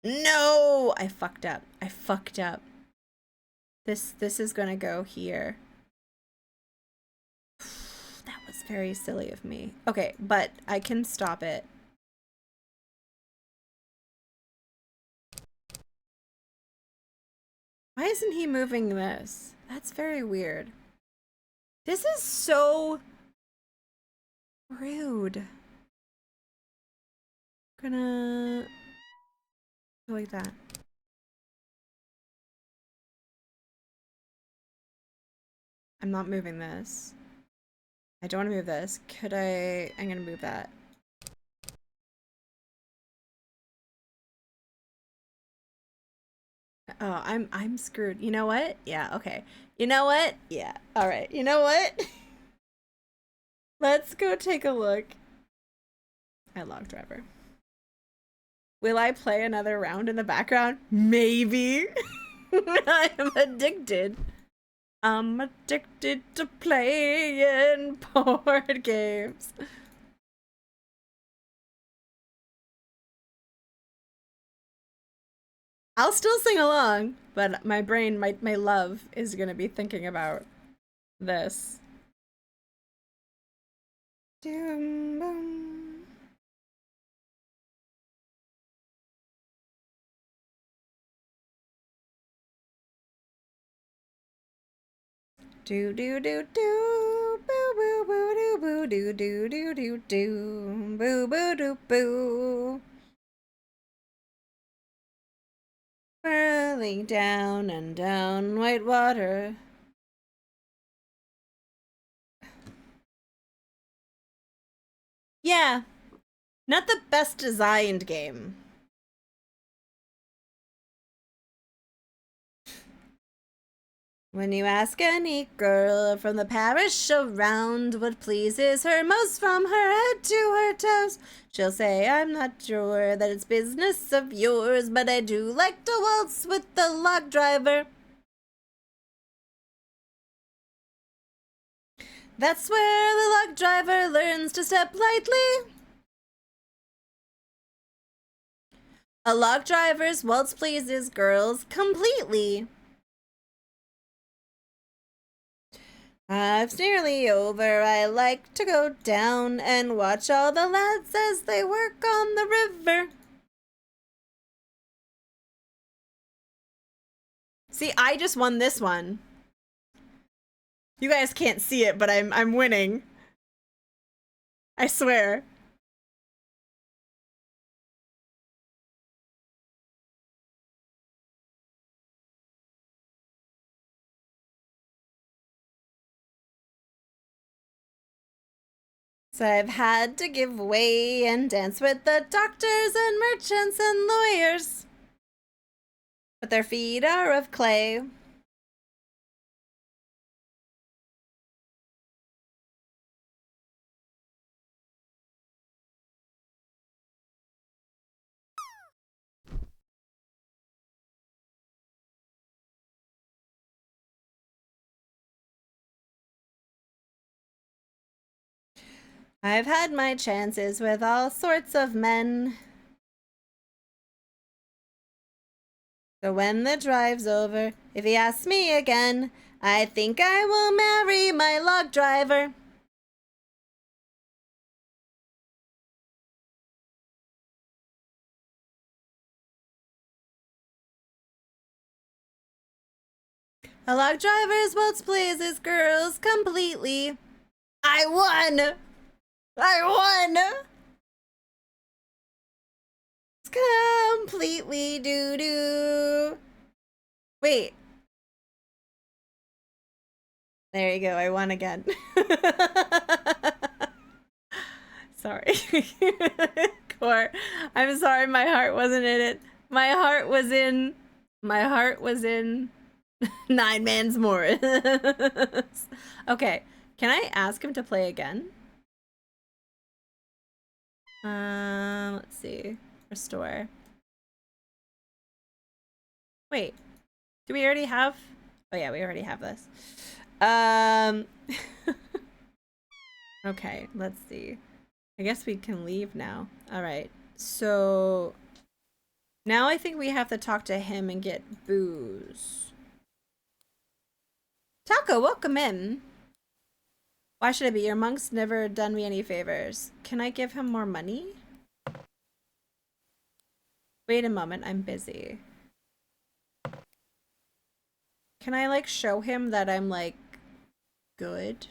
No! I fucked up. I fucked up. This is gonna go here. That was very silly of me. Okay, but I can stop it. Why isn't he moving this? That's very weird. This is so rude. Gonna go like that. I'm not moving this. I don't want to move this. Could I? I'm gonna move that. Oh, I'm screwed. You know what? Yeah, okay. You know what? Yeah. All right. You know what? Let's go take a look at Log Driver. Will I play another round in the background? Maybe. I am addicted. I'm addicted to playing board games. I'll still sing along, but my brain, my love, is gonna be thinking about this. Doom, boom. Do do do do boo boo boo do boo do do do do do boo boo do boo. Whirling down and down white water. Yeah, not the best designed game. When you ask any girl from the parish around what pleases her most from her head to her toes, she'll say, I'm not sure that it's business of yours, but I do like to waltz with the log driver. That's where the log driver learns to step lightly. A log driver's waltz pleases girls completely. It's nearly over. I like to go down and watch all the lads as they work on the river. See, I just won this one. You guys can't see it, but I'm winning. I swear. So I've had to give way and dance with the doctors and merchants and lawyers. But their feet are of clay. I've had my chances with all sorts of men. So when the drive's over, if he asks me again, I think I will marry my log driver. A log driver's waltz pleases girls completely. I won! I won! It's completely doo-doo. Wait. There you go, I won again. Sorry. Core, I'm sorry my heart wasn't in it. My heart was in 9 Man's More. Okay, can I ask him to play again? Let's see. Restore. Wait, do we already have? Oh yeah, we already have this. Okay, let's see. I guess we can leave now. All right, so now I think we have to talk to him and get booze. Taco, welcome in. Why should I be? Your monk's never done me any favors. Can I give him more money? Wait a moment, I'm busy. Can I like show him that I'm like good?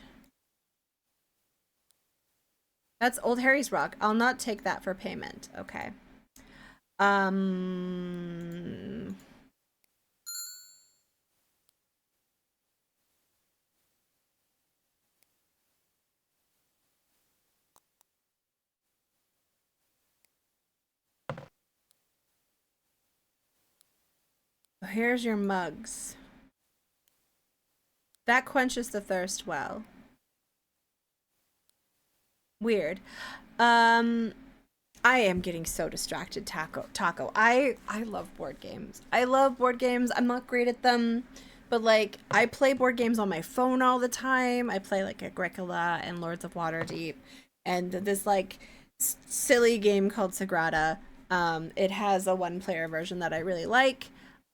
That's Old Harry's rock. I'll not take that for payment. Okay. Here's your mugs. That quenches the thirst well. Weird. I am getting so distracted, Taco. I love board games. I love board games. I'm not great at them, but like I play board games on my phone all the time. I play like Agricola and Lords of Waterdeep, and this like silly game called Sagrada. It has a 1-player version that I really like.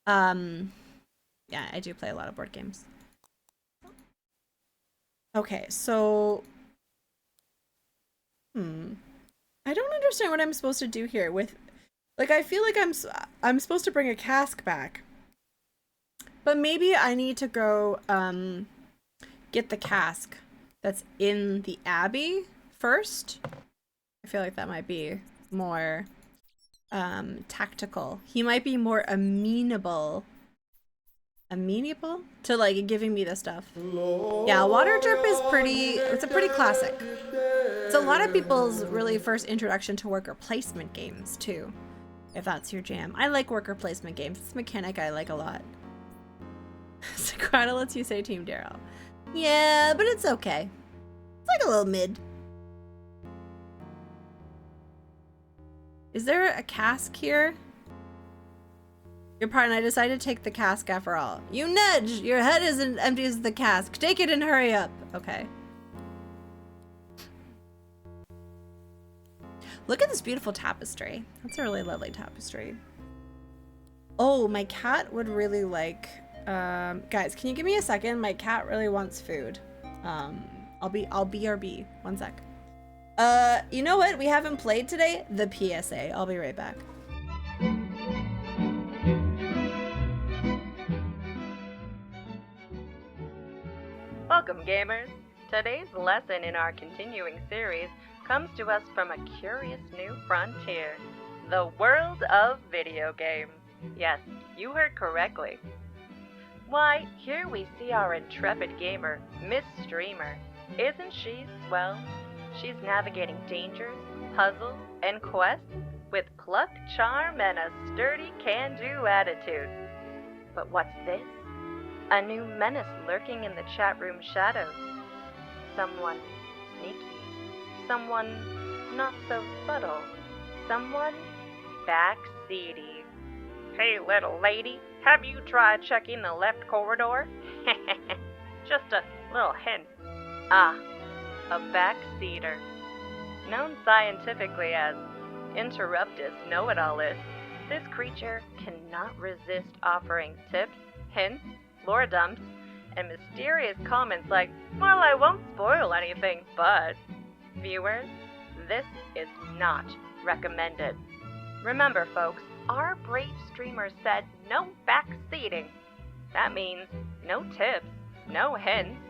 Yeah, I do play a lot of board games. Okay, so I don't understand what I'm supposed to do here with, like, I feel like I'm supposed to bring a cask back. But maybe I need to go get the cask that's in the abbey first. I feel like that might be more tactical. He might be more amenable to like giving me the stuff. Yeah, water drip is it's a pretty classic. It's a lot of people's really first introduction to worker placement games too, if that's your jam. I like worker placement games. It's a mechanic I like a lot. Sagrada lets you say Team Daryl. Yeah, but it's okay. It's like a little mid. Is there a cask here? Your pardon, I decided to take the cask after all. You nudge! Your head isn't empty as the cask. Take it and hurry up. Okay. Look at this beautiful tapestry. That's a really lovely tapestry. Oh, my cat would really like... guys, can you give me a second? My cat really wants food. I'll BRB. One sec. You know what we haven't played today? The PSA. I'll be right back. Welcome, gamers! Today's lesson in our continuing series comes to us from a curious new frontier, the world of video games. Yes, you heard correctly. Why, here we see our intrepid gamer, Miss Streamer. Isn't she swell? She's navigating dangers, puzzles, and quests with pluck, charm, and a sturdy can-do attitude. But what's this? A new menace lurking in the chat room shadows. Someone sneaky. Someone not so subtle. Someone backseaty. Hey, little lady, have you tried checking the left corridor? Just a little hint. Ah, a backseater. Known scientifically as interruptus know-it-allist, this creature cannot resist offering tips, hints, lore dumps, and mysterious comments like, well, I won't spoil anything, but... Viewers, this is not recommended. Remember, folks, our brave streamer said no backseating. That means no tips, no hints,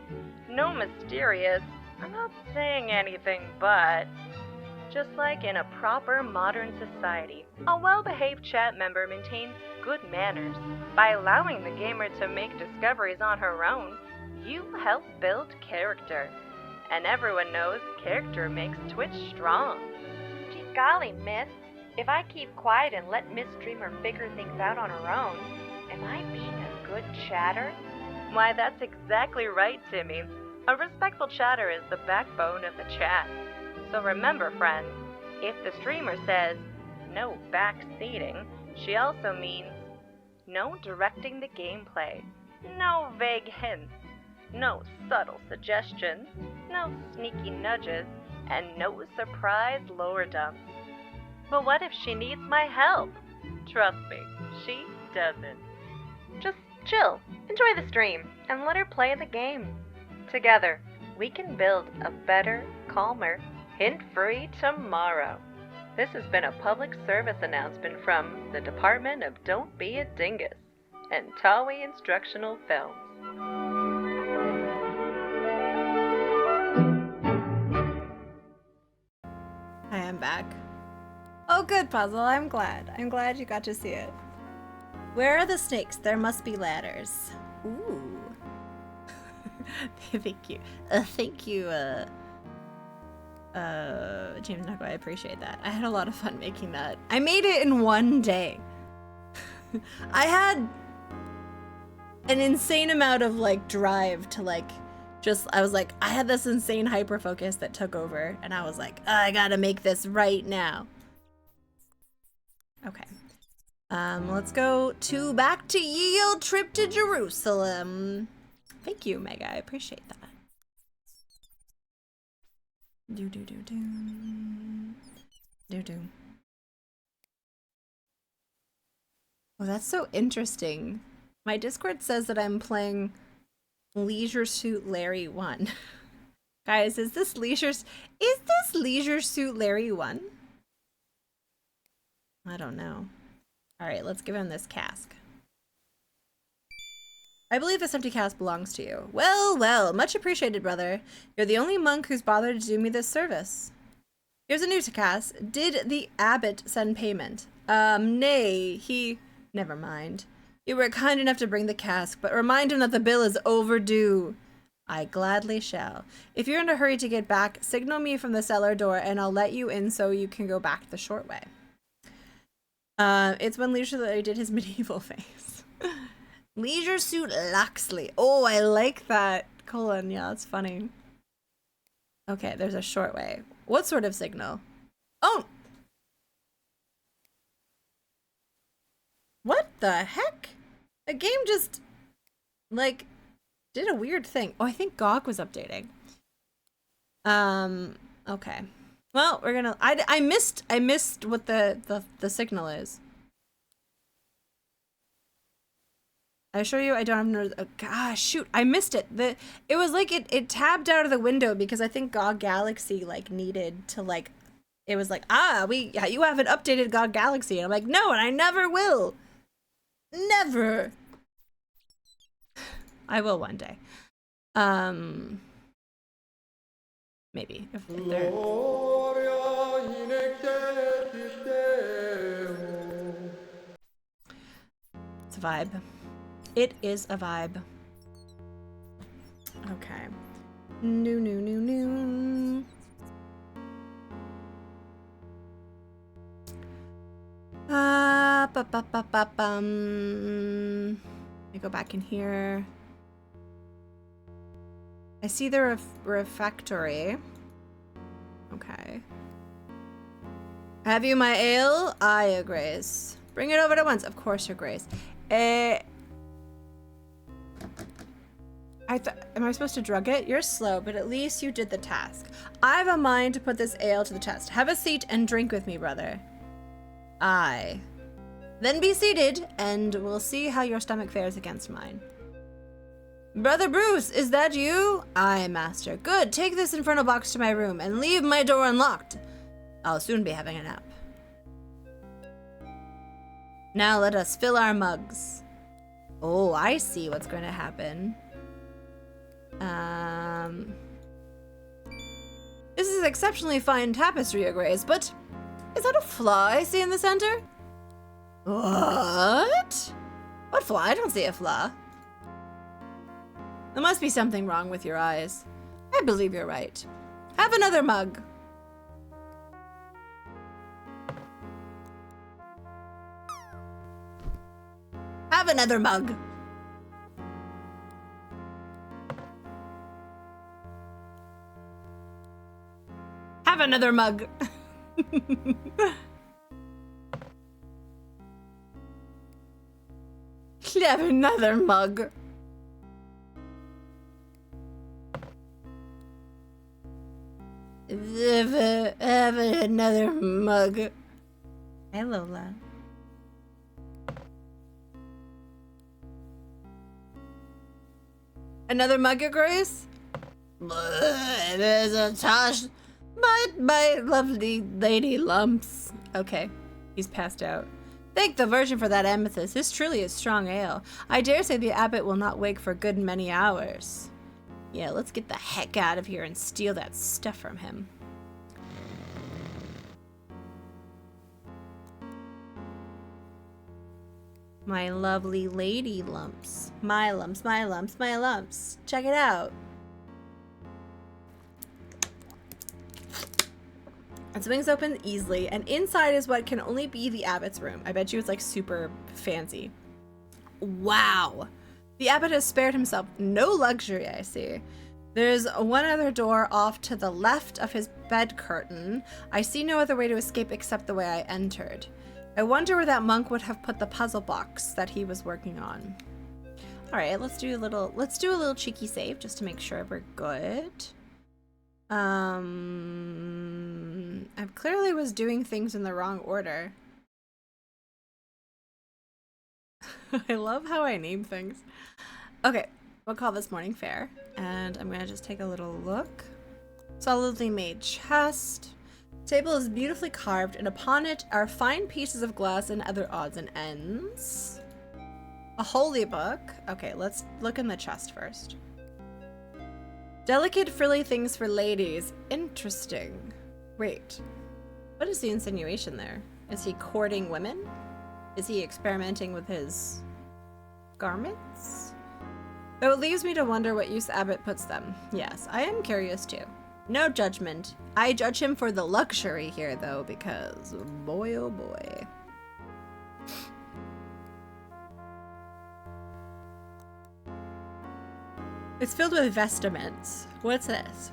no mysterious, I'm not saying anything but... Just like in a proper modern society, a well-behaved chat member maintains good manners. By allowing the gamer to make discoveries on her own, you help build character. And everyone knows character makes Twitch strong. Gee golly, miss. If I keep quiet and let Miss Streamer figure things out on her own, am I being a good chatter? Why, that's exactly right, Timmy. A respectful chatter is the backbone of the chat. So remember, friends, if the streamer says no backseating, she also means no directing the gameplay, no vague hints, no subtle suggestions, no sneaky nudges, and no surprise lore dumps. But what if she needs my help? Trust me, she doesn't. Just chill, enjoy the stream, and let her play the game. Together, we can build a better, calmer, hint-free tomorrow. This has been a public service announcement from the Department of Don't Be a Dingus and Tawe Instructional Films. I am back. Oh, good, Puzzle. I'm glad. I'm glad you got to see it. Where are the snakes? There must be ladders. Ooh. Thank you. Thank you, James Knuckle, I appreciate that. I had a lot of fun making that. I made it in one day. I had an insane amount of like drive to like I was like, I had this insane hyper focus that took over and I was like, I gotta make this right now. Okay. Let's go back to ye old trip to Jerusalem. Thank you, Mega. I appreciate that. Do. Oh, that's so interesting. My Discord says that I'm playing Leisure Suit Larry 1. Guys, is this Leisure Suit Larry 1? I don't know. All right, let's give him this cask. I believe this empty cask belongs to you. Well, well, much appreciated, brother. You're the only monk who's bothered to do me this service. Here's a new cask. Did the abbot send payment? Nay, he... Never mind. You were kind enough to bring the cask, but remind him that the bill is overdue. I gladly shall. If you're in a hurry to get back, signal me from the cellar door and I'll let you in so you can go back the short way. It's when Leisure Larry did his medieval face. Leisure Suit Loxley. Oh, I like that. Colon, yeah, that's funny. Okay, there's a short way. What sort of signal? Oh! What the heck? A game just, like, did a weird thing. Oh, I think GOG was updating. Okay. Well, we're gonna, I missed what the signal is. I assure you I don't have no, gosh, shoot, I missed it. It was like it tabbed out of the window because I think GOG Galaxy like needed to like, it was like, you haven't updated GOG Galaxy. And I'm like, no, and I never will. Never. I will one day. Maybe if they're... It's a vibe. It is a vibe. Okay. New. Let me go back in here. I see the refectory. Okay. Have you my ale? Aye, Your Grace. Bring it over at once. Of course, Your Grace. Am I supposed to drug it? You're slow, but at least you did the task. I've a mind to put this ale to the test. Have a seat and drink with me, brother. Aye. Then be seated, and we'll see how your stomach fares against mine. Brother Bruce, is that you? Aye, master. Good. Take this infernal box to my room and leave my door unlocked. I'll soon be having a nap. Now let us fill our mugs. Oh, I see what's going to happen. This is exceptionally fine tapestry, Your Grace, but is that a flaw I see in the center? What? What flaw? I don't see a flaw. There must be something wrong with your eyes. I believe you're right. Have another mug. Have another mug. Have another mug. Have another mug. Have another mug. Hi, Lola. Another mug, Your Grace? It is a tosh. My lovely lady lumps. Okay, he's passed out. Thank the Virgin for that amethyst. This truly is strong ale. I dare say the abbot will not wake for a good many hours. Yeah, let's get the heck out of here and steal that stuff from him. My lovely lady lumps. My lumps, my lumps, my lumps. Check it out. It swings open easily, and inside is what can only be the abbot's room. I bet you it's like super fancy. Wow. The abbot has spared himself no luxury, I see. There's one other door off to the left of his bed curtain. I see no other way to escape except the way I entered. I wonder where that monk would have put the puzzle box that he was working on. All right, let's do a little cheeky save just to make sure we're good. I clearly was doing things in the wrong order. I love how I name things. Okay, we'll call this morning fair, and I'm gonna just take a little look. Solidly made chest. Table is beautifully carved, and upon it are fine pieces of glass and other odds and ends. A holy book. Okay, let's look in the chest first. Delicate frilly things for ladies. Interesting. Wait, what is the insinuation there? Is he courting women? Is he experimenting with his garments? Though it leaves me to wonder what use Abbott puts them. Yes, I am curious too. No judgment. I judge him for the luxury here though, because boy oh boy. It's filled with vestments. What's this?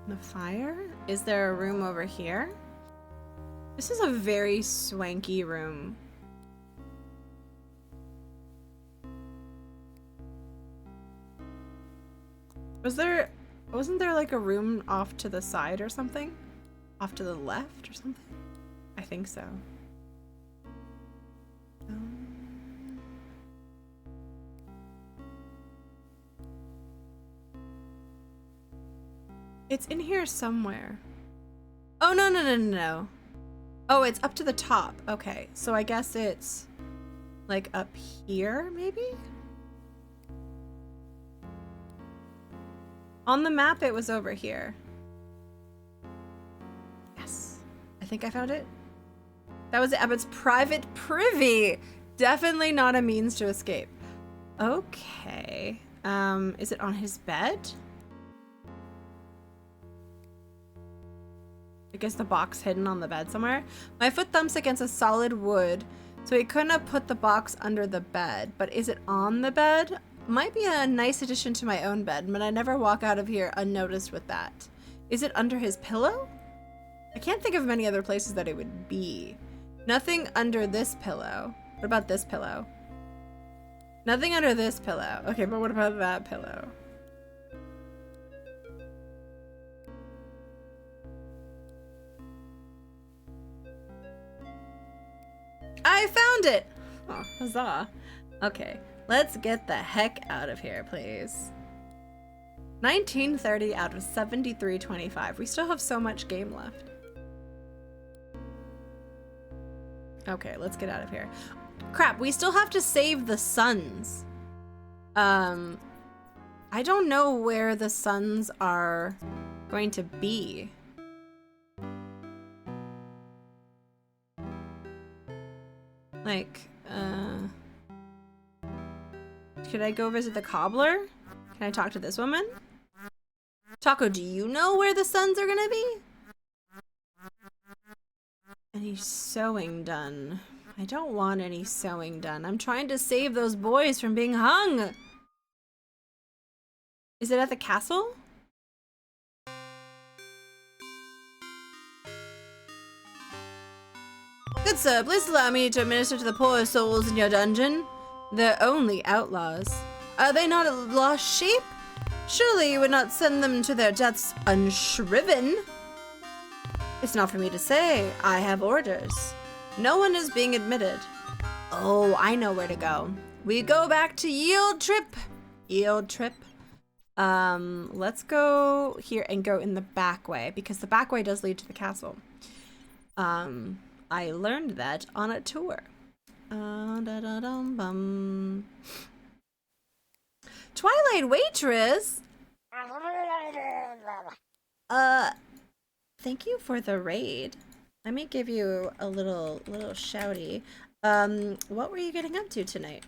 The fire? Is there a room over here? This is a very swanky room. Wasn't there like a room off to the side or something? Off to the left or something? I think so. It's in here somewhere. Oh, no. Oh, it's up to the top. Okay, so I guess it's like up here, maybe? On the map, it was over here. Yes, I think I found it. That was the abbot's private privy. Definitely not a means to escape. Okay. Is it on his bed? I guess the box hidden on the bed somewhere. My foot thumps against a solid wood, so he couldn't have put the box under the bed. But is it on the bed? Might be a nice addition to my own bed, but I never walk out of here unnoticed with that. Is it under his pillow? I can't think of many other places that it would be. Nothing under this pillow. What about this pillow? Nothing under this pillow. Okay, but what about that pillow? I found it! Oh, huzzah. Okay, let's get the heck out of here, please. 1930 out of 73.25. We still have so much game left. Okay, let's get out of here. Crap, we still have to save the suns. I don't know where the suns are going to be. Like, could I go visit the cobbler? Can I talk to this woman? Taco, do you know where the suns are gonna be? Any sewing done? I don't want any sewing done. I'm trying to save those boys from being hung. Is it at the castle? Good sir, please allow me to administer to the poor souls in your dungeon. They're only outlaws. Are they not lost sheep? Surely you would not send them to their deaths unshriven. It's not for me to say. I have orders. No one is being admitted. Oh, I know where to go. We go back to Yield Trip. Yield Trip. Let's go here and go in the back way, because the back way does lead to the castle. I learned that on a tour. Twilight Waitress. Thank you for the raid. Let me give you a little shouty. What were you getting up to tonight?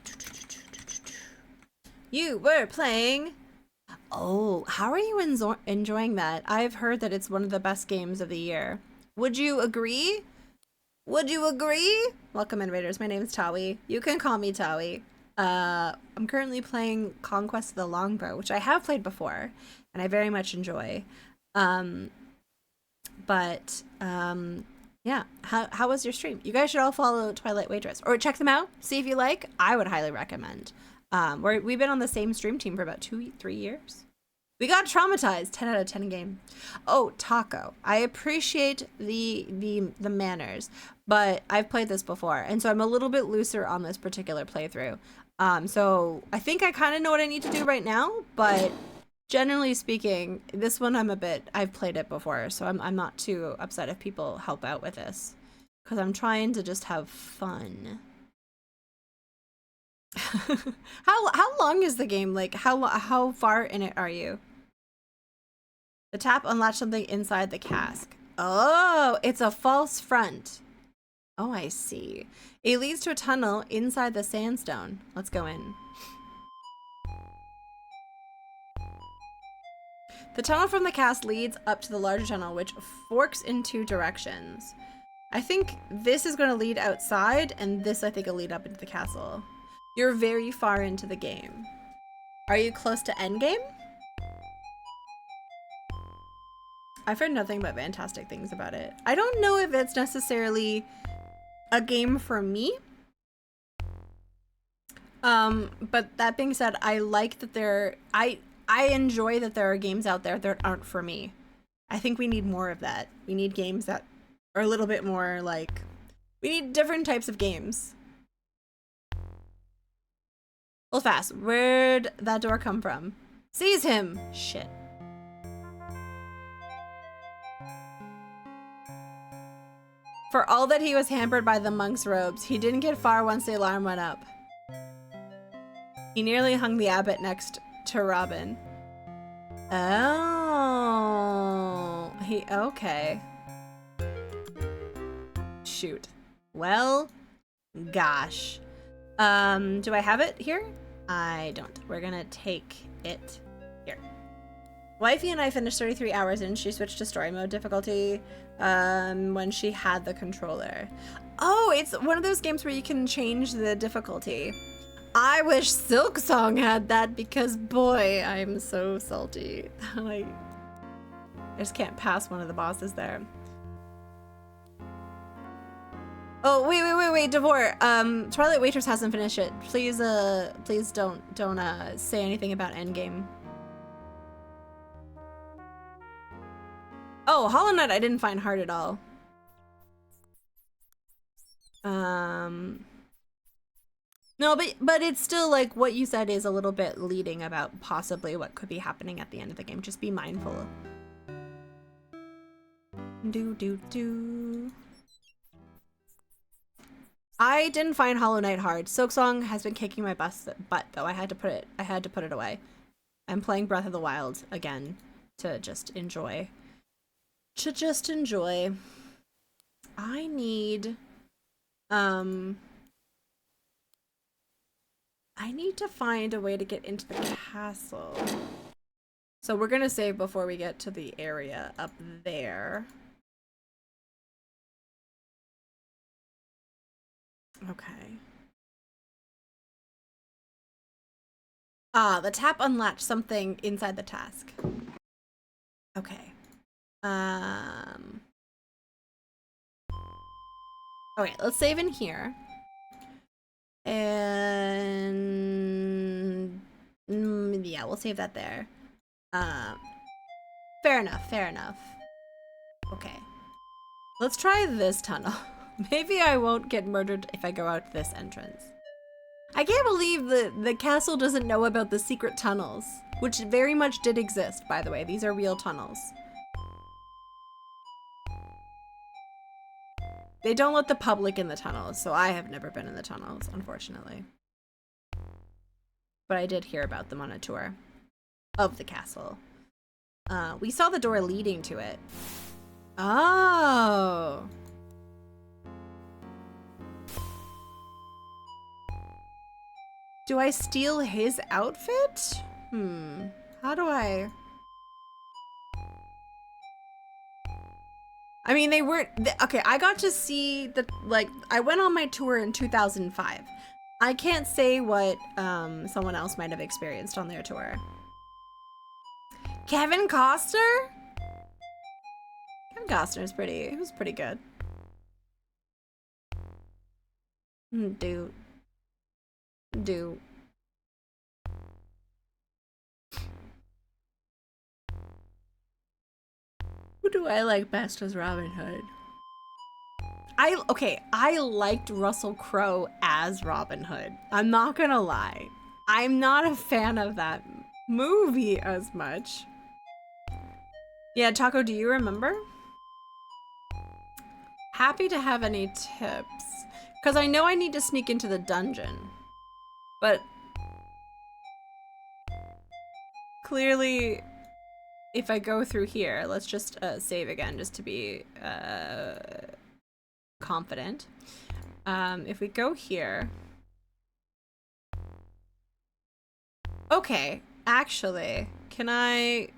You were playing. Oh, how are you enjoying that? I've heard that it's one of the best games of the year. Would you agree? Would you agree? Welcome in, Raiders. My name is Tawe. You can call me Tawe. I'm currently playing Conquest of the Longbow, which I have played before, and I very much enjoy. Yeah. How was your stream? You guys should all follow Twilight Waitress, or check them out. See if you like. I would highly recommend. We've been on the same stream team for about 2-3 years. We got traumatized. 10 out of 10 game. Oh, Taco. I appreciate the manners, but I've played this before, and so I'm a little bit looser on this particular playthrough. So I think I kind of know what I need to do right now, but generally speaking, this one I've played it before, so I'm not too upset if people help out with this, because I'm trying to just have fun. How long is the game? Like, how far in it are you? The tap unlatched something inside the cask. Oh, it's a false front. Oh, I see. It leads to a tunnel inside the sandstone. Let's go in. The tunnel from the cask leads up to the larger tunnel, which forks in 2 directions. I think this is going to lead outside, and this I think will lead up into the castle. You're very far into the game. Are you close to endgame? I've heard nothing but fantastic things about it. I don't know if it's necessarily a game for me. But that being said, I like that I enjoy that there are games out there that aren't for me. I think we need more of that. We need games that are a little bit more like, we need different types of games. Well, fast. Where'd that door come from? Seize him! Shit. For all that he was hampered by the monk's robes, he didn't get far once the alarm went up. He nearly hung the abbot next to Robin. Oh. Okay. Shoot. Well, gosh. Do I have it here? I don't. We're gonna take it here. Wifey and I finished 33 hours and she switched to story mode difficulty when she had the controller. Oh, it's one of those games where you can change the difficulty. I wish Silk Song had that because boy, I'm so salty. Like, I just can't pass one of the bosses there. Oh, wait, Devore. Twilight Waitress hasn't finished it. Please don't say anything about Endgame. Oh, Hollow Knight I didn't find hard at all. No, but it's still like what you said is a little bit leading about possibly what could be happening at the end of the game. Just be mindful. I didn't find Hollow Knight hard. Silksong has been kicking my butt though. I had to put it away. I'm playing Breath of the Wild again to just enjoy. I need to find a way to get into the castle. So we're gonna save before we get to the area up there. Okay. Ah, the tap unlatched something inside the task. Okay. Okay, let's save in here. And yeah, we'll save that there. Fair enough. Okay. Let's try this tunnel. Maybe I won't get murdered if I go out this entrance. I can't believe the castle doesn't know about the secret tunnels, which very much did exist, by the way. These are real tunnels. They don't let the public in the tunnels, so I have never been in the tunnels, unfortunately. But I did hear about them on a tour of the castle. We saw the door leading to it. Oh. Do I steal his outfit? How do I... I mean, they weren't... Okay, I got to see the... Like, I went on my tour in 2005. I can't say what someone else might have experienced on their tour. Kevin Costner? Kevin Costner's pretty... He was pretty good. Dude. Who do I like best as Robin Hood? I liked Russell Crowe as Robin Hood. I'm not gonna lie. I'm not a fan of that movie as much. Yeah, Taco, do you remember? Happy to have any tips. Because I know I need to sneak into the dungeon. But clearly, if I go through here, let's just save again just to be confident. If we go here. Okay, actually, can I...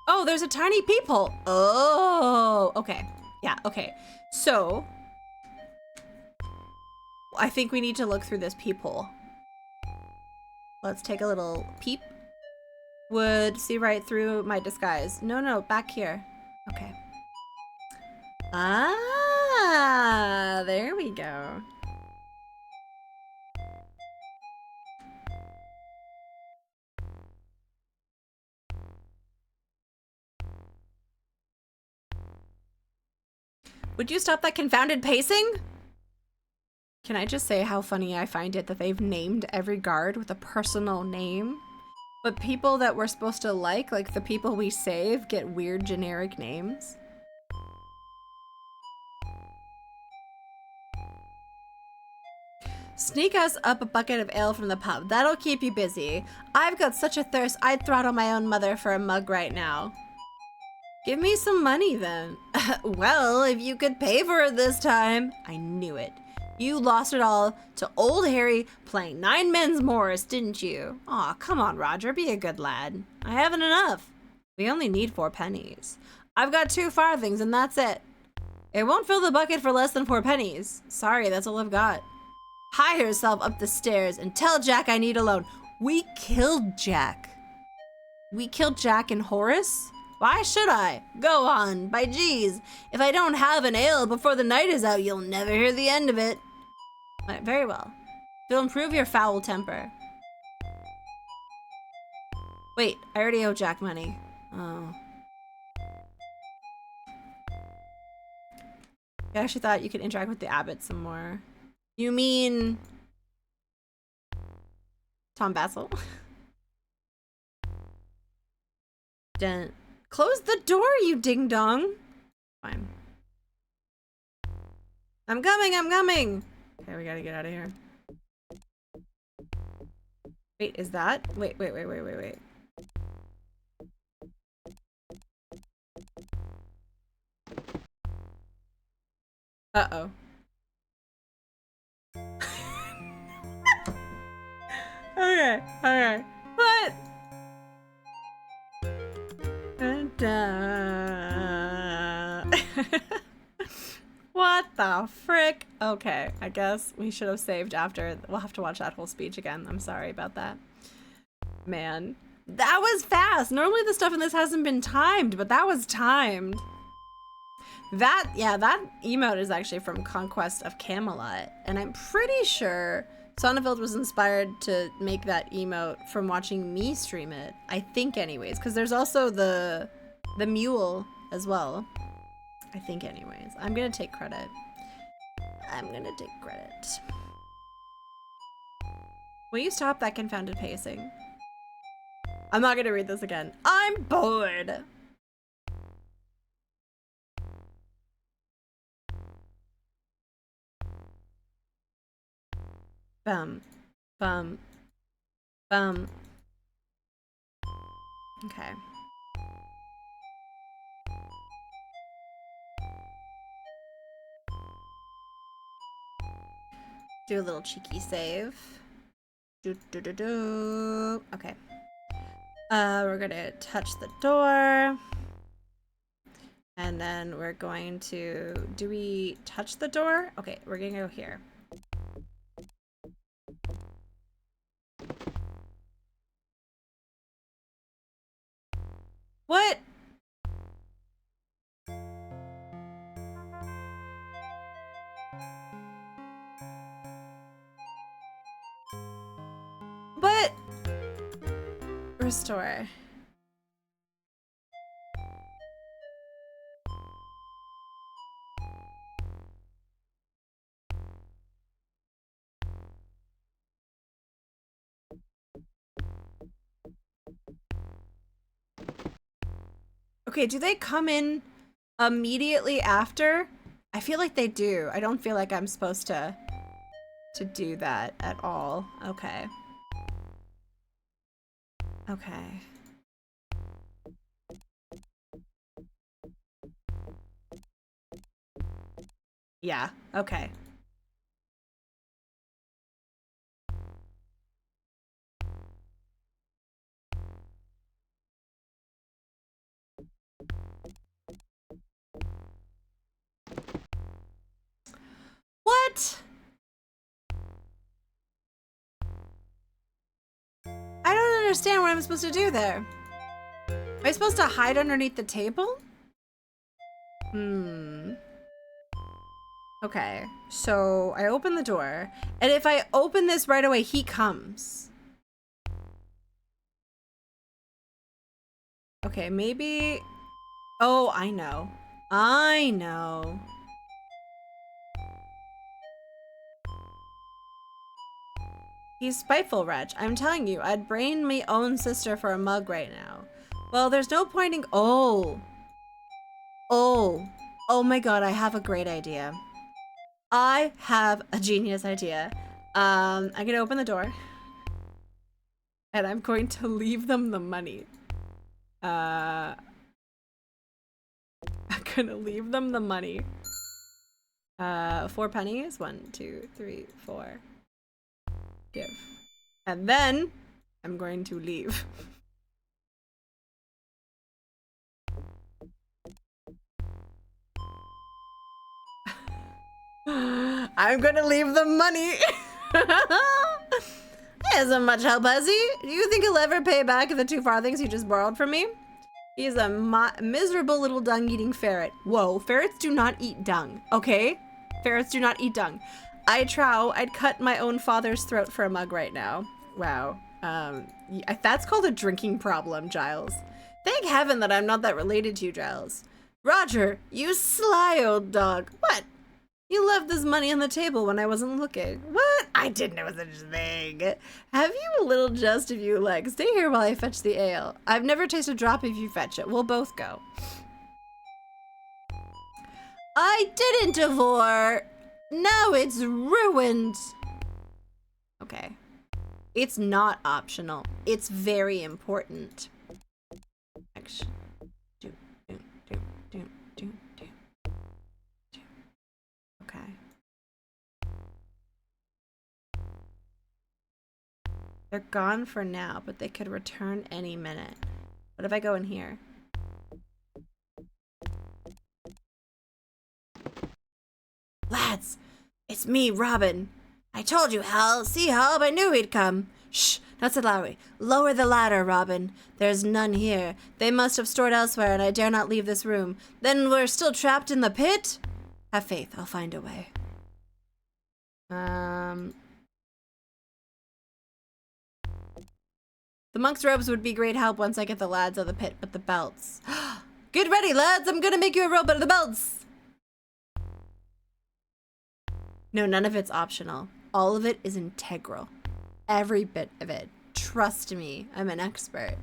Oh, there's a tiny peephole. Oh, okay. Yeah, okay. So, I think we need to look through this peephole. Let's take a little peep. Would see right through my disguise. No, back here. Okay. Ah, there we go. Would you stop that confounded pacing? Can I just say how funny I find it that they've named every guard with a personal name? But people that we're supposed to like the people we save, get weird generic names? Sneak us up a bucket of ale from the pub. That'll keep you busy. I've got such a thirst, I'd throttle my own mother for a mug right now. Give me some money then. Well, if you could pay for it this time. I knew it. You lost it all to old Harry playing Nine Men's Morris, didn't you? Aw, come on, Roger, be a good lad. I haven't enough. We only need 4 pennies. I've got 2 farthings and that's it. It won't fill the bucket for less than 4 pennies. Sorry, that's all I've got. Hie yourself up the stairs and tell Jack I need a loan. We killed Jack. We killed Jack and Horace? Why should I? Go on, by G's. If I don't have an ale before the night is out, you'll never hear the end of it. Very well. You'll improve your foul temper. Wait, I already owe Jack money. Oh. I actually thought you could interact with the abbot some more. You mean Tom Basil? Dun. Close the door, you ding dong. Fine. I'm coming, I'm coming. Okay, we gotta get out of here. Wait, is that? Wait. Uh-oh. Okay. What? What the frick? Okay, I guess we should have saved after. We'll have to watch that whole speech again. I'm sorry about that. Man, that was fast. Normally the stuff in this hasn't been timed, but that was timed. That emote is actually from Conquest of Camelot, and I'm pretty sure Sonnenfeld was inspired to make that emote from watching me stream it. I think anyways, because there's also the mule as well. I think anyways. I'm gonna take credit. Will you stop that confounded pacing? I'm not gonna read this again. I'm bored! Bum. Okay. Do a little cheeky save. Okay. We're gonna touch the door. And then we're going to... Do we touch the door? Okay, we're gonna go here. What? But restore. Okay, do they come in immediately after? I feel like they do. I don't feel like I'm supposed to do that at all. Okay. Okay. Yeah, okay. What? I don't understand what I'm supposed to do there. Am I supposed to hide underneath the table? Okay, so I open the door, and if I open this right away, he comes. Okay, maybe... Oh, I know. I know. He's spiteful wretch. I'm telling you, I'd brain me own sister for a mug right now. Well, there's no pointing... Oh my god, I have a great idea. I have a genius idea. I'm gonna open the door. And I'm going to leave them the money. I'm gonna leave them the money. 4 pennies. 1, 2, 3, 4. Give. And then I'm going to leave. I'm gonna leave the money. He hasn't much help, has he? Do you think he'll ever pay back the 2 farthings he just borrowed from me? He's a miserable little dung-eating ferret. Whoa, ferrets do not eat dung, okay? Ferrets do not eat dung. I trow I'd cut my own father's throat for a mug right now. Wow. That's called a drinking problem, Giles. Thank heaven that I'm not that related to you, Giles. Roger, you sly old dog. What? You left this money on the table when I wasn't looking. What? I didn't know such a thing. Have you a little just if you like? Stay here while I fetch the ale. I've never tasted a drop if you fetch it. We'll both go. I didn't, Devore. Now it's ruined. Okay. It's not optional. It's very important. Action. Okay. They're gone for now, but they could return any minute. What if I go in here? Lads, it's me, Robin. I told you, Hal. See, Hal, I knew he'd come. Shh, not so loudly. Lower the ladder, Robin. There's none here. They must have stored elsewhere, and I dare not leave this room. Then we're still trapped in the pit? Have faith, I'll find a way. The monk's robes would be great help once I get the lads out of the pit, but the belts. Get ready, lads! I'm gonna make you a robe out of the belts! No, none of it's optional. All of it is integral. Every bit of it. Trust me, I'm an expert.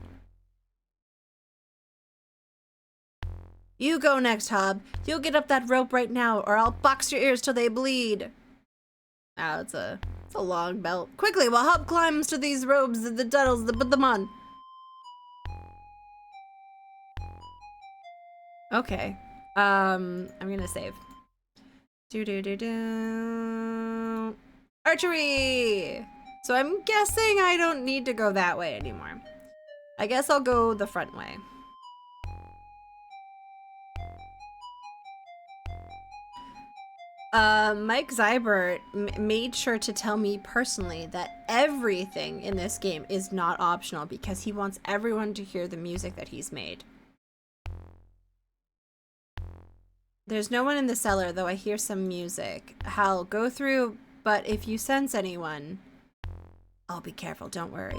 You go next, Hob. You'll get up that rope right now, or I'll box your ears till they bleed. Oh, it's a long belt. Quickly, while Hob climbs to these robes and the duddles that put them on. Okay. I'm gonna save. Archery! So I'm guessing I don't need to go that way anymore. I guess I'll go the front way. Mike Zybert made sure to tell me personally that everything in this game is not optional because he wants everyone to hear the music that he's made. There's no one in the cellar, though I hear some music. Hal, go through, but if you sense anyone, I'll be careful, don't worry.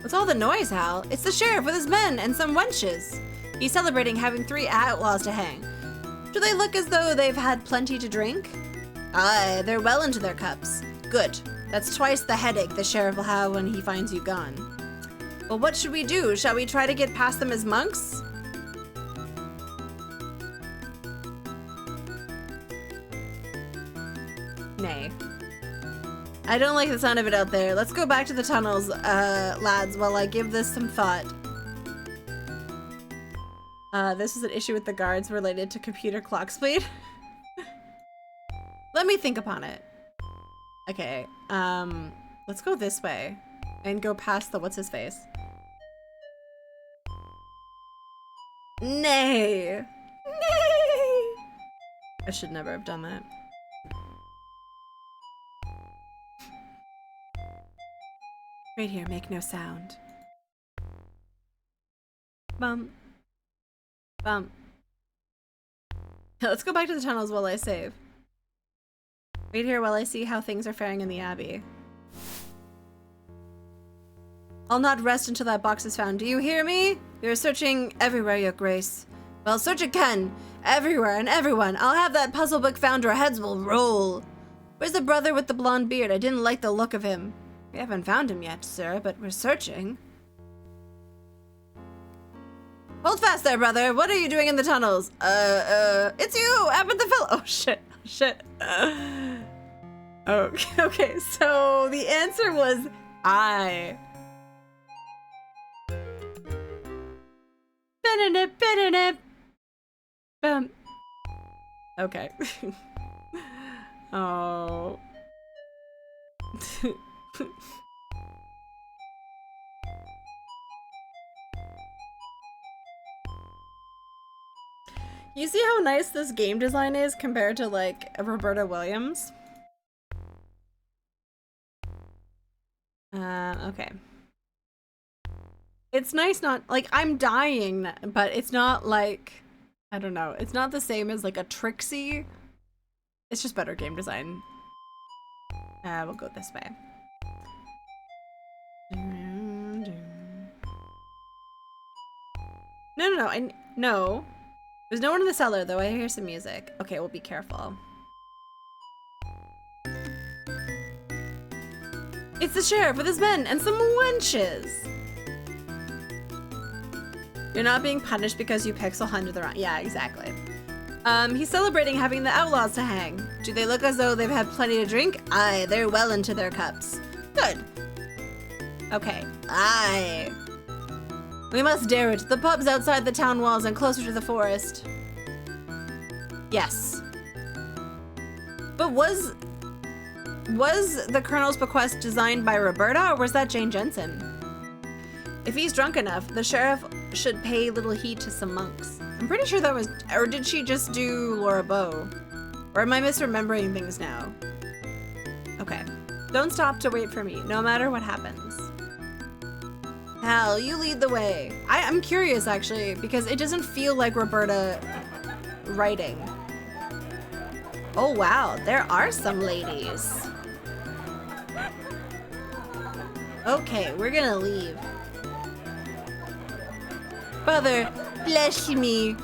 What's all the noise, Hal? It's the sheriff with his men and some wenches. He's celebrating having 3 outlaws to hang. Do they look as though they've had plenty to drink? Aye, they're well into their cups. Good. That's twice the headache the sheriff will have when he finds you gone. Well, what should we do? Shall we try to get past them as monks? Nay. I don't like the sound of it out there. Let's go back to the tunnels, lads, while I give this some thought. This is an issue with the guards related to computer clock speed. Let me think upon it. Okay, let's go this way and go past the what's-his-face. Nay! Nay! I should never have done that. Right here, make no sound. Bum. Bum. Let's go back to the tunnels while I save. Wait here while I see how things are faring in the Abbey. I'll not rest until that box is found. Do you hear me? We are searching everywhere, Your Grace. Well, search again. Everywhere and everyone. I'll have that puzzle book found or our heads will roll. Where's the brother with the blonde beard? I didn't like the look of him. We haven't found him yet, sir, but we're searching. Hold fast there, brother. What are you doing in the tunnels? It's you, Abbott the fellow. Oh, shit. Oh, shit. Okay, so the answer was I. Okay. Oh. You see how nice this game design is compared to like Roberta Williams? Okay. It's nice not like I'm dying, but it's not like I don't know. It's not the same as like a Trixie. It's just better game design. We'll go this way. No. No. There's no one in the cellar, though. I hear some music. Okay, we'll be careful. It's the sheriff with his men and some wenches. You're not being punished because you pixel hunted the wrong. Yeah, exactly. He's celebrating having the outlaws to hang. Do they look as though they've had plenty to drink? Aye, they're well into their cups. Good. Okay. Aye. We must dare it. The pub's outside the town walls and closer to the forest. Yes. But was the Colonel's bequest designed by Roberta, or was that Jane Jensen? If he's drunk enough, the sheriff should pay little heed to some monks. I'm pretty sure that was, or did she just do Laura Bow? Or am I misremembering things now? Okay. Don't stop to wait for me, no matter what happens. Hal, you lead the way. I'm curious, actually, because it doesn't feel like Roberta writing. Oh, wow, there are some ladies. Okay, we're gonna leave. Father, bless me.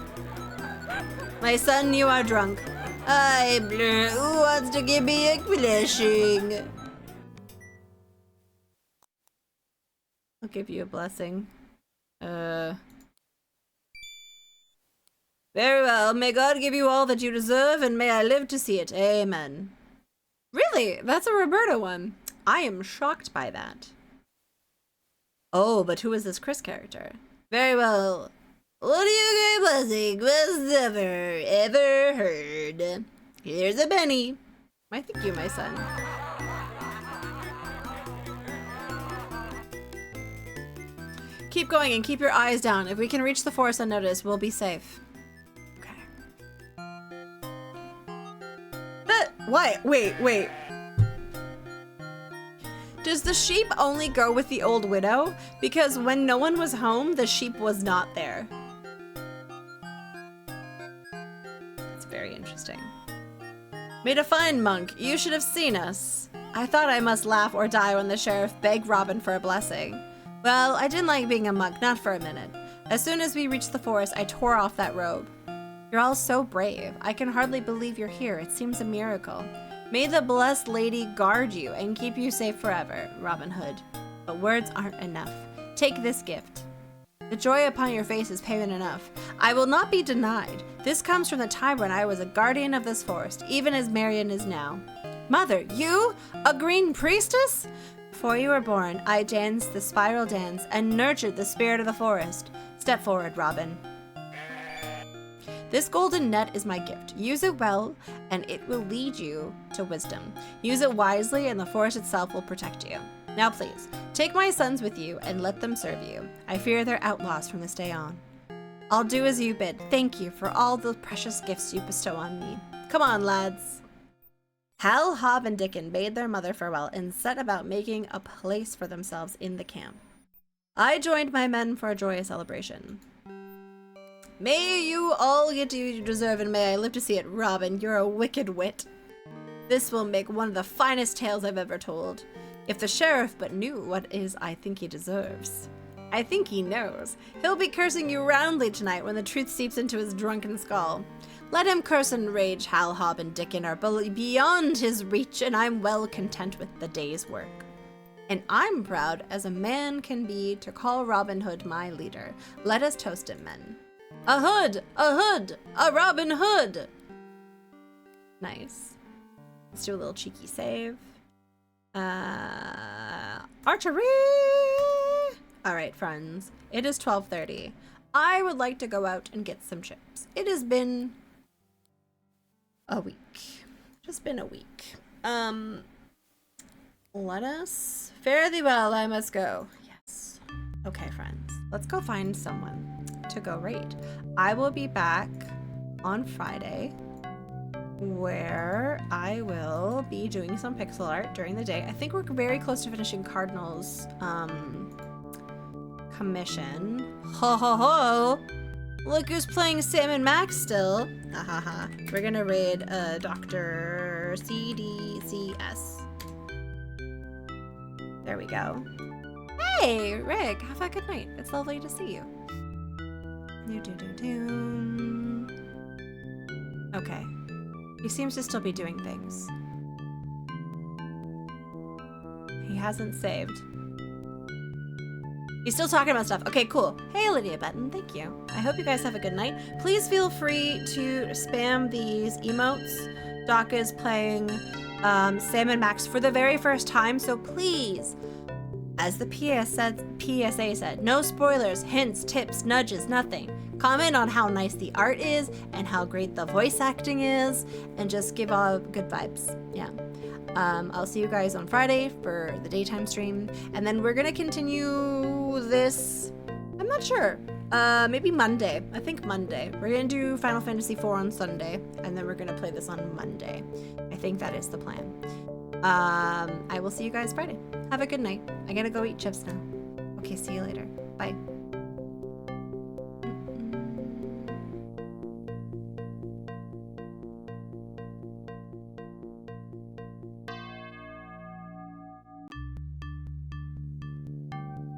My son, you are drunk. I blur. Who wants to give me a blessing? I'll give you a blessing. Very well. May God give you all that you deserve, and may I live to see it. Amen. Really? That's a Roberta one. I am shocked by that. Oh, but who is this Chris character? Very well. What do you great blessing was ever heard? Here's a penny. I thank you, my son. Keep going and keep your eyes down. If we can reach the forest unnoticed, we'll be safe. Okay. What? Wait. Does the sheep only go with the old widow? Because when no one was home, the sheep was not there. That's very interesting. Made a fine monk. You should have seen us. I thought I must laugh or die when the sheriff begged Robin for a blessing. Well, I didn't like being a monk, not for a minute. As soon as we reached the forest, I tore off that robe. You're all so brave. I can hardly believe you're here. It seems a miracle. May the blessed lady guard you and keep you safe forever, Robin Hood. But words aren't enough. Take this gift. The joy upon your face is payment enough. I will not be denied. This comes from the time when I was a guardian of this forest, even as Marion is now. Mother, you? A green priestess? Before you were born, I danced the spiral dance and nurtured the spirit of the forest. Step forward, Robin. This golden net is my gift. Use it well, and it will lead you to wisdom. Use it wisely, and the forest itself will protect you. Now please, take my sons with you and let them serve you. I fear they're outlaws from this day on. I'll do as you bid. Thank you for all the precious gifts you bestow on me. Come on, lads. Hal, Hob, and Dickon bade their mother farewell and set about making a place for themselves in the camp. I joined my men for a joyous celebration. May you all get what you deserve, and may I live to see it. Robin, you're a wicked wit. This will make one of the finest tales I've ever told. If the sheriff but knew what is I think he deserves. I think he knows. He'll be cursing you roundly tonight when the truth seeps into his drunken skull. Let him curse and rage. Hal, Hob, and Dickon are beyond his reach, and I'm well content with the day's work. And I'm proud as a man can be to call Robin Hood my leader. Let us toast him, men. A hood! A hood! A Robin Hood! Nice. Let's do a little cheeky save. Archery! Alright, friends. It is 12:30. I would like to go out and get some chips. It has been a week. Just been a week. Let us fare thee well, I must go. Yes. Okay, friends. Let's go find someone to go raid. I will be back on Friday, where I will be doing some pixel art during the day. I think we're very close to finishing Cardinal's commission. Ho ho ho! Look who's playing Sam and Max still. Ahaha. We're gonna raid Dr. CDCS. There we go. Hey, Rick, have a good night. It's lovely to see you. Okay. He seems to still be doing things. He hasn't saved. He's still talking about stuff. Okay, cool. Hey, Lydia Benton, thank you. I hope you guys have a good night. Please feel free to spam these emotes. Doc is playing Sam and Max for the very first time, so please, as the PSA said, no spoilers, hints, tips, nudges, nothing. Comment on how nice the art is and how great the voice acting is, and just give all good vibes. Yeah. I'll see you guys on Friday for the daytime stream, and then we're gonna continue this. I'm not sure. Maybe Monday. I think Monday. We're gonna do Final Fantasy IV on Sunday, and then we're gonna play this on Monday. I think that is the plan. I will see you guys Friday. Have a good night. I gotta go eat chips now. Okay, see you later. Bye.